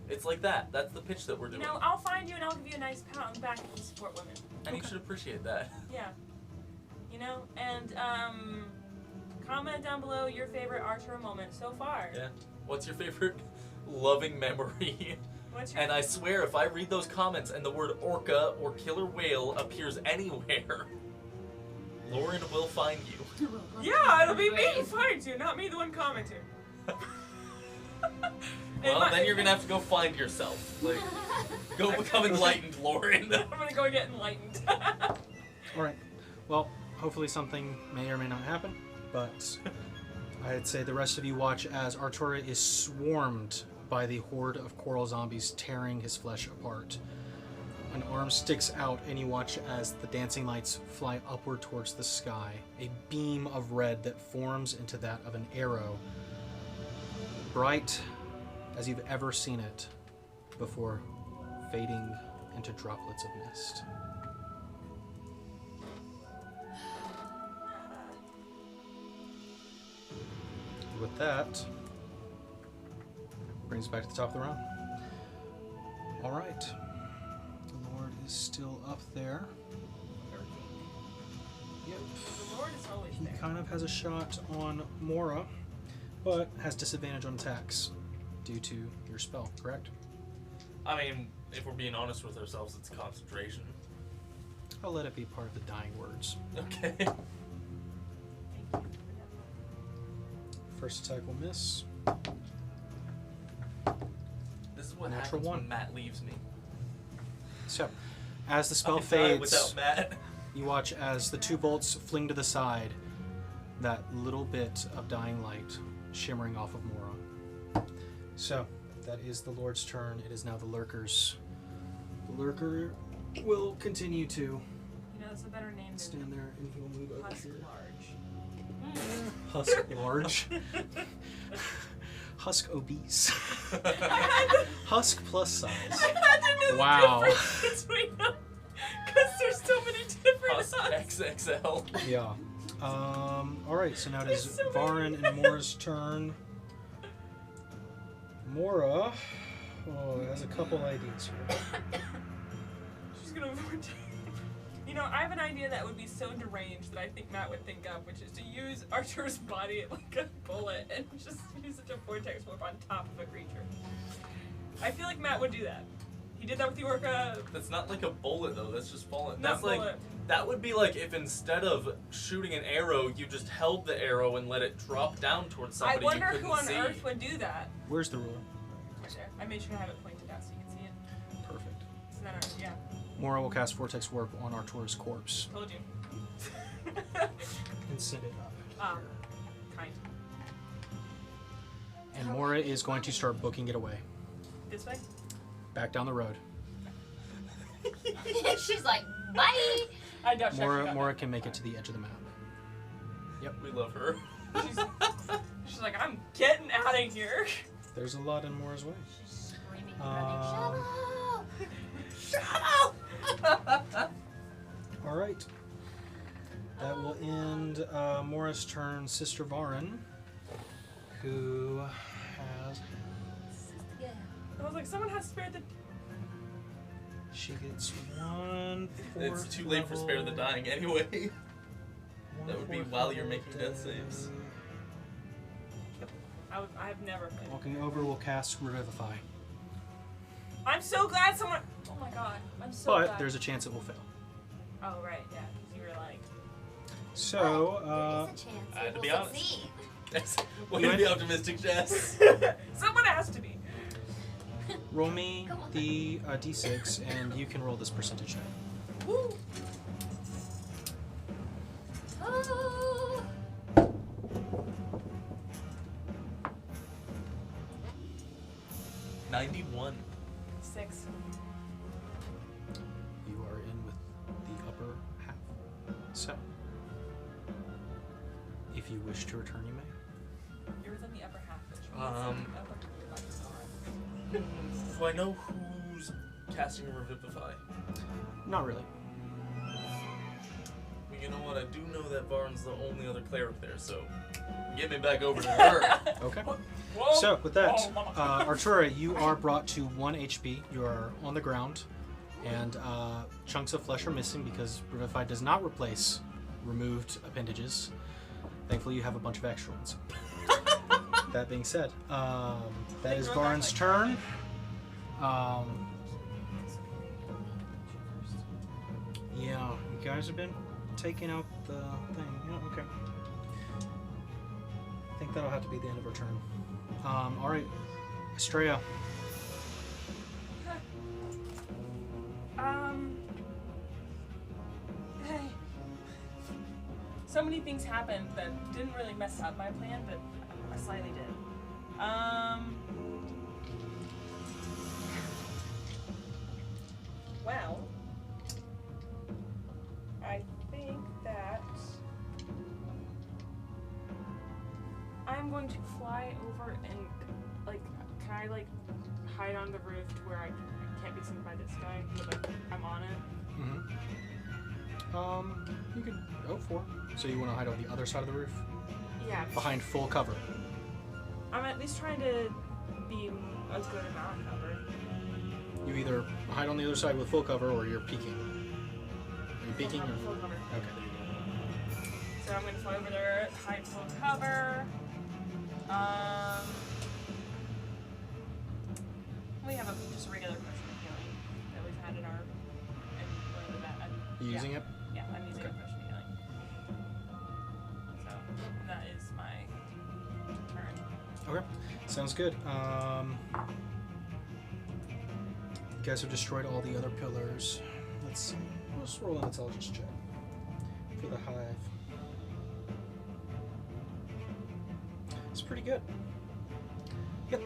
It's like that. That's the pitch that we're You doing. know, I'll find you and I'll give you a nice pat on the back if you support women. And you should appreciate that. Yeah. You know, and comment down below your favorite Arturo moment so far. Yeah. What's your favorite loving memory? What's your And I swear, if I read those comments and the word orca or killer whale appears anywhere, Lauren will find you. Yeah, it'll be me Great. who finds you, not me the one commenting. Well, then you're gonna have to go find yourself. Like, go become enlightened, Lauren. I'm gonna go get enlightened. All right. Well, hopefully something may or may not happen, but I'd say the rest of you watch as Artura is swarmed by the horde of coral zombies tearing his flesh apart. An arm sticks out, and you watch as the dancing lights fly upward towards the sky. A beam of red that forms into that of an arrow, bright as you've ever seen it, before fading into droplets of mist. With that, brings us back to the top of the round. All right. The Lord is still up there. Yep. The Lord is always He there. kind of has a shot on Mora, but has disadvantage on attacks due to your spell, correct? I mean, if we're being honest with ourselves, it's concentration. I'll let it be part of the dying words. Okay. Thank you. First attack will miss. This is what Natural happens one. when Matt leaves me. So, as the spell I die fades, without Matt. you watch as the two bolts fling to the side, that little bit of dying light shimmering off of Mora. So, that is the Lord's turn. It is now the Lurker's. The Lurker will continue to You know, it's a better name than stand there, and he will move over Husk here. Large. Husk large. Husk obese. Husk plus size. I had to know Wow. the difference between them. Because there's so many different Husk Husks. XXL. Yeah. Alright, so now it is There's so many. Varin and Mora's turn. Mora has a couple ideas here. She's gonna You know, I have an idea that would be so deranged that I think Matt would think of, which is to use Archer's body like a bullet and just use such a vortex warp on top of a creature. I feel like Matt would do that. He did that with the orca. That's not like a bullet though. That's just falling. Not That's like bullet. that would be like if instead of shooting an arrow, you just held the arrow and let it drop down towards I somebody wonder you couldn't who on see. earth would do that. Where's the ruler? Right there. I made sure to have it pointed out so you can see it. Perfect. So then, yeah, Mora will cast Vortex Warp on Artura's corpse told you. and send it up. Kind. And Mora is going to start booking it away. This way? Back down the road. She's like, bye. I doubt she actually got Mora that can make far. it to the edge of the map. We love her. She's like, I'm getting out of here. There's a lot in Mora's way. She's screaming and running. Shut up! Alright. That will end Mora's turn. Sister Varin, who has... I was like, someone has spared the. She gets 1/4. It's too late for Spare the Dying anyway. That would be while you're making death saves. I've never played. Walking over will cast Revivify. I'm so glad someone. Oh my god. I'm so But glad. there's a chance it will fail. Oh, right, yeah. Because you were like. So, there is a chance I had it to will be honest. succeed. Way to be optimistic, Jess. Someone has to be. roll me Come on. the d6, and you can roll this percentage check. Woo! Oh. 91. 6. You are in with the upper half. So, if you wish to return, you may. You're within the upper half, which Um, Do I know who's casting Revivify? Not really. Well, you know what? I do know that Varin's the only other cleric there, so get me back over to her. Okay. Whoa! So, with that, Whoa, mama. Artura, you are brought to 1 HP. You are on the ground, and chunks of flesh are missing because Revivify does not replace removed appendages. Thankfully, you have a bunch of extra ones. That being said, that is Varin's turn. Yeah, you guys have been taking out the thing. Yeah, okay. think that'll have to be the end of her turn. All right, Estrella. Hey. So many things happened that didn't really mess up my plan, but slightly did. Well, I think that I'm going to fly over and, like, can I, like, hide on the roof to where I can't be seen by this guy, but, like, I'm on it? You could go for it. So you want to hide on the other side of the roof? Yeah. Behind full cover. I'm at least trying to be a good amount covered. You either hide on the other side with full cover or you're peeking. Are you peeking or? Full cover. Okay. So I'm gonna fly over there, hide full cover. We have just a regular potion of healing that we've had in our. You using it? Yeah, I'm using a potion of healing. So that is my turn. Okay. Sounds good. You guys have destroyed all the other pillars. Let's see. Let's roll an intelligence check for the hive. It's pretty good. Yep.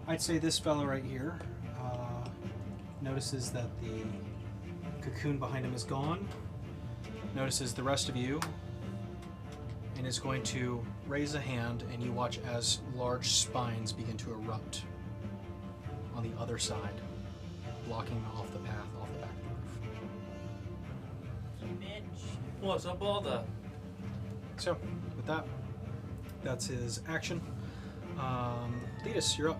I'd say this fellow right here notices that the cocoon behind him is gone. Notices the rest of you, and is going to raise a hand, and you watch as large spines begin to erupt on the other side, blocking off the path off the back of the roof. Bitch. What's up, all the? So, with that, that's his action. Letus, you're up.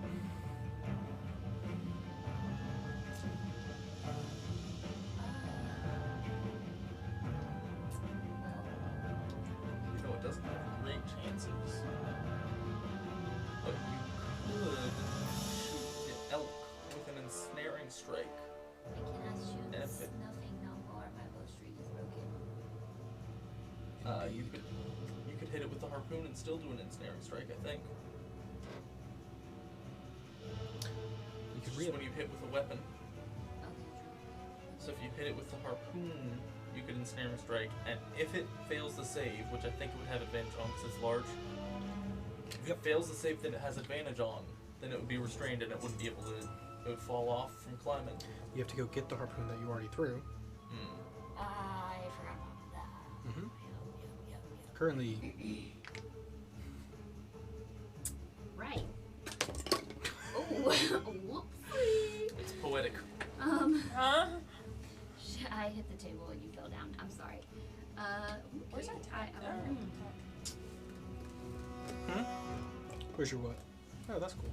You know it doesn't have great chances. But you could shoot the elk with an ensnaring strike. I cannot shoot Epic. nothing no more. My bowstring is broken. You could hit it with the harpoon and still do an ensnaring strike, I think. You It's can just read when it. you hit with a weapon. Okay, So if you hit it with the harpoon, you could ensnare and strike, and if it fails the save, which I think it would have advantage on because it's large, if it fails the save that it has advantage on, then it would be restrained and it wouldn't be able to, it would fall off from climbing. You have to go get the harpoon that you already threw. I forgot about that. Mm-hmm. Yep. Currently, Right. Oh, whoopsie. It's poetic. Huh? I hit the table and you fell down. I'm sorry. Where's that where's your what? Oh, that's cool.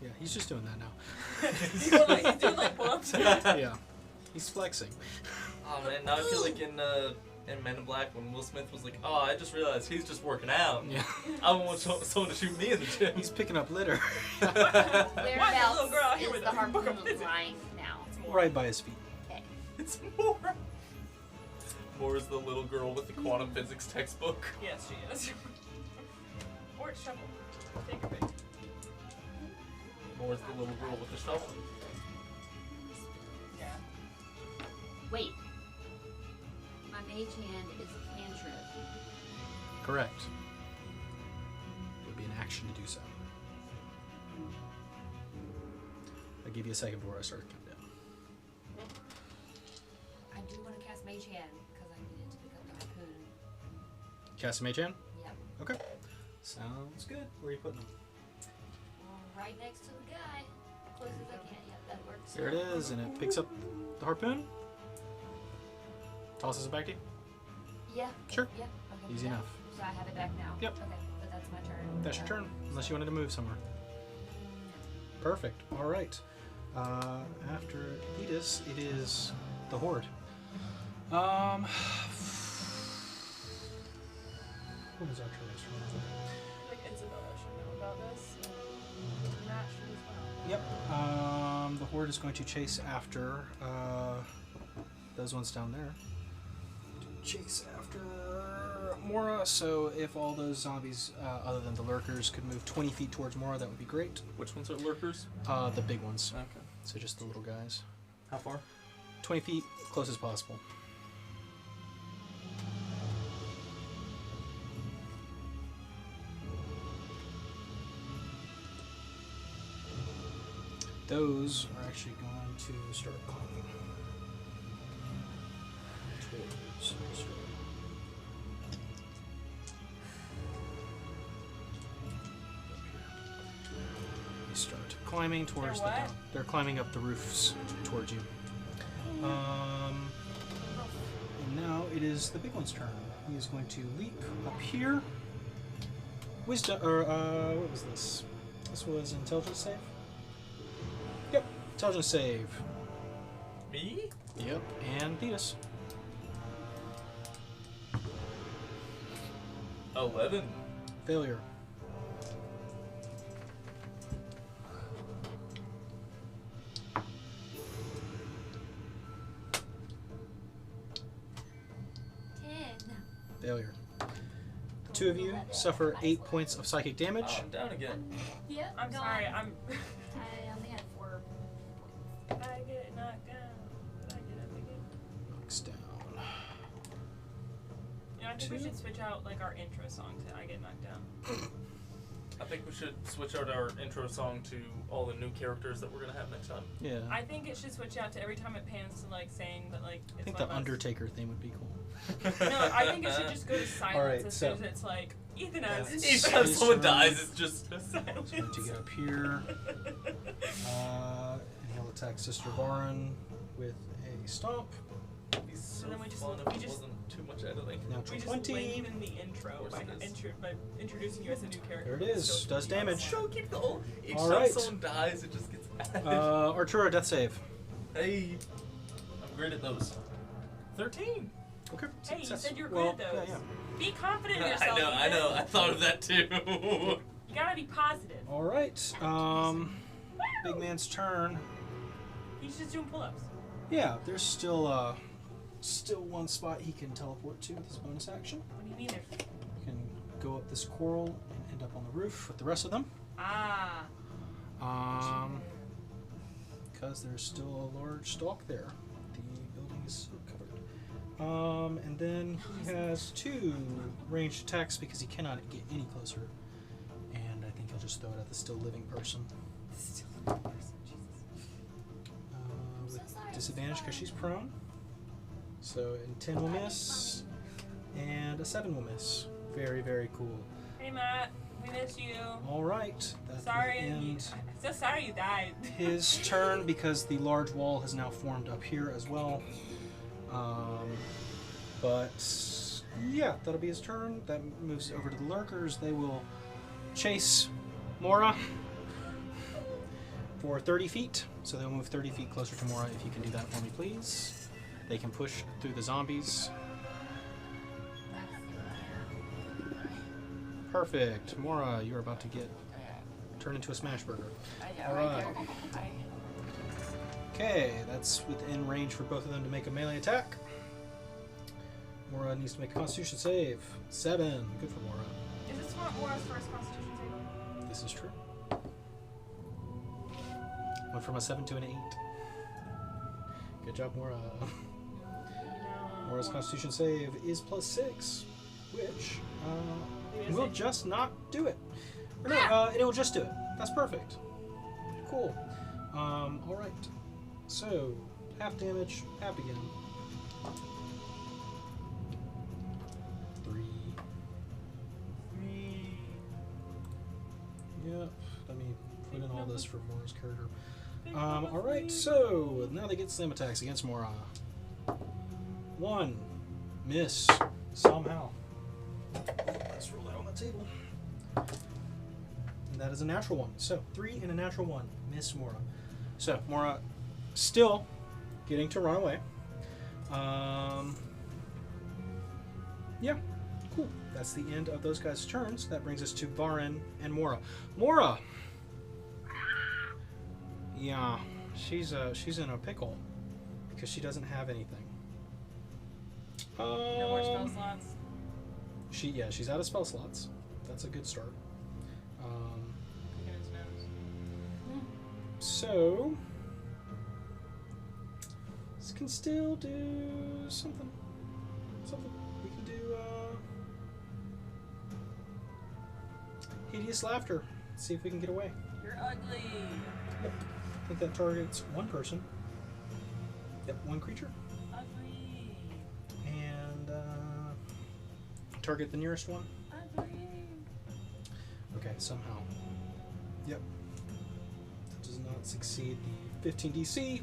Yeah, he's just doing that now. He's doing like pull-ups. Yeah, he's flexing. Oh man, now I feel like in Men in Black when Will Smith was like, oh, I just realized he's just working out. Yeah, I want someone to shoot me in the gym. he's picking up litter Whereabouts little girl out here is with the a book harpoon of physics? lying now? right by his feet. Okay. It's more. More is the little girl with the quantum physics textbook. Yes, she is. Or it's shovel. Take your pick. More is the little girl with the shovel. Yeah. Wait. My mage hand is a cantrip. Correct. It would be an action to do so. I'll give you a second before I start counting down. I do want to cast mage hand because I needed to pick up the harpoon. Cast a mage hand? Yep. Okay. Sounds good. Where are you putting them? Right next to the guy. Close as I can. Yep, that works. There it is, and it picks up the harpoon. Tosses it back to you. Yeah. Sure. Yeah. Okay. Easy yeah. enough. So I have it back now. Yep. Okay, but that's my turn. That's your turn, unless you wanted to move somewhere. Perfect. All right. After Edis, it is the Horde. What was our choice? I think Isabella should know about this. And Matt should as well. Yep. The Horde is going to chase after those ones down there. 2, chase after Mora. So if all those zombies, other than the lurkers, could move 20 feet towards Mora, that would be great. Which ones are lurkers? The big ones. Okay. So just the little guys. How far? 20 feet, close as possible. Those are actually going to start climbing towards Mr. They start climbing towards the what? down. They're climbing up the roofs towards you. And now it is the big one's turn. He is going to leap up here. Wisdom, or what was this? This was intelligence save. Yep, intelligence save. Me? Yep, and beat us. 11. Failure. Failure. The two of you suffer 8 points of psychic damage. Oh, I'm down again. Yep. I'm gone. sorry. I only had 4 points. I get knocked down. I get up again. Knocks down. You know, I think we should switch out like our intro song to "I Get Knocked Down." I think we should switch out our intro song to all the new characters that we're gonna have next time. Yeah. I think it should switch out to every time it pans to like saying that like it's I think one the of us. Undertaker theme would be cool. No, I think it should just go to silence Alright, as soon so- as it's like Ethan Yeah. has. Each time His someone turn. dies, it's just Silence. He's going to get up here. And he'll attack Sister Baron with a stomp. It'd be so then we just- fun we if it just- wasn't too much editing. Natural We just 20. lengthen the intro course by, it is. by introducing you as a new character. There it is. So Does confusing. damage. So keep going. Each All time right. someone dies, it just gets added. Arturo, death save. Hey, I'm great at those. 13. Okay. Hey, you success. said you were Well, good at those. Yeah, Be confident in I yourself. know, I Ethan. know. I thought of that too. You gotta be positive. yeah. All right. Big man's turn. He's just doing pull-ups. Yeah, there's still one spot he can teleport to with his bonus action. What do you mean there's... He can go up this coral and end up on the roof with the rest of them. Ah. Because there's still a large stalk there. The building is covered. And then he has 2 ranged attacks because he cannot get any closer. And I think he'll just throw it at the still living person. Still a person, Jesus. With so sorry, disadvantage because sorry. she's prone. So a 10 will miss. And a 7 will miss. Very, very cool. Hey, Matt. We miss you. Alright. That Sorry. will end So sorry you died. his turn because the large wall has now formed up here as well. But yeah, that'll be his turn. That moves over to the lurkers. They will chase Mora for 30 feet. So they'll move 30 feet closer to Mora. If you can do that for me, please. They can push through the zombies. Perfect. Mora, you're about to get turned into a smash burger. Alright. Okay, that's within range for both of them to make a melee attack. Mora needs to make a constitution save. 7. Good for Mora. Is this Mora's first constitution save? This is true. Went from a 7 to an 8. Good job, Mora. Mora's constitution save is +6, which will just not do it. Or no, it will just do it. That's perfect. Cool. Alright. So, half damage, half again. 3. Yep. Let me put in all this for Mora's character. Alright, so now they get slam attacks against Mora. 1. Miss. Somehow. Let's roll that on the table. And that is a natural 1. So 3 and a natural 1. Miss Mora. So Mora still getting to run away. Yeah. Cool. That's the end of those guys' turns. That brings us to Varin and Mora. Mora! Yeah, she's in a pickle because she doesn't have anything. No more spell slots. She's out of spell slots. That's a good start. Picking his nose. So this can still do something. We can do hideous laughter. See if we can get away. You're ugly. Yep. I think that targets one person. Yep, one creature. Ugly. And target the nearest one. Ugly. Okay, somehow. Yep. That does not succeed. The 15 DC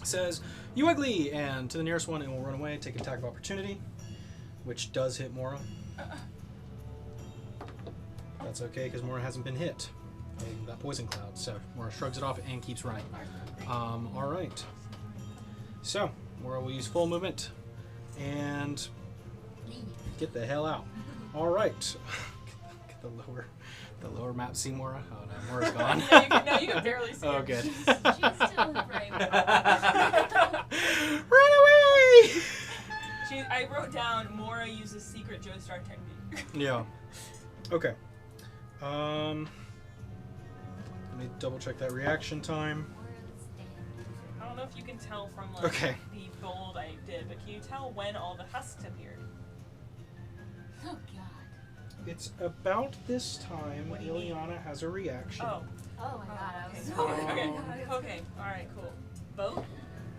says, "You ugly!" And to the nearest one, it will run away, take attack of opportunity, which does hit Mora. That's okay, because Mora hasn't been hit by that poison cloud. So Mora shrugs it off and keeps running. Alright. So, Mora will use full movement and get the hell out. Alright. Get the lower map see Mora. Oh no, Mora's gone. You can barely see Oh, her. good. She's still in the frame. Run away! I wrote down Mora uses secret Joestar technique. Yeah. Okay. Let me double check that reaction time. I don't know if you can tell from Okay. the bold I did, but can you tell when all the husks appeared? Oh god. It's about this time What do you mean? Ileana has a reaction. Oh. Oh my god, I was Okay. so Okay. Alright, cool. Vote?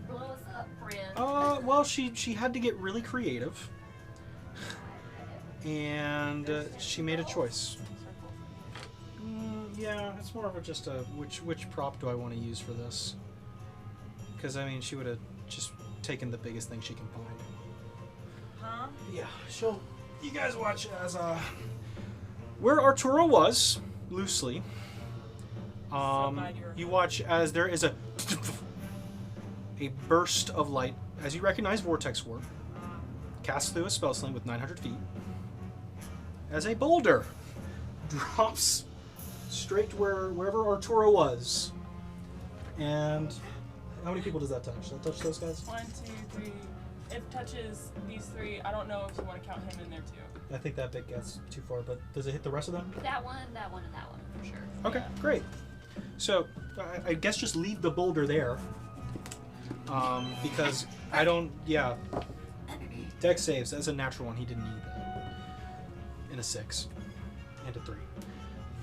Blow us up, friend. Well, she had to get really creative, and she made a choice. Yeah, it's more of a just a which prop do I want to use for this? Because I mean, she would have just taken the biggest thing she can find. Huh? Yeah, you guys watch as where Arturo was loosely. glad you were- You watch as there is a burst of light as you recognize Vortex Warp, cast through a spell sling with 900 feet, as a boulder drops straight to wherever Arturo was. And how many people does that touch? Does that touch those guys? 1, 2, 3. It touches these 3. I don't know if you want to count him in there too. I think that bit gets too far, but does it hit the rest of them? That one, and that one for sure. Okay, Yeah. great. So, I guess just leave the boulder there. Because I don't, yeah. Dex saves, that's a natural one, he didn't need that. And a 6. And a 3.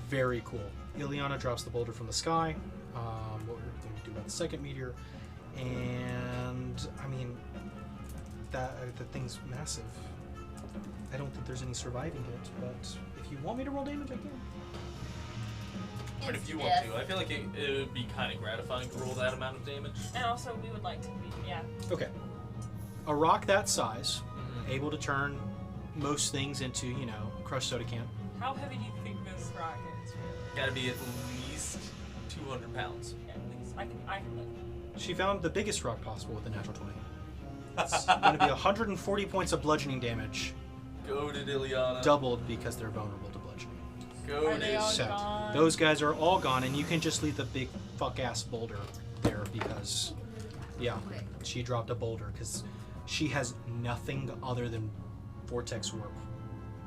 Very cool. Ileana drops the boulder from the sky. What we're going to do about the second meteor. And, I mean, the thing's massive. I don't think there's any surviving it, but if you want me to roll damage, I can. But if you want to, I feel like it would be kind of gratifying to roll that amount of damage. And also, we would like to be, yeah. Okay. A rock that size, Mm-hmm. able to turn most things into, crushed soda can. How heavy do you think this rock is? Gotta be at least 200 pounds. At least. I can live. She found the biggest rock possible with a natural 20. It's going to be 140 points of bludgeoning damage, Goated Ileana. doubled because they're vulnerable to bludgeoning. Are they all Goated. So, gone? those guys are all gone, and you can just leave the big fuck-ass boulder there because, yeah, she dropped a boulder because she has nothing other than Vortex Warp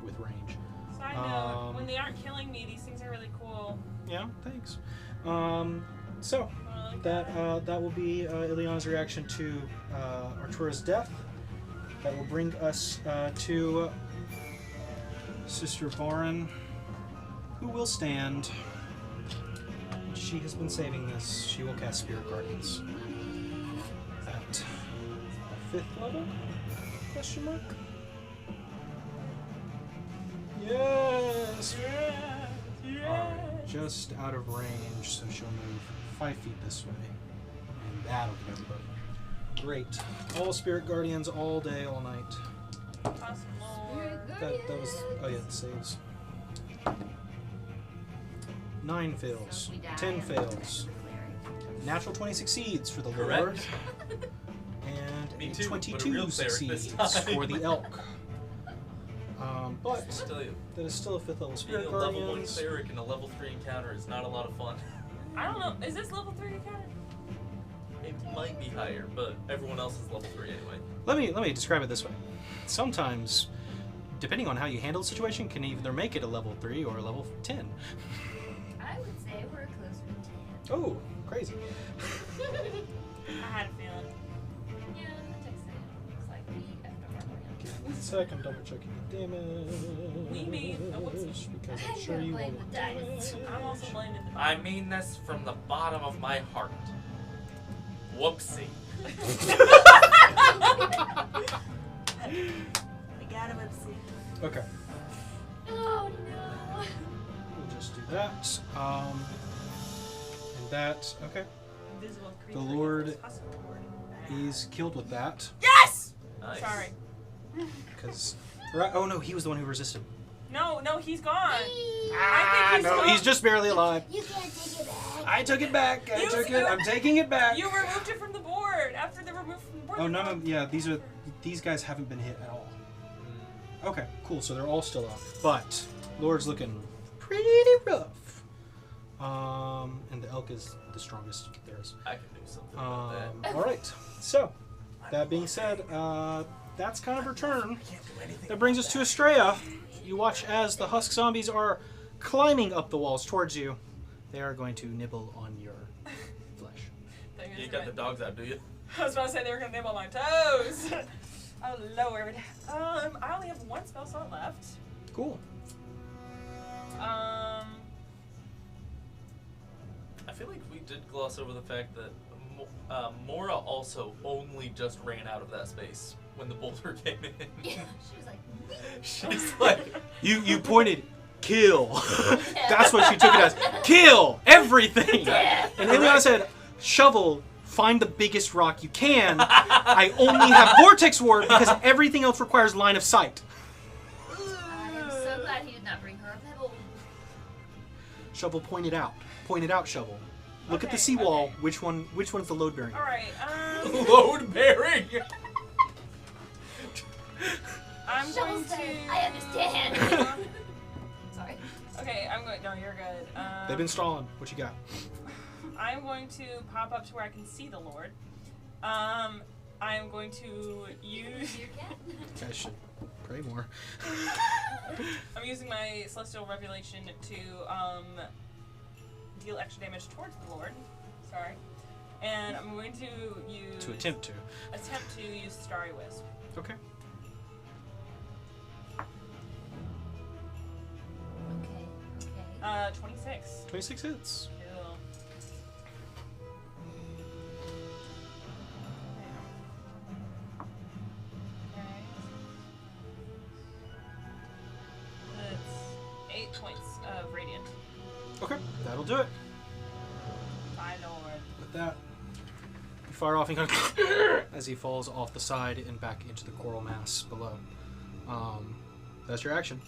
with range. Side note, when they aren't killing me, these things are really cool. Yeah, thanks. So, I like that will be Ileana's reaction to Artura's death. That will bring us to Sister Varen, who will stand. She has been saving this. She will cast Spirit Guardians at a 5th level? Question mark? Yes! Alright, just out of range, so she'll move 5 feet this way. And that'll get everybody. Great. All Spirit Guardians all day, all night. Possible. That was. Oh, yeah, the saves. 9 fails. 10 fails. Natural 20 succeeds for the Correct. Lord. And Me a too, but a 22 real cleric this succeeds time. for the Elk. But Tell you, that is still a 5th level being Spirit a level 1 Guardians. cleric in a level 3 encounter is not a lot of fun. I don't know. Is this level 3 encounter? It might be higher, but everyone else is level 3 anyway. Let me describe it this way. sometimes, depending on how you handle the situation, can either make it a level 3 or a level 10. I would say we're closer to 10. Oh, crazy. I had a feeling. Yeah, that takes it. Looks like we effed up our plan. Give me 1 second, double checking the damage. We mean- oh, what's this? Because I'm I'm sure gonna you blame won't. the dice. I'm also blaming the I mean this from the bottom of my heart. Whoopsie. We got him upset. Okay, Oh no. we'll just do that. And that, okay. Invisible creature. The Lord equals hustle lord. He's killed with that. Yes! Nice. Sorry. Because, right, oh no, he was the one who resisted. No, he's gone. I Ah, think he's no, gone. he's just barely alive. You can't take it back. I took it back. I You took said- it. I'm taking it back. You removed it from the board. After they removed from the board. Oh, they're none gone. of yeah. These guys haven't been hit at all. Mm. Okay, cool. So they're all still up, but Lord's looking pretty rough. And the elk is the strongest. There is. I can do something about that. All right. So that being said, that's kind of her turn. I can't do anything. That brings us to Estrella. You watch as the husk zombies are climbing up the walls towards you. They are going to nibble on your flesh. They're gonna You say got the my- dogs out, do you? I was about to say they were gonna nibble my toes. Oh Lord. I only have 1 spell slot left. Cool. I feel like we did gloss over the fact that Mora also only just ran out of that space when the boulder came in. Yeah, she was like, She's like, You pointed kill. That's what she took it as. Kill everything. yeah. And Ileana said, shovel, find the biggest rock you can. I only have vortex ward because everything else requires line of sight. I am so glad he did not bring her a pebble. Shovel pointed out. Pointed out shovel. Look at the Okay, seawall. okay. Which one's the load bearing? All right. load bearing. I'm Shovel going said, to. I understand. Sorry. Okay, I'm going. No, you're good. They've been stalling. What you got? I'm going to pop up to where I can see the Lord. I am going to use. Your cat. You guys should pray more. I'm using my Celestial Revelation to deal extra damage towards the Lord. Sorry. And I'm going to use. To attempt to. Attempt to use Starry Wisp. Okay. Okay. 26. 26 hits. Cool. Okay. That's 8 points of radiant. Okay. That'll do it. My lord. With that, you fire off and kind of as he falls off the side and back into the coral mass below. That's your action.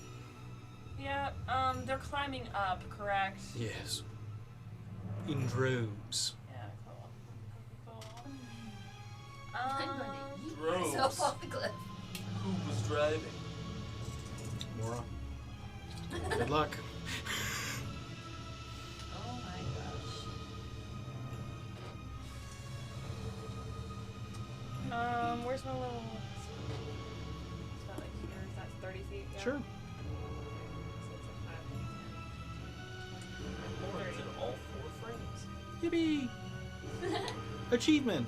Yeah, they're climbing up, correct? Yes. In droves. Yeah, cool. Cool. I'm going to yeet Gross. myself off the cliff. Who was driving? Mora. Good luck. Oh my gosh. Where's my little? It's about like here. That's 30 feet. Yeah. Sure. Or is it all 4 frames? Yippee! Achievement.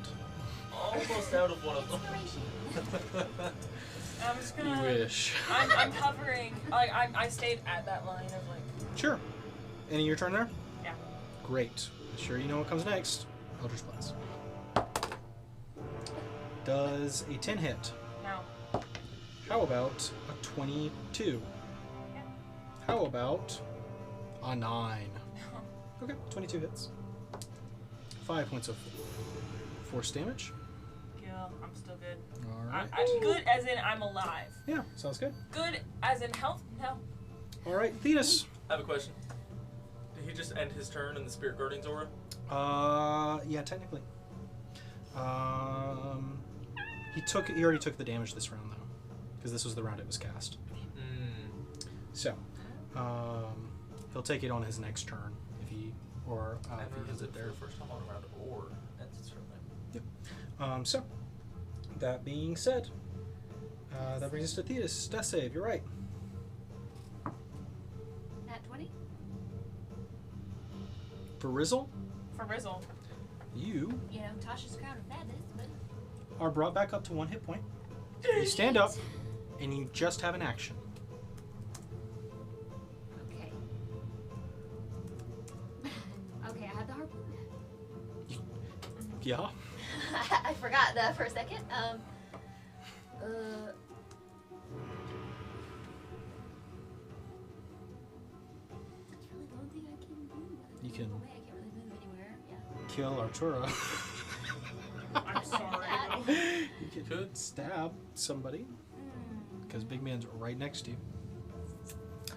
Almost out of one of them. Inspiration. I'm just You gonna. wish. I'm hovering. Like I stayed at that line of like. Sure. Any your turn there? Yeah. Great. Sure you know what comes next. Eldritch Blast. Does a 10 hit? No. How about a 22? Yeah. How about a 9? Okay, 22 hits. 5 points of force damage. Kill. I'm still good. Alright. I'm good as in I'm alive. Yeah, sounds good. Good as in health. No. Alright, Thetis. I have a question. Did he just end his turn in the Spirit Guardian's aura? Yeah, technically. He already took the damage this round though, because this was the round it was cast. So, he'll take it on his next turn if he or I if never he ends did it it there. the first time on a round or ends his turn then. So, that being said, That brings us to Thetis. Death save. You're right. Nat 20? For Rizzle, For Rizzle. you You know, Tasha's crown of madness, but. are brought back up to 1 hit point. You stand up, and you just have an action. Okay. Okay, I have the harpoon. Yeah. I forgot that for a second. That's really the only thing I can do. You can Away. I can't really move anywhere. Yeah. kill Artura. I'm sorry. You could stab somebody, because Big Man's right next to you.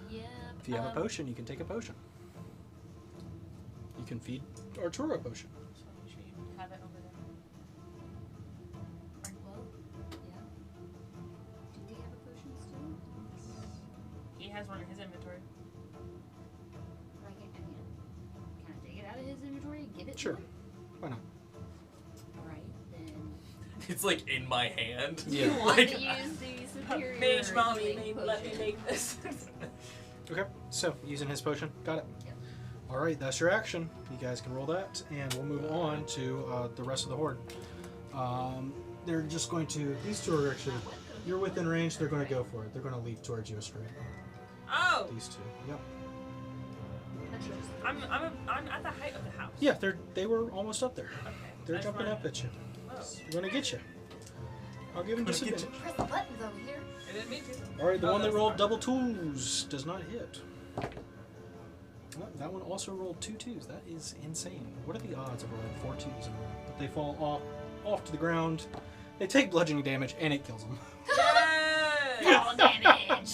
Yeah. If you have a potion, you can take a potion. You can feed Artura a potion. So make sure you have it over there. Well, yeah. Do they have a potion still? He has one in his inventory. Like, can I take it out of his inventory and give it Sure. to him? Why not? Alright, then. It's like in my hand. Yeah. You want Like, to use the superior Mage mommy healing let me potion. make this. Okay, so using his potion. Got it. Yep. Alright, that's your action. You guys can roll that, and we'll move on to the rest of the horde. They're just going to. These two are actually. You're within range, they're going to go for it. They're going to leap towards you straight. Oh! These two. Yep. That's yours. I'm at the height of the house. Yeah, they were almost up there. Okay. They're I just jumping wanna- up at you. Oh. They're going to get you. I'll give them Gonna get you. disadvantage. Press the buttons over here. I didn't mean to. Alright, the Oh, one that that's rolled fine. double twos does not hit. Well, that one also rolled 2 twos. That is insane. What are the odds of rolling 4 twos in a row? But they fall off to the ground. They take bludgeoning damage, and it kills them. Yay! All damage.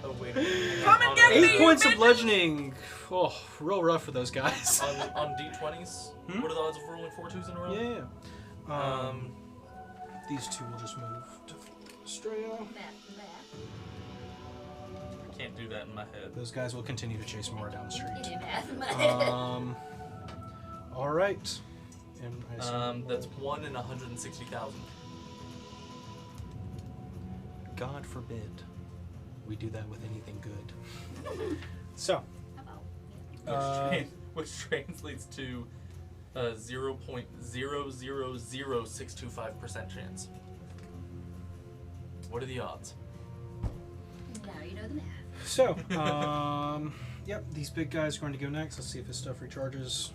Oh wait. a minute. Come and On get a- me! 8 points of bludgeoning. Oh, real rough for those guys. On D20s, Hmm? what are the odds of rolling 4 twos in a row? Yeah. Um, These two will just move to Estrella. Math. I can't do that in my head. Those guys will continue to chase more down the street. Math. All right. And I assume That's 1 in 160,000. God forbid we do that with anything good. So, Which, Uh, which translates to 0.000625% chance. What are the odds? Now you know the math. so, yep, these big guys are going to go next. Let's see if his stuff recharges.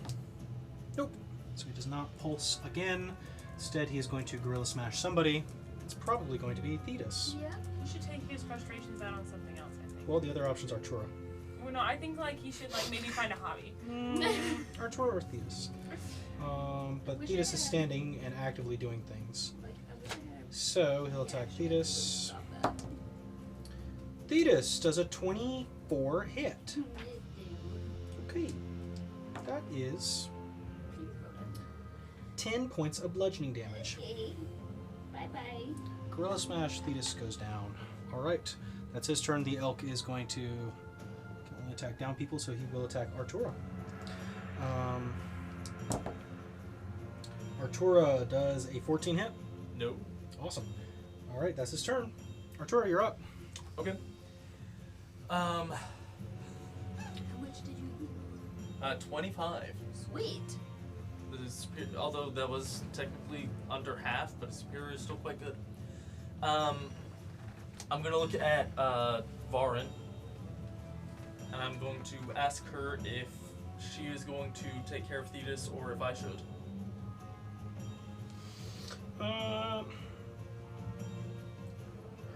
Nope. So he does not pulse again. Instead, he is going to Gorilla Smash somebody. It's probably going to be Thetis. Yeah. He should take his frustrations out on something else, I think. Well, the other options are Tura. Well, no, I think like he should like maybe find a hobby. Artura or Thetis. But Wish Thetis I is had- standing and actively doing things. Like, I wish I had So he'll attack Thetis. about that. Thetis does a 24 hit. Okay. That is 10 points of bludgeoning damage. Okay. Bye-bye. Gorilla Smash, Thetis goes down. Alright. That's his turn. The elk is going to can only attack down people, so he will attack Artura. Artura does a 14 hit. No. Awesome. Alright, that's his turn. Artura, you're up. Okay. How much did you lose? 25. Sweet. Although that was technically under half, but superior is still quite good. I'm gonna look at Varin, and I'm going to ask her if she is going to take care of Thetis or if I should.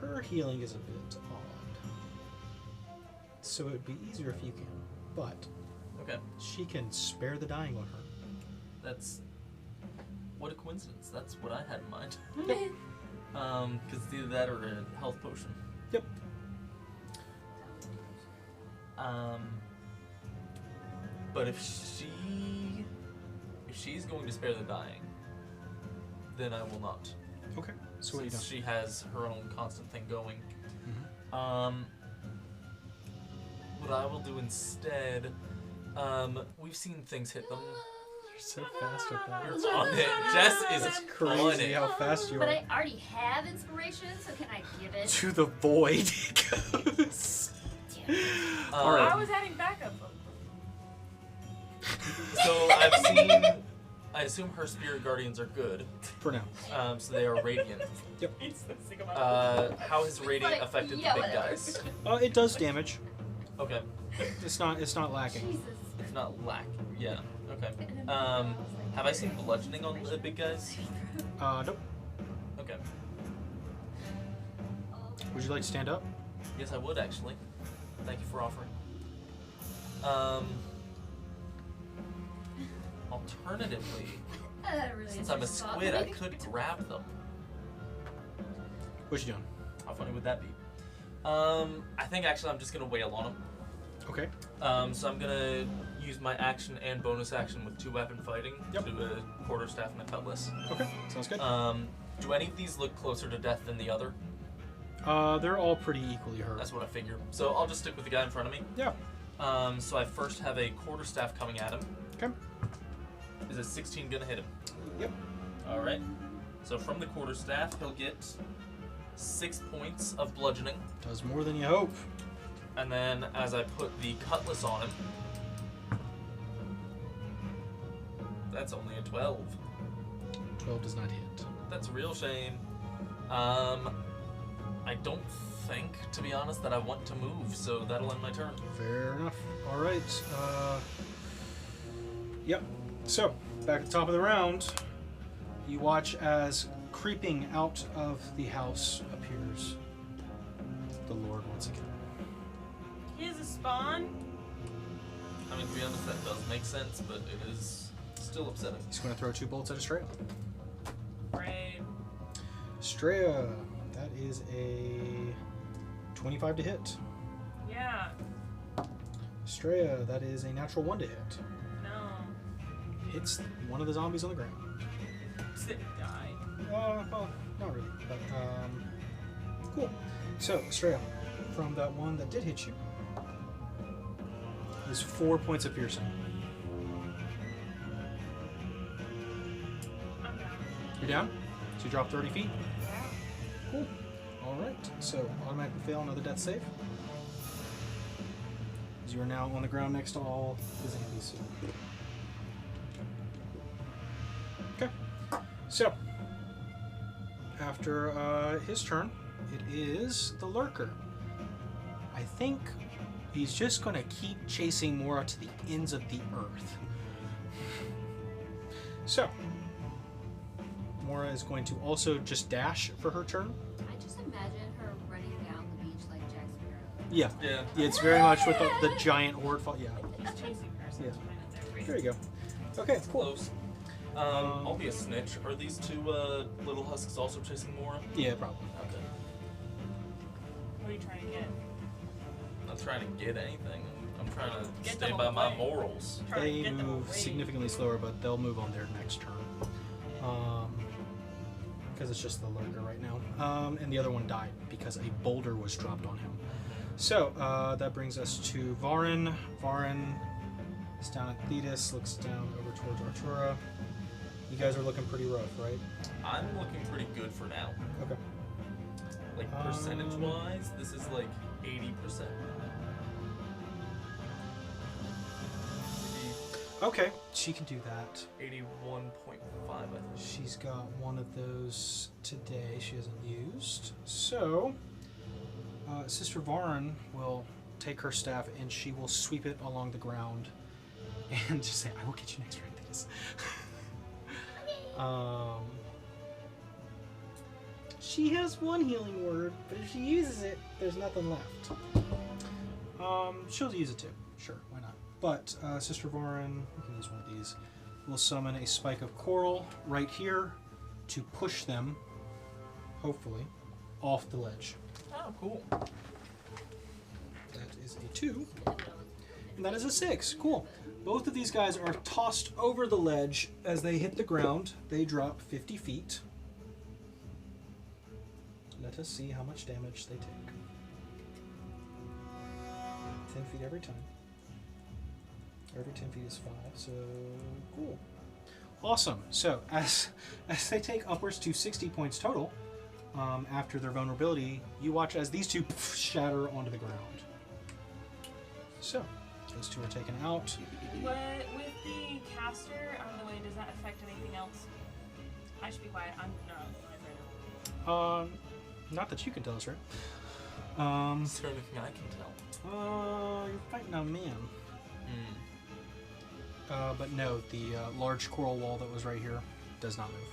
Her healing is a bit odd. So it would be easier if you can. But Okay, she can spare the dying on her. that's what a coincidence. That's what I had in mind. Because it's either that or a health potion. Yep. But if she's going to spare the dying, then I will not. Okay. So what do you do? Since she has her own constant thing going. Mhm. What I will do instead, we've seen things hit them. so fast with that. You're on it. Jess is That's on crazy it. how fast you But are. I already have inspiration, so can I give it? To the void it goes. Damn it. All right. I was adding backup. So I assume her spirit guardians are good. For now. So they are radiant. He's so sick about How has radiant Like, affected yeah, the big whatever. guys? It does damage. Okay. It's not lacking. Jesus. It's not lack. Yeah. Okay. Have I seen bludgeoning on the big guys? Nope. Okay. Would you like to stand up? Yes, I would actually. Thank you for offering. Alternatively, Really since I'm a interesting squid, I thought. could grab them. What you doing? How funny would that be? I think actually I'm just gonna wail on them. Okay. So I'm gonna use my action and bonus action with 2-weapon fighting Yep. to do a quarterstaff and a cutlass. Okay. Sounds good. Do any of these look closer to death than the other? They're all pretty equally hurt. That's what I figure. So I'll just stick with the guy in front of me. Yeah. So I first have a quarterstaff coming at him. Okay. Is a 16 gonna hit him? Yep. All right. So from the quarterstaff, he'll get 6 points of bludgeoning, Does more than you hope. and then as I put the cutlass on him, that's only a 12. 12 does not hit. That's a real shame. I don't think, to be honest, that I want to move, so that'll end my turn. Fair enough. All right. Yep. So, back at the top of the round, you watch as creeping out of the house appears the Lord once again. He has a spawn. I mean, to be honest, that does make sense, but it is still upsetting. He's going to throw 2 bolts at Estrella. Right. Estrella, that is a 25 to hit. Yeah. Estrella, that is a natural 1 to hit. No. Hits one of the zombies on the ground. Sit and die. Well, not really, but, cool. So, Estrella, from that one that did hit you, is 4 points of piercing. I'm down. You're down? So you drop 30 feet? Yeah. Cool. Alright, so automatically fail another death save. As you are now on the ground next to all the zombies. Okay. So, after his turn, it is the lurker. I think he's just going to keep chasing Mora to the ends of the earth. So, Mora is going to also just dash for her turn. I just imagine her running down the beach like Jack Sparrow. Yeah. Yeah. Yeah, it's very much with the giant horde. Yeah. He's chasing her. So Yeah. it's fine. It's every- There you go. Okay, cool. Close. I'll be a snitch. Are these 2 little husks also chasing Mora? Yeah, probably. Okay. What are you trying to get? I'm not trying to get anything. I'm trying to Get stay them by my away. morals. Trying to They get them move away. significantly slower, but they'll move on their next turn. Because it's just the lurker right now. And the other one died because a boulder was dropped on him. So, that brings us to Varin. Varin is down at Thetis, looks down over towards Artura. You guys are looking pretty rough, right? I'm looking pretty good for now. Okay. Like percentage-wise, this is like 80%. Okay, she can do that. Maybe 81.5, I think. She's got one of those today she hasn't used. So, Sister Varin will take her staff and she will sweep it along the ground and just say, I will get you next round, Thetis. She has one healing word, but if she uses it, there's nothing left. She'll use it too. Sure, why not? But Sister Varin, we can use one of these, will summon a spike of coral right here to push them, hopefully, off the ledge. Oh, cool. That is a 2. And that is a 6. Cool. Both of these guys are tossed over the ledge. As they hit the ground, they drop 50 feet. Let us see how much damage they take. 10 feet every time. Every 10 feet is 5, so cool. Awesome. So as they take upwards to 60 points total, after their vulnerability, you watch as these two shatter onto the ground. So those two are taken out. What, with the caster out of the way, does that affect anything else? I should be quiet. I'm not right now. Not that you can tell us, right? Is there anything I can tell? You're fighting a man. But no, the large coral wall that was right here does not move.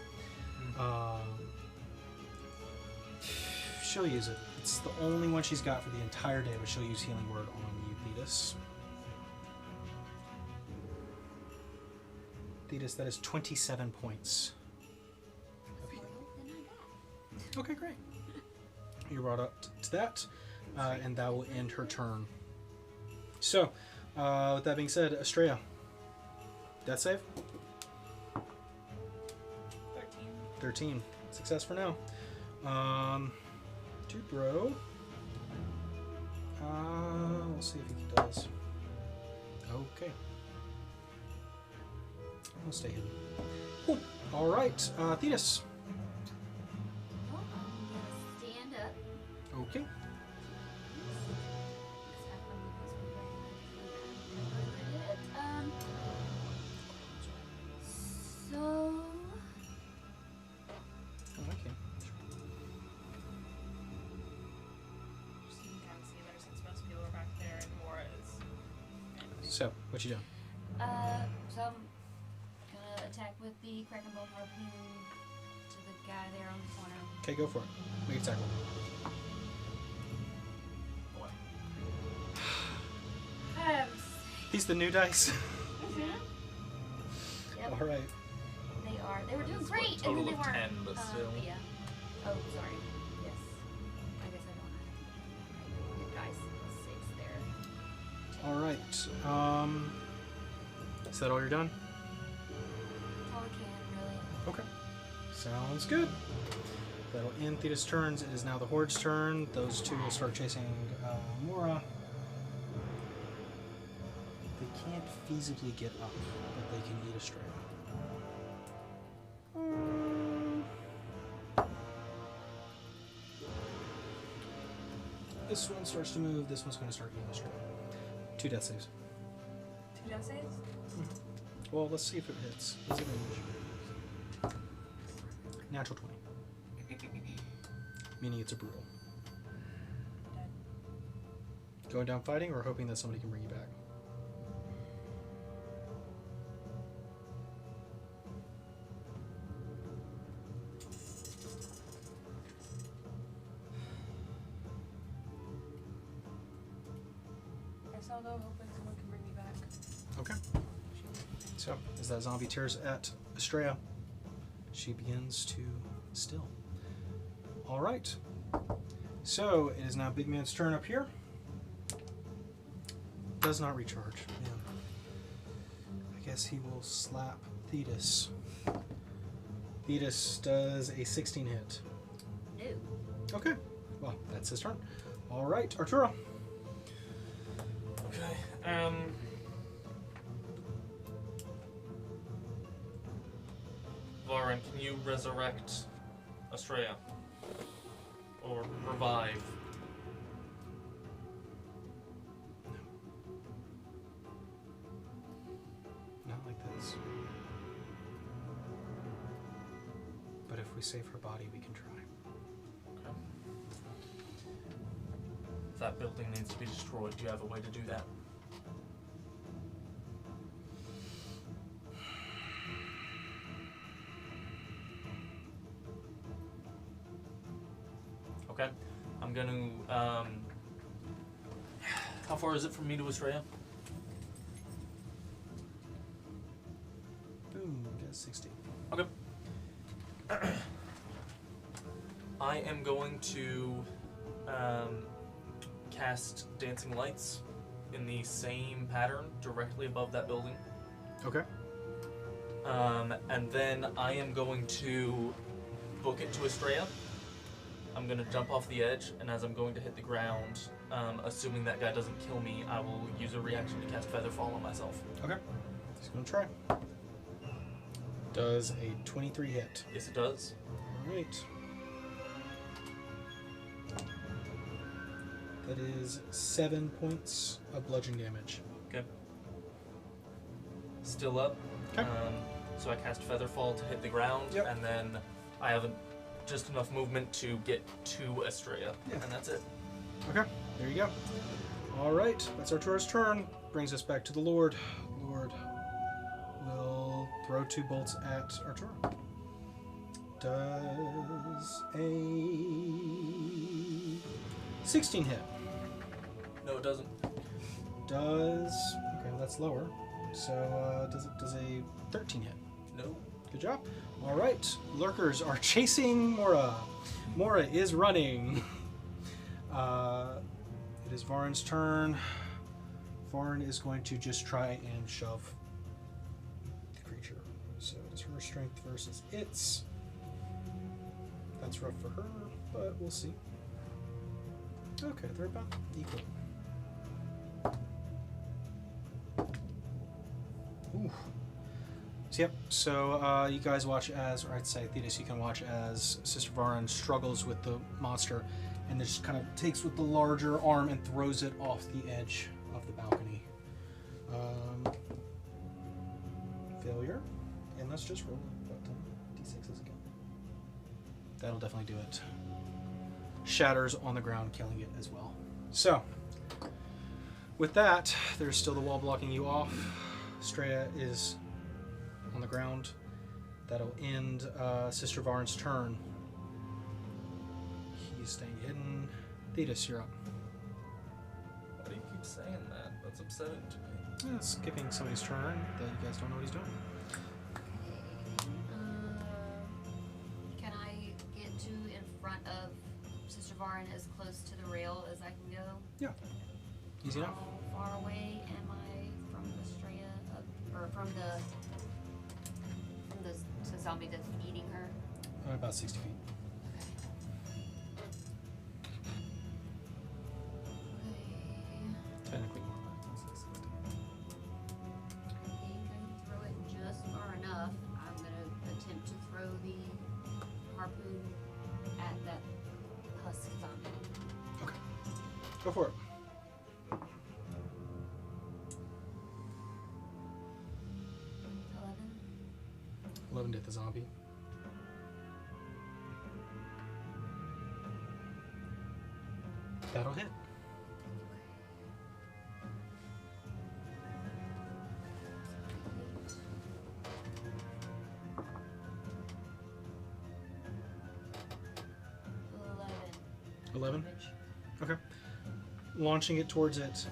She'll use it. It's the only one she's got for the entire day, but she'll use Healing Word on you, Thetis. Thetis, that is 27 points of healing. Okay, great. You're brought up to that, and that will end her turn. So, with that being said, Estrella. Death save? 13. Success for now. To bro. We'll see if he does. Okay. I'll stay hidden. Cool. Alright, Thetis. Well, I'm gonna stand up. Okay. So Okay. Just so you can kind of see better since most people are back there and Mora is. So, what you doing? so I'm gonna attack with the Kraken Bolt Harpoon to the guy there on the corner. Okay, go for it. Make a tackle. These the new dice? Yep. Alright. They were doing It's great, what, total and then they of weren't. 10, but still. Yeah. Oh, sorry. Yes. I guess I don't have good dice. 6 there. Alright. Is that all you're done? That's all I can, really. Okay. Sounds good. That'll end Thetis' turns. It is now the Horde's turn. Those two will start chasing Mora. They can't feasibly get up, but they can eat a stray. This one starts to move. This one's going to start eating a stray. 2 death saves. 2 death saves? Well, let's see if it hits. Is it range? Natural 20. Meaning it's a brutal. Dead. Going down fighting or hoping that somebody can bring you back? Guess I'll go hoping someone can bring me back. Okay. So, as that zombie tears at Estrella, she begins to still. Alright. So, it is now Big Man's turn up here. Does not recharge. Man. I guess he will slap Thetis. Thetis does a 16 hit. No. Okay. Well, that's his turn. Alright, Arturo. Okay. Lauren, can you resurrect Estrella? Or revive? Not like this. But if we save her body, we can try. Okay. If that building needs to be destroyed, do you have a way to do that? Okay. I'm gonna, how far is it from me to Estrella? Boom, got 60. Okay. I am going to cast Dancing Lights in the same pattern directly above that building. Okay. And then I am going to book it to Estrella. I'm going to jump off the edge, and as I'm going to hit the ground, assuming that guy doesn't kill me, I will use a reaction to cast Featherfall on myself. Okay. He's gonna try. Does a 23 hit? Yes, it does. All right. That is 7 points of bludgeoning damage. Okay. Still up. Okay. So I cast Featherfall to hit the ground, Yep. and then I have just enough movement to get to Estrella, Yeah. and that's it. Okay, there you go. All right, that's Artura's turn. Brings us back to the Lord. Lord will throw 2 bolts at Artura. Does a 16 hit? No, it doesn't. Does okay, well, that's lower. So does a 13 hit? No. Good job. All right, lurkers are chasing Mora. Mora is running. It is Varn's turn. Varn is going to just try and shove the creature. So it is her strength versus its. That's rough for her, but we'll see. Okay, they're about equal. Ooh. So you guys watch as, or I'd say Thetis, you can watch as Sister Varn struggles with the monster and just kind of takes with the larger arm and throws it off the edge of the balcony. Failure. And let's just roll what, D6s again. That'll definitely do it. Shatters on the ground, killing it as well. So, with that, there's still the wall blocking you off. Straya is on the ground. That'll end Sister Varn's turn. He's staying hidden. Thetis, you're up. Why do you keep saying that? That's upsetting to me. Skipping somebody's turn that you guys don't know what he's doing. Can I get to in front of Sister Varn as close to the rail as I can go? Yeah. Easy enough. How far away am I from Estrella, or from the zombie that's eating her? About 60 feet. Technically more, but it's 60. I think I can throw it just far enough. I'm gonna attempt to throw the harpoon at that husk zombie. Okay. Go for it. 11 to hit the zombie. That'll hit. 11. Okay. Launching it towards it,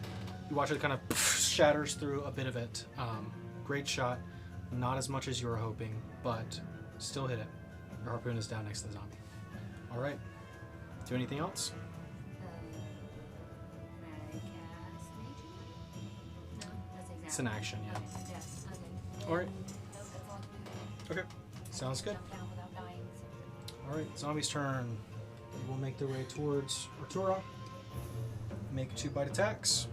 you watch it kind of shatters through a bit of it. Great shot. Not as much as you were hoping, but still hit it. Your harpoon is down next to the zombie. All right. Do anything else? Can I cast nature? No, that's exactly. It's an action, yeah. Yes. Okay. All right. Nope, that's all I can do. Okay. Sounds good. Jump down without dying. All right. Zombie's turn. They will make their way towards Artura. Make 2 bite attacks.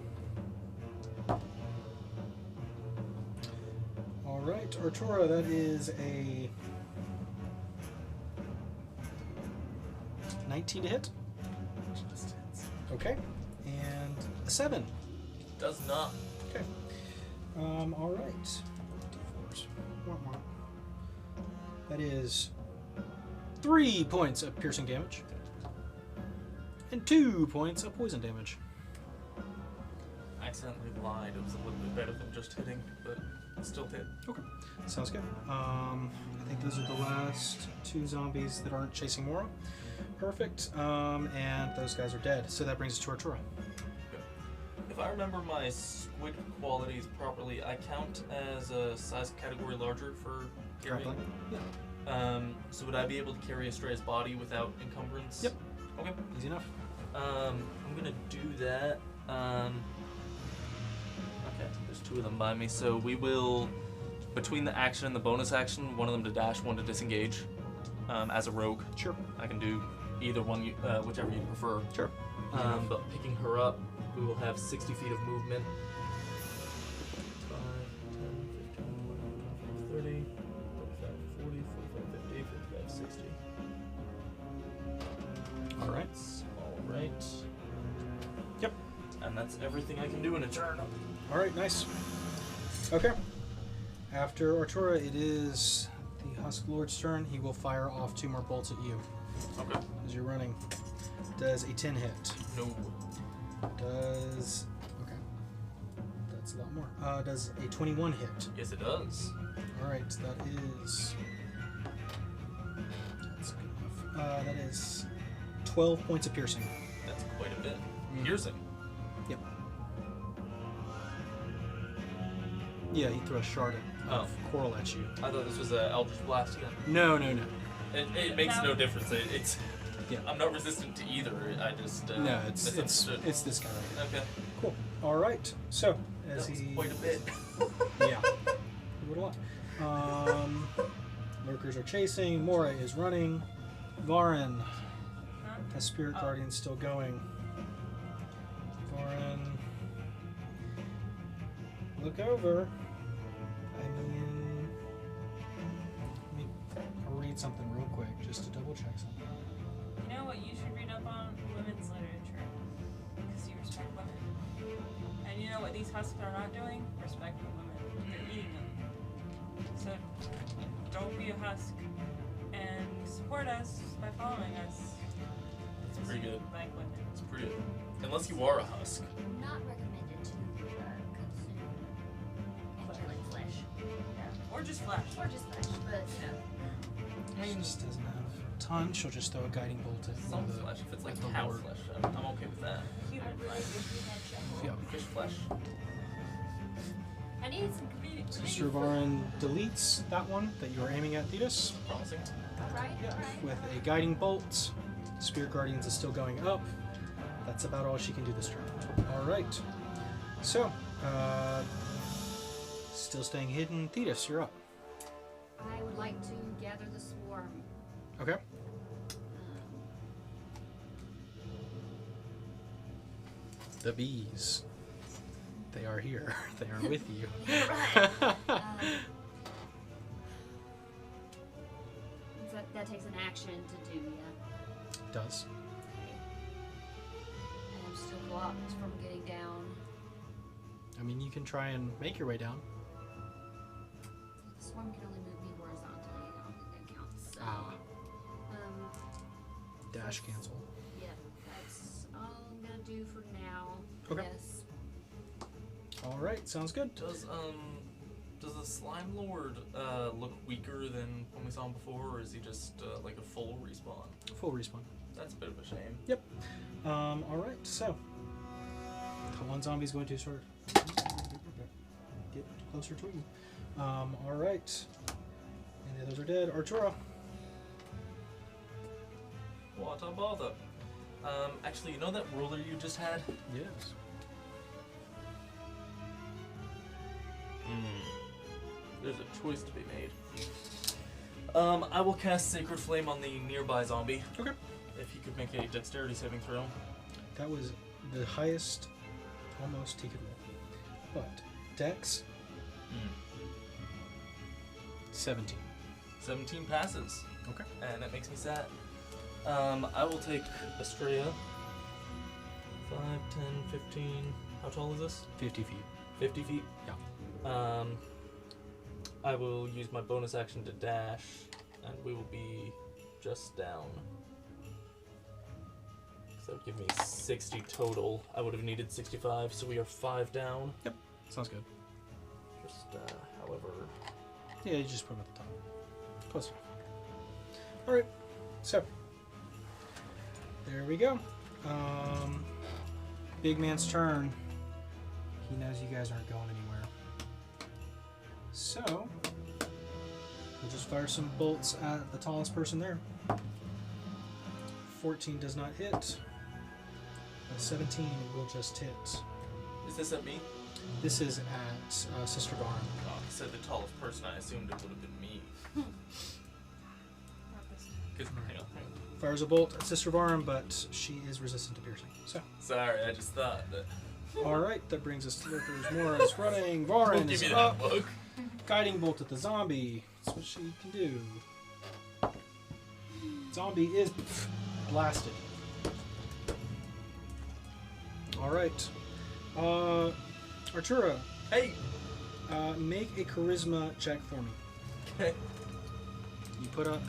All right, Artura, that is a 19 to hit. Just hits. Okay. And a 7. Does not. Okay. All right. D4s. Wah, wah. That is 3 points of piercing damage. And 2 points of poison damage. I accidentally lied. It was a little bit better than just hitting, but it still hit. Okay. Sounds good. I think those are the last 2 zombies that aren't chasing Mora. Perfect. And those guys are dead. So that brings us to Artura. If I remember my squid qualities properly, I count as a size category larger for carrying. Grappling? Yeah. So would I be able to carry Estrella's body without encumbrance? Yep. Okay. Easy enough. I'm gonna do that. Okay, there's 2 of them by me, so we will, between the action and the bonus action, one of them to dash, one to disengage. As a rogue, Sure. I can do either one, whichever you prefer. Sure. But picking her up, we will have 60 feet of movement. 5, 10, 15, 20, 30, 35, That's everything I can do in a turn. All right, nice. Okay. After Artura, it is the Husk Lord's turn. He will fire off 2 more bolts at you Okay. as you're running. Does a 10 hit? No. Does okay. That's a lot more. Does a 21 hit? Yes, it does. All right, that is. That's good enough. That is 12 points of piercing. That's quite a bit. Mm. Piercing. Yep. Yeah, he threw a shard of coral at you. I thought this was a Eldritch Blast again. No. It makes no difference. It's. Yeah. I'm not resistant to either. I just. No, it's misunderstood. this guy right here. Okay. Cool. All right. So as That was he quite a bit. yeah, a lot. Lurkers are chasing. Mora is running. Varin has Spirit Guardian still going. Varin, look over. I'll read something real quick just to double check something. You know what you should read up on? Women's literature. Because you respect women. And you know what these husks are not doing? Respecting women. They're eating them. So don't be a husk. And support us by following us. It's pretty good. Like women. It's pretty good. Unless you are a husk. Not recommended to consume angelic flesh. Yeah. Or just flesh. Or just flesh, but you know. She just doesn't have a ton. She'll just throw a guiding bolt at one Some of the flesh. If it's like the cow Lord. flesh, I'm okay with that. Human flesh. Yep. Fish flesh. I need some convenient. Sister Varin deletes that one that you were aiming at Thetis. Promising. Right? With a guiding bolt. Spirit Guardians is still going up. That's about all she can do this turn. Alright. So, still staying hidden. Thetis, you're up. I would like to gather the swarm. Okay. The bees. They are here. They are with you. Right. That takes an action to do, yeah. Does. Okay. And I'm still blocked from getting down. I mean, you can try and make your way down. The swarm can only move me horizontally. I don't think that counts. So, Dash cancel. yeah, that's all I'm gonna do for now. Okay. Yes. Alright, sounds good. Does the Slime Lord look weaker than when we saw him before, or is he just like a full respawn? Full respawn. That's a bit of a shame. Yep. Alright, so. The one zombie's going to sort of get closer to you. Alright. And the others are dead. Artura. What a bother. Actually, you know that ruler you just had? Yes. There's a choice to be made. I will cast Sacred Flame on the nearby zombie. Okay. If he could make a dexterity saving throw. That was the highest almost he could roll. But Dex 17. 17 passes. Okay. And that makes me sad. I will take Estrella. 5, 10, 15. How tall is this? 50 feet. 50 feet? Yeah. I will use my bonus action to dash, and we will be just down. So that would give me 60 total. I would have needed 65, so we are 5 down. Yep. Sounds good. Just, however... Yeah, you just put them at the top. Close enough. Alright. So. There we go. Big man's turn. He knows you guys aren't going anywhere. So, we'll just fire some bolts at the tallest person there. 14 does not hit. 17 will just hit. Is this at me? This is at Sister Barn. Oh, he said the tallest person. I assumed it would have been me. Not this. Hang on. Fires a bolt at Sister Barn, but she is resistant to piercing. So, Sorry, I just thought that. alright, that brings us to Lurkers. Mora's running. Don't Varin give is me up. that look. Guiding bolt at the zombie. That's what she can do. Zombie is blasted. Alright. Arturo, Hey. make a charisma check for me. Okay. You put up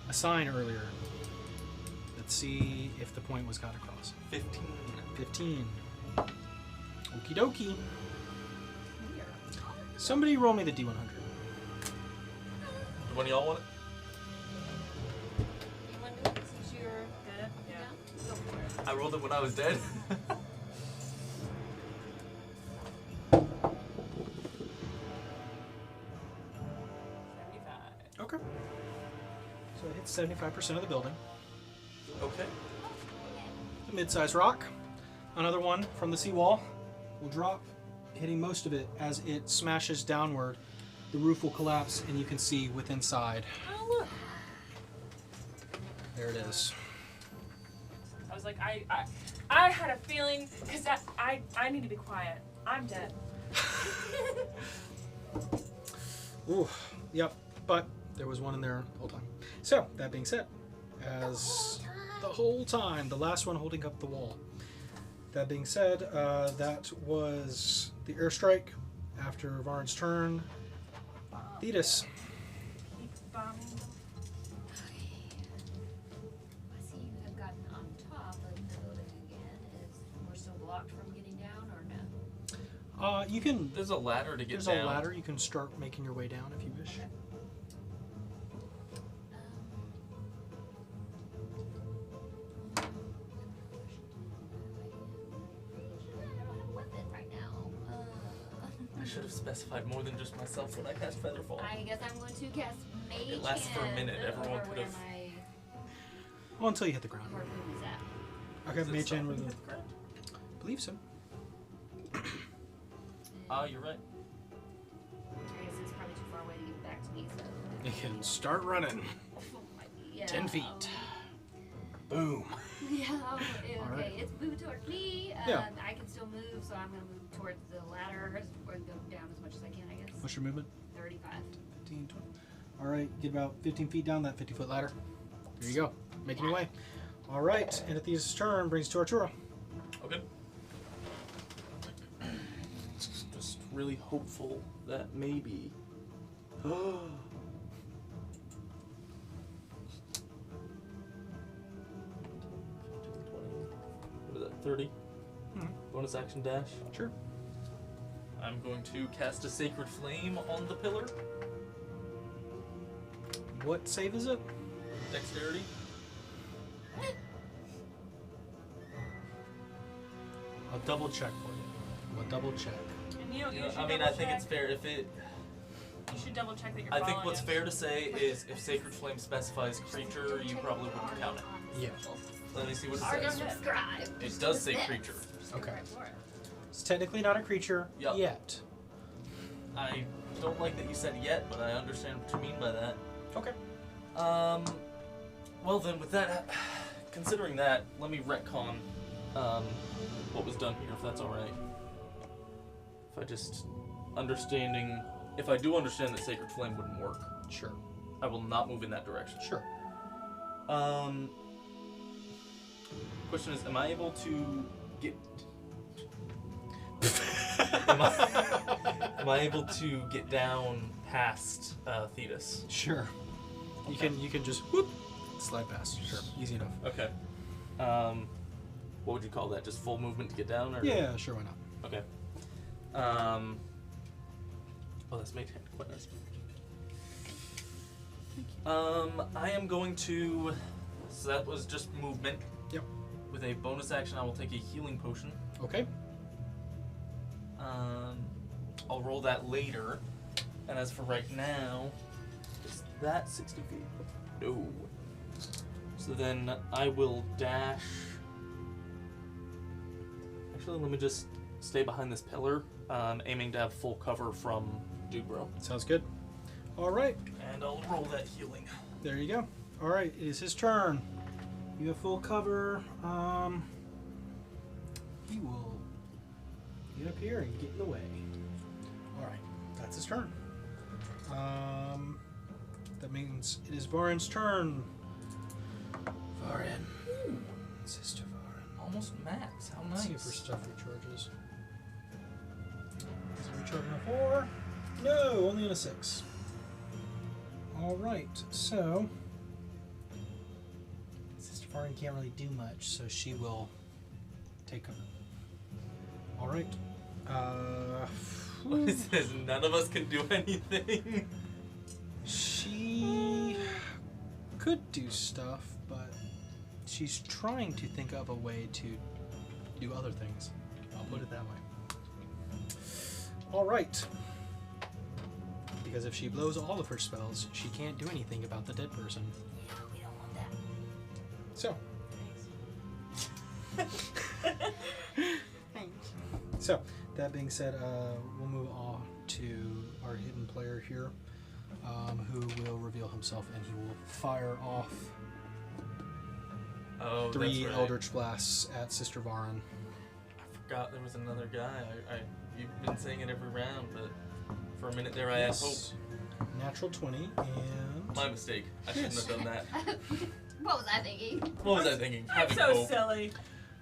a sign earlier. Let's see if the point was got across. 15. 15. Okie dokie. Somebody roll me the D100. One of y'all want it? You want to do it since you're Good. Yeah. Go for it. I rolled it when I was dead. Okay. So it hits 75% of the building. Okay. A mid-sized rock. Another one from the seawall will drop, hitting most of it as it smashes downward. The roof will collapse, and you can see within inside. Oh look. There it is. I was like, I had a feeling because I need to be quiet. I'm dead. Ooh, yep. But there was one in there the whole time. So that being said, as the whole time, the last one holding up the wall. That being said, that was the airstrike. After Varn's turn, Thetis. Keep bombing. I see you have gotten on top of the building again. We're still blocked from getting down, or no? You can. There's a ladder to get There's down. a ladder. You can start making your way down if you wish. I don't have a weapon right now. I should have specified more than just myself when I cast Featherfall. I guess I'm going to cast Mage It lasts for a minute, Hand everyone over could've- where my Well, until you hit the ground. harpoon is at. Okay, Is it Mage Hand stopping with at the ground? believe so. Oh, you're right. I guess it's probably too far away to get back to me, so. You can start running. Yeah. 10 feet. Boom. Yeah, okay, Alright. it's moving towards me. Yeah. I can still move, so I'm going to move towards the ladder or go down as much as I can, I guess. What's your movement? 35. 15, 20. All right, get about 15 feet down that 50-foot ladder. There you go. Making your way. All right, and at Thetis' turn brings to Arturo. Okay. Just really hopeful that maybe. What is that? 30? Mhm. Bonus action dash. Sure. I'm going to cast a Sacred Flame on the pillar. What save is it? Dexterity. I'll double check for you. I'll double check. And you You know, should I mean, I think it's fair if it. You should double check that you're I think following what's it. fair to say is if Sacred Flame specifies creature, you probably wouldn't count it. Yeah. Let me see what Alright, it go says. ahead. Subscribe. It does say creature. Okay. Right for it. It's technically not a creature Yup. yet. I don't like that you said yet, but I understand what you mean by that. Okay. Well then, with that, considering that, let me retcon, what was done here, if that's alright. If I just, if I do understand that Sacred Flame wouldn't work, Sure. I will not move in that direction. Sure. Question is, am I able to get... am I able to get down past Thetis? Sure. You can just whoop, slide past. Sure. Easy enough. Okay. What would you call that? Just full movement to get down? Or? Yeah, sure, why not? Okay. Oh, that's made quite nice. I am going to. So that was just movement. Yep. With a bonus action, I will take a healing potion. Okay. I'll roll that later. And as for right now, is that 60 feet? No. So then I will dash. Actually, let me just stay behind this pillar, aiming to have full cover from Dubro. Sounds good. All right. And I'll roll that healing. There you go. All right, it is his turn. You have full cover. He will get up here and get in the way. All right, that's his turn. That means it is Varen's turn. Varen. Sister Varen. Almost max. How Let's nice. see if her stuff recharges. Charging a 4. No, only on a 6. Alright, so. Sister Farin can't really do much, so she will take cover. Alright. What is this? None of us can do anything. She could do stuff, but she's trying to think of a way to do other things. I'll put it that way. Alright. Because if she blows all of her spells, she can't do anything about the dead person. Yeah, we don't want that. So, Thanks. so that being said, we'll move on to our hidden player here, who will reveal himself, and he will fire off Oh, 3 that's right. Eldritch Blasts at Sister Varin. I forgot there was another guy. You've been saying it every round, but for a minute there I had hope. Natural 20, and My mistake. I shouldn't have done that. What was I thinking? What was I thinking? I'm Having so hope. silly.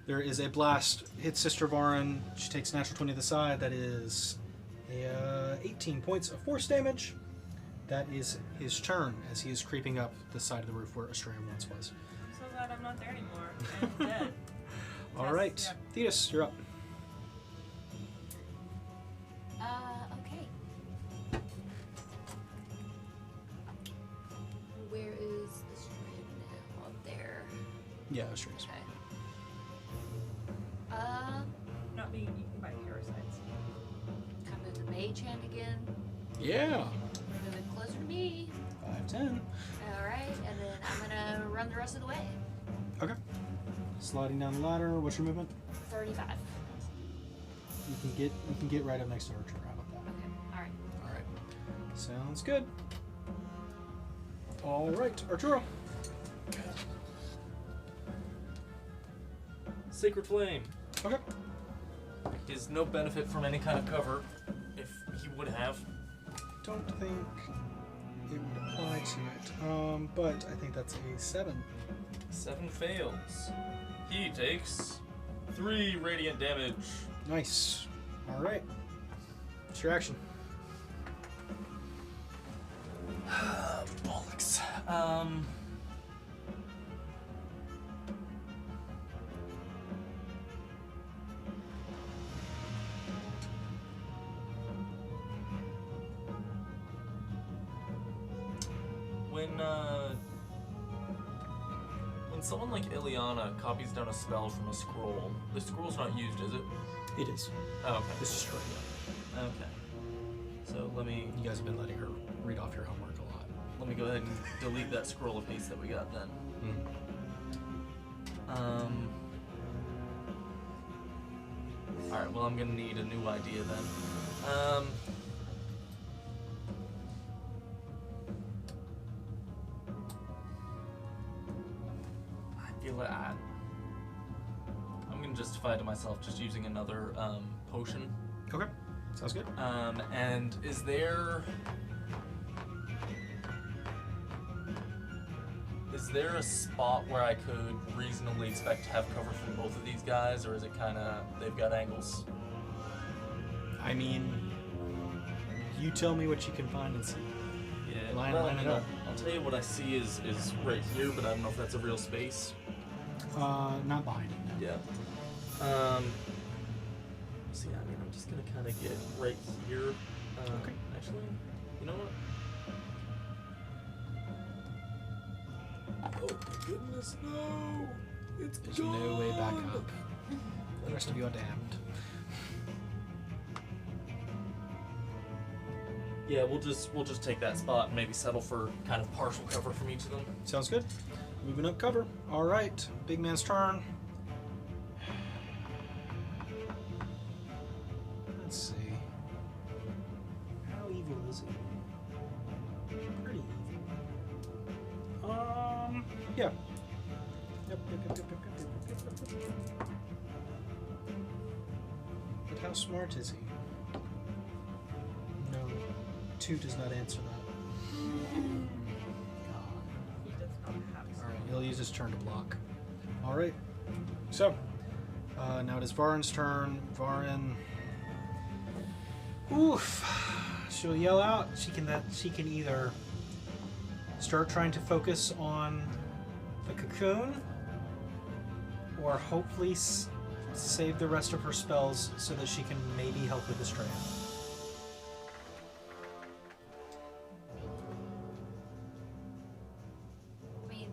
there is a blast. Hits Sister Varin. She takes natural 20 to the side. That is 18 points of force damage. That is his turn as he is creeping up the side of the roof where Astraea once was. I'm so glad I'm not there anymore. I'm dead. All Yes, right, yeah. Thetis, you're up. Okay. Where is the stream now? Up there. Yeah, Astraea's. Okay. Not being eaten by parasites. Come in the mage hand again. Yeah, Move it closer to me. 5'10". Alright, and then I'm gonna run the rest of the way. Okay. Sliding down the ladder. What's your movement? 35. You can get right up next to Archer. How about that? Okay, alright. All right. Sounds good. All right, Arturo. Sacred Flame Okay. is no benefit from any kind of cover, if he would have. Don't think it would apply to it. But I think that's a 7. 7 fails. He takes 3 radiant damage. Nice. All right. What's your action? Bollocks. When someone like Ileana copies down a spell from a scroll, the scroll's not used, is it? It is. Oh, okay. This is straight up. Okay. So let me You guys have been letting her read off your homework a lot. go ahead and delete that scroll of haste that we got then. Alright, well I'm gonna need a new idea then. I feel like I'm gonna justify to myself just using another potion. Okay. Sounds good. And is there a spot where I could reasonably expect to have cover from both of these guys, or is it kind of they've got angles? I mean, you tell me what you can find and see. Yeah, Line it I'll up. tell you what I see is right here, but I don't know if that's a real space. Not behind it. No. Yeah. See, I mean, I'm just gonna kind of get right here. Okay. Actually, you know what? Oh my goodness, no! It's There's no way back up. The rest of you are damned. Yeah, we'll just take that spot and maybe settle for kind of partial cover from each of them. Sounds good. Moving up cover. All right. Big man's turn. Let's see. How evil is he? Pretty evil. Yeah. Yep. But how smart is he? No. 2 does not answer that. He does not have Alright, he'll use his turn to block. Alright. So, now it is Varin's turn. Varin. Oof. She'll yell out. She can either start trying to focus on the cocoon, or hopefully save the rest of her spells so that she can maybe help with Estrella. I mean,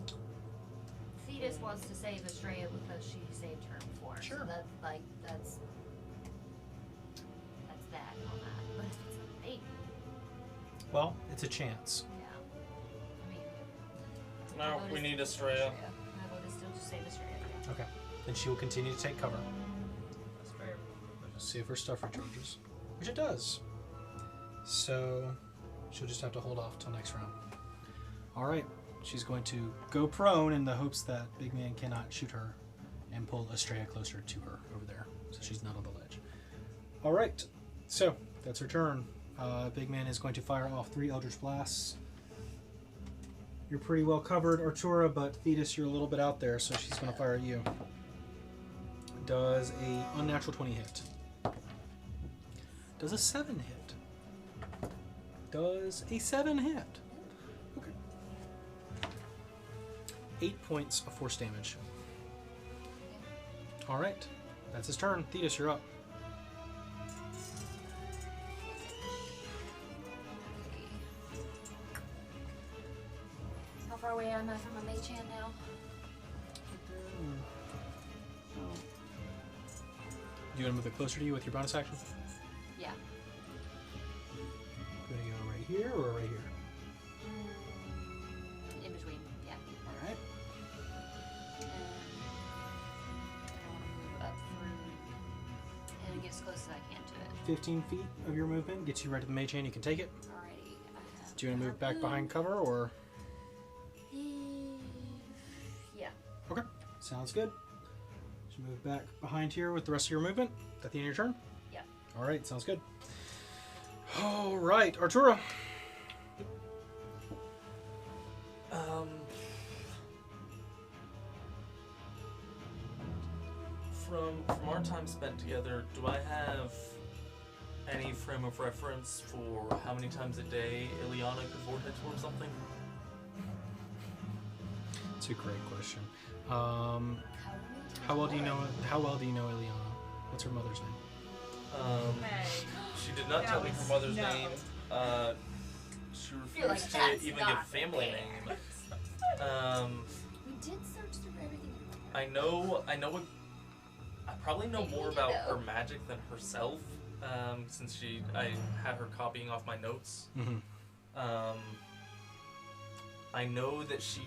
Thetis wants to save Estrella because she saved her before. Sure. So that's that on that. But if it's a baby, Well, it's a chance. yeah. I mean, No, my vote we is need still Estrella. My vote is still to save Estrella. Yeah. Okay. Then she will continue to take cover. Let's see if her stuff recharges. Which it does. So she'll just have to hold off till next round. Alright. She's going to go prone in the hopes that Big Man cannot shoot her and pull Estrella closer to her over there. So she's not on the ledge. Alright. So that's her turn. Big Man is going to fire off 3 Eldritch Blasts. You're pretty well covered, Artura, but Thetis, you're a little bit out there, so she's going to fire at you. Does a unnatural 20 hit? Does a 7 hit? Does a 7 hit? Okay. 8 points of force damage. Alright. That's his turn. Thetis, you're up. How far away am I from a mage hand now? Do you want to move it closer to you with your bonus action? Yeah. Gonna go right here or right here? In between. Yeah. Alright. And I want to move up through and get as close as I can to it. 15 feet of your movement gets you right to the mage hand. You can take it. Alrighty. I have Do you want to move back behind cover or? Yeah. Okay. Sounds good. So move back behind here with the rest of your movement. At the end of your turn? Yeah. Alright, sounds good. Alright, Artura. From our time spent together, do I have any frame of reference for how many times a day Ileana could vortex warp something? It's a great question. How well do you know Ileana? What's her mother's name? She did not tell me her mother's name. She Feel like refused that's to even not give family fair. name. We did search through everything. I probably know Maybe more you about know. her magic than herself, since I had her copying off my notes. Mm-hmm. I know that she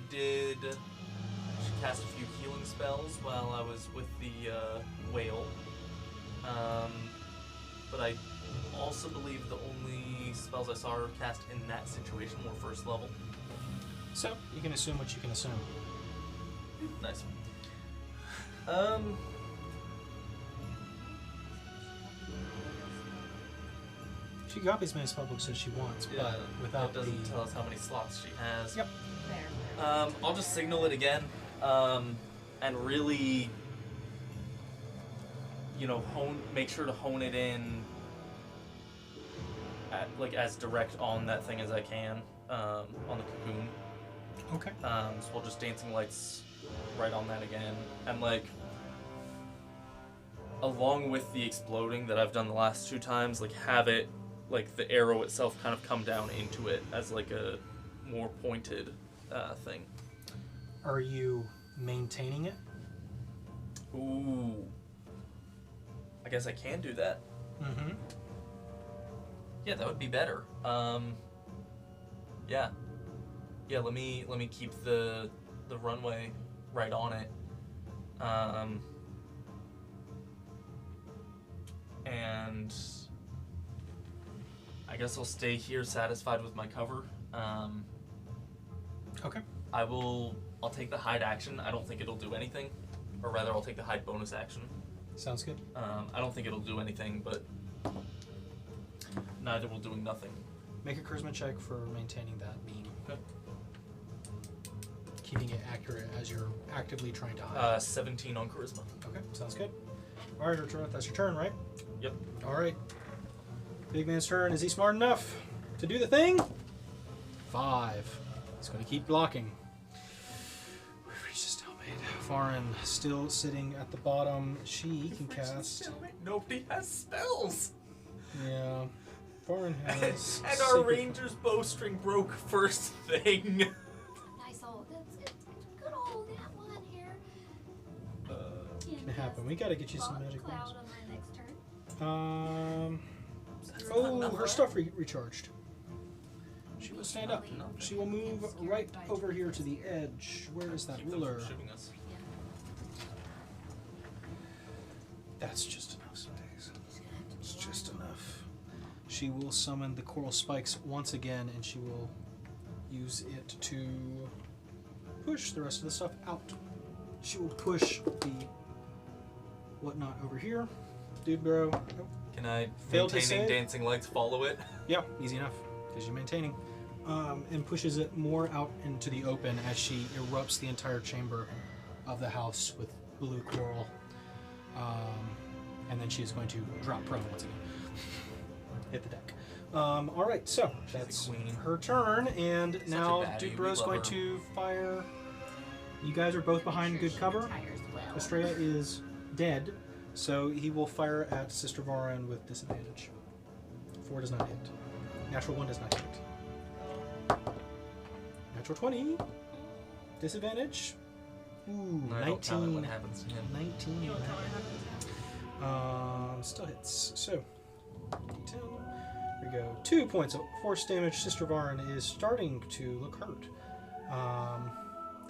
cast a few healing spells while I was with the whale. But I also believe the only spells I saw her cast in that situation were first level. So, you can assume what you can assume. Nice. She copies as many spellbooks as she wants, Yeah, but without it doesn't the... tell us how many slots she has. Yep. Fair. I'll just signal it again, and really, make sure to hone it in, as direct on that thing as I can, on the cocoon. Okay. So we'll just dancing lights right on that again, and along with the exploding that I've done the last 2 times, have it, the arrow itself kind of come down into it as a more pointed thing. Are you maintaining it? Ooh. I guess I can do that. Mm-hmm. Yeah, that would be better. Yeah. Yeah, let me keep the runway right on it. And I guess I'll stay here satisfied with my cover. Okay. I'll take the hide action. I don't think it'll do anything. Or rather, I'll take the hide bonus action. Sounds good. I don't think it'll do anything, but neither will doing nothing. Make a charisma check for maintaining that beam. Okay. Keeping it accurate as you're actively trying to hide. 17 on charisma. Okay, sounds good. Alright, Artura, that's your turn, right? Yep. Alright. Big man's turn. Is he smart enough to do the thing? 5. He's going to keep blocking. We've reached a stalemate. Farin still sitting at the bottom. She can cast. Nobody has spells. Yeah. Farin has. And our ranger's bowstring broke first thing. Nice old. It's good old that one here. Can happen. We got to get you some magic cloud ones. on my next turn. Oh, her stuff recharged. She will stand up. She will move right over here to the edge. Where is that Keep them from ruler? shooting us. That's just enough space. It's just enough. She will summon the coral spikes once again, and she will use it to push the rest of the stuff out. She will push the whatnot over here. Dude, bro. Nope. Can I, Failed to maintaining save? dancing lights, follow it? Yeah, easy enough, because you're maintaining. And pushes it more out into the open as she erupts the entire chamber of the house with blue coral. And then she is going to drop prone once again. Hit the deck. Alright, so that's queen. her turn, and Such a now baddie. Duke We Bro's love going her. to fire. You guys are both behind good cover. Estrella is dead, so he will fire at Sister Varan with disadvantage. 4 does not hit. Natural 1 does not hit. Natural 20. Disadvantage. Ooh, No, I don't count it when it happens to him. 19. You don't tell what happens. Still hits. So, D10. Here we go. 2 points of force damage. Sister Varan is starting to look hurt.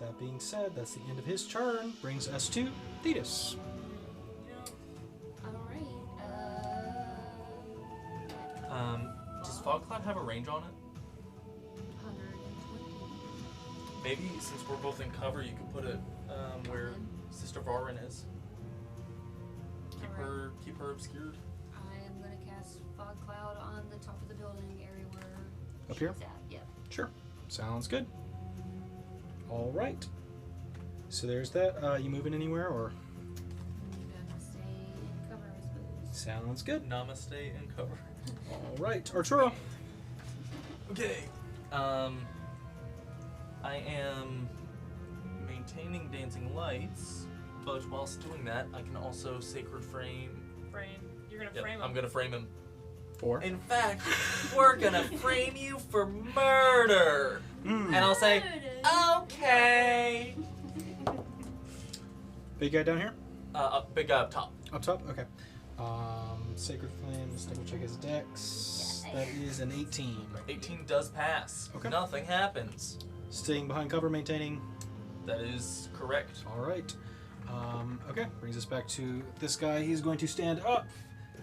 That being said, that's the end of his turn. Brings us to Thetis. Alright. Does Fog Cloud have a range on it? 120. Maybe since we're both in cover, you could put it where Sister Varan is. Keep her obscured. I am going to cast Fog Cloud on the top of the building area where Up here? she's at. Yep. Sure. Sounds good. All right. So there's that. You moving anywhere, or? I'm going to stay in cover, I suppose. Sounds good. Namaste and cover. All right, Arturo. Okay. I am maintaining dancing lights, but whilst doing that, I can also sacred frame. Frame. You're gonna Yep, frame him. I'm gonna frame him. 4. In fact, we're gonna frame you for murder. And I'll say, okay. Big guy down here. Big guy up top. Up top. Okay. Sacred Flame. Let's double check his dex. Yeah. That is an 18. 18 does pass. Okay. Nothing happens. Staying behind cover, maintaining. That is correct. All right. Okay. Brings us back to this guy. He's going to stand up.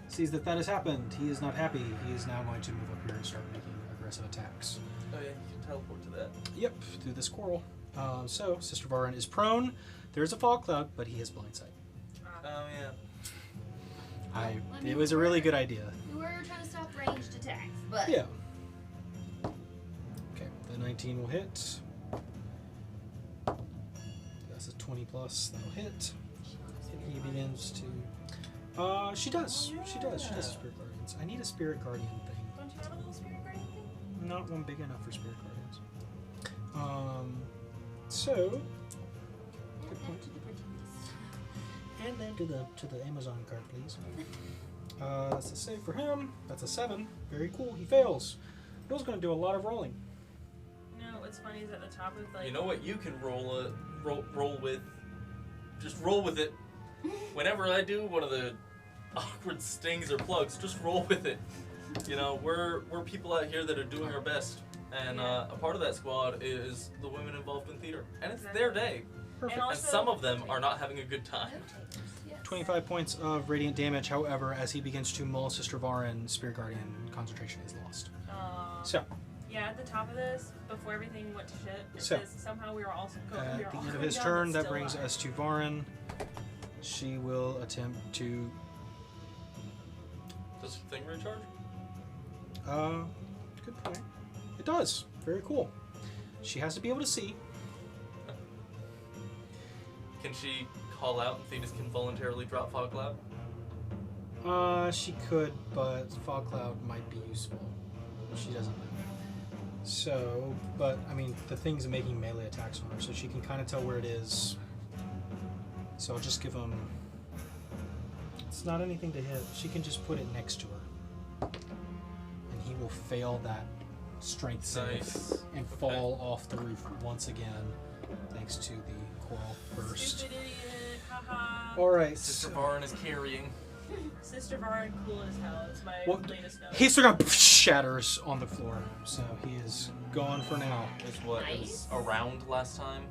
Sees that has happened. He is not happy. He is now going to move up here and start making aggressive attacks. Oh yeah, you can teleport to that. Yep, through this coral. So, Sister Varan is prone. There's a fog cloud, but he has blind sight. Oh yeah. It was a really good idea. We were trying to stop ranged attacks, but Yeah. Okay, the 19 will hit. That's a 20 plus. That'll hit. And he begins to. She does. She does. She does Spirit Guardians. I need a Spirit Guardian thing. Don't you have a little spirit guardian thing? Not one big enough for Spirit Guardians. So. Good point. And then to the Amazon card, please. That's a save for him. That's a 7. Very cool. He fails. Bill's going to do a lot of rolling. No, what's funny is at the top of like. You know what you can roll with? Just roll with it. Whenever I do one of the awkward stings or plugs, just roll with it. You know, we're people out here that are doing our best, and a part of that squad is the women involved in theater, and it's their day. Perfect. And And some of them are not having a good time. note takers. Yes. 25 points of radiant damage. However, as he begins to maul Sister Varan, Spirit Guardian concentration is lost. So, Yeah, at the top of this, before everything went to shit, it So, says somehow we were also at we the were all end of going his down, turn, but that still brings alive. us to Varan. She will attempt to. Does the thing recharge? Good point. It does. Very cool. She has to be able to see. Can she call out and Thetis can voluntarily drop Fog Cloud? She could, but fog cloud might be useful. She doesn't know. So, but I mean, the thing's making melee attacks on her, so she can kind of tell where it is. So I'll just give him. It's not anything to hit. She can just put it next to her, and he will fail that strength save Nice. and fall off the roof once again, thanks to the coral burst. Stupid idiot. Haha. All right. Sister so- Varn is carrying. Sister Varn, cool as hell. It's my Well, latest note. He sort of shatters on the floor, so he is gone for now. Is what it was around last time.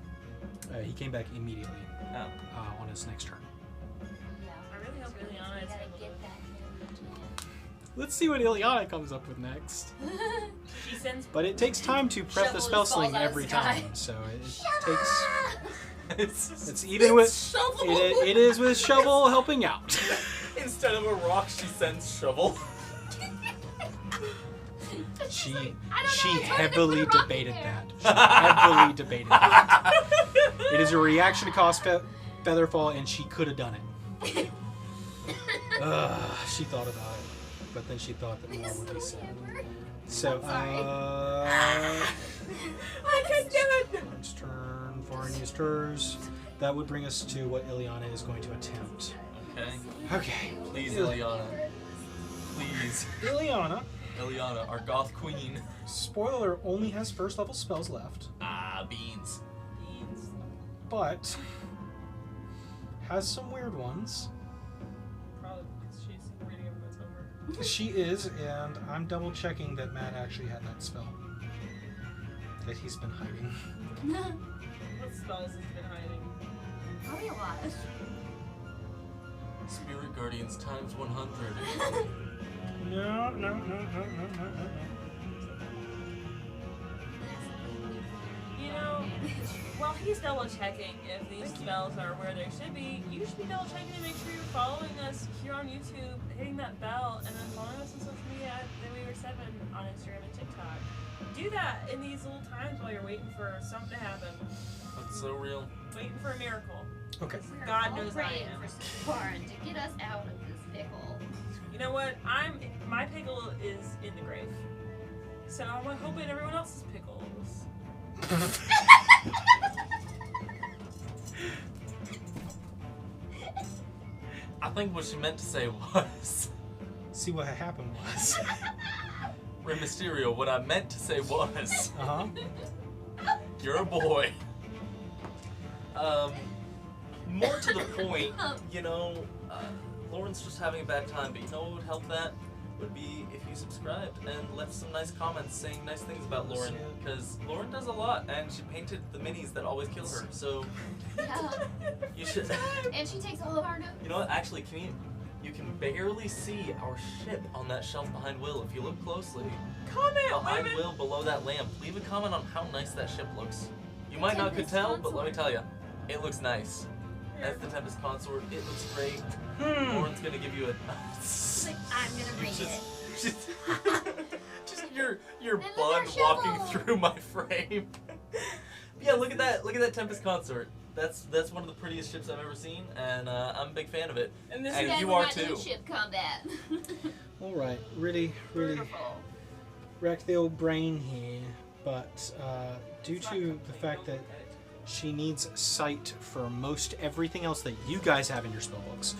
He came back immediately Oh. on his next turn. Yeah. I really hope Ileana is Gotta able get that. Let's see what Ileana comes up with next. to. She sends. But it takes time to prep the Shovel spell falls sling out of every the sky. time, so it takes. It's It's even with. Shovel. It is with shovel helping out. instead of a rock, she sends shovel. She I don't know, she it's hard to heavily put a rock in debated there. that. She heavily debated that. It is a reaction to cost Featherfall, and she could have done it. She thought about it, but then she thought that more would be said. So, Sorry. I can do it. Next turn, Varn used hers. That would bring us to what Ileana is going to attempt. Okay. Okay. Please, Ileana. Please. Ileana, Ileana, our goth queen. spoiler alert, only has first level spells left, Ah, beans. but has some weird ones. Probably because she's reading everyone's over. She is, and I'm double checking that Matt actually had that spell that he's been hiding. What spells has been hiding? Probably a lot. Spirit Guardians times 100. No. You know, while he's double checking if these spells are where they should be, you should be double checking to make sure you're following us here on YouTube, hitting that bell, and then following us on social media at The Wayward 7 on Instagram and TikTok. Do that in these little times while you're waiting for something to happen. That's so real. Waiting for a miracle. Okay. We're God all knows I praying am. for Sister Varn to get us out of this pickle. You know what? My pickle is in the grave. So I'm hoping everyone else's pickles. I think what she meant to say was, See what happened was. Rey Mysterio, what I meant to say was, Uh-huh. you're a boy. More to the point, you know, Lauren's just having a bad time, but you know what would help that? Would be if you subscribed and left some nice comments saying nice things about Lauren, because Lauren does a lot, and she painted the minis that always kill her, so Yeah. you should... And she takes all of our notes. You know what, actually, you can barely see our ship on that shelf behind Will. If you look closely, Comment, behind women! Will, below that lamp, leave a comment on how nice that ship looks. You might not could Tempest tell, but let me Consort. tell you, it looks nice. That's the Tempest Consort. It looks great. Lauren's gonna give you a... She's like, I'm gonna read it. Just your look at bud our walking shovel. through my frame. Yeah, look at that! Look at that Tempest Consort. That's one of the prettiest ships I've ever seen, and I'm a big fan of it. And this And is Then you we are got new too. ship combat. All right, really Wonderful. wrecked the old brain here, but due to the fact that she needs sight for most everything else that you guys have in your spellbooks.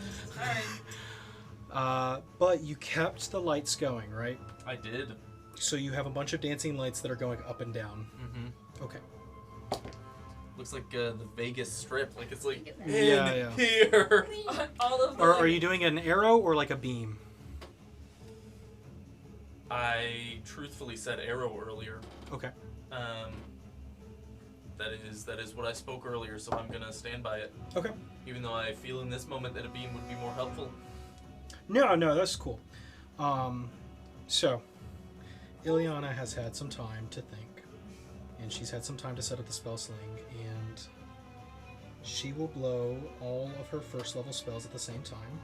But you kept the lights going, right? I did. So you have a bunch of dancing lights that are going up and down. Mm-hmm. Okay. Looks like the Vegas Strip. Like it's like in Yeah. here. all of the Or are you doing an arrow or like a beam? I truthfully said arrow earlier. Okay. That is what I spoke earlier, so I'm gonna stand by it. Okay. Even though I feel in this moment that a beam would be more helpful. No, that's cool. So, Ileana has had some time to think, and she's had some time to set up the spell sling, and she will blow all of her first level spells at the same time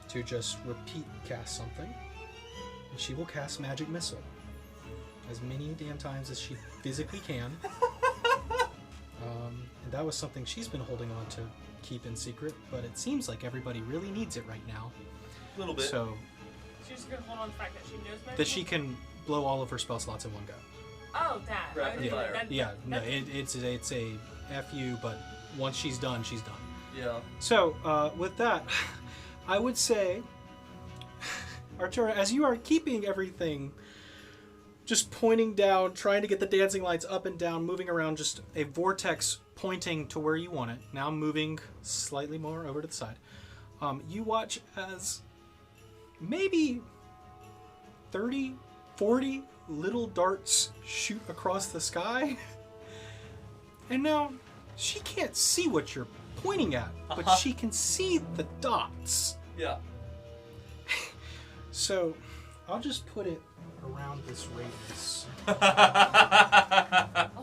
to just repeat cast something, and she will cast Magic Missile as many damn times as she physically can. And that was something she's been holding on to keep in secret, but it seems like everybody really needs it right now. A little bit. So She's just gonna hold on to the fact that she knows magic. that she can blow all of her spell slots in one go. Oh, that. Rapid Okay, fire. Yeah, no, that's- it's a FU, but once she's done, she's done. Yeah. So, with that, I would say, Artura, as you are keeping everything, just pointing down, trying to get the dancing lights up and down, moving around, just a vortex pointing to where you want it, now moving slightly more over to the side. You watch as maybe 30, 40 little darts shoot across the sky. And now, she can't see what you're pointing at, but she can see the dots. Yeah. So, I'll just put it around this radius. Oh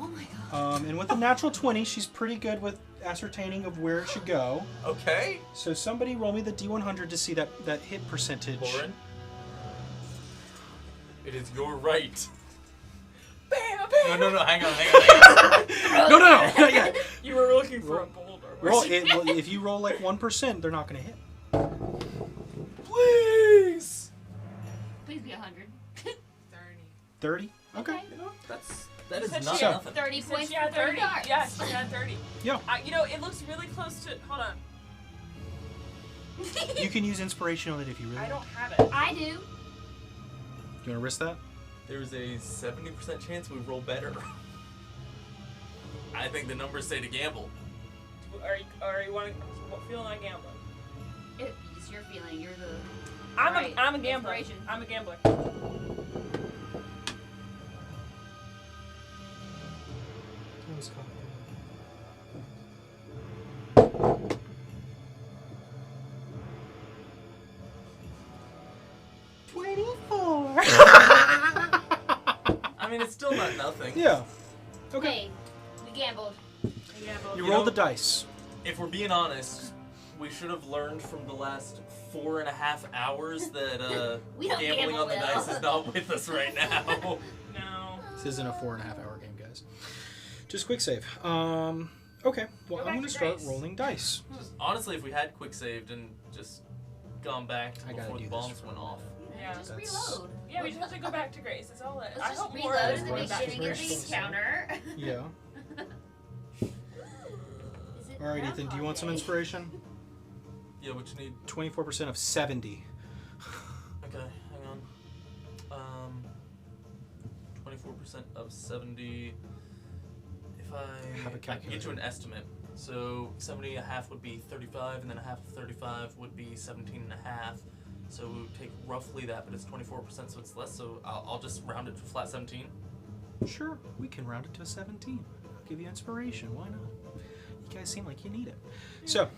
my god. And with a natural 20, she's pretty good with ascertaining of where it should go. Okay. So somebody roll me the D100 to see that hit percentage. Lauren. It is your right. Bam! No, hang on. No, not yet. You were looking for a boulder. Well, if you roll like 1%, they're not going to hit. Please. Please be 100. 30? Okay. You know, that is Said not she had nothing. 30 You said points she had for 30 30. darts. Yeah, she had 30. Yeah. You know, it looks really close to. Hold on. You can use inspiration on it if you really I want. don't have it. I do. Do you want to risk that? There's a 70% chance we roll better. I think the numbers say to gamble. Are you feeling like gambling? It's your feeling. You're the. I'm Right. a gambler. Inspiration. I'm a gambler. I mean, it's still not nothing. Yeah. Okay. Hey, we gambled. I gamble. You You roll know- the dice. If we're being honest, we should have learned from the last 4.5 hours that We don't gambling gamble on the well. dice is not with us right now. No. This isn't a 4.5-hour game, guys. Just quick save. Okay. Well, Go I'm back going to to start dice. rolling dice. Just, honestly, if we had quick saved and just gone back to I gotta before do the this bombs for went a off. Yeah. Just That's- reload. Yeah, we just have to go back to Grace. That's all that. Let's I just hope more. reload at the Right. beginning of the Right. encounter. Yeah. Is it All right, Ethan. Do you want some Groundhog Day? inspiration? Yeah, what you need? 24% of 70. Okay, hang on. 24% of 70. If I Have a I can get you calculator. an estimate. So 70 a half would be 35, and then a half of 35 would be 17 and a half. So we would take roughly that, but it's 24%, so it's less. So I'll just round it to flat 17. Sure, we can round it to a 17. I'll give you inspiration. Why not? You guys seem like you need it. So,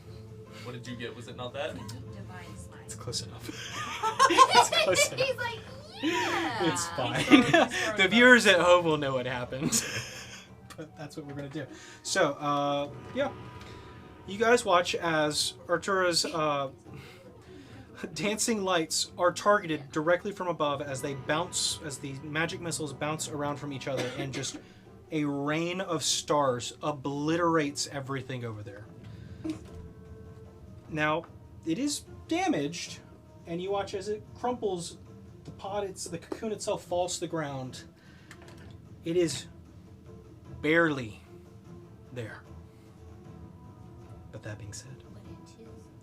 What did you get? Was it not that? Divine it's smite. close enough. it's close enough. He's like, yeah. It's fine. He's throwing The it viewers at home will know what happened. But that's what we're going to do. So, yeah. You guys watch as Artura's dancing lights are targeted directly from above as they bounce, as the magic missiles bounce around from each other, and just a rain of stars obliterates everything over there. Now, it is damaged, and you watch as it crumples. The cocoon itself falls to the ground. It is barely there. But that being said,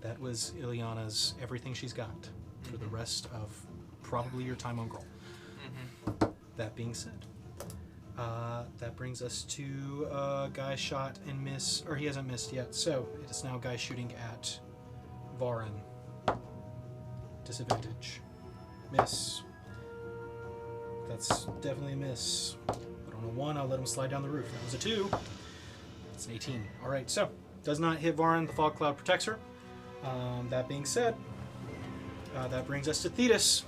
that was Ileana's everything she's got for the rest of probably your time on Groll. That being said, that brings us to guy shot and miss, or he hasn't missed yet. So it is now guy shooting at Varin. Disadvantage. Miss. That's definitely a miss. But on a 1, I'll let him slide down the roof. That was a 2. It's an 18. All right, so does not hit Varin. The fog cloud protects her. That being said, that brings us to Thetis.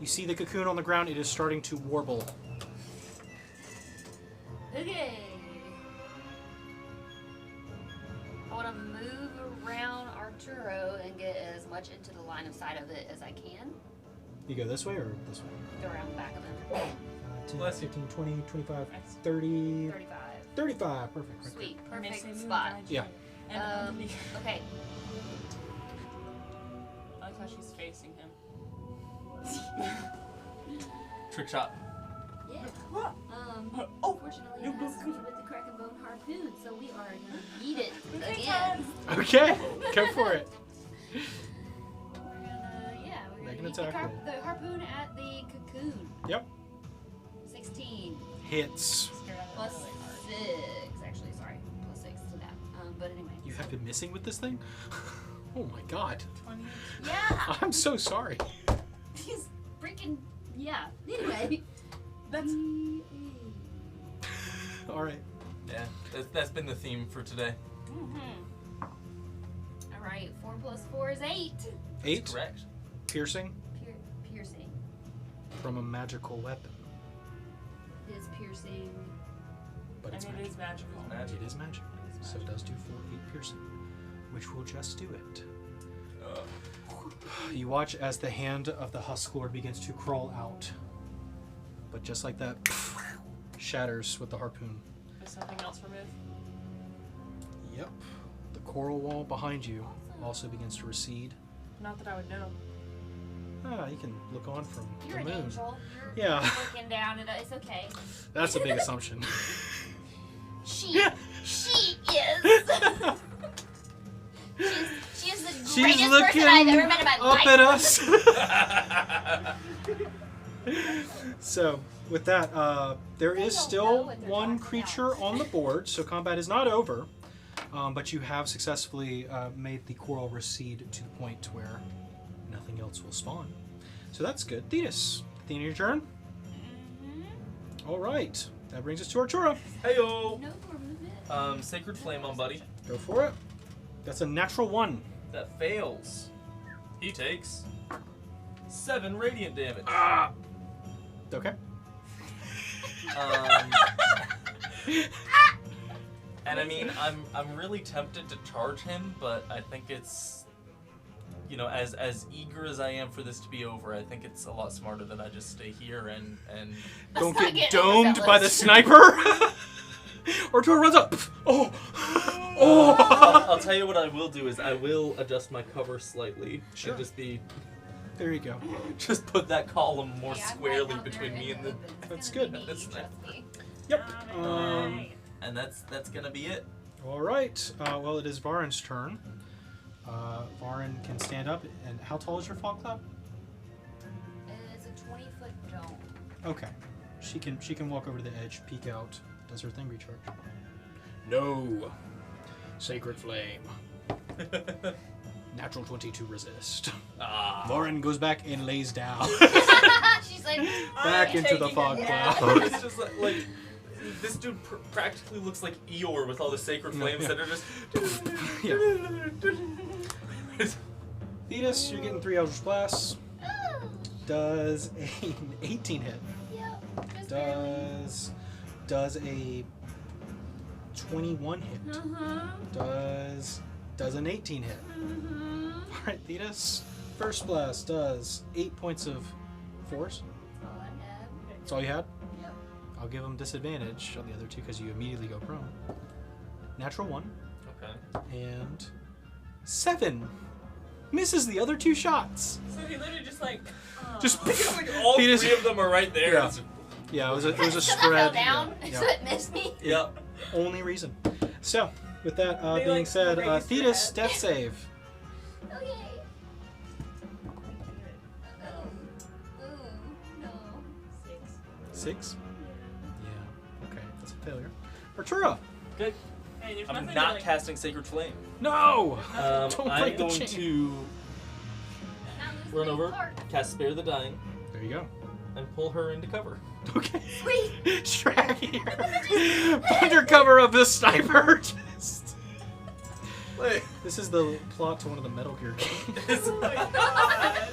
You see the cocoon on the ground. It is starting to warble. Okay. I want to move around Arturo and get as much into the line of sight of it as I can. You go this way or this way? Go around the back of him. 10, Bless you. 15, 20, 25, 30, 35. 35. Perfect. Right. Sweet. Missing Perfect spot. Yeah. And Okay. I like how she's facing him. Trick shot. Yeah. Oh, Unfortunately, it has to be with the Kraken Bone harpoon, so we are gonna eat it again. Okay, go for it. We're Make an gonna eat attack roll. the harpoon at the cocoon. Yep. 16 Hits. plus 6. Actually, sorry, plus 6 to that. But anyway. You have been missing with this thing? Oh my god. 20. Yeah. I'm so sorry. He's freaking yeah. Anyway. That's Alright. Yeah, that's been the theme for today. Mm-hmm. All right. 4 plus 4 is 8. 8. Correct. Piercing Piercing. from a magical weapon. Is piercing. But it's and it magic. is magical. Magic. It is magic. So it does do 8 piercing. Which will just do it. You watch as the hand of the husk lord begins to crawl out. But just like that, shatters with the harpoon. Is something else removed? Yep. The coral wall behind you also begins to recede. Not that I would know. Ah, you can look on from You're the an moon. angel. You're Yeah. looking down at us. It's okay. That's a big assumption. She is. She is the She's greatest looking person I've ever met in my up life. at us. So, with that, there They is don't know still what they're one talking creature about. on the board, so combat is not over. But you have successfully made the coral recede to the point where nothing else will spawn. So that's good. Thetis, at the end of your turn. All right. That brings us to Artura. Heyo. No more movement. Sacred Flame on Buddy. Go for it. That's a natural 1. That fails. He takes 7 radiant damage. Okay. And I mean, I'm really tempted to charge him, but I think it's, you know, as eager as I am for this to be over, I think it's a lot smarter that I just stay here and Don't not get get domed by the overzealous. sniper. Artura runs up. Oh. Oh. I'll tell you what I will do is I will adjust my cover slightly. Sure. And just be There you go. just put that column more Hey, I'm squarely right out between there me in and the open. It's That's gonna good. be me, That's trust me. Yep. and that's gonna be it. All right. Well, it is Varen's turn. Varen can stand up. And how tall is your fog cloud? It's a 20-foot dome. Okay. She can walk over to the edge, peek out. Does her thing recharge? No. Sacred flame. Natural 20 to resist. Varen goes back and lays down. She's like, Back into the taking fog it. cloud. It's just like this dude practically looks like Eeyore with all the sacred flames that are just. Yeah. Thetis, you're getting 3 Eldritch Blasts. oh, Does an 18 hit? yeah, just barely. Does a 21 hit? Does an 18 hit? Alright, Thetis. First blast does 8 points of force. That's all I have. That's all you had? Yep. I'll give him disadvantage on the other 2 because you immediately go prone. Natural 1 Okay. and 7. Misses the other 2 shots. So he literally just like. Just Like all Thetis- 3 of them are right there. Yeah. It's- Yeah, it was a So I spread. fell down, Yeah, so it missed me. Yeah. Only reason. So, with that They, being like, said, raised your Thetis, head. death save. Okay. Ooh, no. 6? Yeah. Okay, that's a failure. Artura! Okay. Hey, there's I'm nothing not to, like, casting Sacred Flame. No! Don't I'm break the going chain. to Not lose run my over, part. cast Spare the Dying, There you go. and pull her into cover. Okay. Sweet. Shrag here. Under cover of the sniper. Just... Wait. This is the plot to one of the Metal Gear games. Oh my god.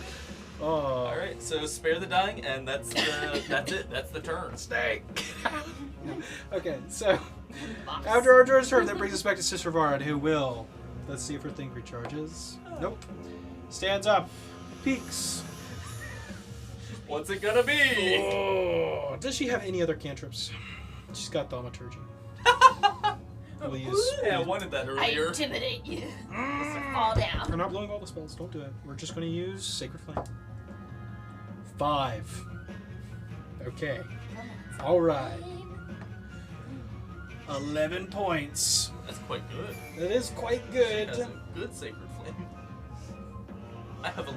Oh. All right, so Spare the Dying, and that's it. That's the turn. Snake. Okay, so after Artura's turn, that brings us back to Sister Varen, who will. Let's see if her thing recharges. Nope. Stands up. Peeks. What's it gonna be? Oh, does she have any other cantrips? She's got thaumaturgy. We'll use. Yeah, I wanted that I earlier. intimidate you. Just fall We're down. not blowing all the spells. Don't do it. We're just going to use Sacred Flame. 5. Okay. Come on. All right. 11 points. That's quite good. That is quite She good. has a good Sacred Flame. I have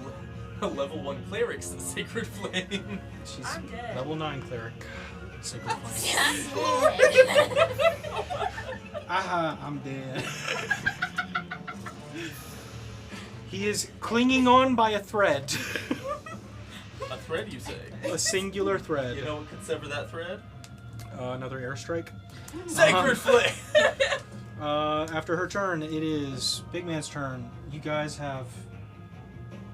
a level 1 Cleric's Sacred Flame. She's I'm dead. level 9 cleric. Sacred flame. Aha, I'm dead. He is clinging on by a thread. A thread, you say? A singular thread. You know what could sever that thread? Another airstrike. Sacred Flame! After her turn, it is Big Man's turn. You guys have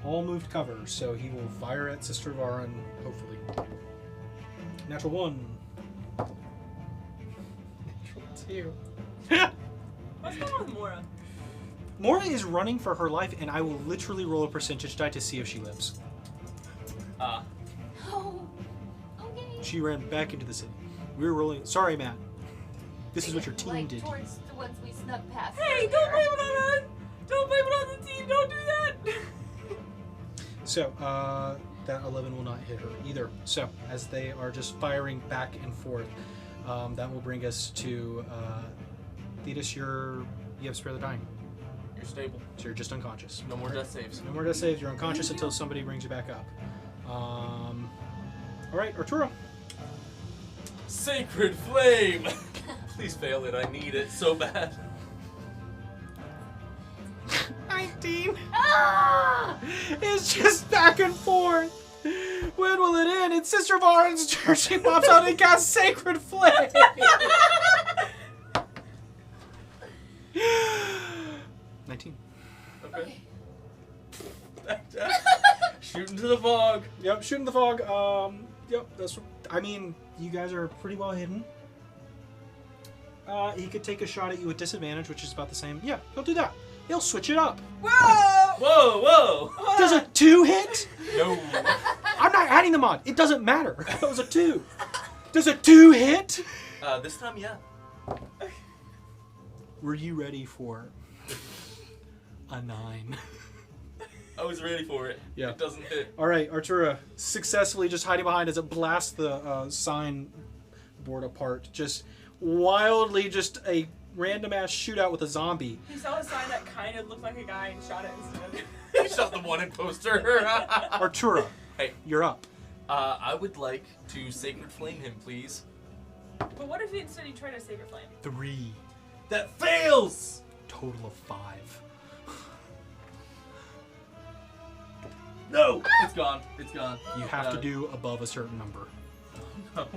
all moved cover, so he will fire at Sister Varan, hopefully. Natural 1. Natural 2. What's going on with Mora? Mora is running for her life, and I will literally roll a percentage die to see if she lives. Oh, okay. She ran back into the city. We were rolling. Sorry, Matt. This is what your team like, did. Towards the ones we snuck past. Hey, don't blame it on us! Don't blame it on the team! Don't do that! So, that 11 will not hit her either. So, as they are just firing back and forth, that will bring us to Thetis. You have Spare the Dying. You're stable. So you're just unconscious. No more death saves. No more death saves. You're unconscious until somebody brings you back up. All right, Arturo. Sacred Flame! Please fail it. I need it so bad. 19. Ah! It's just back and forth. When will it end? It's Sister Varan's turn. She pops out and casts Sacred Flame. 19. Okay. Shoot into the fog. Yep, shooting the fog. Yep, that's. I mean, you guys are pretty well hidden. He could take a shot at you with disadvantage, which is about the same. Yeah, he'll do that. He'll switch it up. Whoa! Whoa, whoa! Does a 2 hit? No. I'm not adding them on. It doesn't matter. That was a 2. Does a 2 hit? This time, yeah. Were you ready for a 9? I was ready for it. Yeah. It doesn't hit. All right, Artura successfully just hiding behind as it blasts the sign board apart. Just wildly, just a random ass shootout with a zombie. He saw a sign that kind of looked like a guy and shot it instead. He shot the wanted poster. Artura, Hey. you're up. I would like to Sacred Flame him, please. But what if instead he tried a Sacred Flame? 3. That fails! Total of 5. No! It's gone. It's gone. You have to do above a certain number. No.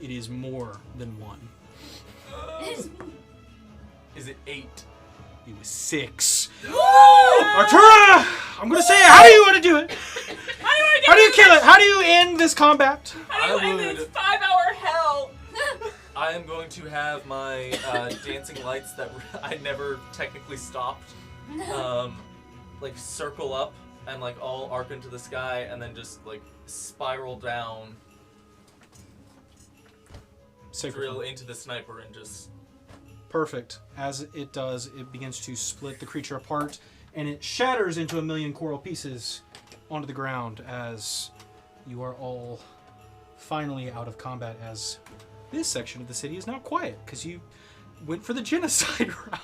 It is more than 1. Is it 8? It was 6. Artura! I'm gonna say it. How do you want to do it? How do you kill it? How do you end this combat? How do you end this 5-hour hell? I am going to have my dancing lights that I never technically stopped, like circle up and like all arc into the sky and then just like spiral down, drill into the sniper and just... Perfect. As it does, it begins to split the creature apart, and it shatters into a million coral pieces onto the ground as you are all finally out of combat, as this section of the city is now quiet, because you went for the genocide route.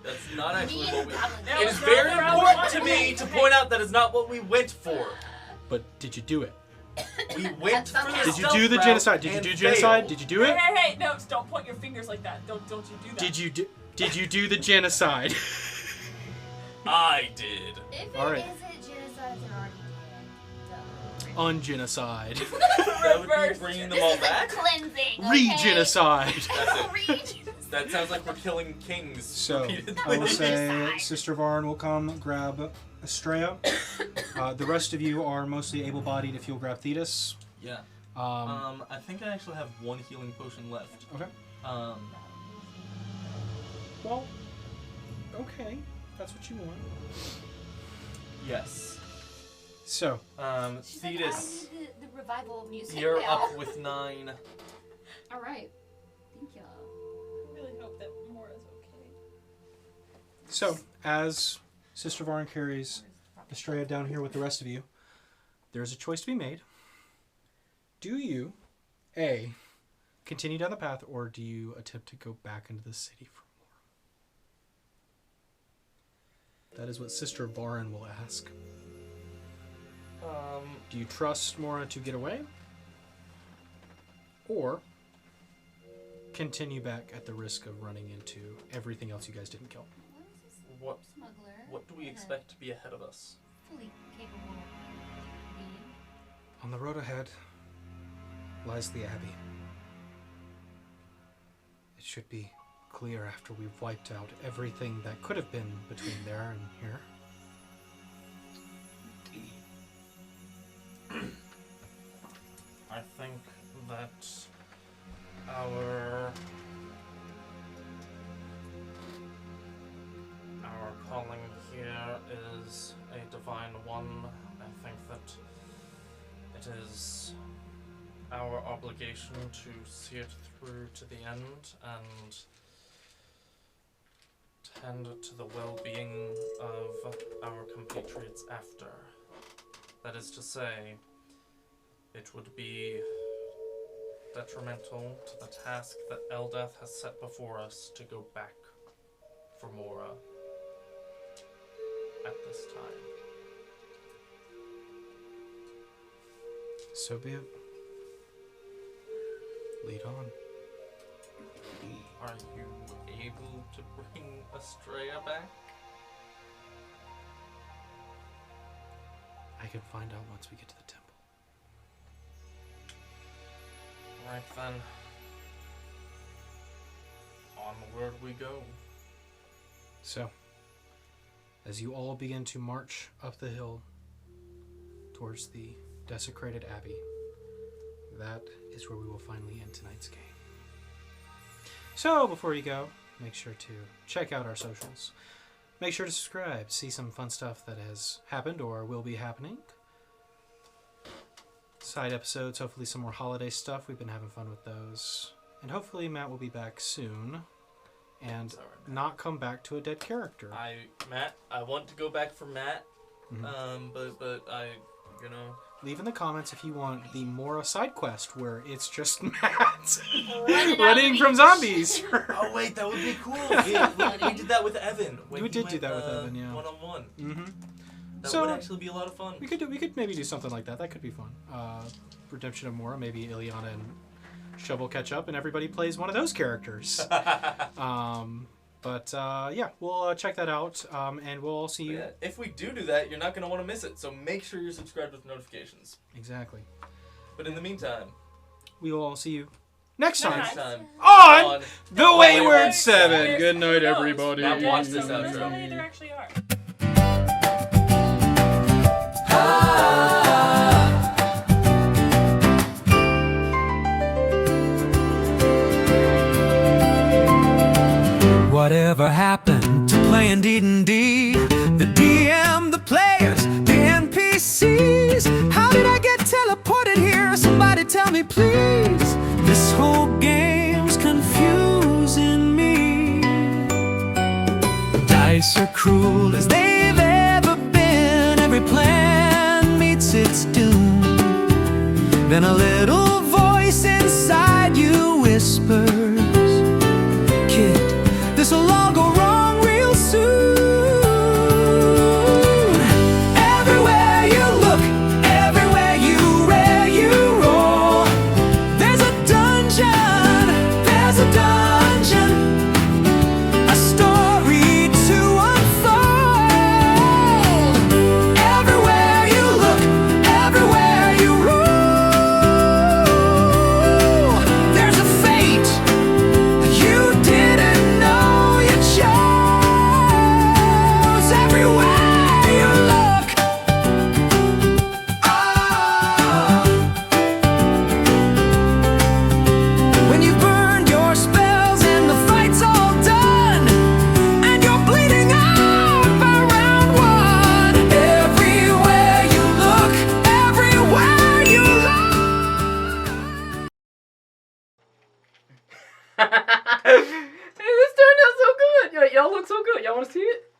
That's not actually what we... That It was is not very the route important we to me wanted. to point out that is not what we went for. But did you do it? We went for the Did you do the stealth genocide? route Did you and do genocide? failed. Did you do it? Hey, no, don't point your fingers like that. Don't you do that. Did you do the genocide? I did. If All it right. isn't genocide, then already dead. Ungenocide. That would be Reverse. bringing them all back? Cleansing. Okay? Regenocide. That's it. Regenocide. That sounds like we're killing kings So repeatedly. I will say Sister Varn will come grab Estrella. The rest of you are mostly able-bodied if you'll grab Thetis. Yeah. I think I actually have one healing potion left. Okay. Well, okay. That's what you want. Yes. So, She's like, Thetis, I need the revival music you're now. up with 9. All right. Thank you. I really hope that Mora's okay. so as Sister Varn carries Estrella down here with the rest of you, there's a choice to be made. do you, A, continue down the path, or do you attempt to go back into the city for more? That is what Sister Varen will ask. Do you trust Mora to get away? Or continue back at the risk of running into everything else you guys didn't kill? What Smuggler. What do we expect to be ahead of us? Fully capable being. On the road ahead lies the Abbey. It should be clear after we've wiped out everything that could have been between there and here. I think that our calling here is a divine one. I think that it is our obligation to see it through to the end and tend to the well-being of our compatriots after. That is to say, it would be detrimental to the task that Eldeth has set before us to go back for Mora at this time. So be it. Lead on. Are you able to bring Estrella back? I can find out once we get to the temple. Right then. Onward we go. So, as you all begin to march up the hill towards the desecrated abbey, that is where we will finally end tonight's game. So, before you go, make sure to check out our socials. Make sure to subscribe, see some fun stuff that has happened or will be happening. Side episodes, hopefully some more holiday stuff. We've been having fun with those. And hopefully Matt will be back soon and Sorry, not come back to a dead character. I want to go back for Matt, Mhm. but I, you know. Leave in the comments if you want the Mora side quest where it's just Matt running from zombies. Oh wait, that would be cool. We did that with Evan. When We he did do went, that with Evan, yeah. One-on-one. Mm-hmm. That So- would actually be a lot of fun. We could maybe do something like that. That could be fun. Redemption of Mora, maybe Ileana and Shovel catch up and everybody plays one of those characters. Yeah, we'll check that out and we'll all see you. Yeah, if we do that, you're not going to want to miss it. So make sure you're subscribed with notifications. Exactly. But in the meantime, We will all see you next time next time on The Wayward Wayward Seven. Seven. Good night, everybody. Now watch this That's outro. how they there actually are. Whatever happened to playing D&D? The DM, the players, the NPCs. How did I get teleported here? Somebody tell me, please. This whole game's confusing me. The dice are cruel as they've ever been. Every plan meets its doom. Then a little voice inside you whispers, kid, this'll all go wrong real soon. Everywhere you look, everywhere you roll, there's a dungeon, a story to unfold. Everywhere you look, everywhere you roll, there's a fate you didn't know you chose. Everywhere you look, when you've burned your spells and the fight's all done, and you're bleeding out by round one. Everywhere you look, everywhere you look. Hey, this turned out so good. Y'all look so good. Y'all want to see it?